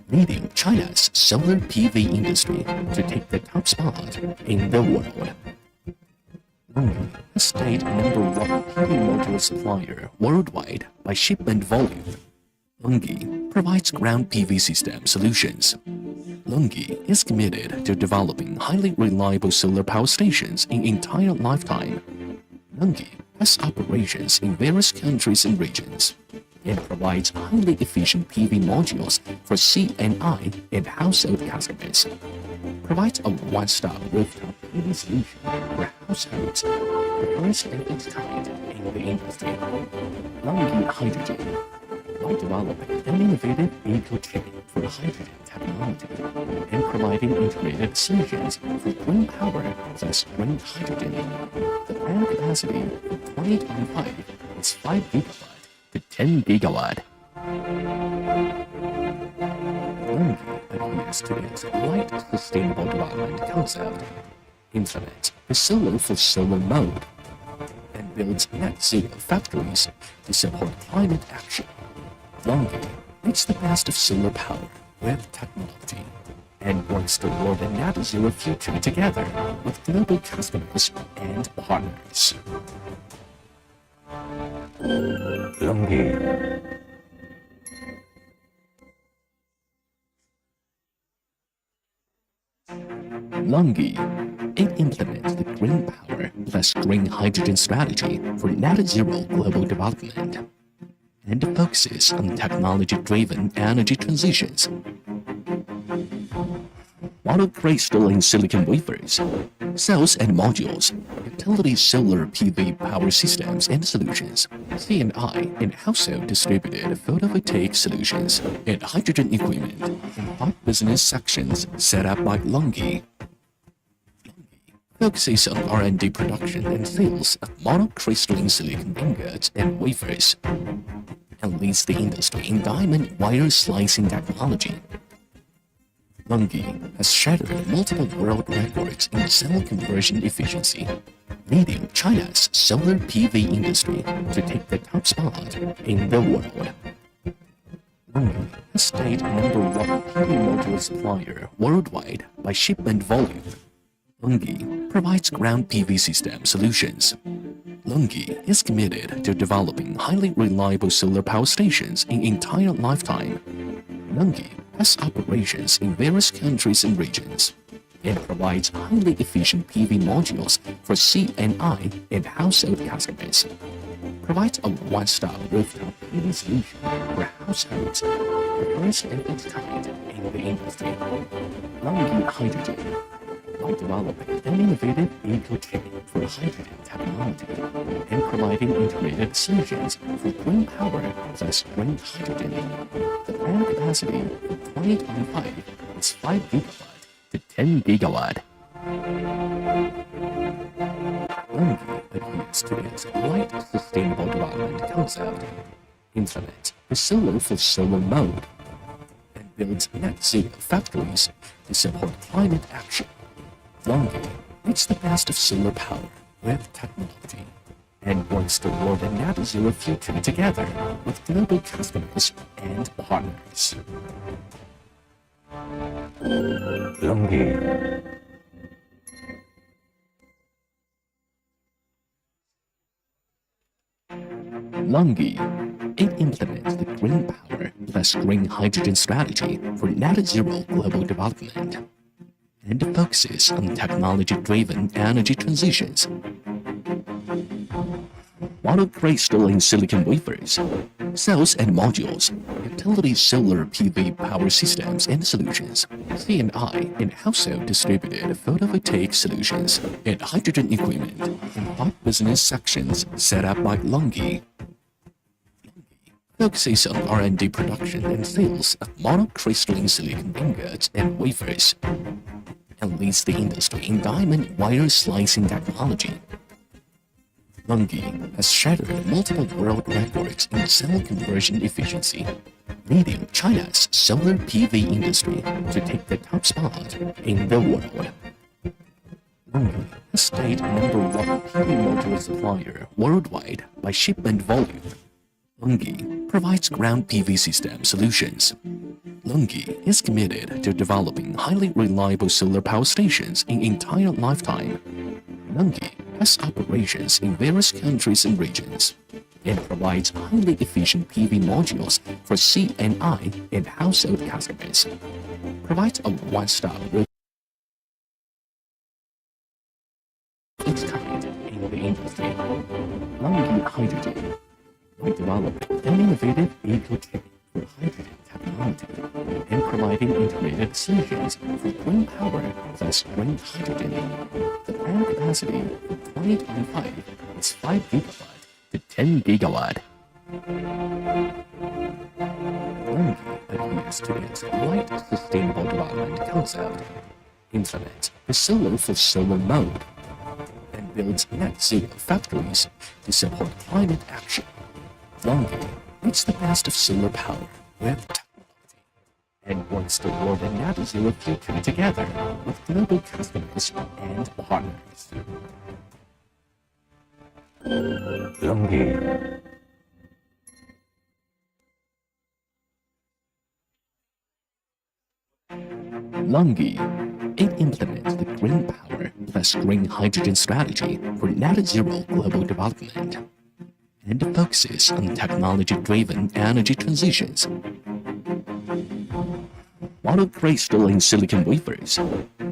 leading China's solar PV industry to take the top spot in the world. LONGi has stayed #1 PV module supplier worldwide by shipment volume. LONGi provides ground PV system solutions. LONGi is committed to developing highly reliable solar power stations in entire lifetime. LONGi has operations in various countries and regions and provides highly efficient PV modules for C&I and household customers. Provides a one-stop rooftop PV solution for households, the first of its kind in the industry. LONGi Hydrogen, by developing an innovative eco-chain for hydrogen technology and providing integrated solutions for green power plus green hydrogen. The planned capacity for 2025 is 5 gigawatt to 10 gigawatt. LONGi adheres to its light sustainable development concept, implements the solar for solar mode, and builds net zero factories to support climate action. LONGi makes the best of solar power with technology and works toward a net zero future together with global customers and partners. LONGi. LONGi. It implements the green power plus green hydrogen strategy for net zero global development and focuses on technology-driven energy transitions. Monocrystalline silicon wafers, cells and modules, utility solar PV power systems and solutions, C&I and household distributed photovoltaic solutions, and hydrogen equipment in 5 business sections set up by LONGi. Focuses on R&D production and sales of monocrystalline silicon ingots and wafers, and leads the industry in diamond wire slicing technology. LONGi has shattered multiple world records in cell conversion efficiency, leading China's solar PV industry to take the top spot in the world. LONGi has stayed #1 PV module supplier worldwide by shipment volume. LONGi provides ground PV system solutions. LONGi is committed to developing highly reliable solar power stations in entire lifetime. LONGi has operations in various countries and regions and provides highly efficient PV modules for C&I and household customers. Provides a one-stop rooftop PV solution for households, the first of its kind in the industry. LONGi Hydrogen, by developing an innovative eco-chain for hydrogen technology and providing integrated solutions for green power plus green hydrogen. The planned capacity for 2025 is 5 gigawatt to 10 gigawatt. LONGi adheres to its light sustainable development concept, implements the solar for solar mode, and builds net zero factories to support climate action. LONGi makes the best of solar power with technology and wants toward a net zero future together with global customers and partners. LONGi. LONGi. It implements the green power plus green hydrogen strategy for net zero global development and focuses on technology-driven energy transitions. Monocrystalline silicon wafers, cells and modules, utility solar PV power systems and solutions, C&I and household distributed photovoltaic solutions, and hydrogen equipment in 5 business sections set up by LONGi. Focuses on R&D production and sales of monocrystalline silicon ingots and wafers, and leads the industry in diamond wire slicing technology. LONGi has shattered multiple world records in cell conversion efficiency, leading China's solar PV industry to take the top spot in the world. LONGi has stayed #1 PV module supplier worldwide by shipment volume. LONGi provides ground PV system solutions. LONGi is committed to developing highly reliable solar power stations in entire lifetime. LONGi has operations in various countries and regions and provides highly efficient PV modules for C&I and household customers. Provides a one-stop with its kind in the industry. LONGi Hydrogen, by developing an innovative eco-chain for hydrogen technology and providing integrated solutions for green power plus green hydrogen. The planned capacity for 2025 is 5 gigawatt to 10 gigawatt. LONGi adheres to its light sustainable development concept, implements the solar for solar mode, and builds net zero factories to support climate action. LONGi makes the best of solar power with technology and wants toward a net zero future together with global customers and partners. LONGi. LONGi. It implements the green power plus green hydrogen strategy for net zero global development and focuses on technology-driven energy transitions. Monocrystalline silicon wafers,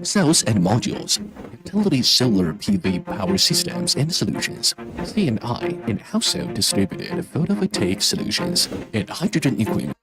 cells and modules, utility solar PV power systems and solutions, C&I and household distributed photovoltaic solutions, and hydrogen equipment.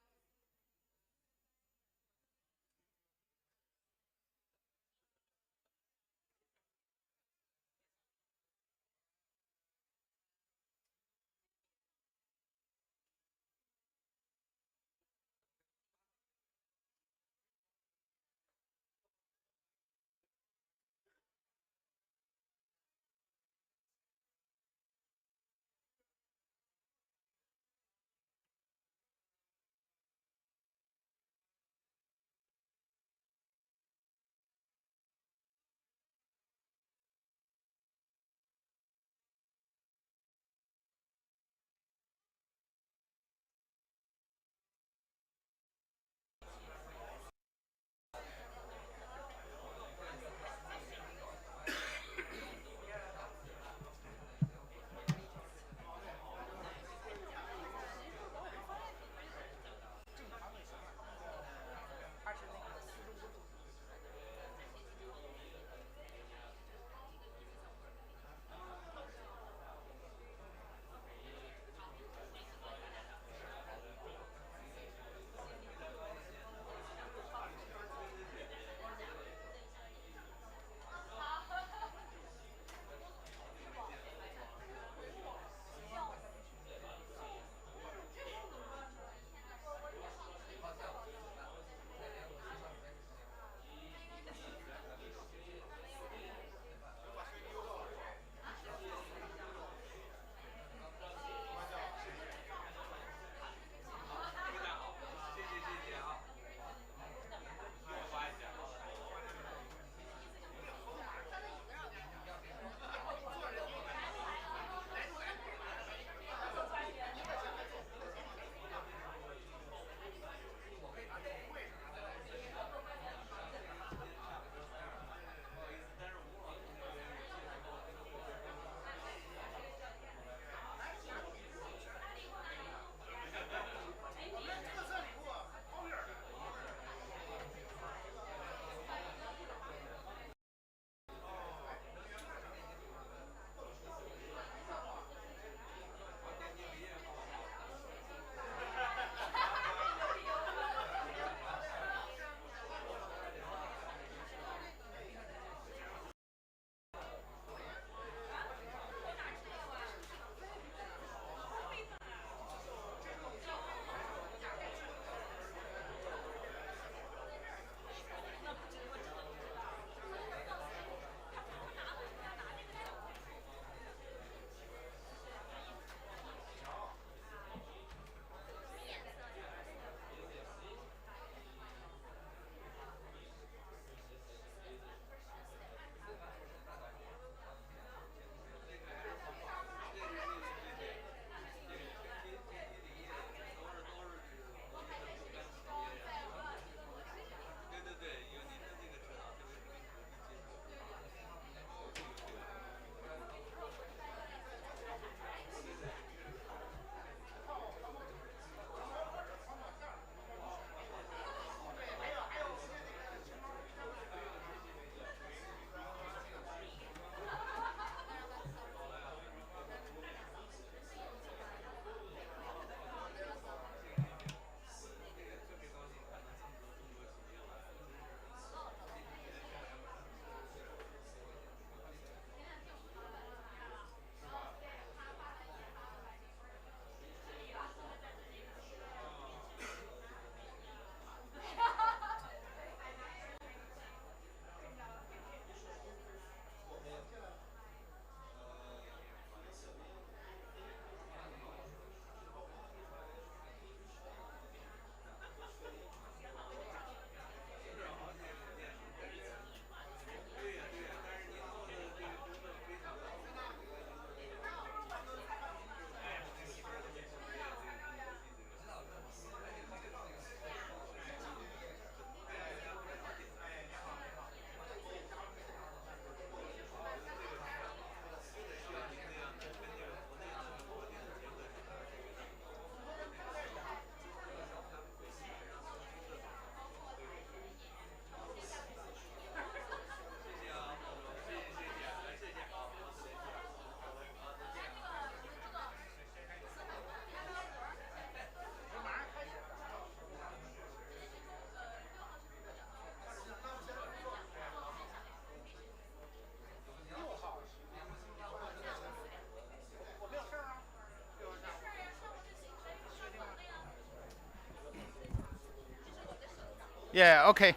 Yeah, okay.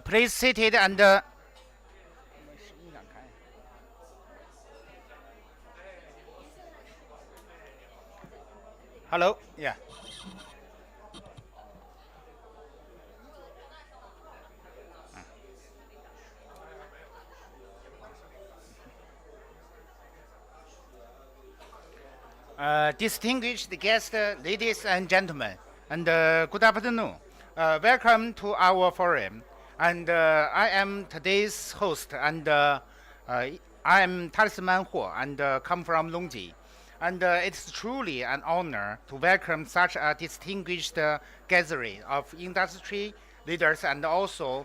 Please sit it and hello. Yeah. Distinguished guests, ladies and gentlemen, and good afternoon. Welcome to our forum. And I am today's host, and I am Talisman Huo, and come from LONGi. And it's truly an honor to welcome such a distinguished gathering of industry leaders and also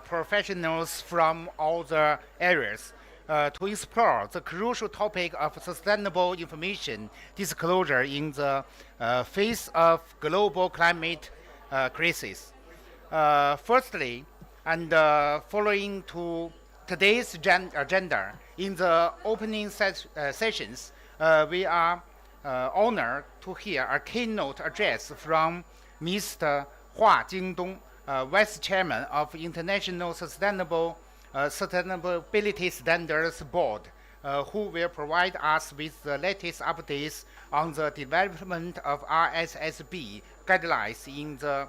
professionals from all the areas to explore the crucial topic of sustainable information disclosure in the face of global climate crisis. Firstly, and following to today's agenda, in the opening sessions, we are honored to hear a keynote address from Mr. Hua Jingdong, Vice Chairman of International Sustainability Standards Board, who will provide us with the latest updates on the development of RSSB guidelines in the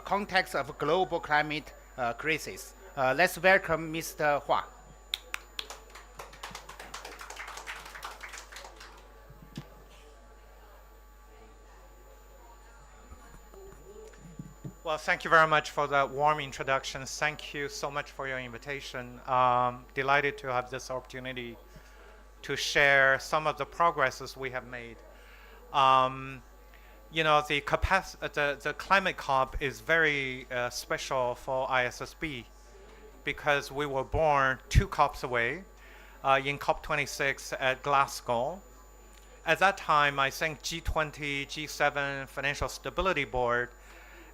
context of global climate crisis. Let's welcome Mr. Hua. Well, thank you very much for that warm introduction. Thank you so much for your invitation. Delighted to have this opportunity to share some of the progresses we have made. You know, the climate COP is very special for ISSB because we were born 2 COPs away in COP26 at Glasgow. At that time, I think G20, G7, Financial Stability Board,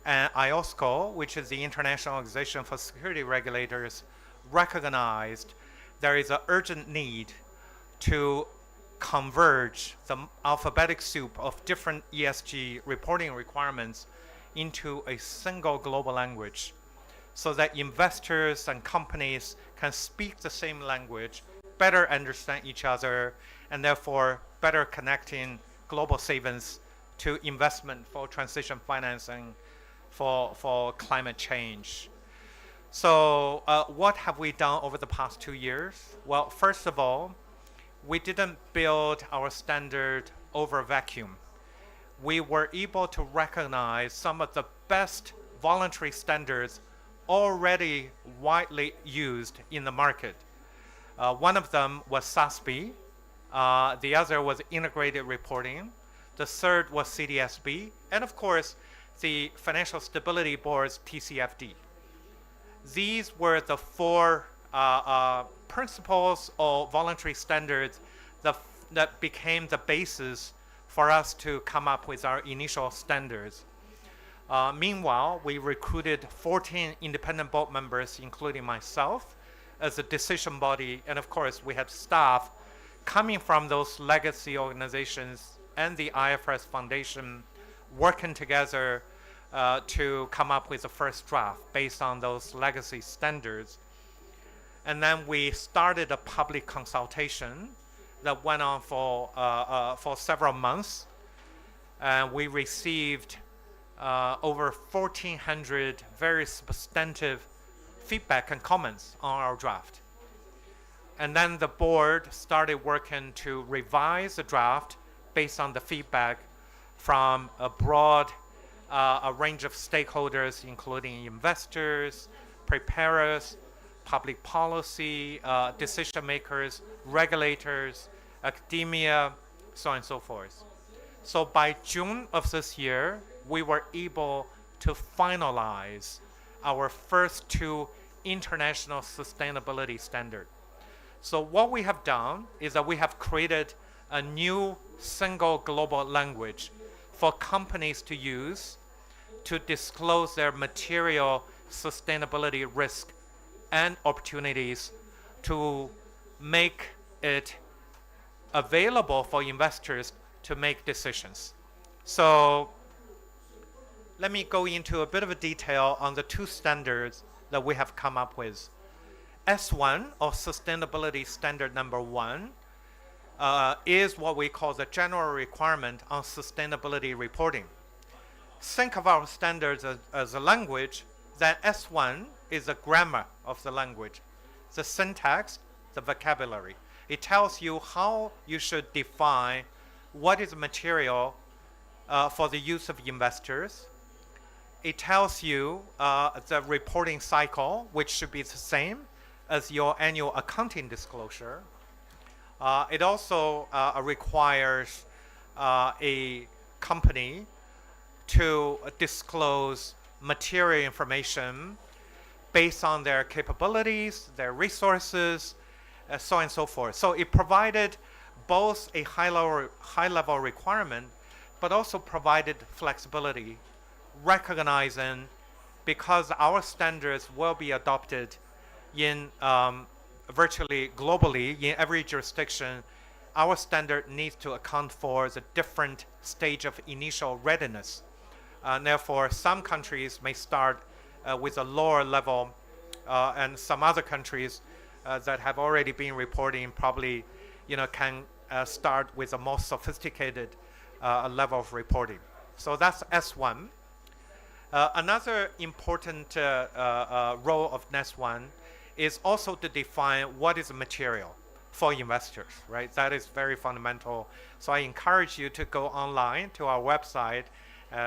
and IOSCO, which is the International Organization for Security Regulators, recognized there is an urgent need to converge the alphabetic soup of different ESG reporting requirements into a single global language so that investors and companies can speak the same language, better understand each other, and therefore better connecting global savings to investment for transition financing for climate change. So what have we done over the past 2 years? Well, first of all, we didn't build our standard over vacuum. We were able to recognize some of the best voluntary standards already widely used in the market. One of them was SASB. The other was integrated reporting. The third was CDSB. And of course, the Financial Stability Board's TCFD. These were the 4 principles or voluntary standards that became the basis for us to come up with our initial standards. Meanwhile, we recruited 14 independent board members, including myself, as a decision body. And of course, we had staff coming from those legacy organizations and the IFRS Foundation working together to come up with the first draft based on those legacy standards. And then we started a public consultation that went on for several months. And we received over 1,400 very substantive feedback and comments on our draft. And then the board started working to revise the draft based on the feedback from a broad a range of stakeholders, including investors, preparers, public policy, decision makers, regulators, academia, so on and so forth. So by June of this year, we were able to finalize our first 2 international sustainability standards. So what we have done is that we have created a new single global language for companies to use to disclose their material sustainability risk and opportunities to make it available for investors to make decisions. So let me go into a bit of a detail on the two standards that we have come up with. S1, or Sustainability Standard Number 1, is what we call the general requirement on sustainability reporting. Think of our standards as a language, then S1 is the grammar of the language, the syntax, the vocabulary. It tells you how you should define what is material for the use of investors. It tells you the reporting cycle, which should be the same as your annual accounting disclosure. It also requires a company to disclose material information based on their capabilities, their resources, so on and so forth. So it provided both a high-level requirement, but also provided flexibility, recognizing because our standards will be adopted in virtually globally in every jurisdiction, our standard needs to account for the different stage of initial readiness. Therefore, some countries may start with a lower level, and some other countries that have already been reporting probably, can start with a more sophisticated level of reporting. So that's S1. Another important role of S1 is also to define what is material for investors, right? That is very fundamental. So I encourage you to go online to our website.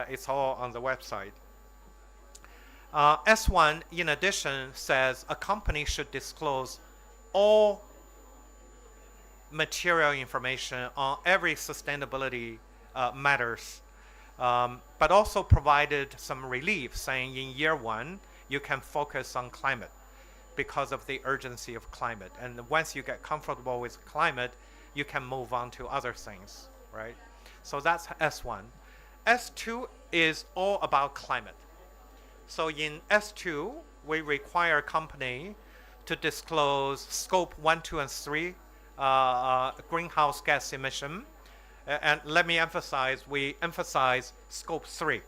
It's all on the website. S1, in addition, says a company should disclose all material information on every sustainability matters, but also provided some relief, saying in year 1, you can focus on climate because of the urgency of climate. And once you get comfortable with climate, you can move on to other things, right? So that's S1. S2 is all about climate. So in S2, we require a company to disclose scope 1, 2, and 3 greenhouse gas emission. And let me emphasize, we emphasize scope 3.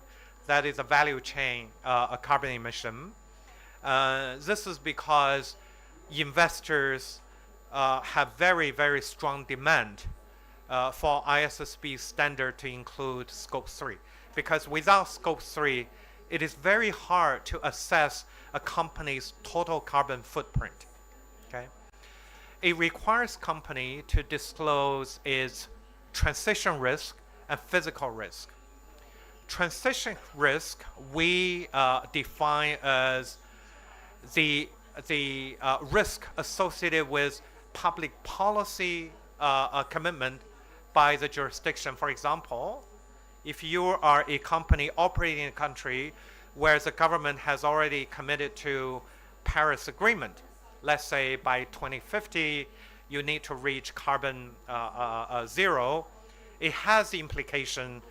That is a value chain carbon emission. This is because investors have very, very strong demand for ISSB standard to include scope 3. Because without scope 3, it is very hard to assess a company's total carbon footprint. Okay? It requires company to disclose its transition risk and physical risk. Transition risk we define as the risk associated with public policy commitment by the jurisdiction. For example, if you are a company operating in a country where the government has already committed to Paris Agreement, let's say by 2050 you need to reach carbon zero, it has the implication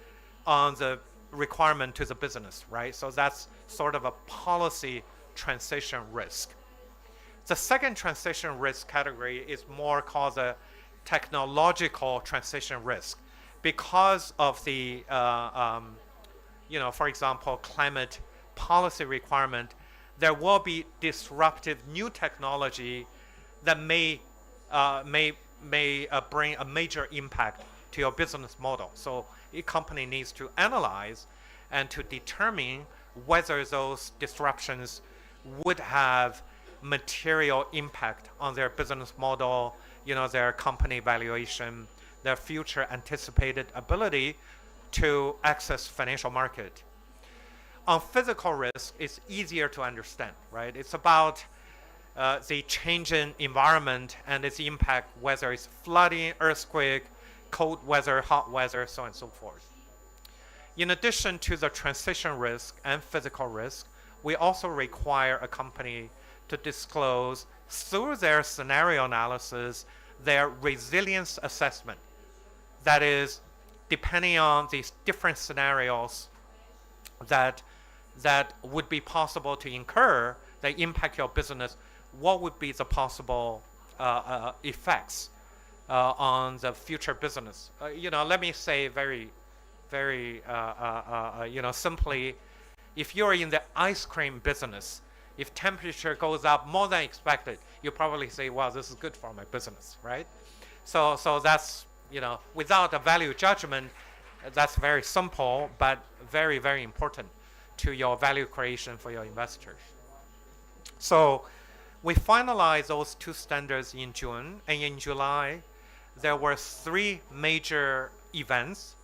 on the requirement to the business, right? So that's sort of a policy transition risk. The second transition risk category is more called the technological transition risk. Because of the, for example, climate policy requirement, there will be disruptive new technology that may bring a major impact to your business model. So a company needs to analyze and to determine whether those disruptions would have material impact on their business model, their company valuation, their future anticipated ability to access financial market. On physical risk, it's easier to understand, right? It's about the changing environment and its impact, whether it's flooding, earthquake, cold weather, hot weather, so on and so forth. In addition to the transition risk and physical risk, we also require a company to disclose through their scenario analysis, their resilience assessment. That is, depending on these different scenarios that would be possible to incur, that impact your business, what would be the possible effects on the future business? Let me say very, very, simply, If you're in the ice cream business, if temperature goes up more than expected, you probably say, well, this is good for my business, right? So that's, you know, without a value judgment, that's very simple, but very, very important to your value creation for your investors. So we finalized those 2 standards in June, and in July, there were 3 major events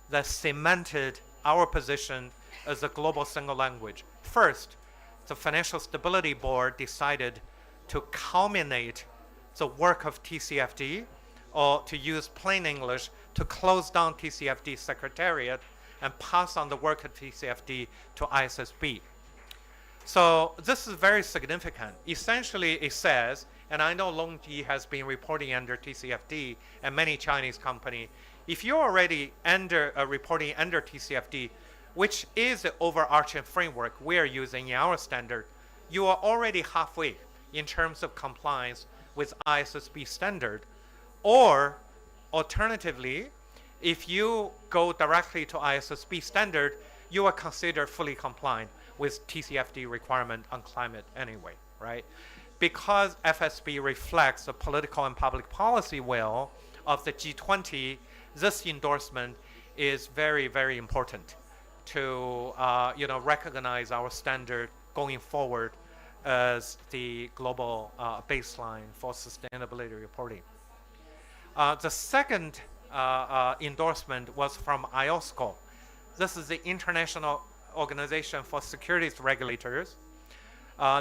that cemented our position as a global single language. First, the Financial Stability Board decided to culminate the work of TCFD, or to use plain English, to close down TCFD Secretariat and pass on the work of TCFD to ISSB. So this is very significant. Essentially, it says, and I know LONGi has been reporting under TCFD and many Chinese companies, if you're already reporting under TCFD, which is the overarching framework we're using in our standard, you are already halfway in terms of compliance with ISSB standard. Or alternatively, if you go directly to ISSB standard, you are considered fully compliant with TCFD requirement on climate anyway, right? Because FSB reflects the political and public policy will of the G20, this endorsement is very, very important to recognize our standard going forward as the global baseline for sustainability reporting. The second endorsement was from IOSCO. This is the International Organization for Securities Regulators.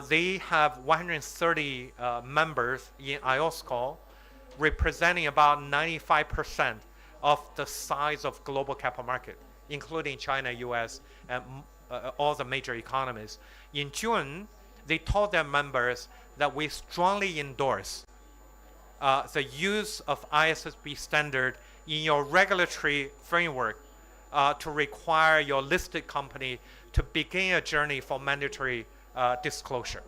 They have 130 members in IOSCO, representing about 95% of the size of global capital market, including China, US, and all the major economies. In June, they told their members that we strongly endorse the use of ISSB standard in your regulatory framework to require your listed company to begin a journey for mandatory disclosure.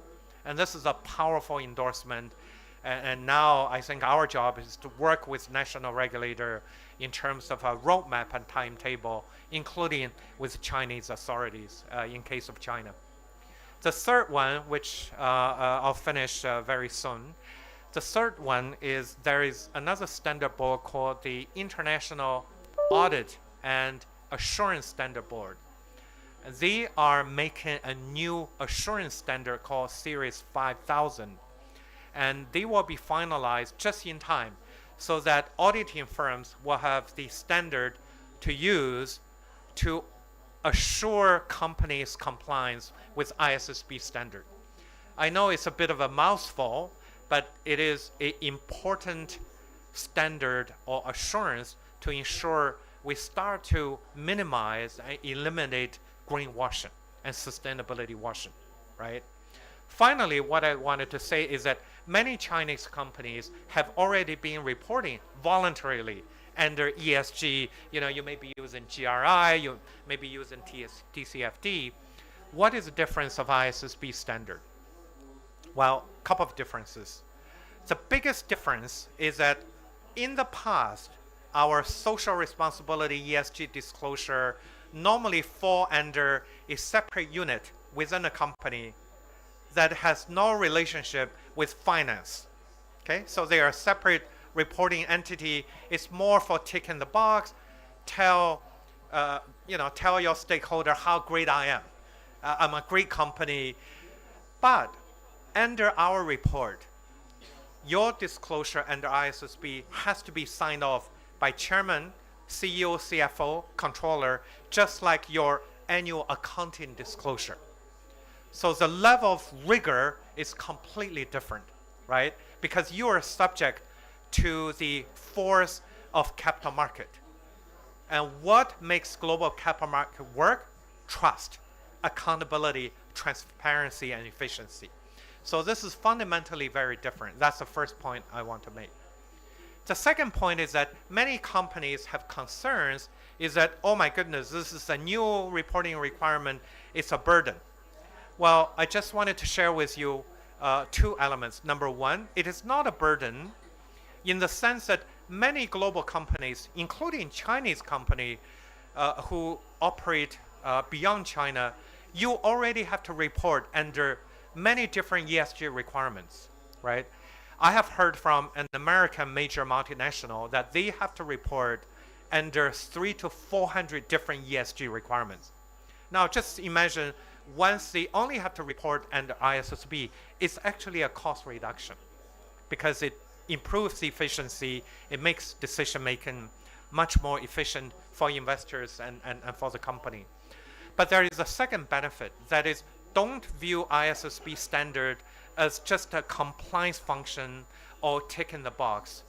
And this is a powerful endorsement. And now I think our job is to work with national regulator in terms of a roadmap and timetable, including with Chinese authorities in case of China. The third one, which I'll finish very soon, the third one is there is another standard board called the International Audit and Assurance Standard Board. They are making a new assurance standard called Series 5000. And they will be finalized just in time so that auditing firms will have the standard to use to assure companies' compliance with ISSB standard. I know it's a bit of a mouthful, but it is an important standard or assurance to ensure we start to minimize and eliminate greenwashing and sustainability washing, right? Finally, what I wanted to say is that many Chinese companies have already been reporting voluntarily under ESG. You know, you may be using GRI, you may be using TCFD. What is the difference of ISSB standard? Well, a couple of differences. The biggest difference is that in the past, our social responsibility ESG disclosure normally fall under a separate unit within a company that has no relationship with finance. Okay, so they are a separate reporting entity. It's more for ticking the box, tell your stakeholder how great I am. I'm a great company. But under our report, your disclosure under ISSB has to be signed off by chairman, CEO, CFO, controller, just like your annual accounting disclosure. So the level of rigor is completely different, right? Because you are subject to the force of capital market. And what makes global capital market work? Trust, accountability, transparency, and efficiency. So this is fundamentally very different. That's the first point I want to make. The second point is that many companies have concerns is that, oh my goodness, this is a new reporting requirement. It's a burden. Well, I just wanted to share with you two elements. Number one, it is not a burden in the sense that many global companies, including Chinese companies who operate beyond China, you already have to report under many different ESG requirements, right? I have heard from an American major multinational that they have to report under 300 to 400 different ESG requirements. Now, just imagine once they only have to report under ISSB, it's actually a cost reduction because it improves the efficiency, it makes decision making much more efficient for investors and for the company. But there is a second benefit, that is, don't view ISSB standard as just a compliance function or tick in the box.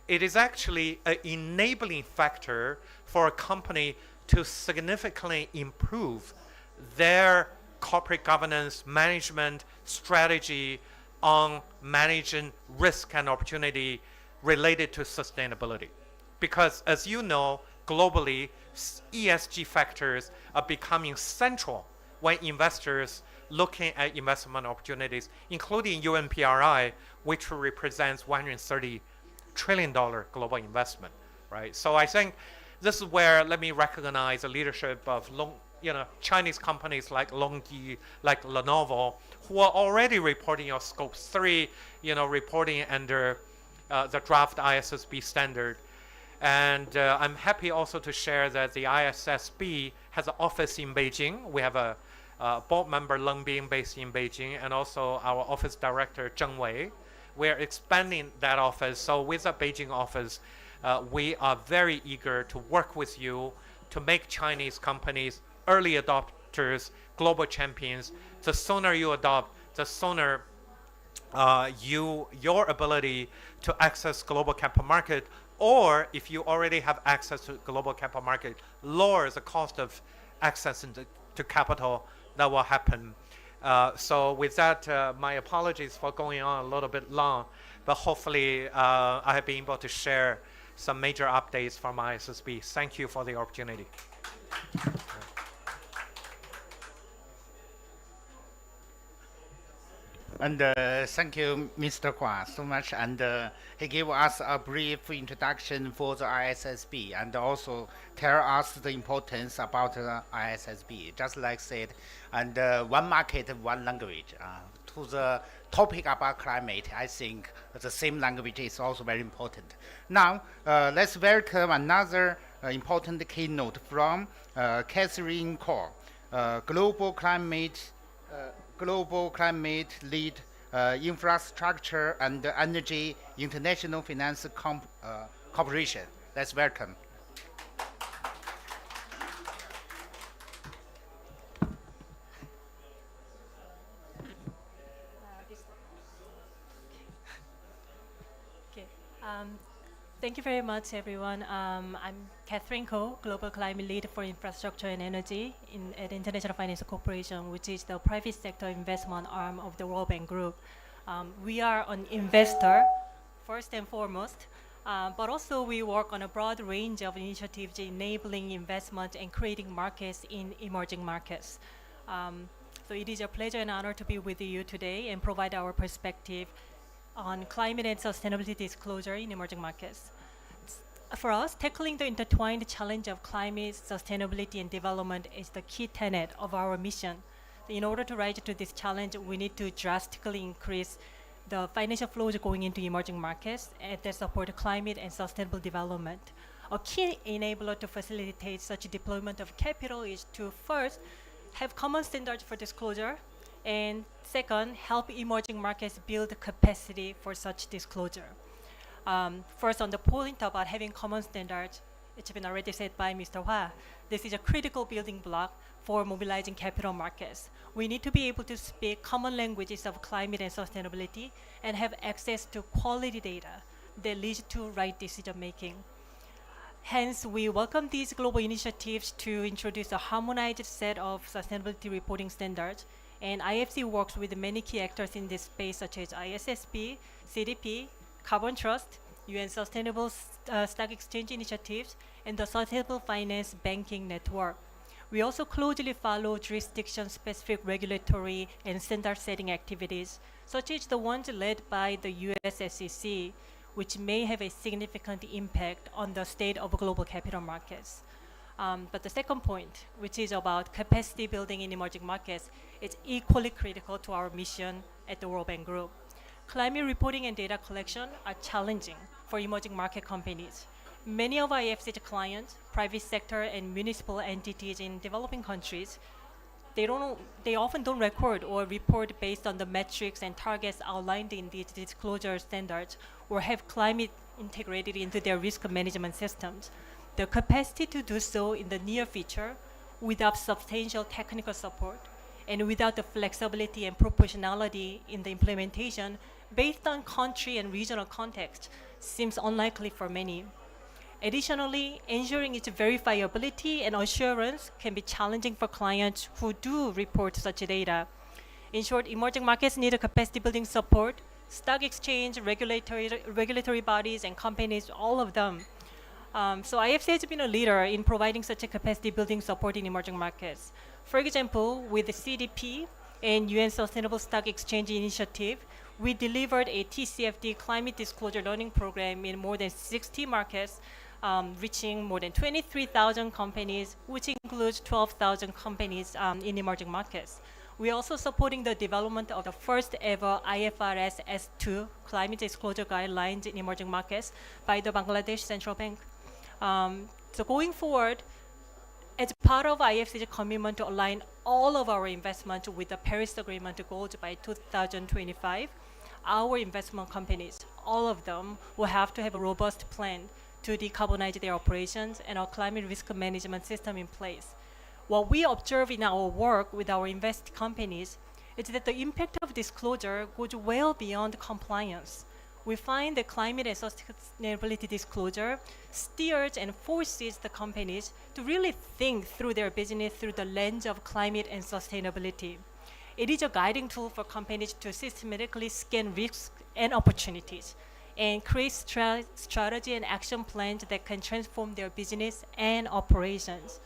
It is actually an enabling factor for a company to significantly improve their corporate governance, management, strategy on managing risk and opportunity related to sustainability. Because as you know, globally, ESG factors are becoming central when investors looking at investment opportunities, including UNPRI, which represents $130 trillion global investment, right? So I think this is where, let me recognize the leadership of Chinese companies like LONGi, like Lenovo, who are already reporting your scope 3, reporting under the draft ISSB standard. And I'm happy also to share that the ISSB has an office in Beijing. We have a board member, Leng Bing, based in Beijing, and also our office director, Zheng Wei. We're expanding that office. So with the Beijing office, we are very eager to work with you to make Chinese companies early adopters, global champions. The sooner you adopt, the sooner your ability to access global capital market, or if you already have access to global capital market, lower the cost of access to capital, that will happen. So with that, my apologies for going on a little bit long, but hopefully I have been able to share some major updates from ISSB. Thank you for the opportunity. And thank you, Mr. Hua, so much. And he gave us a brief introduction for the ISSB and also tell us the importance about the ISSB, just like said, and one market, one language. To the topic about climate, I think the same language is also very important. Now, let's welcome another important keynote from Catherine Cole, Global Climate Lead, Infrastructure and Energy International Finance Corporation. Let's welcome. Thank you very much, everyone. I'm Catherine Ko, Global Climate Lead for Infrastructure and Energy at International Finance Corporation, which is the private sector investment arm of the World Bank Group. We are an investor, first and foremost, but also we work on a broad range of initiatives enabling investment and creating markets in emerging markets. So it is a pleasure and honor to be with you today and provide our perspective on climate and sustainability disclosure in emerging markets. For us, tackling the intertwined challenge of climate, sustainability, and development is the key tenet of our mission. In order to rise to this challenge, we need to drastically increase the financial flows going into emerging markets that support climate and sustainable development. A key enabler to facilitate such deployment of capital is to first have common standards for disclosure, and second, help emerging markets build capacity for such disclosure. First, on the point about having common standards, it's been already said by Mr. Hua, this is a critical building block for mobilizing capital markets. We need to be able to speak common languages of climate and sustainability and have access to quality data that leads to right decision making. Hence, we welcome these global initiatives to introduce a harmonized set of sustainability reporting standards. And IFC works with many key actors in this space, such as ISSB, CDP, Carbon Trust, UN Sustainable Stock Exchange Initiatives, and the Sustainable Finance Banking Network. We also closely follow jurisdiction-specific regulatory and standard-setting activities, such as the ones led by the US SEC, which may have a significant impact on the state of global capital markets. But the second point, which is about capacity building in emerging markets, is equally critical to our mission at the World Bank Group. Climate reporting and data collection are challenging for emerging market companies. Many of IFC's clients, private sector and municipal entities in developing countries, they often don't record or report based on the metrics and targets outlined in these disclosure standards or have climate integrated into their risk management systems. The capacity to do so in the near future without substantial technical support and without the flexibility and proportionality in the implementation based on country and regional context seems unlikely for many. Additionally, ensuring its verifiability and assurance can be challenging for clients who do report such data. In short, emerging markets need a capacity building support, stock exchange, regulatory bodies and companies, all of them. So IFC has been a leader in providing such a capacity building support in emerging markets. For example, with the CDP and UN Sustainable Stock Exchange Initiative, we delivered a TCFD climate disclosure learning program in more than 60 markets, reaching more than 23,000 companies, which includes 12,000 companies in emerging markets. We are also supporting the development of the first ever IFRS S2 climate disclosure guidelines in emerging markets by the Bangladesh Central Bank. So going forward, as part of IFC's commitment to align all of our investment with the Paris Agreement goals by 2025, our investment companies, all of them, will have to have a robust plan to decarbonize their operations and our climate risk management system in place. What we observe in our work with our invest companies is that the impact of disclosure goes well beyond compliance. We find that climate and sustainability disclosure steers and forces the companies to really think through their business through the lens of climate and sustainability. It is a guiding tool for companies to systematically scan risks and opportunities and create strategy and action plans that can transform their business and operations.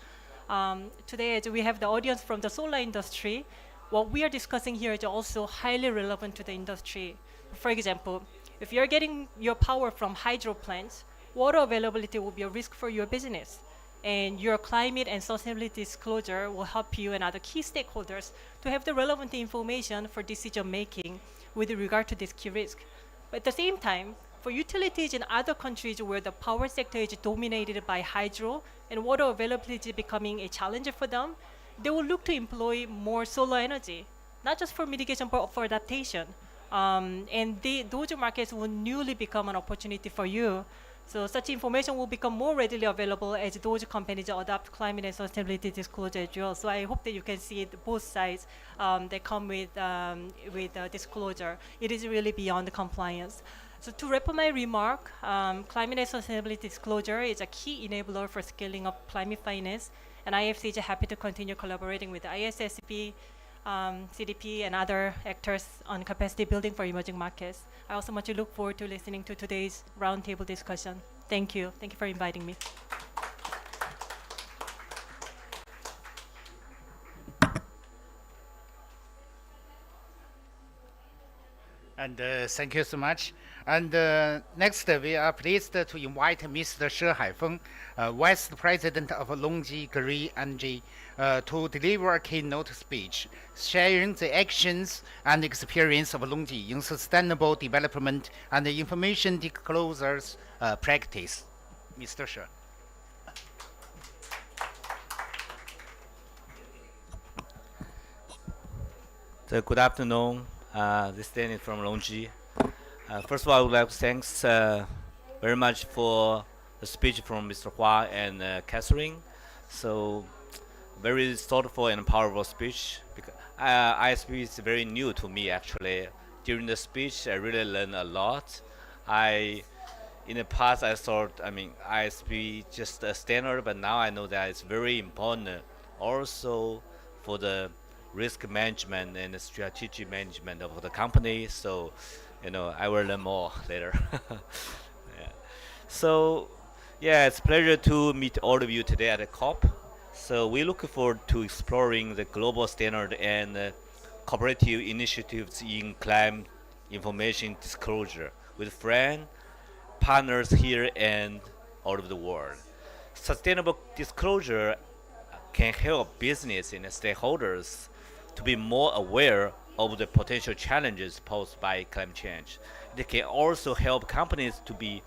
Today, as we have the audience from the solar industry, what we are discussing here is also highly relevant to the industry. For example, if you're getting your power from hydro plants, water availability will be a risk for your business. And your climate and sustainability disclosure will help you and other key stakeholders to have the relevant information for decision making with regard to this key risk. But at the same time, for utilities in other countries where the power sector is dominated by hydro and water availability is becoming a challenge for them, they will look to employ more solar energy, not just for mitigation but for adaptation. And those markets will newly become an opportunity for you. So such information will become more readily available as those companies adopt climate and sustainability disclosure as well. So I hope that you can see both sides that come with disclosure. It is really beyond the compliance. So to wrap up my remark, climate and sustainability disclosure is a key enabler for scaling up climate finance, and IFC is happy to continue collaborating with ISSB, CDP, and other actors on capacity building for emerging markets. I also much look forward to listening to today's roundtable discussion. Thank you. Thank you for inviting me. And thank you so much. And next, we are pleased to invite Mr. She Haifeng, Vice President of LONGi Green Energy, to deliver a keynote speech, sharing the actions and experience of LONGi in sustainable development and information disclosures practice. Mr. She. Good afternoon. This is Danny from LONGi. First of all, I would like to thank very much for the speech from Mr. Hua and Catherine. So, very thoughtful and powerful speech. Because ISP is very new to me actually. During the speech, I really learned a lot. In the past, I thought, ISP just a standard, but now I know that it's very important also for the risk management and the strategic management of the company. So, I will learn more later. Yeah. So, yeah, it's a pleasure to meet all of you today at the COP. So we look forward to exploring the global standard and cooperative initiatives in climate information disclosure with friends, partners here and all over the world. sustainable disclosure can help business and stakeholders to be more aware of the potential challenges posed by climate change. It can also help companies to be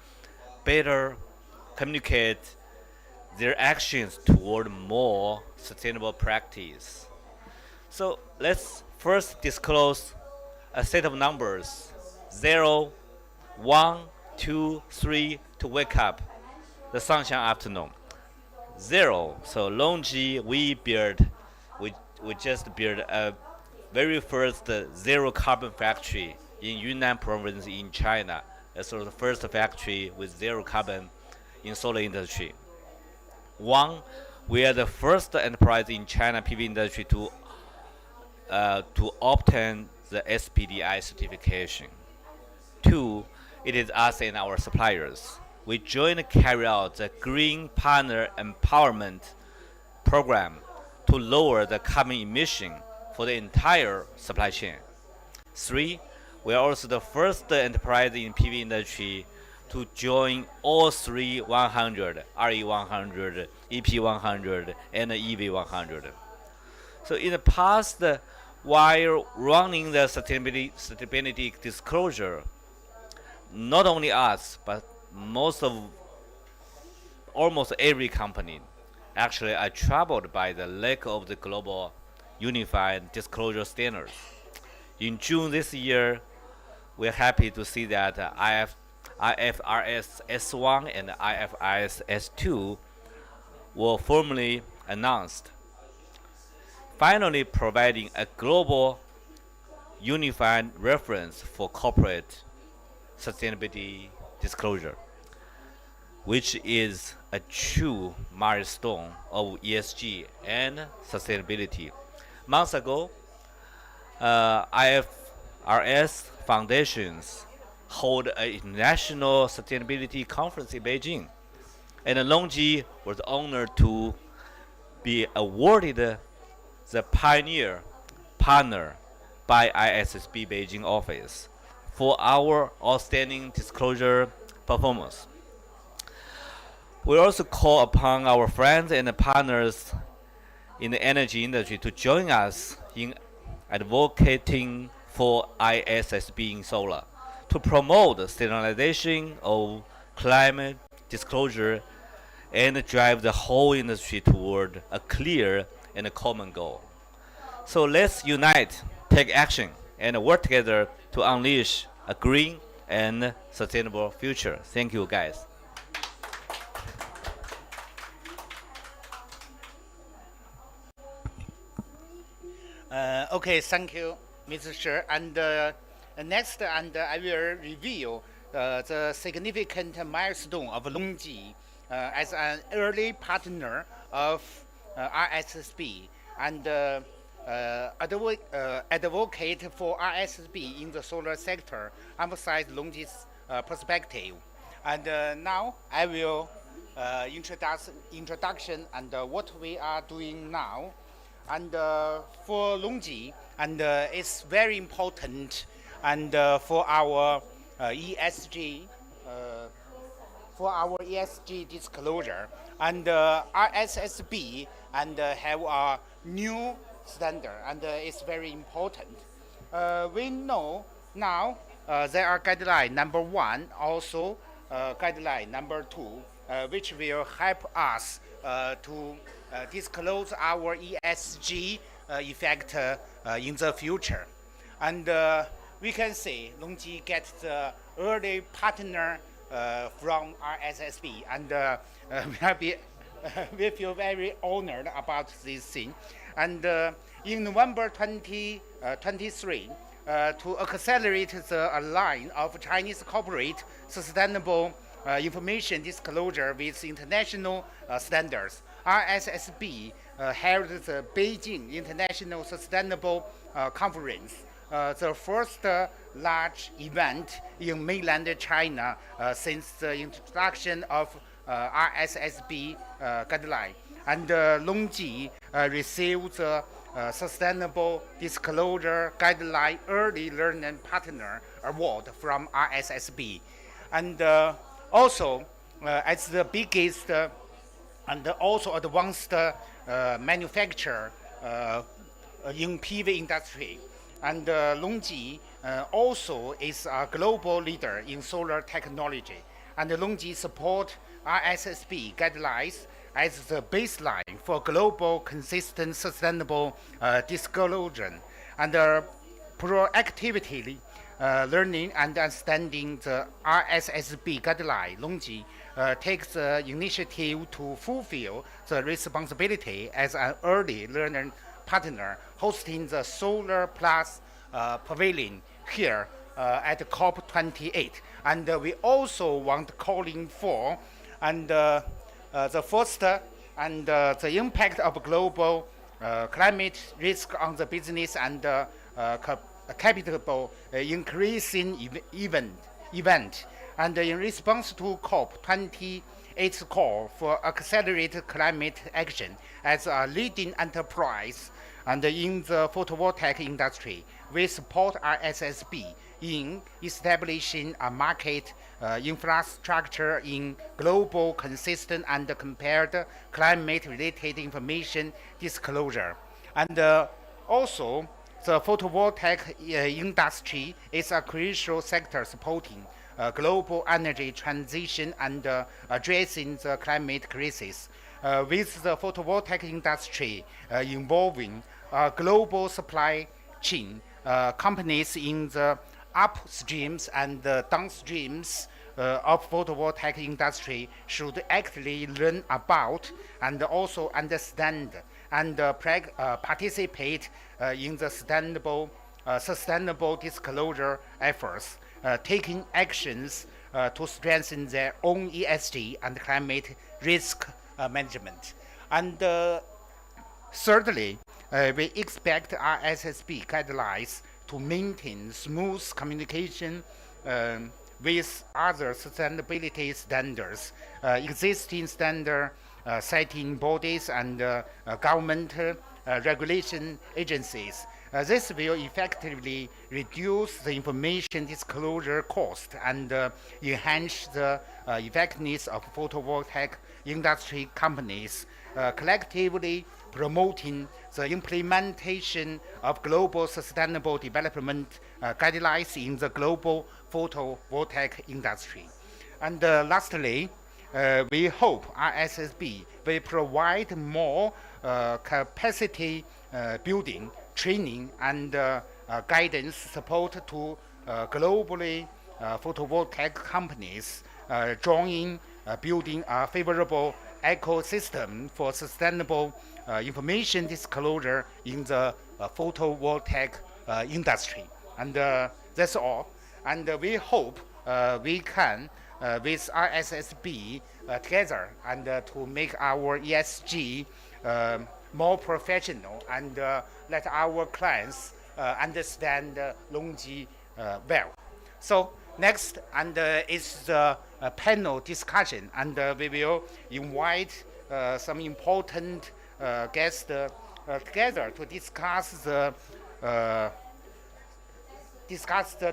better communicate their actions toward more sustainable practice. So let's first disclose a set of numbers: 0, 1, 2, 3 to wake up the sunshine afternoon. 0, so LONGi, we just built a very first zero carbon factory in Yunnan province in China. It's sort of the first factory with zero carbon in solar industry. 1, we are the first enterprise in China PV industry to obtain the SPDI certification. 2, it is us and our suppliers. We jointly carry out the Green Partner Empowerment Program to lower the carbon emission for the entire supply chain. 3, we are also the first enterprise in PV industry to join all three 100, RE100, EP100, and EV100. So in the past, while running the sustainability disclosure, not only us, but almost every company actually are troubled by the lack of the global unified disclosure standards. In June this year, we're happy to see that IFRS S1 and IFRS S2 were formally announced, finally providing a global unified reference for corporate sustainability disclosure, which is a true milestone of ESG and sustainability. Months ago, IFRS foundations hold an international sustainability conference in Beijing, and LONGi was honored to be awarded the Pioneer Partner by ISSB Beijing office for our outstanding disclosure performance. We also call upon our friends and partners in the energy industry to join us in advocating for ISSB in solar to promote the standardization of climate disclosure and drive the whole industry toward a clear and a common goal. So let's unite, take action, and work together to unleash a green and sustainable future. Thank you, guys. Okay, thank you, Mr. Shi. And next, I will reveal the significant milestone of LONGi as an early partner of RSSB and advocate for RSSB in the solar sector, emphasize LONGi's perspective. And now I will introduction and what we are doing now. And for LONGi, and it's very important, and for our ESG disclosure, and RSSB and have a new standard, and it's very important. We know now there are guideline number 1, also guideline number 2, which will help us to disclose our ESG effect in the future. And we can say LONGi gets the early partner from RSSB, and we feel very honored about this thing. And in November 2023, to accelerate the line of Chinese corporate sustainable information disclosure with international standards, RSSB held the Beijing International Sustainable Conference, the first large event in mainland China since the introduction of RSSB guideline. And LONGi received the Sustainable Disclosure Guideline Early Learning Partner Award from RSSB. And also, as the biggest and also advanced manufacture in PV industry. And LONGi also is a global leader in solar technology. And LONGi support RSSB guidelines as the baseline for global, consistent, sustainable disclosure. And proactively learning and understanding the RSSB guideline, LONGi takes the initiative to fulfill the responsibility as an early learner partner, hosting the Solar Plus Pavilion here at COP28. And we also want calling for and the first and the impact of global climate risk on the business and capital increasing event. And in response to COP28's call for accelerated climate action as a leading enterprise and in the photovoltaic industry, we support RSSB in establishing a market infrastructure in global, consistent, and compared climate-related information disclosure. And also, the photovoltaic industry is a crucial sector supporting global energy transition and addressing the climate crisis. With the photovoltaic industry involving global supply chain, companies in the upstreams and downstreams of photovoltaic industry should actively learn about and also understand and participate in the sustainable disclosure efforts, taking actions to strengthen their own ESG and climate risk management. And thirdly, we expect RSSB guidelines to maintain smooth communication with other sustainability standards, existing standard setting bodies and government regulation agencies. This will effectively reduce the information disclosure cost and enhance the effectiveness of photovoltaic industry companies, collectively promoting the implementation of global sustainable development guidelines in the global photovoltaic industry. And lastly, we hope RSSB will provide more capacity building, training, and guidance support to globally photovoltaic companies joining building a favorable ecosystem for sustainable information disclosure in the photovoltaic industry. And that's all. And we hope we can, with RSSB together, and to make our ESG more professional and let our clients understand LONGi well. So next is the panel discussion, and we will invite some important guests together to discuss the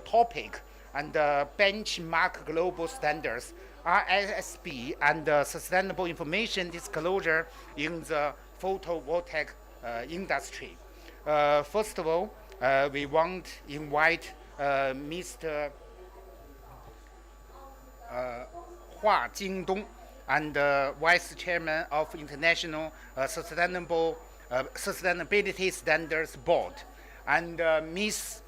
topic and benchmark global standards, RSSB, and sustainable information disclosure in the photovoltaic industry. First of all, we want to invite Mr. Hua Jingdong, and Vice Chairman of International Sustainability Standards Board, and Ms.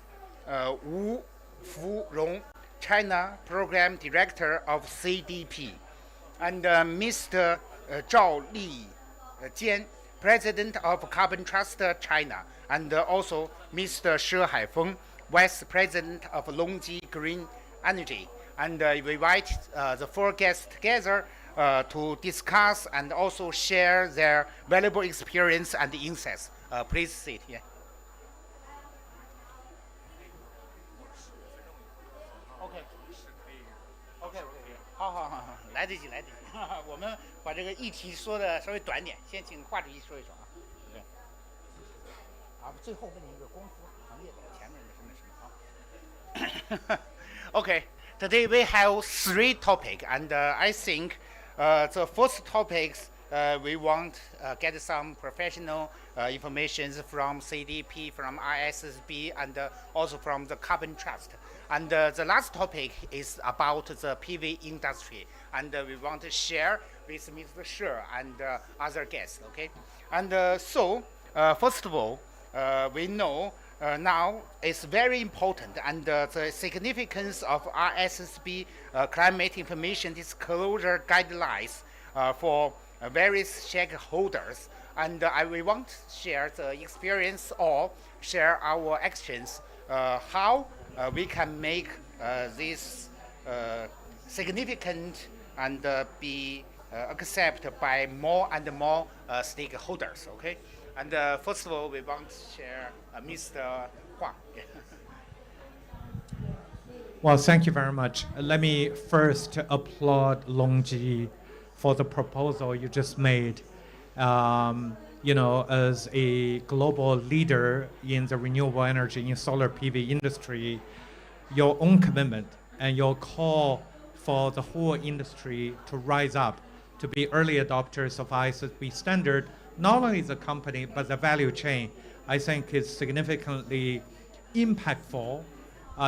Wu Furong, China Program Director of CDP, and Mr. Zhao Lijian, President of Carbon Trust China, and also Mr. She Haifeng, Vice President of LONGi Green Energy. And we invite the four guests together to discuss and also share their valuable experience and insights. Please sit here. OK， 好，来得及。我们把这个议题说的稍微短点，先请话题说一说啊。对。最后问你一个光伏行业的前面的什么。OK. Today we have three topics, and I think the first topic we want get some professional information from CDP, from ISSB, and also from the Carbon Trust. And the last topic is about the PV industry, and we want to share with Mr. Shi and other guests. Okay, and first of all, we know now it's very important, and the significance of ISSB climate information disclosure guidelines for various stakeholders. And we want to share the experience or share our actions, how we can make this significant and be accepted by more and more stakeholders. Okay. And first of all, we want to share Mr. Huang. Well, thank you very much. Let me first applaud LONGi for the proposal you just made. You know, as a global leader in the renewable energy in solar PV industry, your own commitment and your call for the whole industry to rise up, to be early adopters of ISSB standard, not only the company, but the value chain, I think is significantly impactful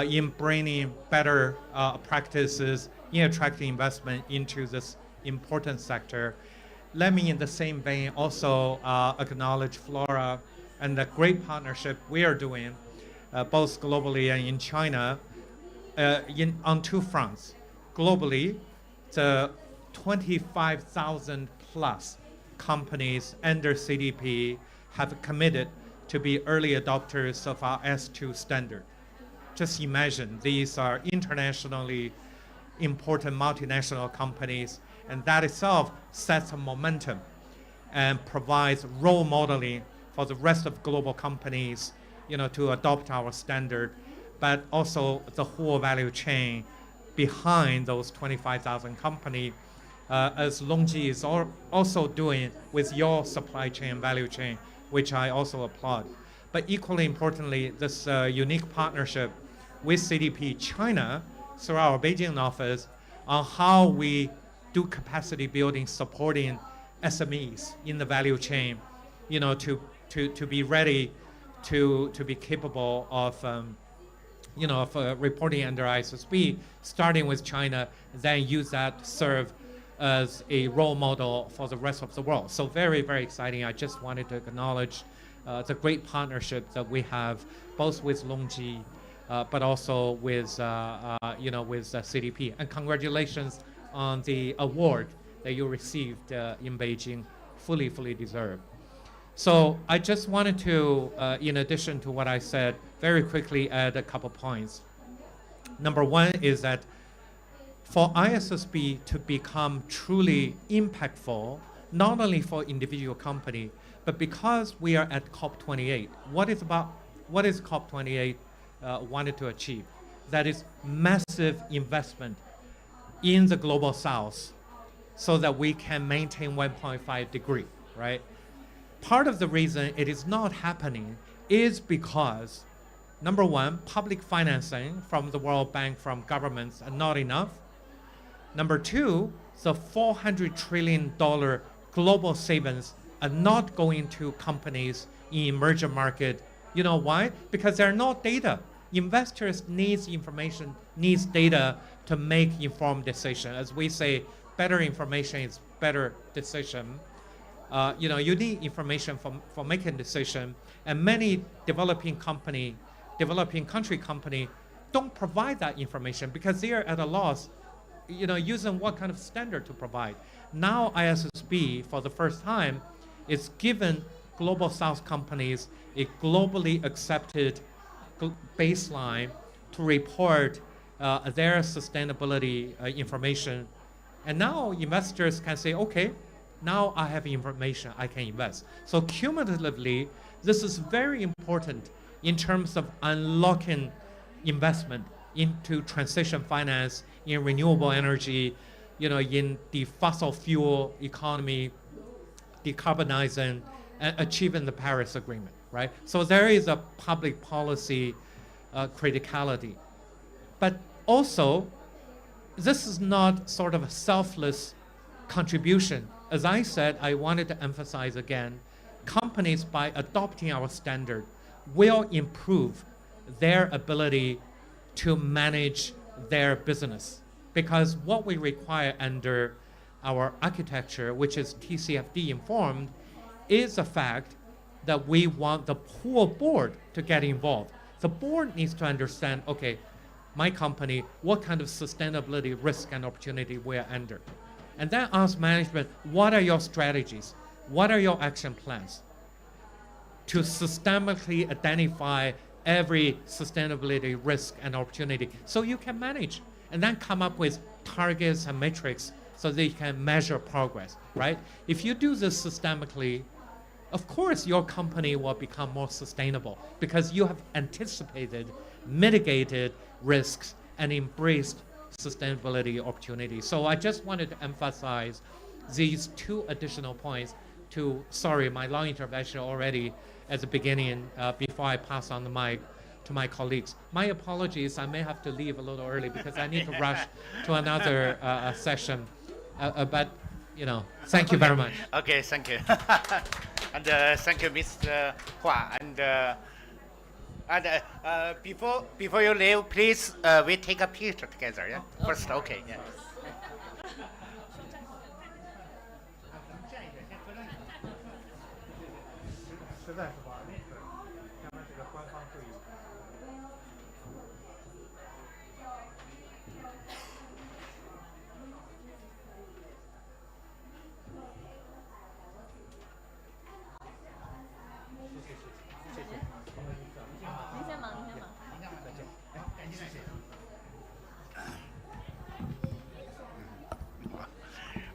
in bringing better practices in attracting investment into this important sector. Let me, in the same vein, also acknowledge Flora and the great partnership we are doing, both globally and in China, on two fronts. Globally, the 25,000 plus companies under CDP have committed to be early adopters of our S2 standard. Just imagine, these are internationally important multinational companies, and that itself sets a momentum and provides role modeling for the rest of global companies, you know, to adopt our standard, but also the whole value chain behind those 25,000 companies, as LONGi is also doing with your supply chain value chain, which I also applaud. But equally importantly, this unique partnership with CDP China through our Beijing office on how we do capacity building, supporting SMEs in the value chain, you know, to be ready to be capable of you know, of reporting under ISSB, starting with China, then use that to serve as a role model for the rest of the world. So very, very exciting. I just wanted to acknowledge the great partnership that we have, both with LONGi, but also with, you know, with CDP. And congratulations on the award that you received in Beijing, fully deserved. So I just wanted to, in addition to what I said, very quickly add a couple points. Number one is that for ISSB to become truly impactful, not only for individual company, but because we are at COP28, what is COP28 wanted to achieve? That is massive investment in the global south so that we can maintain 1.5 degree, right? Part of the reason it is not happening is because, number one, public financing from the World Bank, from governments are not enough. Number two, the $400 trillion global savings are not going to companies in emerging market. You know why? Because there are no data. Investors need information, needs data to make informed decision. As we say, better information is better decision. You know, you need information for making decision, and many developing country company don't provide that information because they are at a loss, you know, using what kind of standard to provide. Now ISSB, for the first time, is given global south companies a globally accepted baseline to report their sustainability information. And now investors can say, okay, now I have information, I can invest. So cumulatively, this is very important in terms of unlocking investment into transition finance, in renewable energy, you know, in the fossil fuel economy, decarbonizing, and achieving the Paris Agreement, right? So there is a public policy criticality. But also, this is not sort of a selfless contribution as I said, I wanted to emphasize again, companies by adopting our standard will improve their ability to manage their business. Because what we require under our architecture, which is TCFD informed, is the fact that we want the whole board to get involved. The board needs to understand, okay, my company, what kind of sustainability risk and opportunity we're under. And then ask management, what are your strategies? What are your action plans to systemically identify every sustainability risk and opportunity so you can manage, and then come up with targets and metrics so that you can measure progress, right? If you do this systemically, of course your company will become more sustainable because you have anticipated, mitigated risks, and embraced sustainability opportunities. So I just wanted to emphasize these two additional points to, sorry, my long intervention already at the beginning before I pass on the mic to my colleagues. My apologies, I may have to leave a little early because I need to rush to another session. But, you know, thank you very much. Okay, thank you. And thank you, Mr. Hua. And before you leave, please, we take a picture together, yeah? Okay. First, okay, yeah.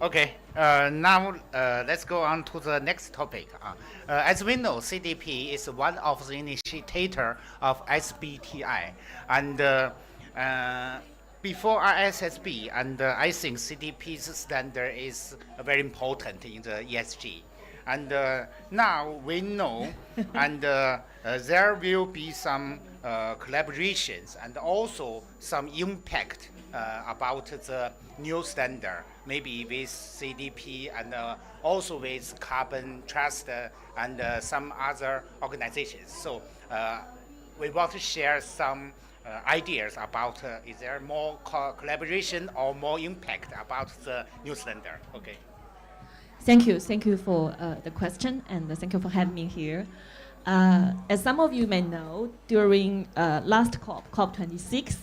Okay, now let's go on to the next topic. As we know, CDP is one of the initiators of SBTI, and before ISSB, and I think CDP's standard is very important in the ESG. And now we know, and there will be some collaborations and also some impact about the new standard, maybe with CDP and also with Carbon Trust and some other organizations. So we want to share some ideas about is there more collaboration or more impact about the new standard? Okay. Thank you for the question, and thank you for having me here. As some of you may know, during last COP26,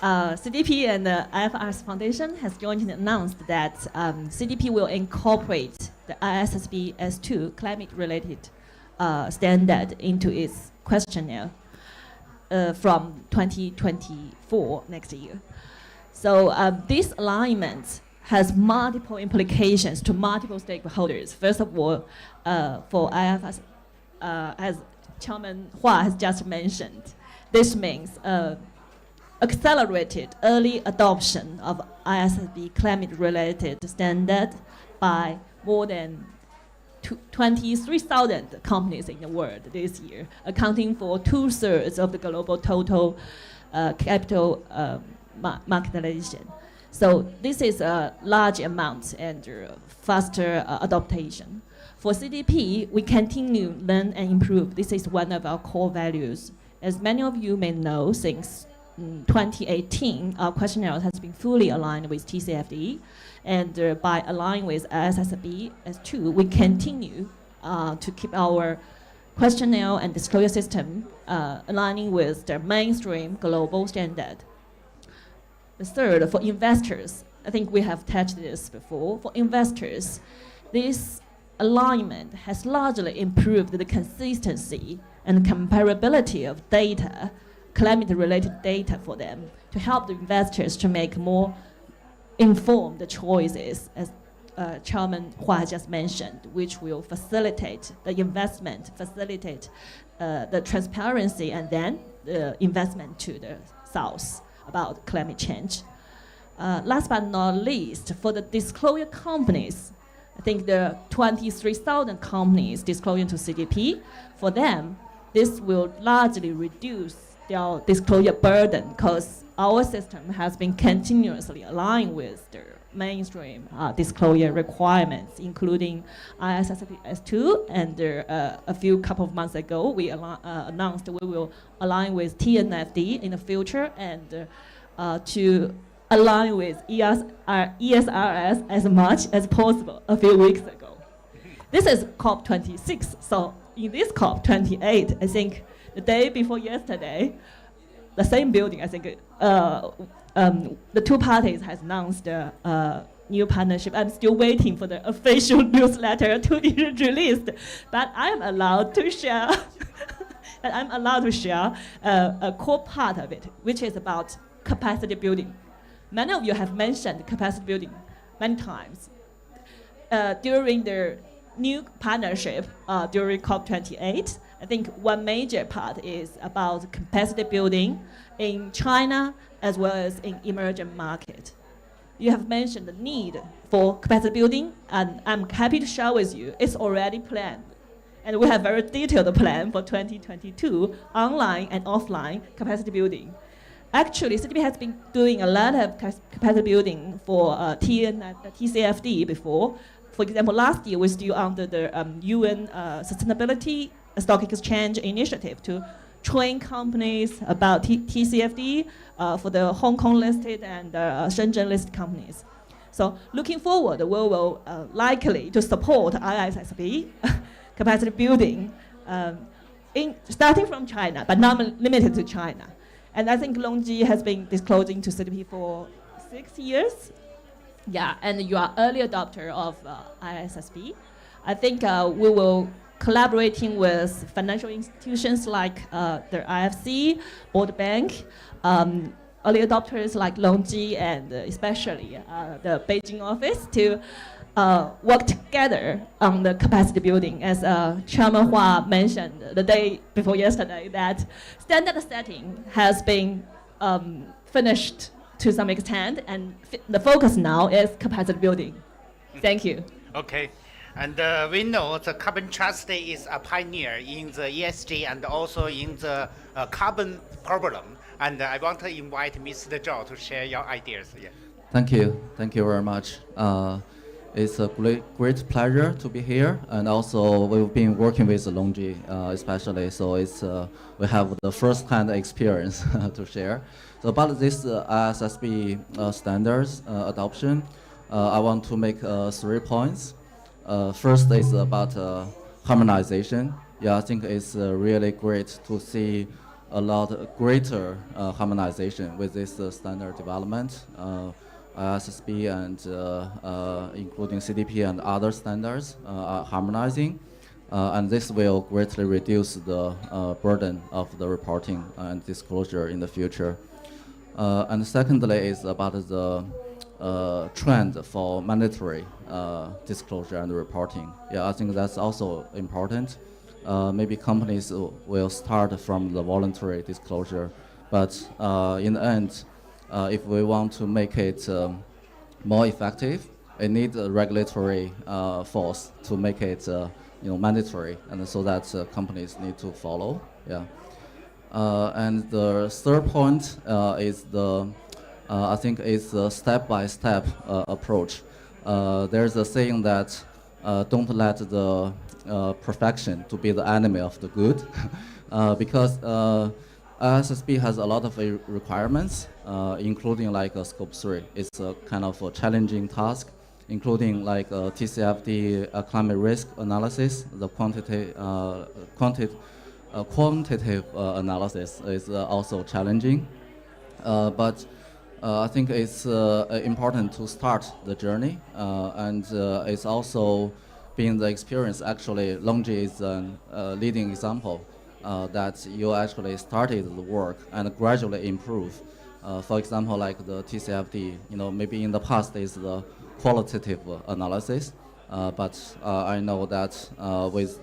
CDP and the IFRS Foundation has jointly announced that CDP will incorporate the ISSB S2 climate-related standard into its questionnaire from 2024 next year. So this alignment has multiple implications to multiple stakeholders. First of all, for IFRS, as Chairman Hua has just mentioned, this means accelerated early adoption of ISSB climate-related standard by more than 23,000 companies in the world this year, accounting for 2/3 of the global total capital marketization. So this is a large amount and faster adaptation. For CDP, we continue learn and improve. This is one of our core values. As many of you may know, since 2018, our questionnaire has been fully aligned with TCFD, and by aligning with ISSB S2, we continue to keep our questionnaire and disclosure system aligning with the mainstream global standard. The third, for investors, I think we have touched this before. For investors, this alignment has largely improved the consistency and comparability of data, climate-related data for them, to help the investors to make more informed choices, as Chairman Hua just mentioned, which will facilitate the investment, facilitate the transparency, and then the investment to the south about climate change. Last but not least, for the disclosure companies, I think the 23,000 companies disclosing to CDP, for them, this will largely reduce their disclosure burden because our system has been continuously aligned with the mainstream disclosure requirements, including ISSB S2, and a few couple of months ago, we announced we will align with TNFD in the future and to align with ESRS as much as possible a few weeks ago. This is COP26, so in this COP28, I think the day before yesterday, the same building, I think, the two parties has announced a new partnership. I'm still waiting for the official newsletter to be released, but I'm allowed to share. A core part of it, which is about capacity building. Many of you have mentioned capacity building many times. During the new partnership during COP28, I think one major part is about capacity building in China as well as in emerging market. You have mentioned the need for capacity building, and I'm happy to share with you it's already planned. And we have very detailed plan for 2022, online and offline capacity building. Actually, CDB has been doing a lot of capacity building for TCFD before. For example, last year we still under the UN Sustainability Stock Exchange Initiative to train companies about TCFD for the Hong Kong listed and Shenzhen listed companies. So looking forward, we will likely to support ISSB capacity building starting from China, but not limited to China. And I think LONGi has been disclosing to CDP for 6 years. Yeah, and you are early adopter of ISSB. I think we will collaborating with financial institutions like the IFC, World Bank, early adopters like LONGi, and especially the Beijing office to work together on the capacity building. As Chairman Hua mentioned the day before yesterday, that standard setting has been finished to some extent, and the focus now is capacity building. Thank you. Okay. And we know the Carbon Trust is a pioneer in the ESG and also in the carbon problem. And I want to invite Mr. Zhao to share your ideas. Yeah. Thank you. Thank you very much. It's a great pleasure to be here. And also, we've been working with LONGi especially. So it's we have the first-hand experience to share. So about this ISSB standards adoption, I want to make 3 points. First is about harmonization. Yeah, I think it's really great to see a lot greater harmonization with this standard development, ISSB and including CDP and other standards are harmonizing. And this will greatly reduce the burden of the reporting and disclosure in the future. And secondly is about the trend for mandatory disclosure and reporting. Yeah, I think that's also important. Maybe companies will start from the voluntary disclosure, but in the end, if we want to make it more effective, it needs a regulatory force to make it mandatory, and so that companies need to follow. Yeah. And the third point is the I think it's a step-by-step approach. There's a saying that don't let the perfection to be the enemy of the good, because ISSB has a lot of requirements, including like Scope 3. It's a kind of a challenging task, including like TCFD climate risk analysis, the quantitative analysis is also challenging, but I think it's important to start the journey, and it's also been the experience. Actually, LONGi is a leading example that you actually started the work and gradually improve. For example, like the TCFD, maybe in the past is the qualitative analysis, but I know that with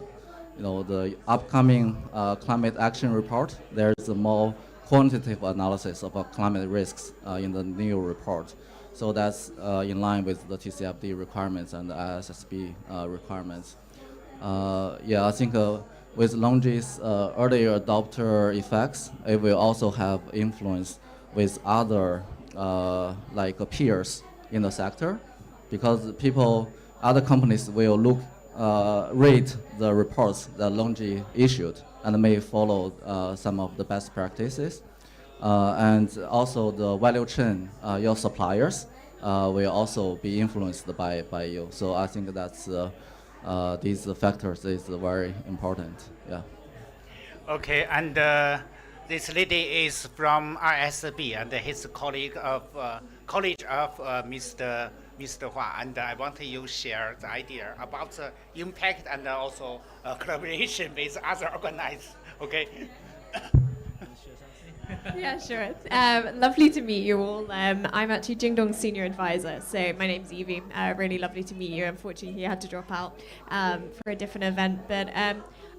the upcoming climate action report, there's a more quantitative analysis of climate risks in the new report. So that's in line with the TCFD requirements and the ISSB requirements. Yeah, I think with LONGi's early adopter effects, it will also have influence with other like peers in the sector, because other companies will read the reports that LONGi issued and may follow some of the best practices. And also the value chain, your suppliers will also be influenced by you. So I think that's these factors is very important. Yeah. Okay, and this lady is from RSB and his colleague of college of Mr. Hua, and I want you share the idea about the impact and also collaboration with other organizers. Okay. Yeah, sure. Lovely to meet you all. I'm actually Jingdong's senior advisor, so my name's Evie. Really lovely to meet you. Unfortunately, he had to drop out for a different event, but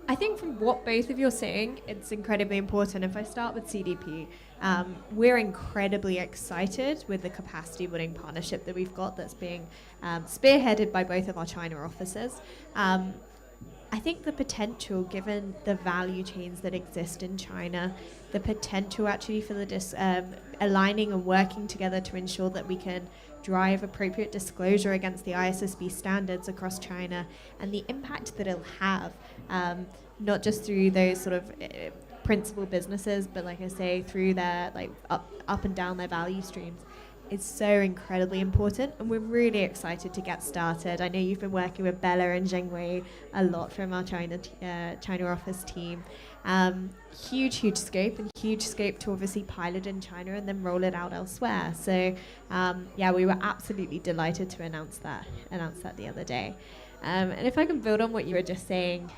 I think from what both of you are saying, it's incredibly important. If I start with CDP, we're incredibly excited with the capacity building partnership that we've got that's being spearheaded by both of our China offices. I think the potential, given the value chains that exist in China, the potential actually for the aligning and working together to ensure that we can drive appropriate disclosure against the ISSB standards across China, and the impact that it'll have, not just through those sort of principal businesses, but like I say, through their up and down their value streams, is so incredibly important, and we're really excited to get started. I know you've been working with Bella and Zhengwei a lot from our China office team. Huge scope, and huge scope to obviously pilot in China and then roll it out elsewhere. So yeah, we were absolutely delighted to announce that the other day. And if I can build on what you were just saying,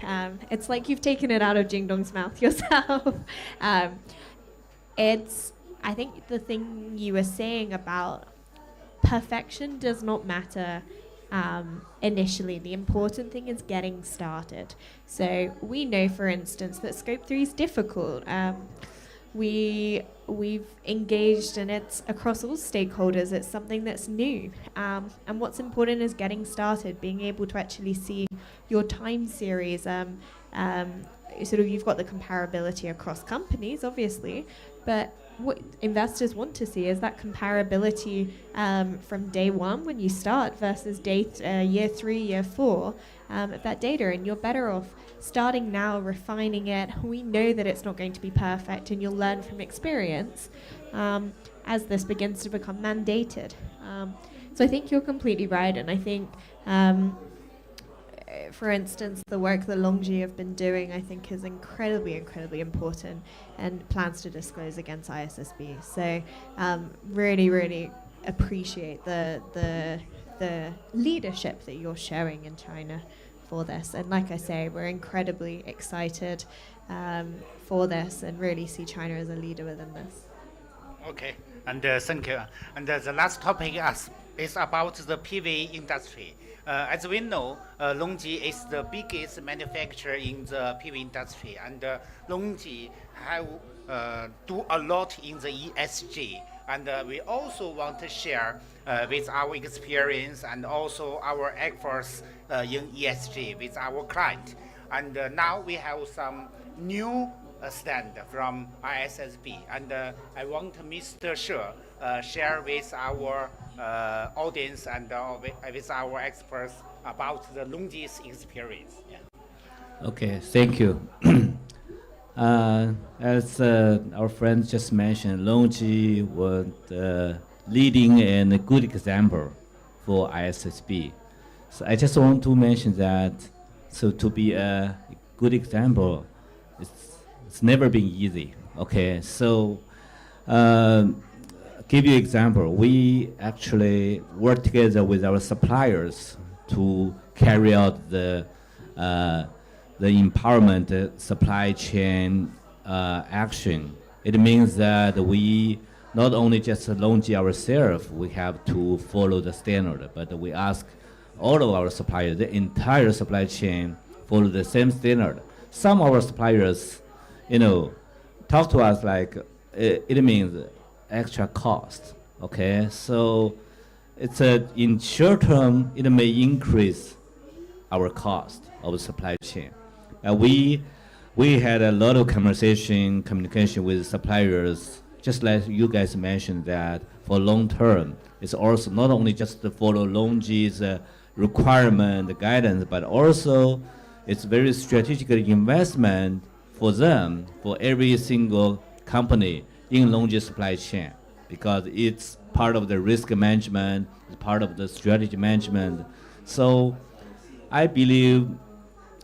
it's like you've taken it out of Jingdong's mouth yourself. I think the thing you were saying about perfection does not matter initially. The important thing is getting started. So we know, for instance, that Scope 3 is difficult. We've engaged, and it's across all stakeholders. It's something that's new. And what's important is getting started, being able to actually see your time series. Sort of, you've got the comparability across companies, obviously, but what investors want to see is that comparability from day one when you start versus year 3, year 4 of that data. And you're better off starting now, refining it. We know that it's not going to be perfect, and you'll learn from experience as this begins to become mandated. So I think you're completely right, and I think for instance, the work that LONGi have been doing, I think, is incredibly important, and plans to disclose against ISSB. So really appreciate the leadership that you're showing in China for this. And like I say, we're incredibly excited for this, and really see China as a leader within this. Okay, and thank you. And the last topic is about the PV industry. As we know, LONGi is the biggest manufacturer in the PV industry, and LONGi have do a lot in the ESG. And we also want to share with our experience and also our efforts in ESG with our client. And now we have some new stand from ISSB, and I want Mr. She share with our audience and with our experts about the LONGi's experience. Yeah. Okay, thank you. As our friend just mentioned, LONGi was leading and a good example for ISSB. So I just want to mention that, so to be a good example, it's never been easy. Okay, so give you an example. We actually work together with our suppliers to carry out the empowerment supply chain action. It means that we not only just LONGi ourselves, we have to follow the standard, but we ask all of our suppliers, the entire supply chain, follow the same standard. Some of our suppliers, talk to us like it means extra cost. Okay, so it's in short term it may increase our cost of the supply chain. We had a lot of communication with suppliers just like you guys mentioned that for long term, it's also not only just to follow LONGi's requirement, guidance, but also it's very strategic investment for them, for every single company in LONGi supply chain, because it's part of the risk management, it's part of the strategy management. So I believe,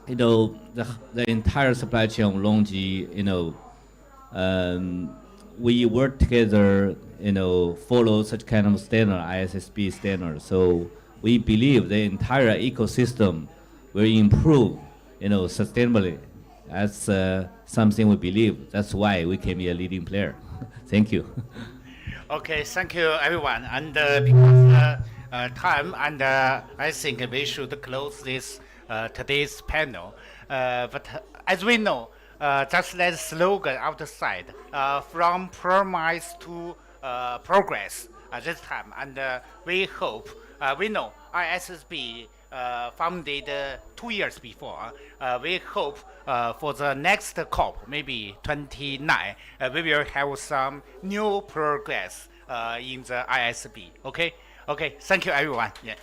the entire supply chain of LONGi, we work together, follow such kind of standard, ISSB standard. So we believe the entire ecosystem will improve, sustainably. That's something we believe. That's why we can be a leading player. Thank you. Okay, thank you, everyone. And because time, and I think we should close this today's panel. But as we know, just that slogan outside, from promise to progress at this time. And we hope, we know ISSB founded 2 years before. We hope for the next COP, maybe 29, we will have some new progress in the ISB. Okay? Okay, thank you, everyone. Yeah.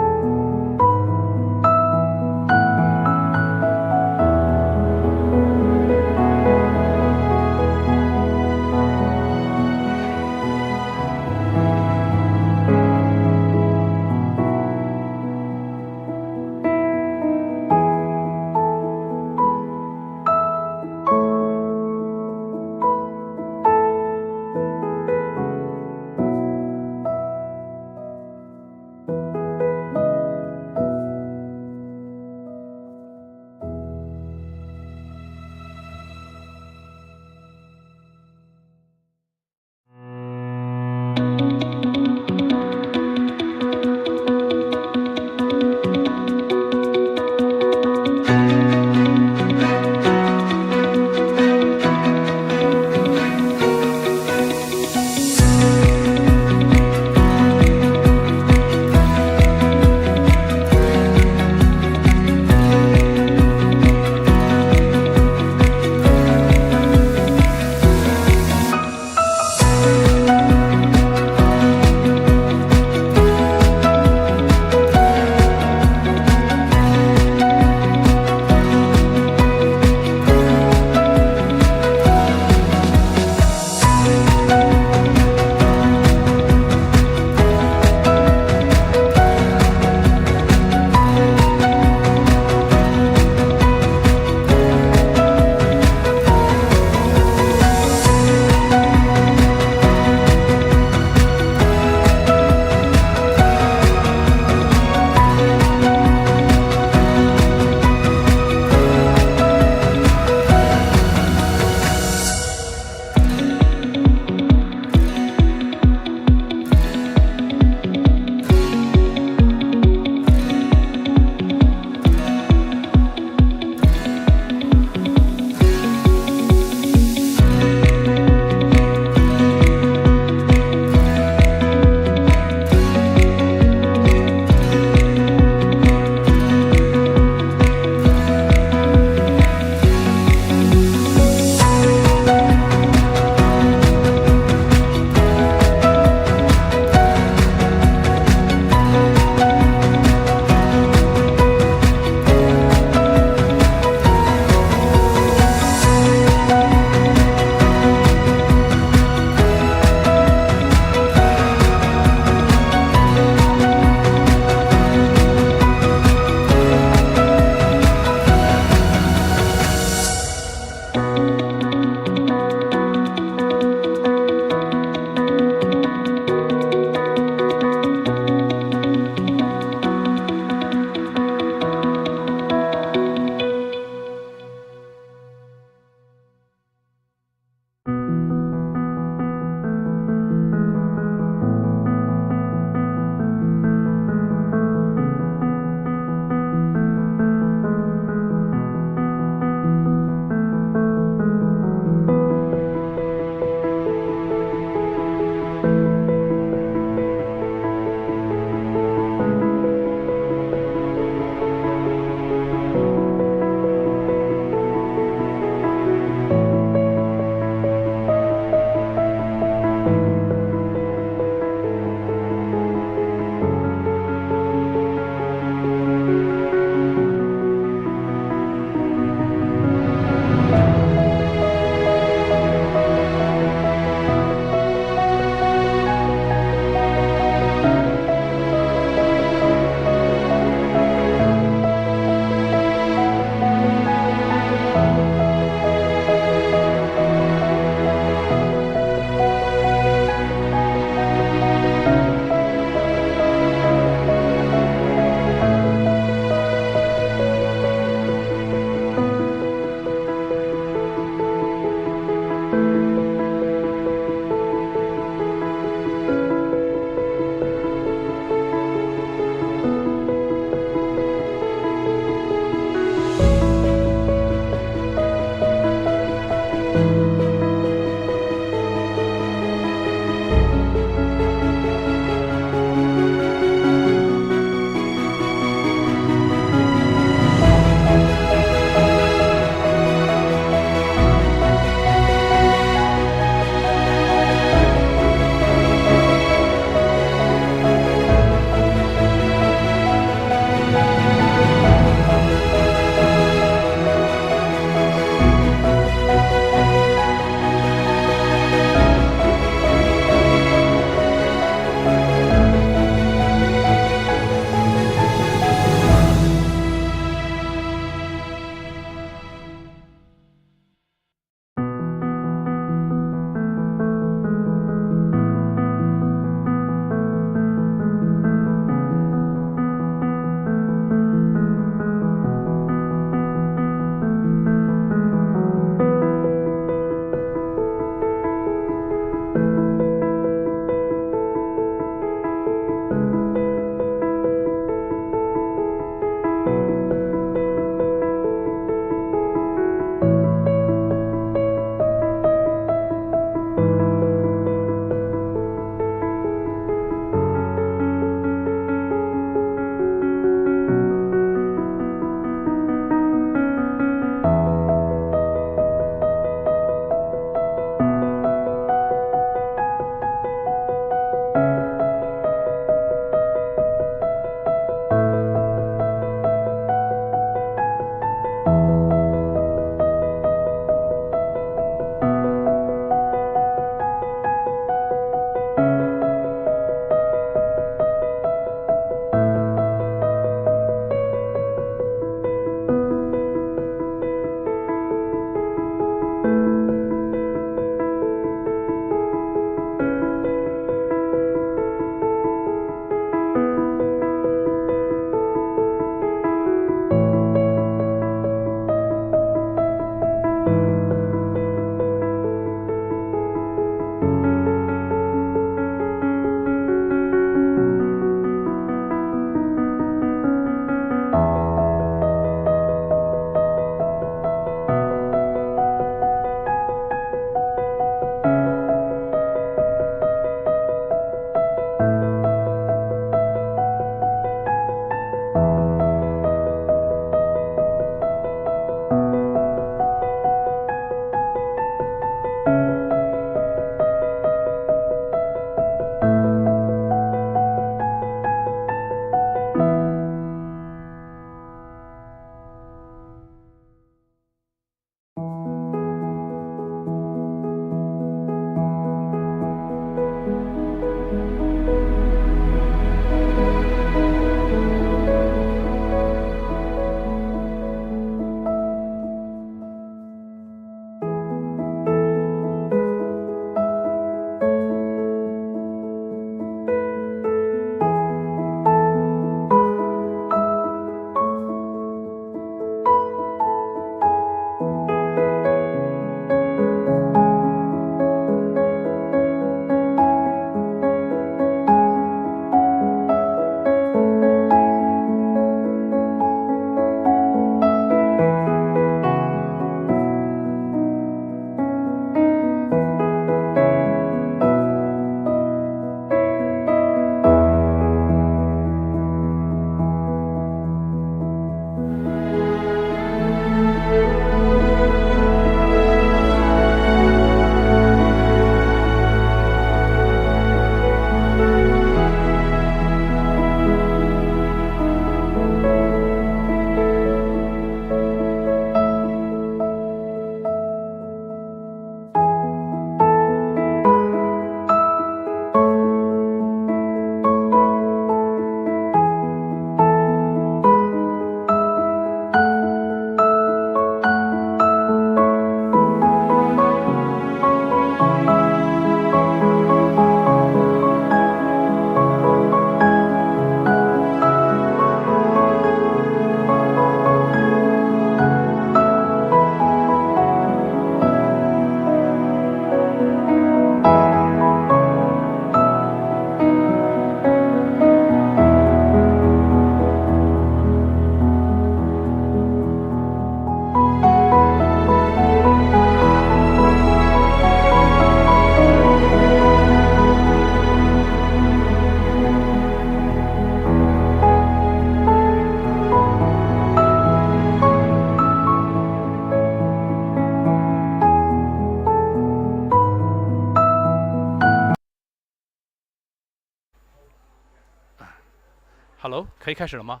Hello， 可以开始了吗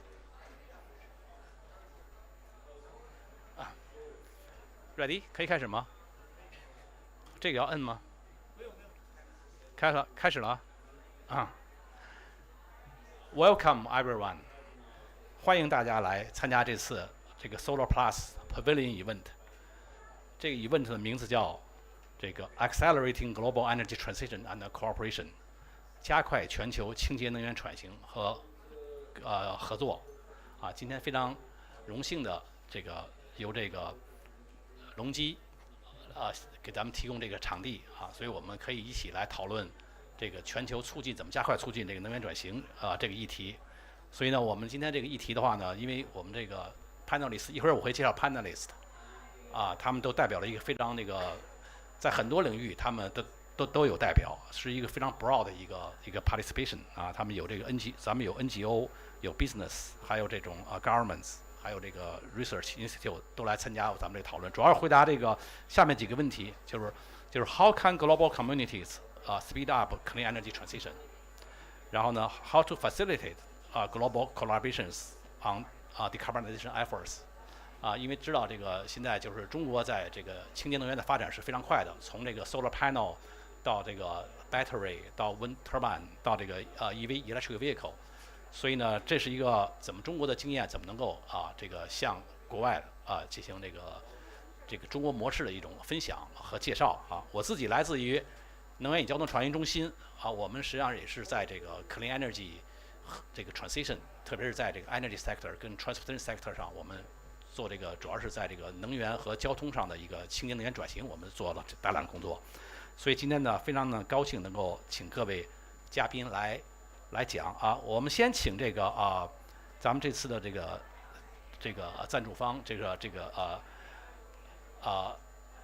？Ready， 可以开始吗？这个要摁吗？开始了啊！Welcome everyone， 欢迎大家来参加这次这个 Solar Plus Pavilion Event。这个 event 的名字叫这个 Accelerating Global Energy Transition and Cooperation， 加快全球清洁能源转型和合作。啊，今天非常荣幸的由这个LONGi给咱们提供这个场地啊，所以我们可以一起来讨论这个全球怎么加快促进这个能源转型这个议题。所以呢，我们今天这个议题的话呢，因为我们这个 panelist 一会儿我会介绍 panelist 啊，他们都代表了一个非常在很多领域他们都有代表，是一个非常 broad 的一个 participation 啊，他们有这个咱们有 NGO， 有 business， 还有这种governments。还有这个 research institute 都来参加咱们这讨论，主要是回答这个下面几个问题，就是 how can global communities speed up clean energy transition， 然后呢 how to facilitate global collaborations on decarbonization efforts， 因为知道这个现在就是中国在这个清洁能源的发展是非常快的，从这个 solar panel 到这个 battery 到 wind turbine 到这个EV electric vehicle。所以呢，这是一个中国的经验怎么能够这个向国外进行这个中国模式的一种分享和介绍啊。我自己来自于能源与交通创新中心啊，我们实际上也是在这个 clean energy 这个 transition， 特别是在这个 energy sector 跟 transportation sector 上，我们做这个主要是在这个能源和交通上的一个清洁能源转型，我们做了大量工作。所以今天呢，非常的高兴能够请各位嘉宾来讲啊，我们先请这个咱们这次的这个赞助方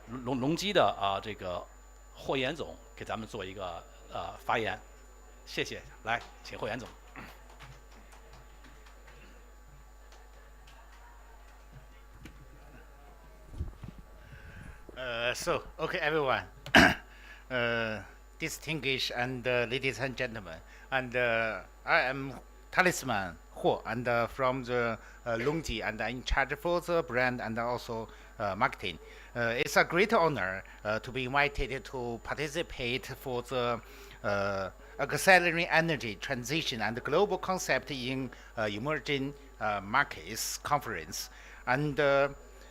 LONGi的这个霍岩总给咱们做一个发言，谢谢，来，请霍岩总。Okay, everyone. Distinguished and ladies and gentlemen, and I am Talisman Huo, and from the LONGi, and I'm in charge for the brand and also marketing. It's a great honor to be invited to participate for the Accelerating Energy Transition and Global Concept in Emerging Markets Conference. And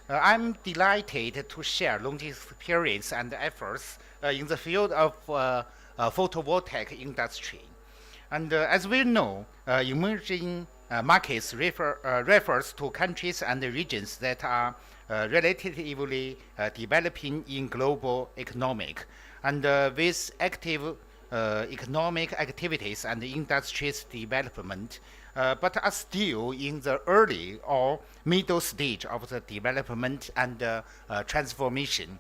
I'm delighted to share LONGi's experience and efforts in the field of photovoltaic industry. And as we know, emerging markets refers to countries and regions that are relatively developing in global economic, and with active economic activities and industries development, but are still in the early or middle stage of the development and transformation.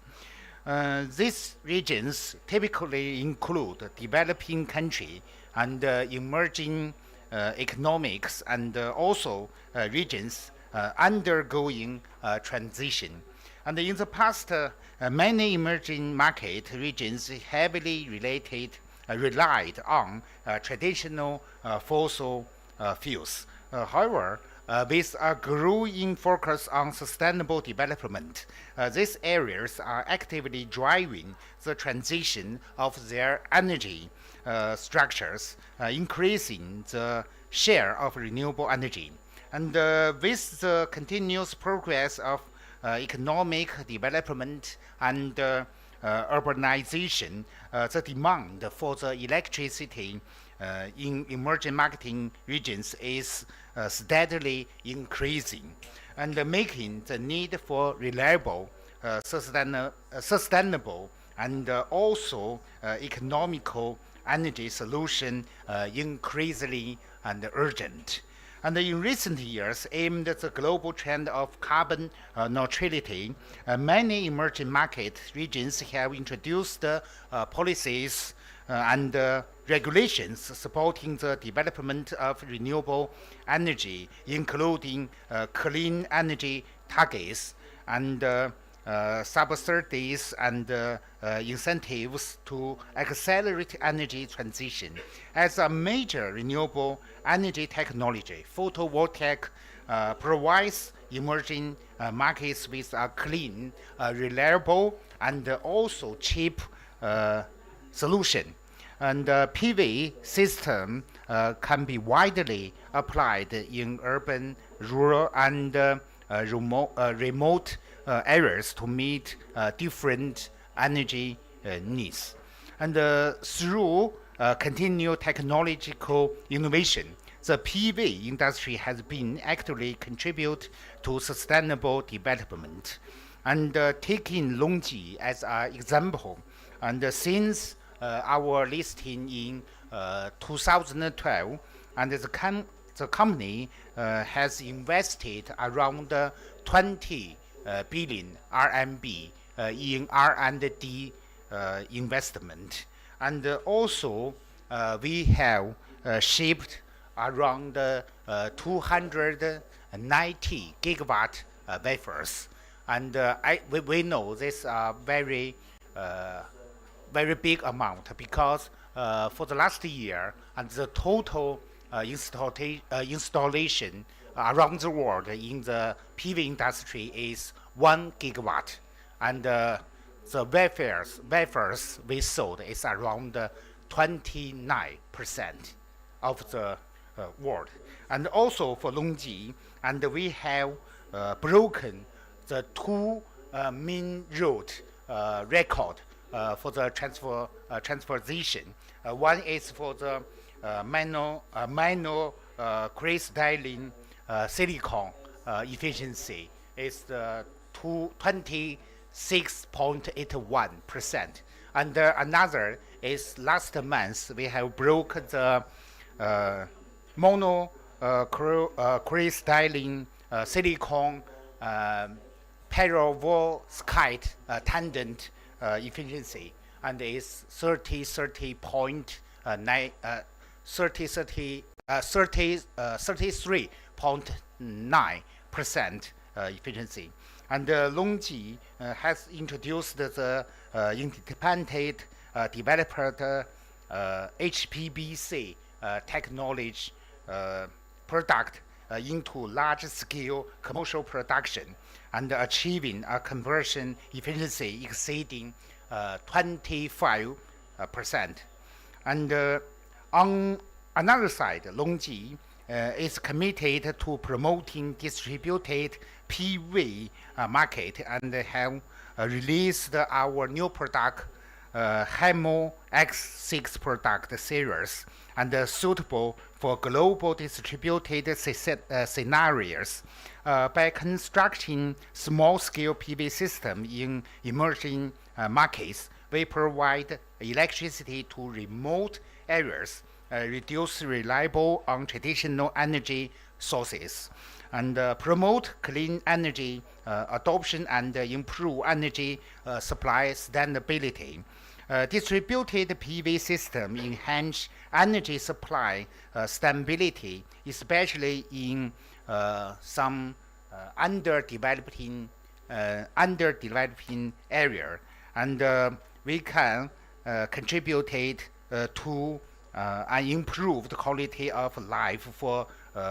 These regions typically include developing country and emerging economics, and also regions undergoing transition. And in the past, many emerging market regions heavily relied on traditional fossil fuels. However, with a growing focus on sustainable development, these areas are actively driving the transition of their energy structures, increasing the share of renewable energy. And with the continuous progress of economic development and urbanization, the demand for the electricity in emerging marketing regions is steadily increasing, and making the need for reliable, sustainable, and also economical energy solution increasingly and urgent. And in recent years, aimed at the global trend of carbon neutrality, many emerging market regions have introduced policies and regulations supporting the development of renewable energy, including clean energy targets and subsidies and incentives to accelerate energy transition. As a major renewable energy technology, photovoltaic provides emerging markets with a clean, reliable, and also cheap solution. And PV system can be widely applied in urban, rural, and remote areas to meet different energy needs. And through continued technological innovation, the PV industry has been actively contribute to sustainable development. And taking LONGi as an example, and since our listing in 2012, and the company has invested around 20 billion RMB in R&D investment. And also we have shipped around 290 gigawatt wafers. And we know this very big amount, because for the last year, and the total installation around the world in the PV industry is 1 gigawatt. And the wafers we sold is around 29% of the world. And also for LONGi, and we have broken the 2 main road record for the transposition. One is for the crystalline silicon efficiency is 26.81%. And another is last month we have broken the crystalline silicon perovskite tandem efficiency, and is 33.9% efficiency. And LONGi has introduced the independent developer HPBC technology product into large-scale commercial production, and achieving a conversion efficiency exceeding 25%. And on another side, LONGi is committed to promoting distributed PV market, and have released our new product, HEMO X6 product series, and suitable for global distributed scenarios. By constructing small-scale PV system in emerging markets, we provide electricity to remote areas, reduce reliable on traditional energy sources, and promote clean energy adoption, and improve energy supply sustainability. Distributed PV system enhance energy supply stability, especially in some underdeveloping area, and we can contribute to an improved quality of life for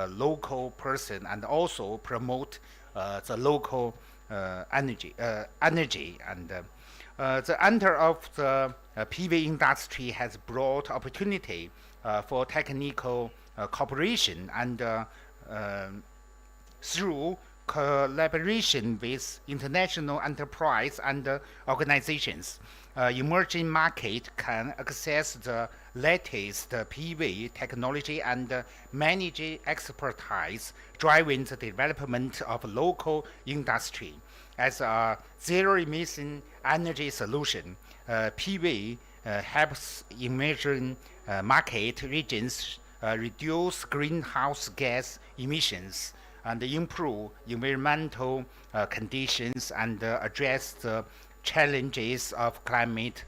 local person, and also promote the local energy. And the enter of the PV industry has brought opportunity for technical cooperation, and through collaboration with international enterprise and organizations, emerging market can access the latest PV technology and manage expertise, driving the development of local industry. As a zero-emission energy solution, PV helps emerging market regions reduce greenhouse gas emissions and improve environmental conditions, and address the challenges of climate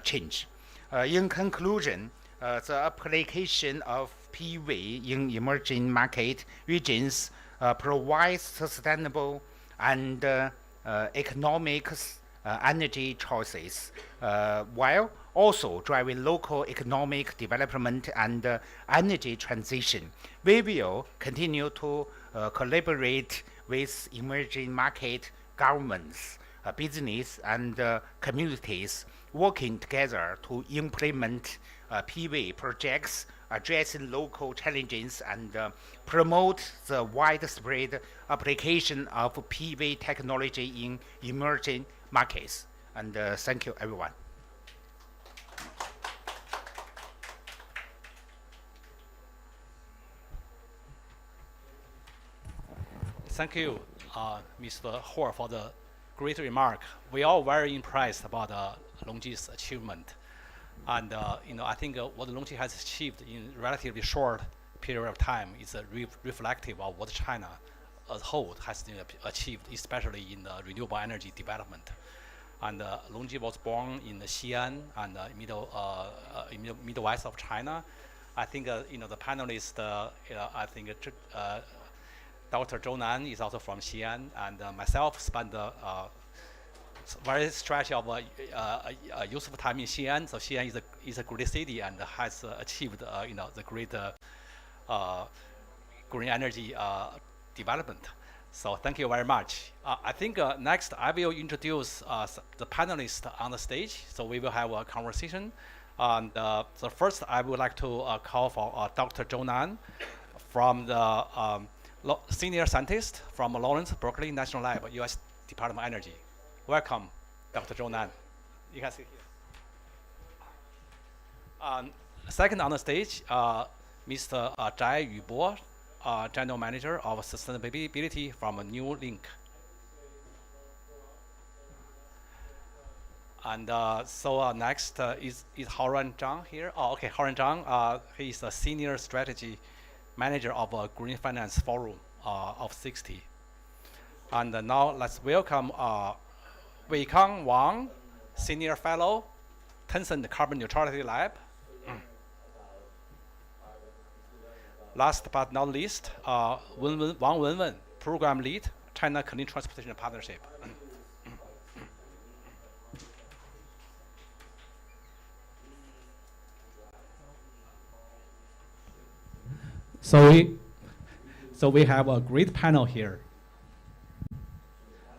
change. In conclusion, the application of PV in emerging market regions provides sustainable and economic energy choices, while also driving local economic development and energy transition. We will continue to collaborate with emerging market governments, business and communities, working together to implement PV projects addressing local challenges and promote the widespread application of PV technology in emerging markets. And thank you, everyone. Thank you, Mr. Hoare, for the great remark. We are very impressed about LONGi's achievement. And I think what LONGi has achieved in relatively short period of time is reflective of what China as a whole has achieved, especially in the renewable energy development. And LONGi was born in Xi'an and middle west of China. I think the panelists, I think Dr. Zhou Nan is also from Xi'an, and myself spent very stretch of useful time in Xi'an. So Xi'an is a great city and has achieved the great green energy development. So thank you very much. I think next I will introduce the panelists on the stage. So we will have a conversation. And so first I would like to call for Dr. Zhou Nan from the senior scientist from Lawrence Berkeley National Lab, U.S. Department of Energy. Welcome, Dr. Zhou Nan. You can see here. Second on the stage, Mr. Zhai Yubo, General Manager of Sustainability from New Link. And so next is Haoran Zhang here. Oh, okay, Haoran Zhang, he is a Senior Strategy Manager of Green Finance Forum of 60. And now let's welcome Weikang Wang, Senior Fellow, Tencent Carbon Neutrality Lab. Last but not least, Wang Wenwen, Program Lead, China Clean Transportation Partnership. So we have a great panel here.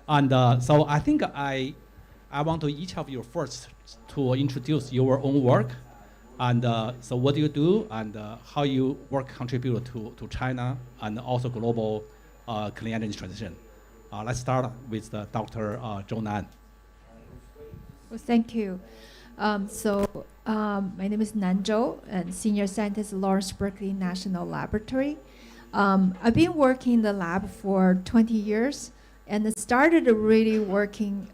And so I think I want to each of you first to introduce your own work. And so what do you do and how you work contribute to China and also global clean energy transition. Let's start with Dr. Zhou Nan. Well, thank you. My name is Nan Zhou, and Senior Scientist at Lawrence Berkeley National Laboratory. I've been working in the lab for 20 years and started really working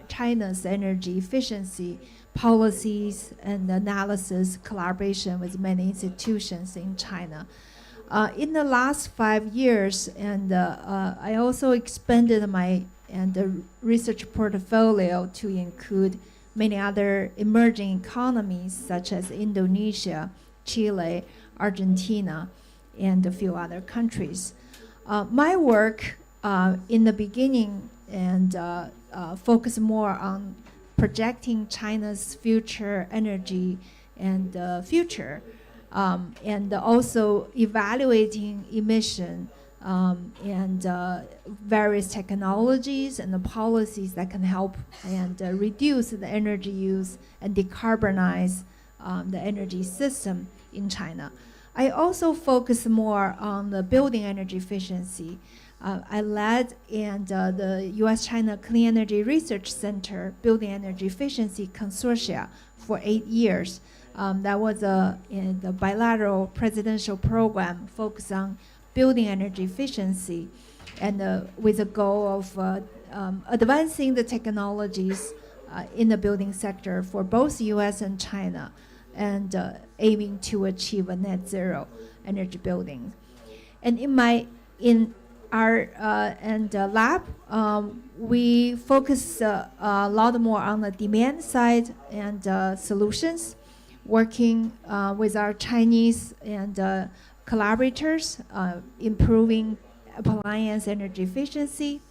China's energy efficiency policies and analysis collaboration with many institutions in China. In the last 5 years, and I also expanded my research portfolio to include many other emerging economies such as Indonesia, Chile, Argentina, and a few other countries. My work in the beginning and focused more on projecting China's future energy and future, and also evaluating emission and various technologies and the policies that can help and reduce the energy use and decarbonize the energy system in China. I also focus more on the building energy efficiency. I led the U.S.-China Clean Energy Research Center Building Energy Efficiency Consortia for 8 years. That was the bilateral presidential program focused on building energy efficiency and with the goal of advancing the technologies in the building sector for both U.S. and China and aiming to achieve a net zero energy building. And in our lab, we focus a lot more on the demand side and solutions, working with our Chinese and collaborators, improving appliance energy efficiency,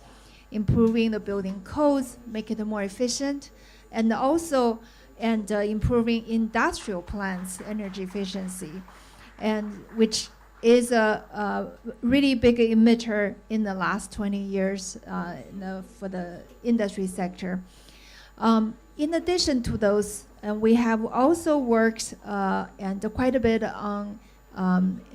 improving the building codes, make it more efficient, and also improving industrial plants energy efficiency, and which is a really big emitter in the last 20 years for the industry sector. In addition to those, we have also worked and quite a bit on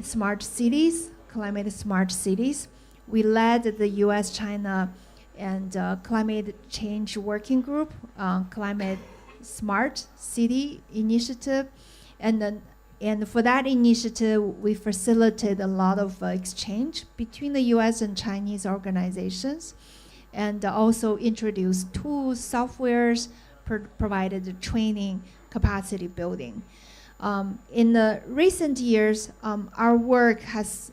smart cities, climate smart cities. We led the US-China and climate change working group, climate smart city initiative, and for that initiative, we facilitate a lot of exchange between the US and Chinese organizations, and also introduced tools, softwares, provided training, capacity building. In the recent years, our work has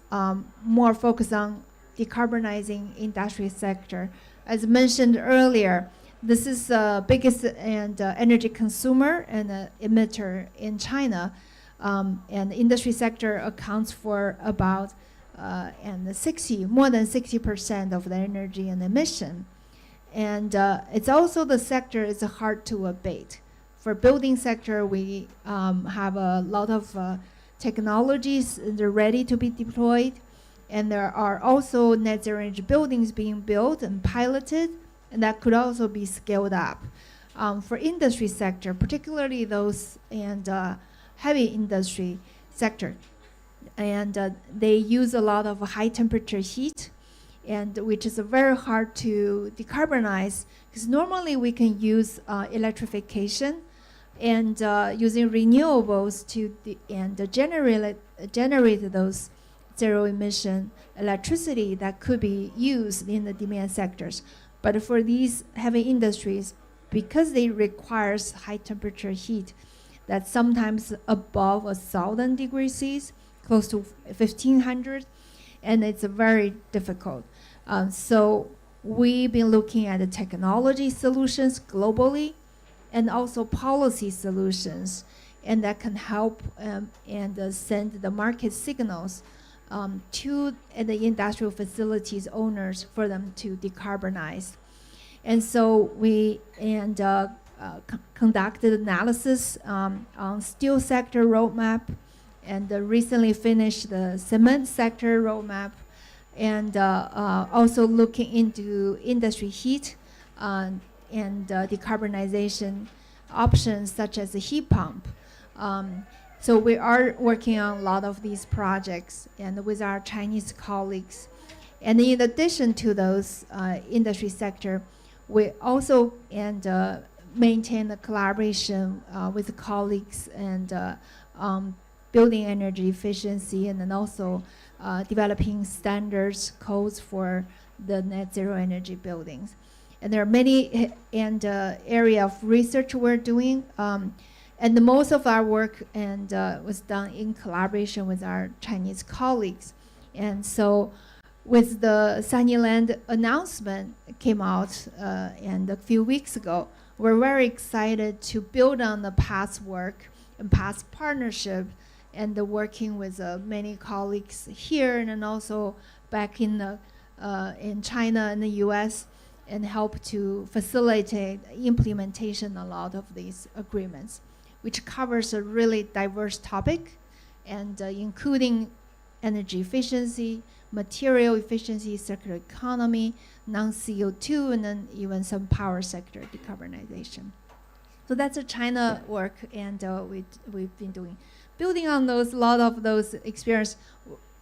more focused on decarbonizing industry sector. As mentioned earlier, this is the biggest and energy consumer and emitter in China. And the industry sector accounts for about more than 60% of the energy and emission. And it's also the sector is hard to abate. For building sector, we have a lot of technologies that are ready to be deployed. And there are also net zero energy buildings being built and piloted, and that could also be scaled up. For industry sector, particularly those and heavy industry sector, and they use a lot of high temperature heat, and which is very hard to decarbonize, because normally we can use electrification and using renewables to generate those zero emission electricity that could be used in the demand sectors. But for these heavy industries, because they requires high temperature heat, that's sometimes above 1,000 degrees Celsius, close to 1,500, and it's very difficult. So we've been looking at the technology solutions globally, and also policy solutions, and that can help and send the market signals to the industrial facilities owners for them to decarbonize. And so we conducted analysis on steel sector roadmap, and recently finished the cement sector roadmap, and also looking into industry heat and decarbonization options such as the heat pump. So we are working on a lot of these projects and with our Chinese colleagues. And in addition to those industry sector, we also maintain the collaboration with colleagues and building energy efficiency, and then also developing standards, codes for the net zero energy buildings. And there are many area of research we're doing. And most of our work was done in collaboration with our Chinese colleagues. And so with the Sunnyland announcement came out and a few weeks ago, we're very excited to build on the past work and past partnership, and working with many colleagues here and then also back in China and the US, and help to facilitate implementation a lot of these agreements, which covers a really diverse topic, and including energy efficiency, material efficiency, circular economy, non-CO2, and then even some power sector decarbonization. So that's a China work, and we've been doing. Building on those, a lot of those experience,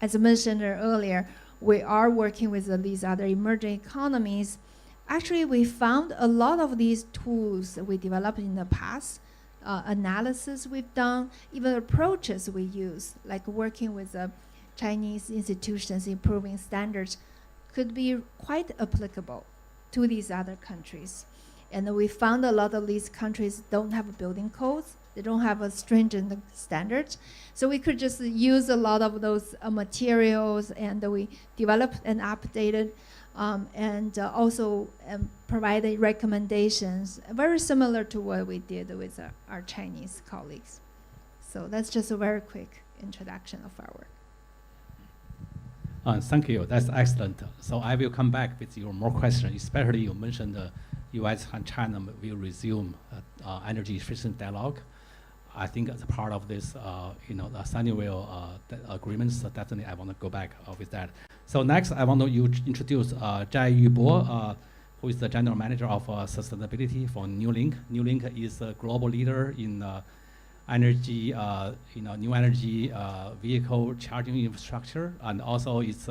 as I mentioned earlier, we are working with these other emerging economies. Actually, we found a lot of these tools that we developed in the past, analysis we've done, even approaches we use, like working with Chinese institutions, improving standards, could be quite applicable to these other countries. And we found a lot of these countries don't have building codes, they don't have a stringent standards. So we could just use a lot of those materials, and we developed and updated and also provided recommendations, very similar to what we did with our Chinese colleagues. So that's just a very quick introduction of our work. Thank you. That's excellent. So I will come back with your more questions, especially you mentioned the U.S. and China will resume energy efficient dialogue. I think as a part of this, the Sunnyvale agreements, so definitely I want to go back with that. So next, I want to introduce Zhai Yubo, who is the General Manager of Sustainability for NewLink. NewLink is a global leader in energy, new energy vehicle charging infrastructure, and also it's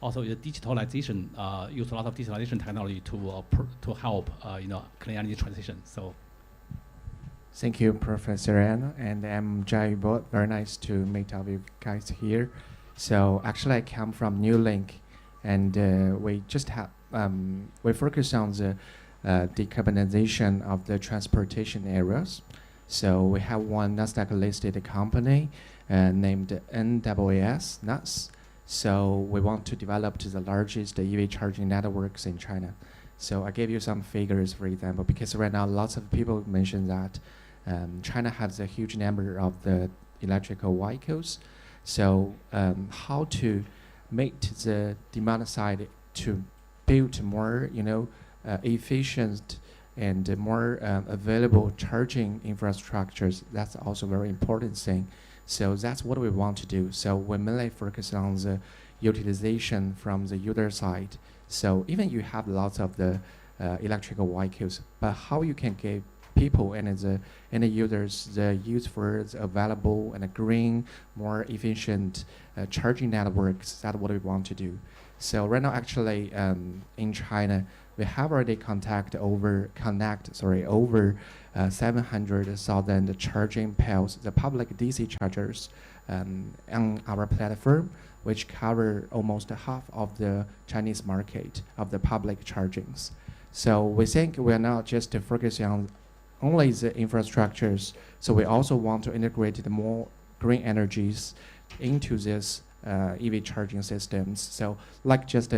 also a digitalization, use a lot of digitalization technology to help clean energy transition. So. Thank you, Professor Anna, and I'm Jai Bot. Very nice to meet all of you guys here. So actually, I come from NewLink, and we just have we focus on the decarbonization of the transportation areas. So we have one Nasdaq-listed company named NAAS, NAS. So we want to develop the largest EV charging networks in China. So I gave you some figures, for example, because right now lots of people mention that China has a huge number of the electrical vehicles. So how to make the demand side to build more, efficient and more available charging infrastructures, that's also a very important thing. So that's what we want to do. So we mainly focus on the utilization from the user side. So even you have lots of the electrical vehicles, but how you can give people and the users the use for the available and a green, more efficient charging networks, that's what we want to do. So right now, actually, in China, we have already over 700,000 charging piles, the public DC chargers on our platform, which cover almost half of the Chinese market of the public chargings. So we think we're not just focusing on only the infrastructures, so we also want to integrate the more green energies into this EV charging systems. So like just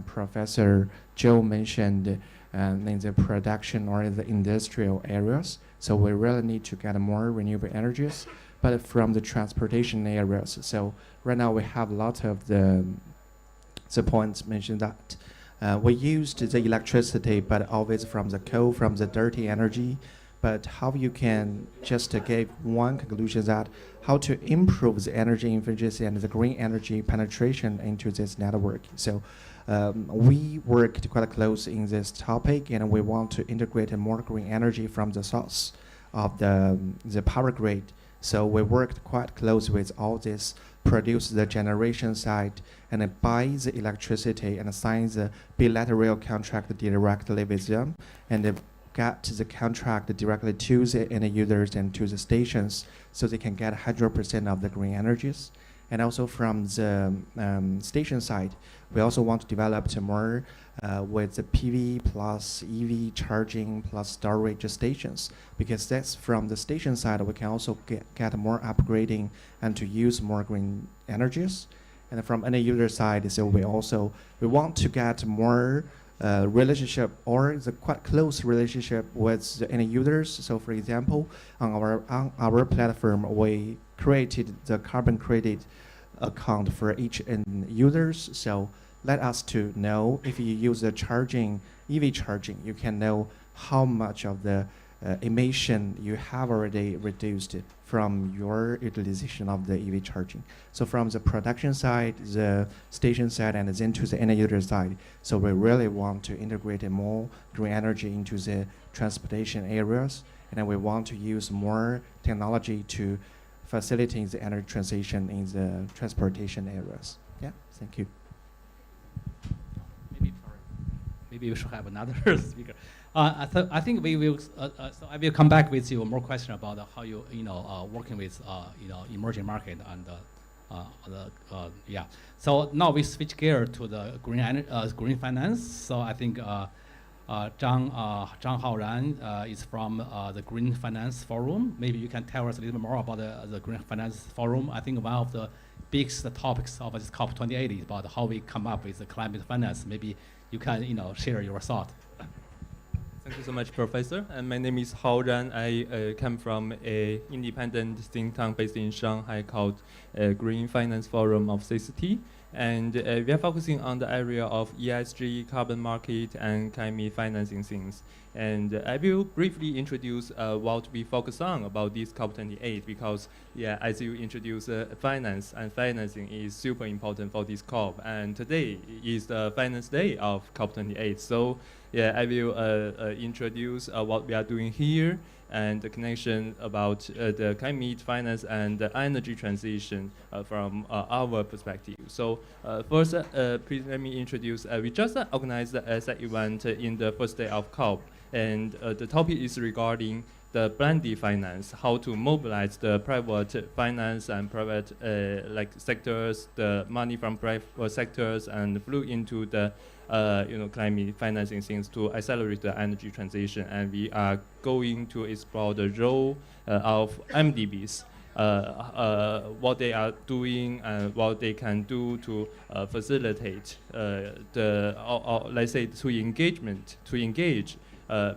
Professor Joe mentioned in the production or the industrial areas, so we really need to get more renewable energies, but from the transportation areas. So right now we have a lot of the points mentioned that we used the electricity, but always from the coal, from the dirty energy. But how you can just give one conclusion that how to improve the energy efficiency and the green energy penetration into this network. So we worked quite close in this topic, and we want to integrate more green energy from the source of the power grid. So we worked quite close with all this, produce the generation side, and buy the electricity and sign the bilateral contract directly with them, and get the contract directly to the end users and to the stations, so they can get 100% of the green energies. And also from the station side, we also want to develop more with the PV plus EV charging plus storage stations, because that's from the station side we can also get more upgrading and to use more green energies. And from any user side, so we want to get more relationship or the quite close relationship with the end users. So for example, on our platform, we created the carbon credit account for each end users. So let us to know if you use the EV charging, you can know how much of the emission you have already reduced from your utilization of the EV charging. So from the production side, the station side, and then to the end user side. So we really want to integrate more green energy into the transportation areas, and then we want to use more technology to facilitate the energy transition in the transportation areas. Yeah, thank you. Maybe we should have another speaker. I think we will. So I will come back with you more question about how you working with emerging market and yeah. So now we switch gear to the green finance. So I think Zhang Haoran is from the Green Finance Forum. Maybe you can tell us a little bit more about the Green Finance Forum. I think one of the biggest topics of this COP28 is about how we come up with the climate finance. Maybe you can share your thought. Thank you so much, Professor. And my name is Hao Ran. I come from an independent think tank based in Shanghai called Green Finance Forum of CCT. And we are focusing on the area of ESG, carbon market, and climate financing things. And I will briefly introduce what we focus on about this COP28 because, yeah, as you introduce finance and financing is super important for this COP. And today is the finance day of COP28. So, yeah, I will introduce what we are doing here and the connection about the climate finance and the energy transition from our perspective. So first, please let me introduce, we just organized a set event in the first day of COP, and the topic is regarding the blended finance, how to mobilize the private finance and private like sectors, the money from private sectors and flow into the climate financing things to accelerate the energy transition. And we are going to explore the role of MDBs, what they are doing and what they can do to facilitate let's say, to engage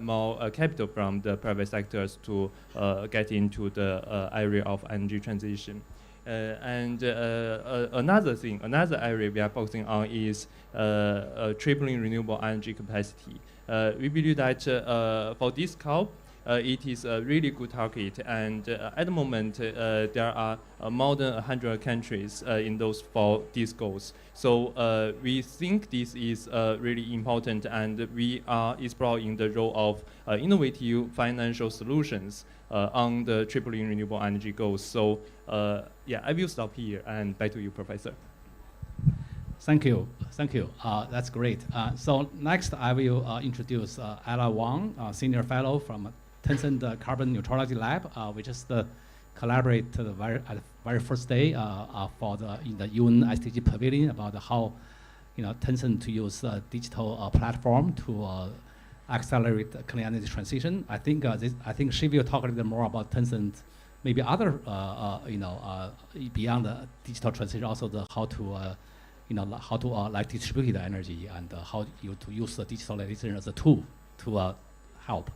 more capital from the private sectors to get into the area of energy transition. Another area we are focusing on is tripling renewable energy capacity. We believe that for this COP, it is a really good target, and at the moment there are more than 100 countries in these goals. So we think this is really important, and we are exploring the role of innovative financial solutions on the tripling renewable energy goals. So yeah, I will stop here and back to you, Professor. Thank you. That's great. So next, I will introduce Ella Wang, Senior Fellow from Tencent Carbon Neutrality Lab. We just collaborate at the very first day in the UN SDG Pavilion about how Tencent to use a digital platform to accelerate the clean energy transition. I think she will talk a little bit more about Tencent, maybe other beyond the digital transition, also how to distribute the energy and how to use the digitalization as a tool to help.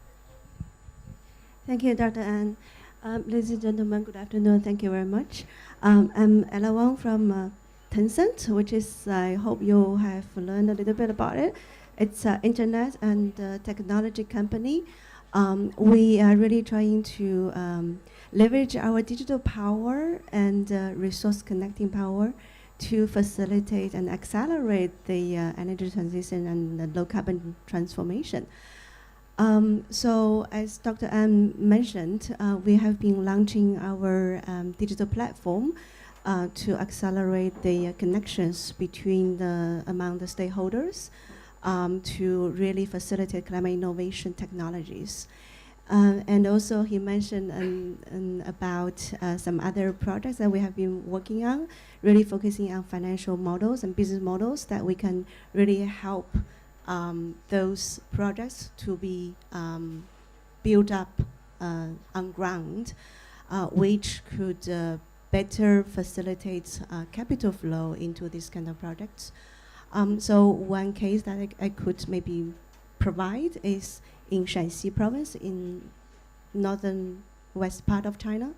Thank you, Dr. An. Ladies and gentlemen, good afternoon. Thank you very much. I'm Ella Wang from Tencent, which is, I hope you have learned a little bit about it. It's an internet and technology company. We are really trying to leverage our digital power and resource connecting power to facilitate and accelerate the energy transition and the low carbon transformation. So as Dr. An mentioned, we have been launching our digital platform to accelerate the connections between among the stakeholders to really facilitate climate innovation technologies. And also he mentioned about some other projects that we have been working on, really focusing on financial models and business models that we can really help those projects to be built up on ground, which could better facilitate capital flow into this kind of projects. So one case that I could maybe provide is in Shanxi province in northern west part of China.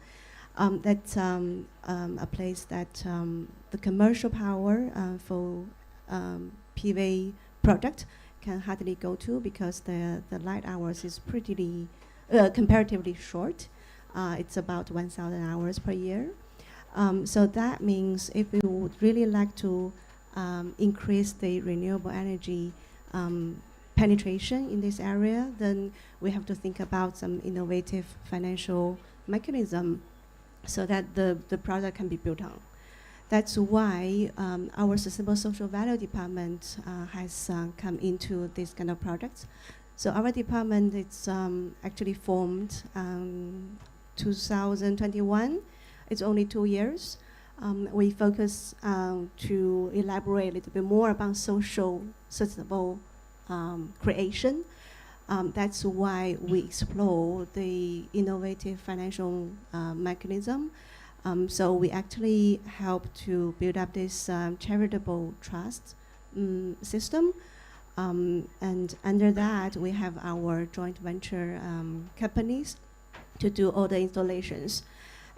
That's a place that the commercial power for PV project can hardly go to because the light hours is pretty comparatively short. It's about 1,000 hours per year. So that means if we would really like to increase the renewable energy penetration in this area, then we have to think about some innovative financial mechanism so that the product can be built on. That's why our Sustainable Social Value Department has come into this kind of projects. So our department is actually formed 2021. It's only 2 years. We focus to elaborate a little bit more about social sustainable creation. That's why we explore the innovative financial mechanism. So we actually help to build up this charitable trust system And under that, we have our joint venture companies to do all the installations.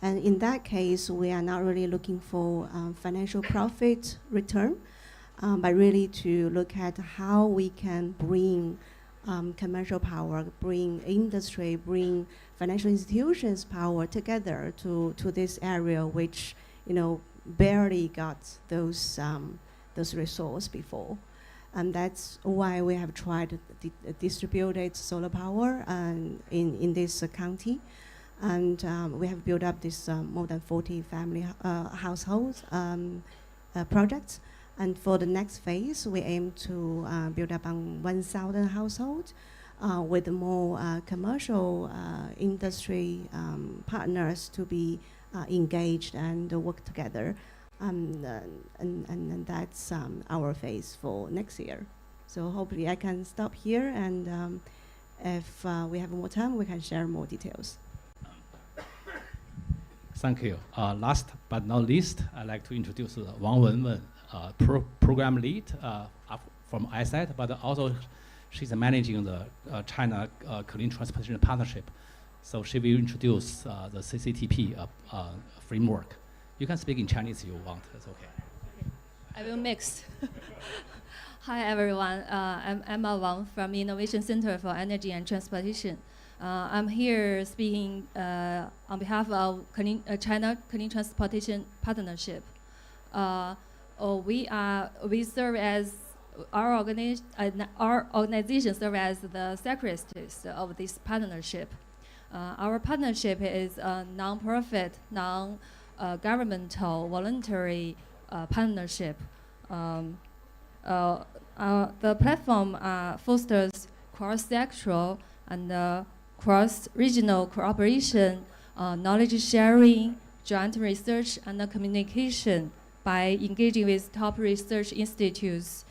And in that case, we are not really looking for financial profit return, but really to look at how we can bring commercial power, bring industry, bring financial institutions power together to this area, which barely got those resources before. And that's why we have tried distributed solar power in this county. And we have built up this more than 40 family households projects. And for the next phase, we aim to build up on 1,000 households with more commercial industry partners to be engaged and work together. And that's our phase for next year. So hopefully I can stop here, and if we have more time, we can share more details. Thank you. Last but not least, I'd like to introduce Wang Wenwen, program lead from ISAT, but also she's managing the China Clean Transportation Partnership. So she will introduce the CCTP framework. You can speak in Chinese if you want, that's okay. I will mix. Hi everyone, I'm Emma Wang from Innovation Center for Energy and Transportation. I'm here speaking on behalf of China Clean Transportation Partnership. We serve as our organization serves as the secretaries of this partnership. Our partnership is a non-profit, non-governmental, voluntary partnership. The platform fosters cross-sectoral and cross-regional cooperation, knowledge sharing, joint research, and communication by engaging with top research institutes,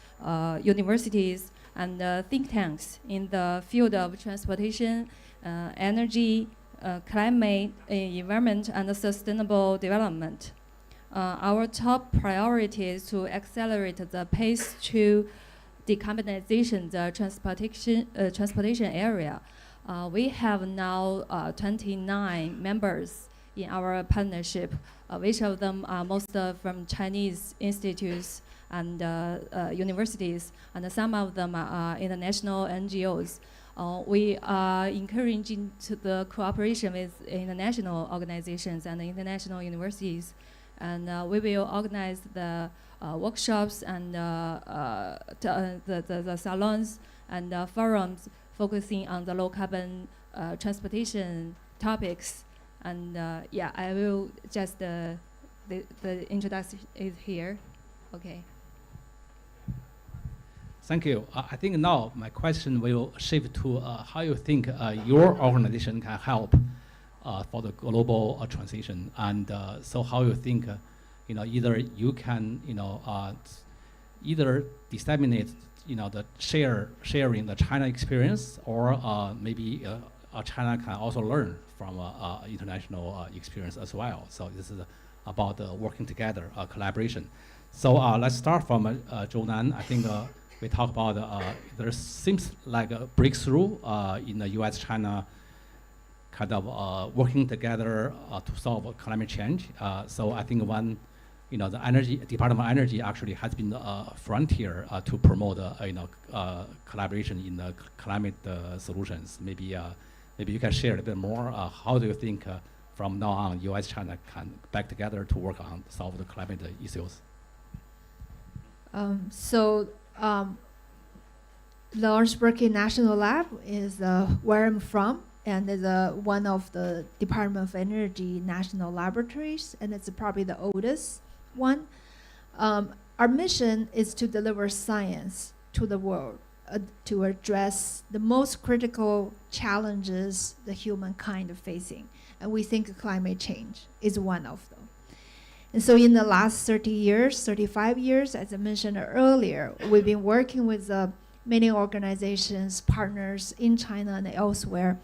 universities, and think tanks in the field of transportation, energy, climate, environment, and sustainable development. Our top priority is to accelerate the pace to decarbonization the transportation area. We have now 29 members in our partnership, which of them are most from Chinese institutes and universities, and some of them are international NGOs. We are encouraging the cooperation with international organizations and international universities, and we will organize the workshops and the salons and forums focusing on the low carbon transportation topics. And yeah, I will just, the introduction is here. Okay. Thank you. I think now my question will shift to how you think your organization can help for the global transition, and so how you think, either you can, either disseminate, the sharing the China experience, or maybe China can also learn from international experience as well. So this is about working together, collaboration. So let's start from Zhou. I think we talk about there seems like a breakthrough in the U.S.-China kind of working together to solve climate change. So I think one, the energy Department of Energy actually has been a frontier to promote collaboration in the climate solutions. Maybe you can share a bit more. How do you think from now on U.S.-China can back together to work on solve the climate issues? The Orange Berkeley National Lab is where I'm from, and is one of the Department of Energy national laboratories, and it's probably the oldest one. Our mission is to deliver science to the world to address the most critical challenges the humankind are facing, and we think climate change is one of them. And so in the last 30 years, 35 years, as I mentioned earlier, we've been working with many organizations, partners in China and elsewhere,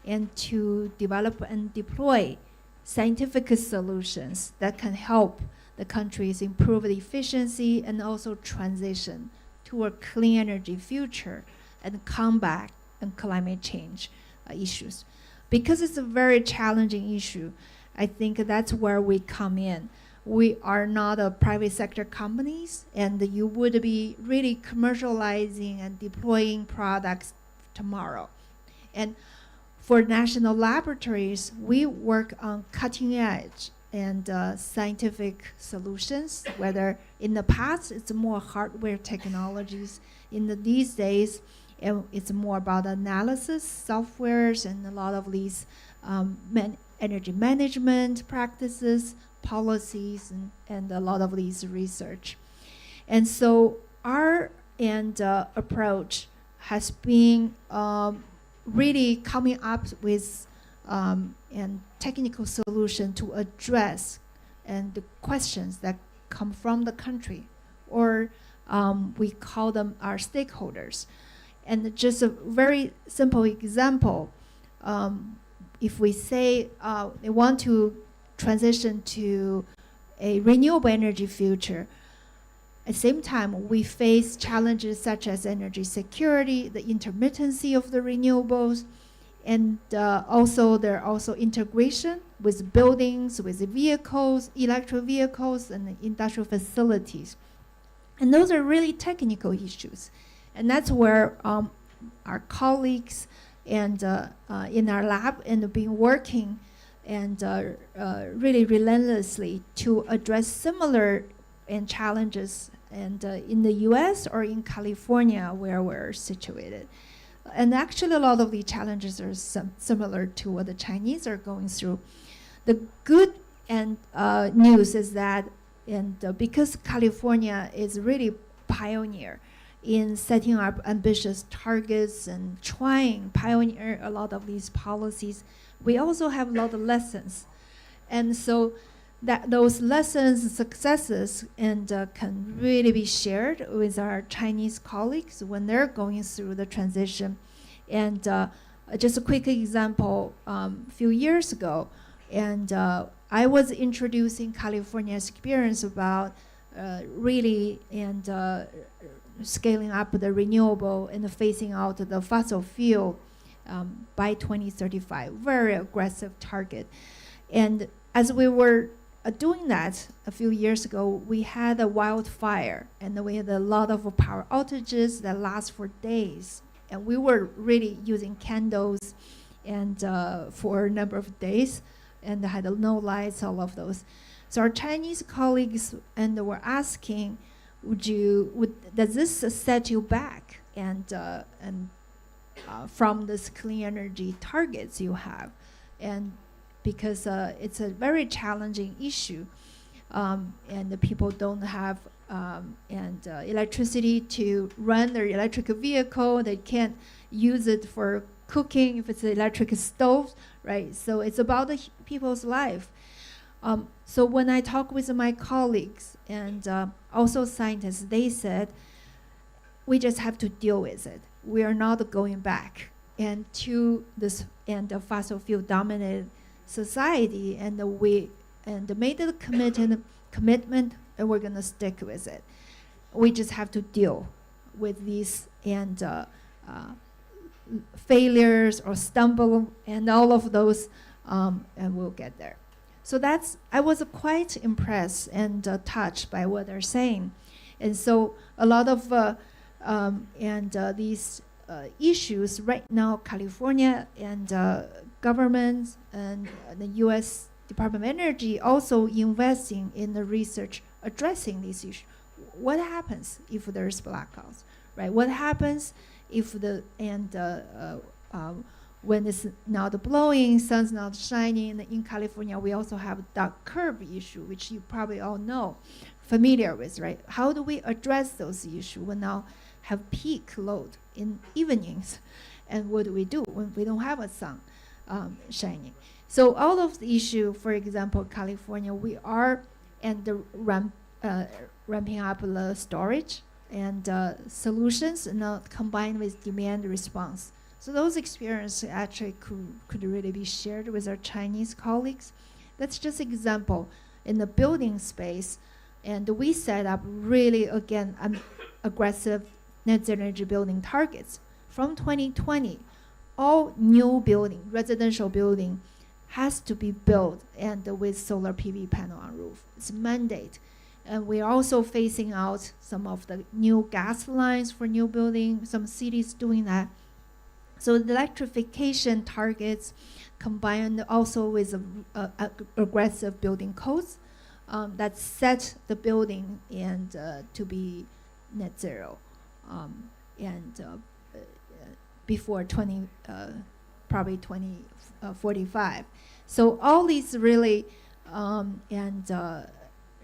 and to develop and deploy scientific solutions that can help the countries improve the efficiency and also transition to a clean energy future and combat and climate change issues. Because it's a very challenging issue, I think that's where we come in. We are not a private sector companies, and you would be really commercializing and deploying products tomorrow. And for national laboratories, we work on cutting edge and scientific solutions, whether in the past it's more hardware technologies, these days it's more about analysis, softwares, and a lot of these energy management practices, policies, and a lot of these research. And so our approach has been really coming up with and technical solution to address and the questions that come from the country, or we call them our stakeholders. And just a very simple example, if we say they want to transition to a renewable energy future, at the same time, we face challenges such as energy security, the intermittency of the renewables, and also there are also integration with buildings, with vehicles, electric vehicles, and industrial facilities. And those are really technical issues. And that's where our colleagues and in our lab and been working and really relentlessly to address similar challenges and in the US or in California where we're situated. And actually a lot of the challenges are similar to what the Chinese are going through. The good and news is that because California is really pioneer in setting up ambitious targets and pioneer a lot of these policies, we also have a lot of lessons. And so that those lessons, successes, can really be shared with our Chinese colleagues when they're going through the transition. And just a quick example, a few years ago, I was introducing California's experience about really scaling up the renewable and phasing out the fossil fuel by 2035, very aggressive target. And as we were doing that a few years ago, we had a wildfire and we had a lot of power outages that last for days. And we were really using candles and for a number of days and had no lights, all of those. So our Chinese colleagues were asking, does this set you back from this clean energy targets you have? And because it's a very challenging issue, and the people don't have electricity to run their electric vehicle. They can't use it for cooking if it's an electric stove, right? So it's about the people's life. So when I talk with my colleagues and also scientists, they said, we just have to deal with it. We are not going back to this fossil fuel dominated society, and we made the commitment, and we're going to stick with it. We just have to deal with these failures or stumble and all of those, and we'll get there. So I was quite impressed and touched by what they're saying. And so a lot of these issues right now, California and governments and the US Department of Energy also investing in the research addressing these issues. What happens if there's blackouts, right? What happens if when it's not blowing, sun's not shining? In California, we also have a dark curve issue, which you probably all know, familiar with, right? How do we address those issues? We now have peak load in evenings, and what do we do when we don't have a sun shining? So all of the issue, for example, California, we are ramping up the storage and solutions, combined with demand response. So those experiences actually could really be shared with our Chinese colleagues. That's just example in the building space, and we set up really again an aggressive net zero energy building targets. From 2020, all new building, residential building, has to be built and with solar PV panel on roof. It's a mandate. And we're also phasing out some of the new gas lines for new building, some cities doing that. So the electrification targets combined also with aggressive building codes that set the building and to be net zero before probably 2045. So all these really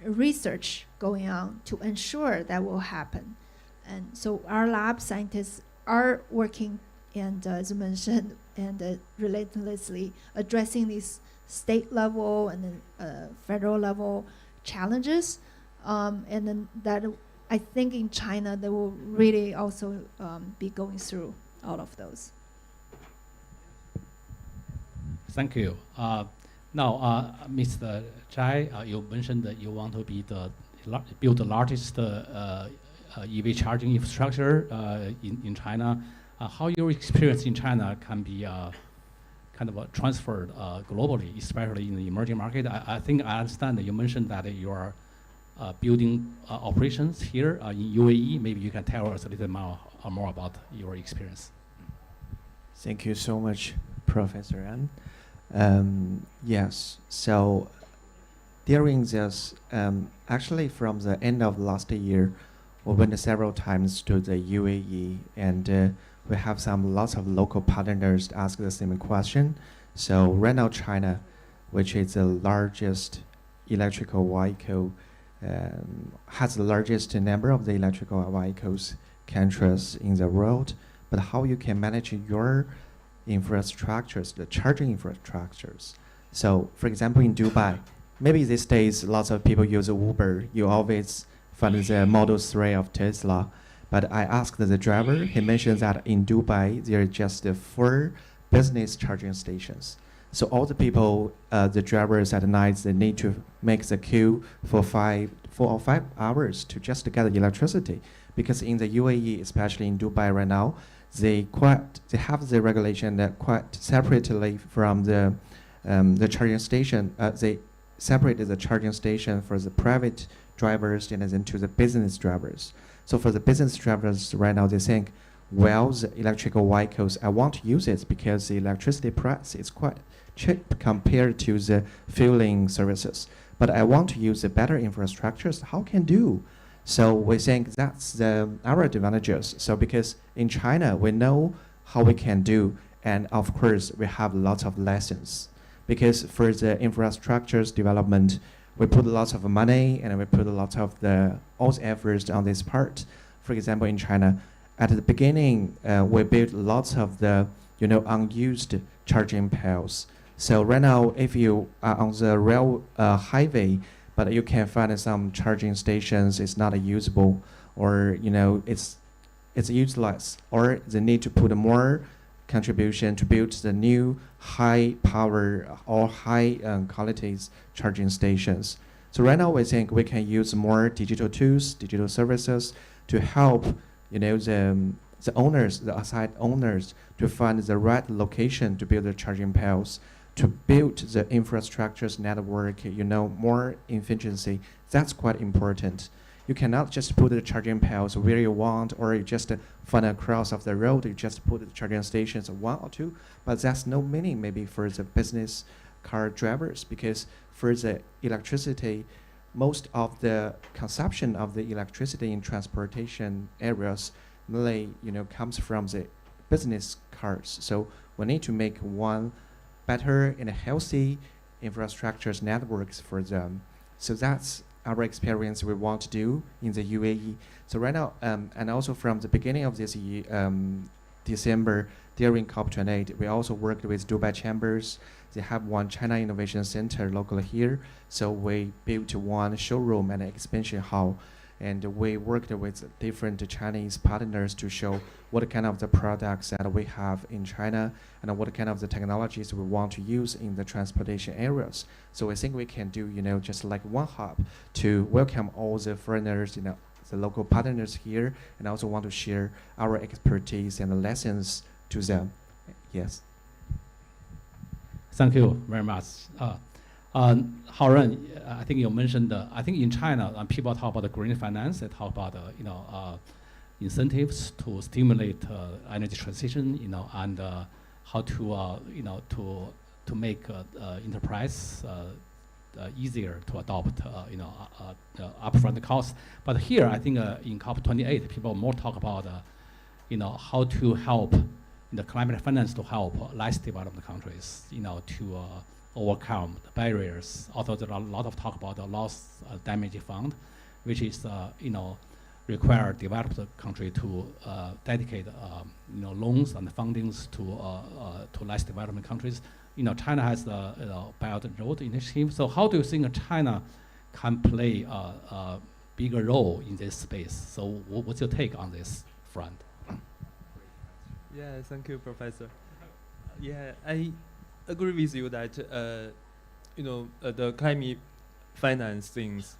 research going on to ensure that will happen. And so our lab scientists are working and as mentioned, and relentlessly addressing these state level and federal level challenges. And then that I think in China they will really also be going through all of those. Thank you. Now, Mr. Chai, you mentioned that you want to be build the largest EV charging infrastructure in China. How your experience in China can be kind of transferred globally, especially in the emerging market? I think I understand that you mentioned that you are building operations here in UAE. Maybe you can tell us a little more about your experience. Thank you so much, Professor An. Yes, so during this, actually from the end of last year, we went several times to the UAE, and we have lots of local partners to ask the same question. So right now, China, which is the largest electrical vehicle, has the largest number of the electrical vehicles countries in the world. But how you can manage your infrastructures, the charging infrastructures? So, for example, in Dubai, maybe these days lots of people use Uber. You always find the Model 3 of Tesla. But I asked the driver, he mentioned that in Dubai, there are just 4 business charging stations. So all the people, the drivers at night, they need to make the queue for 4 or 5 hours to just get the electricity. Because in the UAE, especially in Dubai right now, they have the regulation that quite separately from the charging station. They separated the charging station for the private drivers and then to the business drivers. So for the business drivers right now, they think, well, the electrical vehicles, I want to use it because the electricity price is quite cheap compared to the fueling services. But I want to use the better infrastructures. How can do? So we think that's our advantages. So because in China, we know how we can do. And of course, we have lots of lessons. Because for the infrastructures development, we put lots of money and we put lots of all the efforts on this part. For example, in China, at the beginning, we built lots of the unused charging piles. So right now, if you are on the rail highway, but you can find some charging stations, it's not usable, or it's useless, or they need to put more contribution to build the new high power or high qualities charging stations. So right now we think we can use more digital tools, digital services to help the owners, the site owners, to find the right location to build the charging piles, to build the infrastructures network, more efficiency. That's quite important. You cannot just put the charging piles where you want, or you just find across of the road, you just put the charging stations 1 or 2, but that's no meaning maybe for the business car drivers, because for the electricity, most of the consumption of the electricity in transportation areas really, comes from the business cars. So we need to make one better and healthy infrastructures networks for them. So that's our experience we want to do in the UAE. So right now, and also from the beginning of this year, December, during COP28, we also worked with Dubai Chambers. They have one China Innovation Center locally here. So we built one showroom and expansion hall. And we worked with different Chinese partners to show what kind of the products that we have in China and what kind of the technologies we want to use in the transportation areas. So I think we can do, just like one hub to welcome all the foreigners, the local partners here, and also want to share our expertise and the lessons to them. Yes. Thank you very much. Haoran, I think you mentioned, I think in China, people talk about the green finance, they talk about, incentives to stimulate energy transition, and how to, to make enterprise easier to adopt, upfront costs. But here, I think in COP28, people more talk about, how to help the climate finance to help less developed countries, to overcome the barriers. Also, there are a lot of talk about the loss damage fund, which is, require developed country to dedicate, loans and fundings to less developed countries. China has the Belt and Road Initiative. So how do you think China can play a bigger role in this space? So what's your take on this front? Yeah, thank you, Professor. Yeah, I agree with you that the climate finance things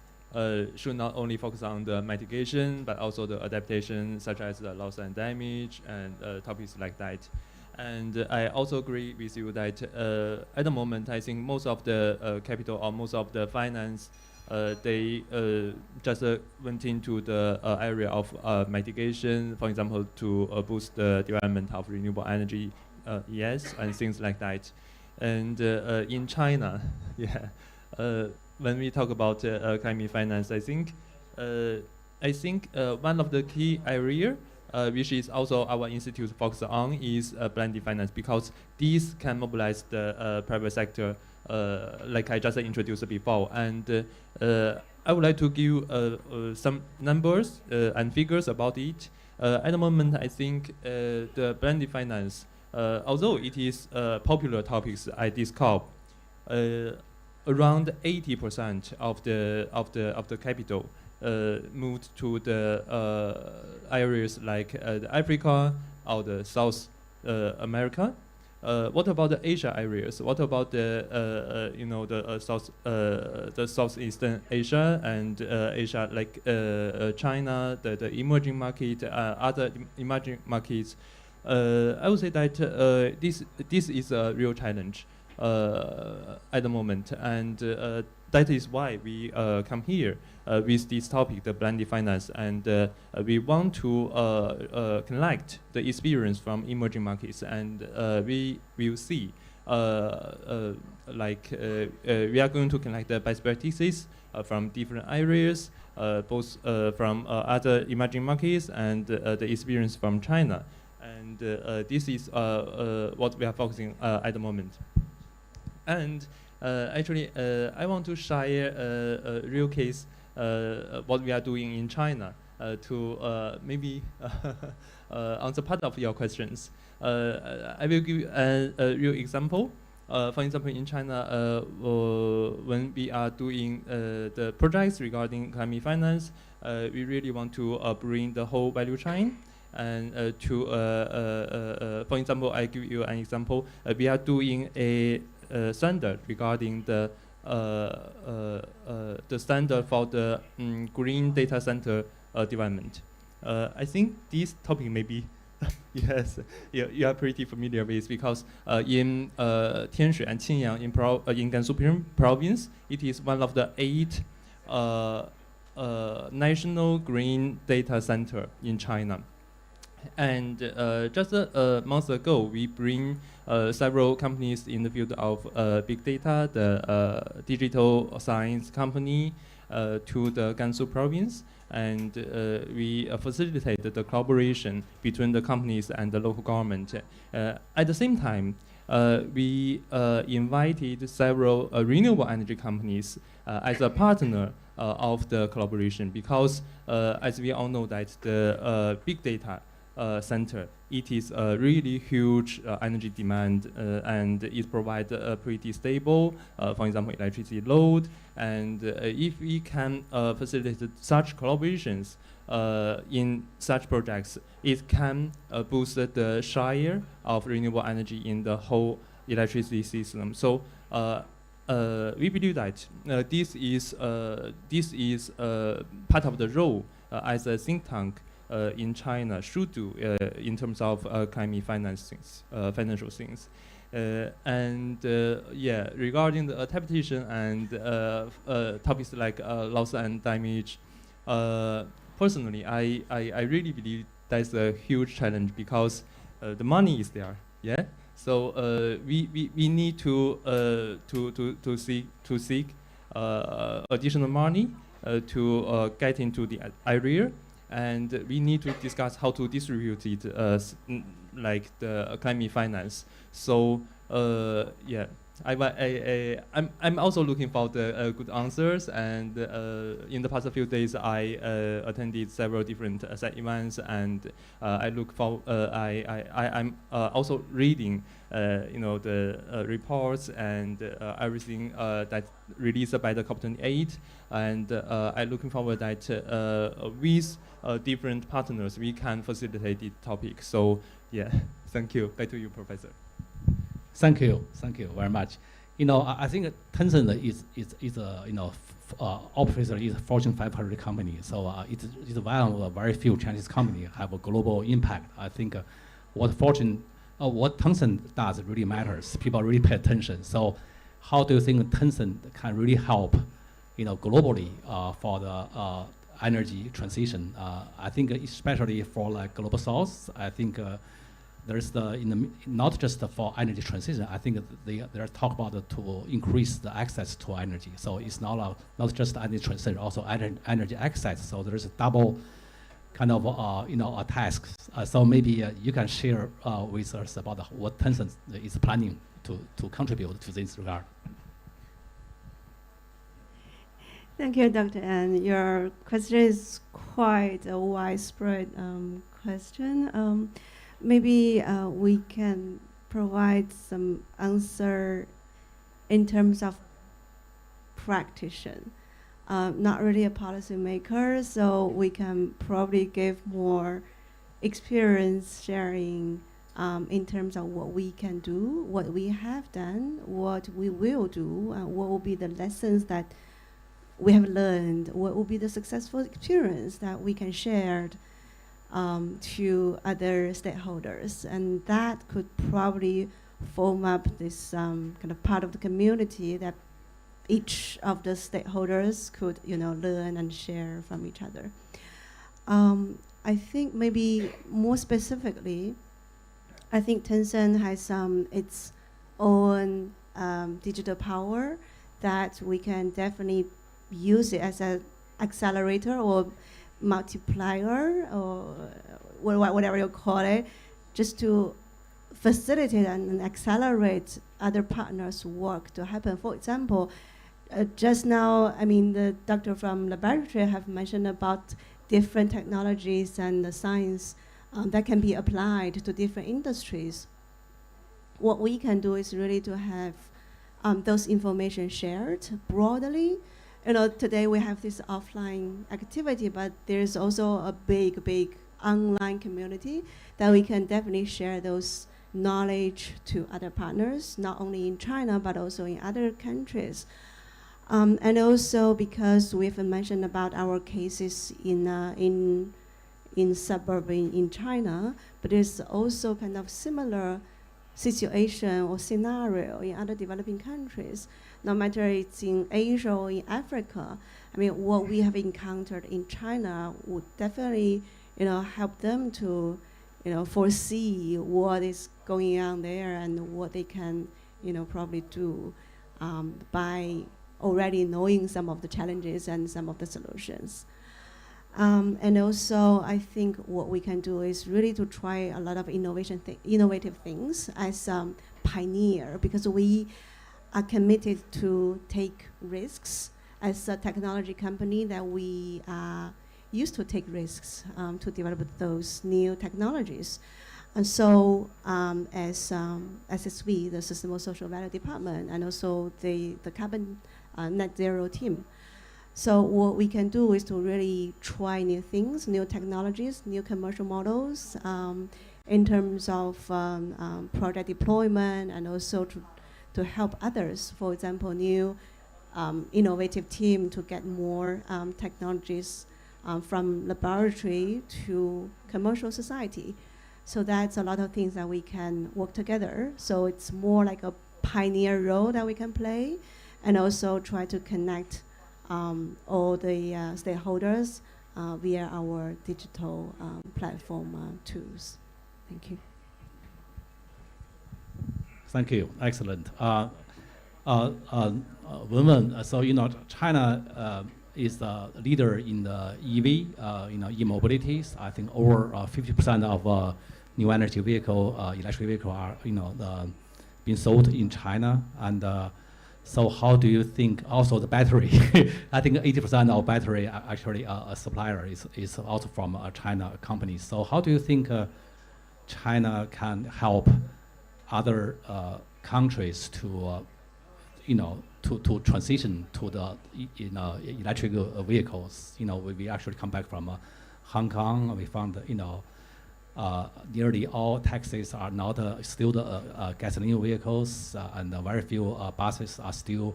should not only focus on the mitigation, but also the adaptation, such as the loss and damage and topics like that. And I also agree with you that at the moment, I think most of the capital or most of the finance, they just went into the area of mitigation, for example, to boost the development of renewable energy, yes, and things like that. And in China, yeah, when we talk about climate finance, I think one of the key area, which is also our institute focus on, is blended finance, because these can mobilize the private sector, like I just introduced before. And I would like to give some numbers and figures about it. At the moment, I think the blended finance, although it is popular topics at this COP, around 80% of the capital moved to the areas like Africa or the South America. What about the Asia areas? What about the the Southeastern Asia and Asia like China, the emerging market, other emerging markets? I would say that this is a real challenge at the moment, and that is why we come here with this topic, the blended finance, and we want to connect the experience from emerging markets, and we will see we are going to connect the best practices from different areas, both from other emerging markets and the experience from China. And this is what we are focusing at the moment. And actually, I want to share a real case, what we are doing in China, to maybe answer part of your questions. I will give a real example. For example, in China, when we are doing the projects regarding climate finance, we really want to bring the whole value chain. And for example, I give you an example. We are doing a standard regarding the standard for the green data center development. I think this topic may be yes, you are pretty familiar with, because in Tianshui and Qinyang in Gansu province, it is one of the 8 national green data center in China. And just a month ago, we bring several companies in the field of big data, the digital science company, to the Gansu province, and we facilitated the collaboration between the companies and the local government. At the same time, we invited several renewable energy companies as a partner of the collaboration, because as we all know that the big data center, it is a really huge energy demand, and it provides a pretty stable, for example, electricity load. And if we can facilitate such collaborations in such projects, it can boost the share of renewable energy in the whole electricity system. So we believe that this is part of the role as a think tank in China should do in terms of climate financial things. Yeah, regarding the adaptation and topics like loss and damage, personally, I really believe that's a huge challenge because the money is there. Yeah. So we need to seek additional money to get into the area, and we need to discuss how to distribute it, like the climate finance. So yeah, I'm also looking for the good answers, and in the past few days I attended several different events, and I look for I'm also reading the reports and everything that's released by the COP28, and I'm looking forward that with different partners we can facilitate the topic. So yeah, thank you. Back to you, Professor. Thank you very much. I think Tencent is a operator is a Fortune 500 company, so it's one of the very few Chinese companies have a global impact. I think what Tencent does really matters. People really pay attention. So, how do you think Tencent can really help, globally for the energy transition? I think especially for like global south, I think. There's not just for energy transition. I think they're talk about to increase the access to energy. So it's not just energy transition, also energy access. So there's a double kind of a task. So maybe you can share with us about what Tencent is planning to contribute to this regard. Thank you, Dr. An. Your question is quite a widespread question. Maybe we can provide some answer in terms of practitioner, not really a policymaker, so we can probably give more experience sharing in terms of what we can do, what we have done, what we will do, and what will be the lessons that we have learned, what will be the successful experience that we can share to other stakeholders, and that could probably form up this kind of part of the community that each of the stakeholders could, learn and share from each other. I think maybe more specifically, I think Tencent has its own digital power that we can definitely use it as an accelerator or multiplier or whatever you call it, just to facilitate and accelerate other partners' work to happen. For example, just now, the doctor from laboratory have mentioned about different technologies and the science that can be applied to different industries. What we can do is really to have those information shared broadly. Today we have this offline activity, but there's also a big online community that we can definitely share those knowledge to other partners, not only in China, but also in other countries. And also because we've mentioned about our cases in suburban in China, but there's also kind of similar situation or scenario in other developing countries. No matter it's in Asia or in Africa, what we have encountered in China would definitely, help them to, foresee what is going on there and what they can, probably do by already knowing some of the challenges and some of the solutions. And also, I think what we can do is really to try a lot of innovative things as a pioneer, because we are committed to take risks as a technology company, that we are used to take risks to develop those new technologies. And so as SSV, the Sustainable Social Value Department, and also the carbon net zero team. So what we can do is to really try new things, new technologies, new commercial models in terms of project deployment, and also to help others. For example, new innovative team to get more technologies from laboratory to commercial society. So that's a lot of things that we can work together. So it's more like a pioneer role that we can play, and also try to connect all the stakeholders via our digital platform tools. Thank you. Thank you. Excellent. Women, so China is the leader in the EV, e-mobilities. I think over 50% of new energy vehicle, electric vehicle are being sold in China. And so how do you think also the battery? I think 80% of battery actually a supplier is also from a China company. So how do you think China can help other countries to to transition to the electric vehicles? We actually come back from Hong Kong. We found nearly all taxis are not still the gasoline vehicles, and very few buses are still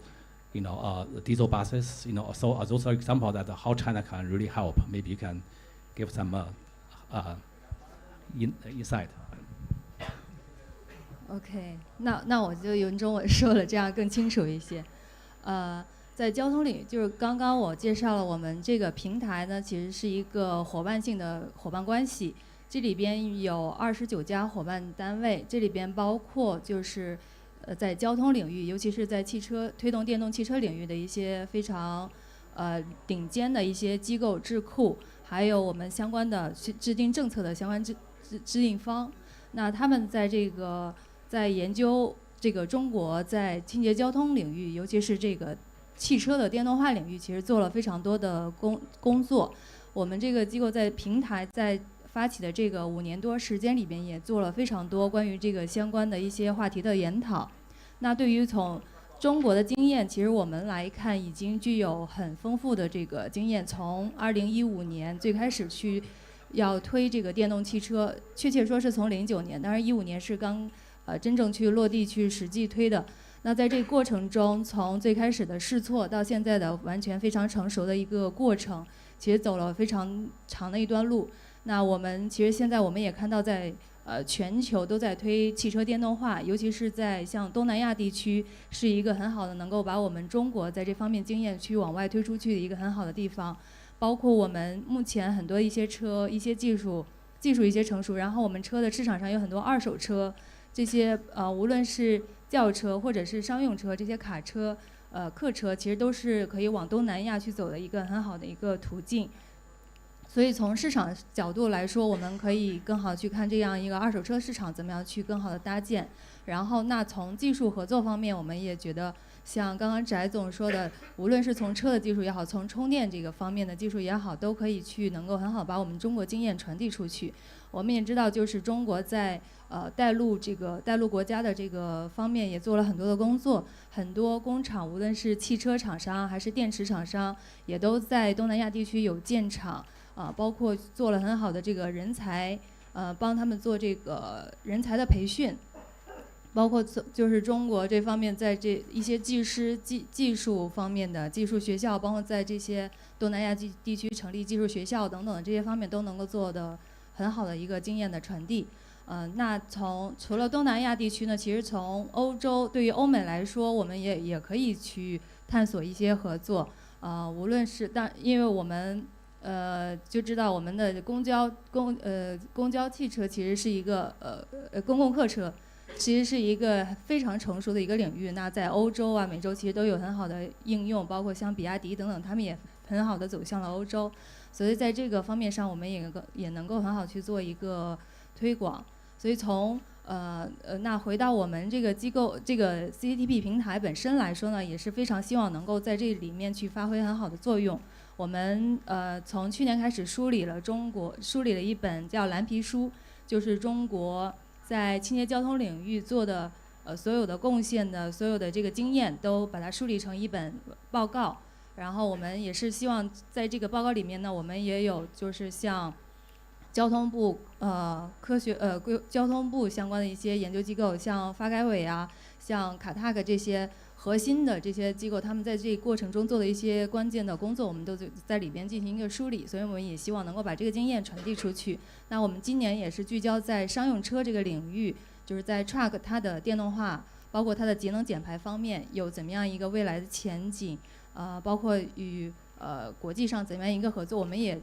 diesel buses. So those are examples that how China can really help. Maybe you can give some insight. OK， 那我就用中文说了，这样更清楚一些。在交通领域，就是刚刚我介绍了我们这个平台呢，其实是一个伙伴性的伙伴关系。这里边有29家伙伴单位，这里边包括就是在交通领域，尤其是在推动电动汽车领域的一些非常顶尖的一些机构智库，还有我们相关的制定政策的相关制定方。那他们在研究这个中国在清洁交通领域，尤其是这个汽车的电动化领域，其实做了非常多的工作。我们这个机构在平台在发起的这个5年多时间里边，也做了非常多关于这个相关的一些话题的研讨。那对于从中国的经验，其实我们来看已经具有很丰富的这个经验。从2015年最开始要推这个电动汽车，确切说是从09年，当然15年是刚真正去落地去实际推的。那在这个过程中，从最开始的试错到现在的完全非常成熟的一个过程，其实走了非常长的一段路。那我们其实现在我们也看到在全球都在推汽车电动化，尤其是在像东南亚地区，是一个很好的能够把我们中国在这方面经验去往外推出去的一个很好的地方。包括我们目前很多一些车一些技术一些成熟，然后我们车的市场上有很多二手车，这些无论是轿车或者是商用车，这些卡车客车，其实都是可以往东南亚去走的一个很好的一个途径。所以从市场角度来说，我们可以更好去看这样一个二手车市场怎么样去更好的搭建。然后那从技术合作方面，我们也觉得像刚刚翟总说的，无论是从车的技术也好，从充电这个方面的技术也好，都可以去能够很好把我们中国经验传递出去。我们也知道，就是中国在带路国家的这个方面也做了很多的工作，很多工厂无论是汽车厂商还是电池厂商，也都在东南亚地区有建厂。包括做了很好的这个人才，帮他们做这个人才的培训，包括就是中国这方面在这一些技术方面的技术学校，包括在这些东南亚地区成立技术学校等等这些方面都能够做的很好的一个经验的传递。那除了东南亚地区呢，其实从欧洲对于欧美来说，我们也可以去探索一些合作。无论是因为我们就知道我们的公交汽车其实是一个公共客车，其实是一个非常成熟的一个领域。那在欧洲啊、美洲其实都有很好的应用，包括像比亚迪等等，他们也很好的走向了欧洲。所以在这个方面上，我们也能够很好去做一个推广。所以从那回到我们这个机构这个 CCTP 平台本身来说呢，也是非常希望能够在这里面去发挥很好的作用。我们从去年开始梳理了一本叫蓝皮书，就是中国在清洁交通领域做的所有的贡献的所有的这个经验，都把它梳理成一本报告。然后我们也是希望在这个报告里面呢，我们也有就是像交通部交通部相关的一些研究机构，像发改委啊，像卡塔克这些核心的这些机构，他们在这个过程中做的一些关键的工作，我们都在里边进行一个梳理，所以我们也希望能够把这个经验传递出去。那我们今年也是聚焦在商用车这个领域，就是在 truck 它的电动化，包括它的节能减排方面有怎么样一个未来的前景，包括与国际上怎么样一个合作，我们也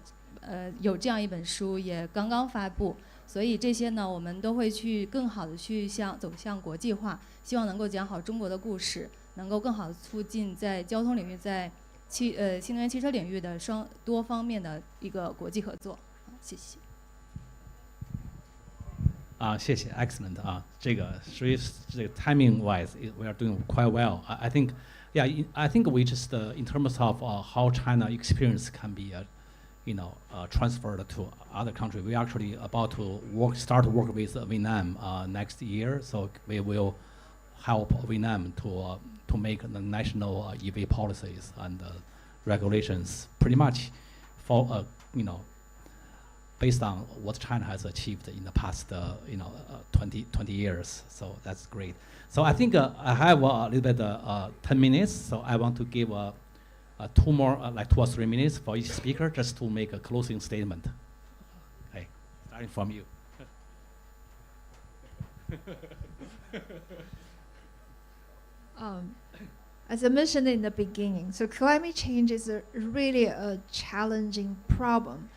有这样一本书也刚刚发布。所以这些呢，我们都会去更好的去走向国际化，希望能够讲好中国的故事，能够更好的促进在交通领域、在新能源汽车领域的多方面的一个国际合作。谢谢。谢谢 ，excellent 这个所以这个 timing wise we are doing quite well. I think, yeah, I think we just in terms of how China experience can be transferred to other countries. We actually about to start to work with Vietnam next year, so we will help Vietnam to make the national EV policies and regulations pretty much for based on what China has achieved in the past 20 years. So that's great. So I think I have a little bit 10 minutes, so I want to give 2 more, like 2 or 3 minutes for each speaker just to make a closing statement. Okay, starting from you. As I mentioned in the beginning, so climate change is really a challenging problem.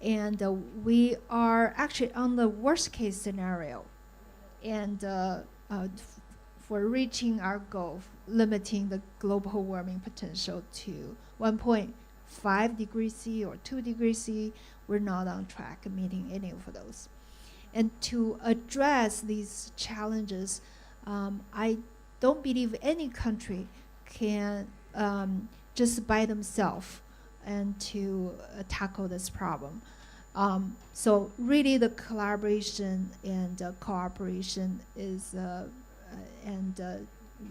And we are actually on the worst case scenario. And for reaching our goal, limiting the global warming potential to 1.5 degrees C or 2 degrees C, we're not on track meeting any of those. And to address these challenges, I don't believe any country can just by themselves and to tackle this problem. So really the collaboration and cooperation is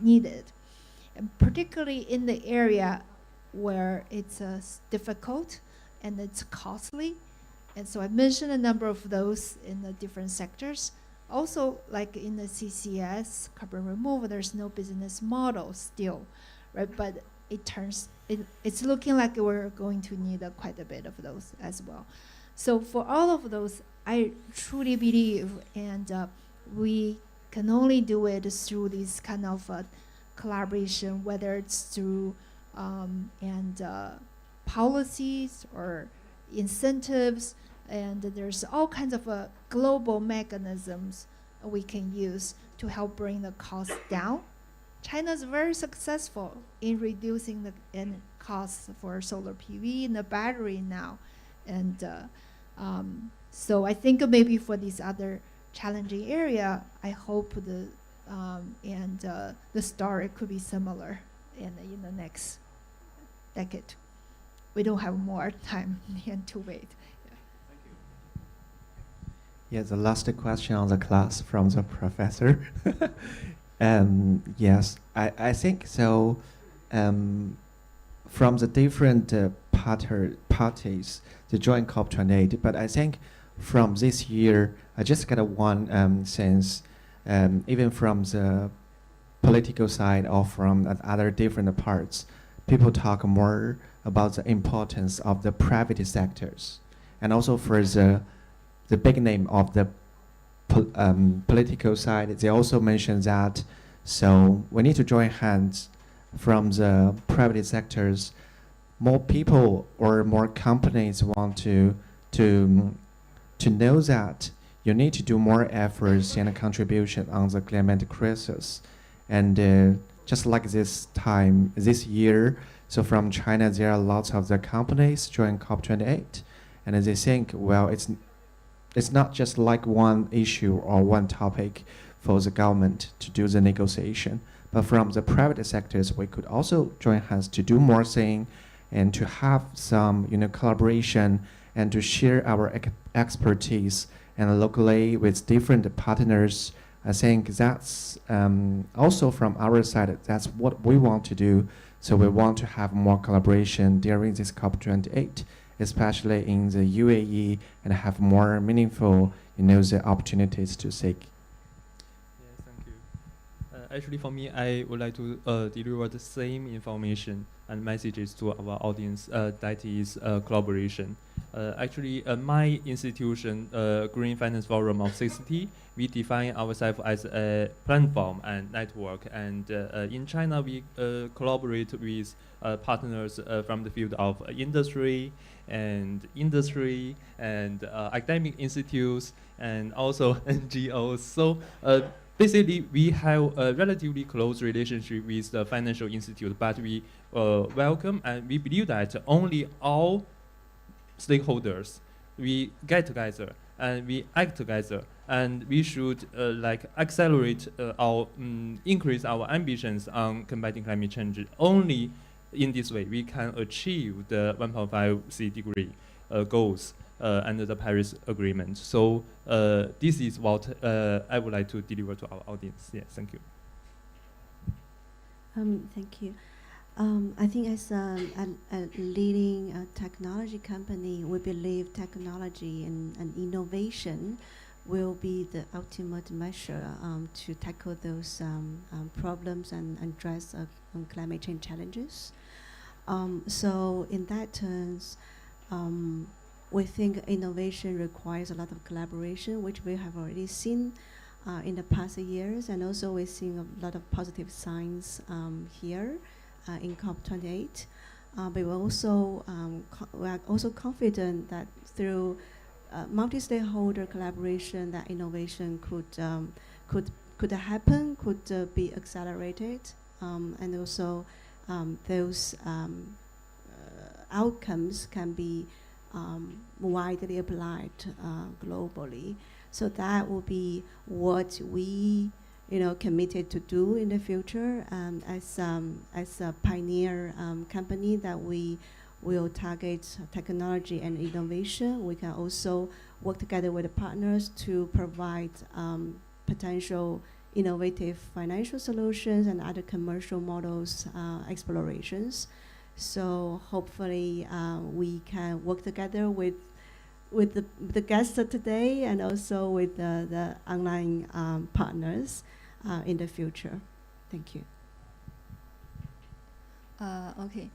needed, and particularly in the area where it's difficult and it's costly. And so I mentioned a number of those in the different sectors. Also, like in the CCS, carbon removal, there's no business model still, right? But it's looking like we're going to need quite a bit of those as well. So for all of those, I truly believe, and we can only do it through this kind of collaboration, whether it's through policies or incentives, and there's all kinds of global mechanisms we can use to help bring the cost down. China is very successful in reducing the costs for solar PV and the battery now. And so I think maybe for this other challenging area, I hope the story could be similar in the next decade. We don't have more time to wait. Yeah, the last question on the class from the professor. Yes, I think so. From the different parties to join COP28, but I think from this year, I just got one sense, even from the political side or from other different parts, people talk more about the importance of the private sectors, and also for the big name of the political side, they also mention that. So we need to join hands from the private sectors. More people or more companies want to know that you need to do more efforts and contribution on the climate crisis. And just like this year, so from China, there are lots of the companies join COP28, and they think, well, it's not just like one issue or one topic for the government to do the negotiation, but from the private sectors, we could also join hands to do more thing and to have some collaboration and to share our expertise and locally with different partners. I think that's also from our side, that's what we want to do. So we want to have more collaboration during this COP28, especially in the UAE, and have more meaningful, the opportunities to seek. Yes, thank you. Actually, for me, I would like to deliver the same information and messages to our audience. That is collaboration. Actually, my institution, Green Finance Forum of 60, we define ourselves as a platform and network. And in China, we collaborate with partners from the field of industry and academic institutes and also NGOs. So basically, we have a relatively close relationship with the financial institute, but we welcome and we believe that only all stakeholders, we get together and we act together, and we should accelerate increase our ambitions on combating climate change. Only in this way we can achieve the 1.5 degree goals under the Paris Agreement. So this is what I would like to deliver to our audience. Yes, thank you. Thank you. I think as a leading technology company, we believe technology and innovation will be the ultimate measure to tackle those problems and address climate change challenges. So in that terms, we think innovation requires a lot of collaboration, which we have already seen in the past years, and also we're seeing a lot of positive signs here in COP28. But we are also confident that through multi-stakeholder collaboration, that innovation could happen, could be accelerated, and also those outcomes can be widely applied globally. So that will be what we committed to do in the future as a pioneer company, that we will target technology and innovation. We can also work together with the partners to provide potential innovative financial solutions and other commercial models explorations. So hopefully we can work together with the guests today and also with the online partners in the future. Thank you. Okay.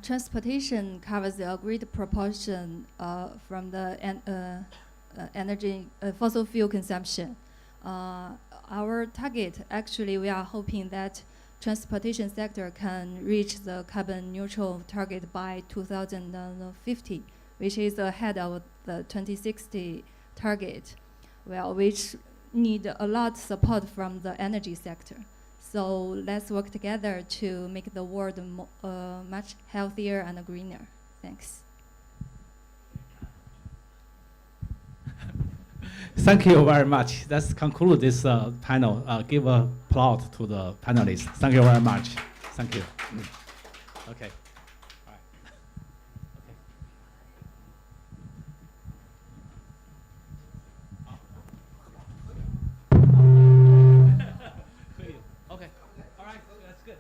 Transportation covers a great proportion from the energy fossil fuel consumption. Our target, actually, we are hoping that transportation sector can reach the carbon neutral target by 2050, which is ahead of the 2060 target, which need a lot of support from the energy sector. So let's work together to make the world much healthier and greener. Thanks. Thank you very much. Let's conclude this panel. Give a applaud to the panelists. Thank you very much. Thank you. Okay. Okay. All right. That's good.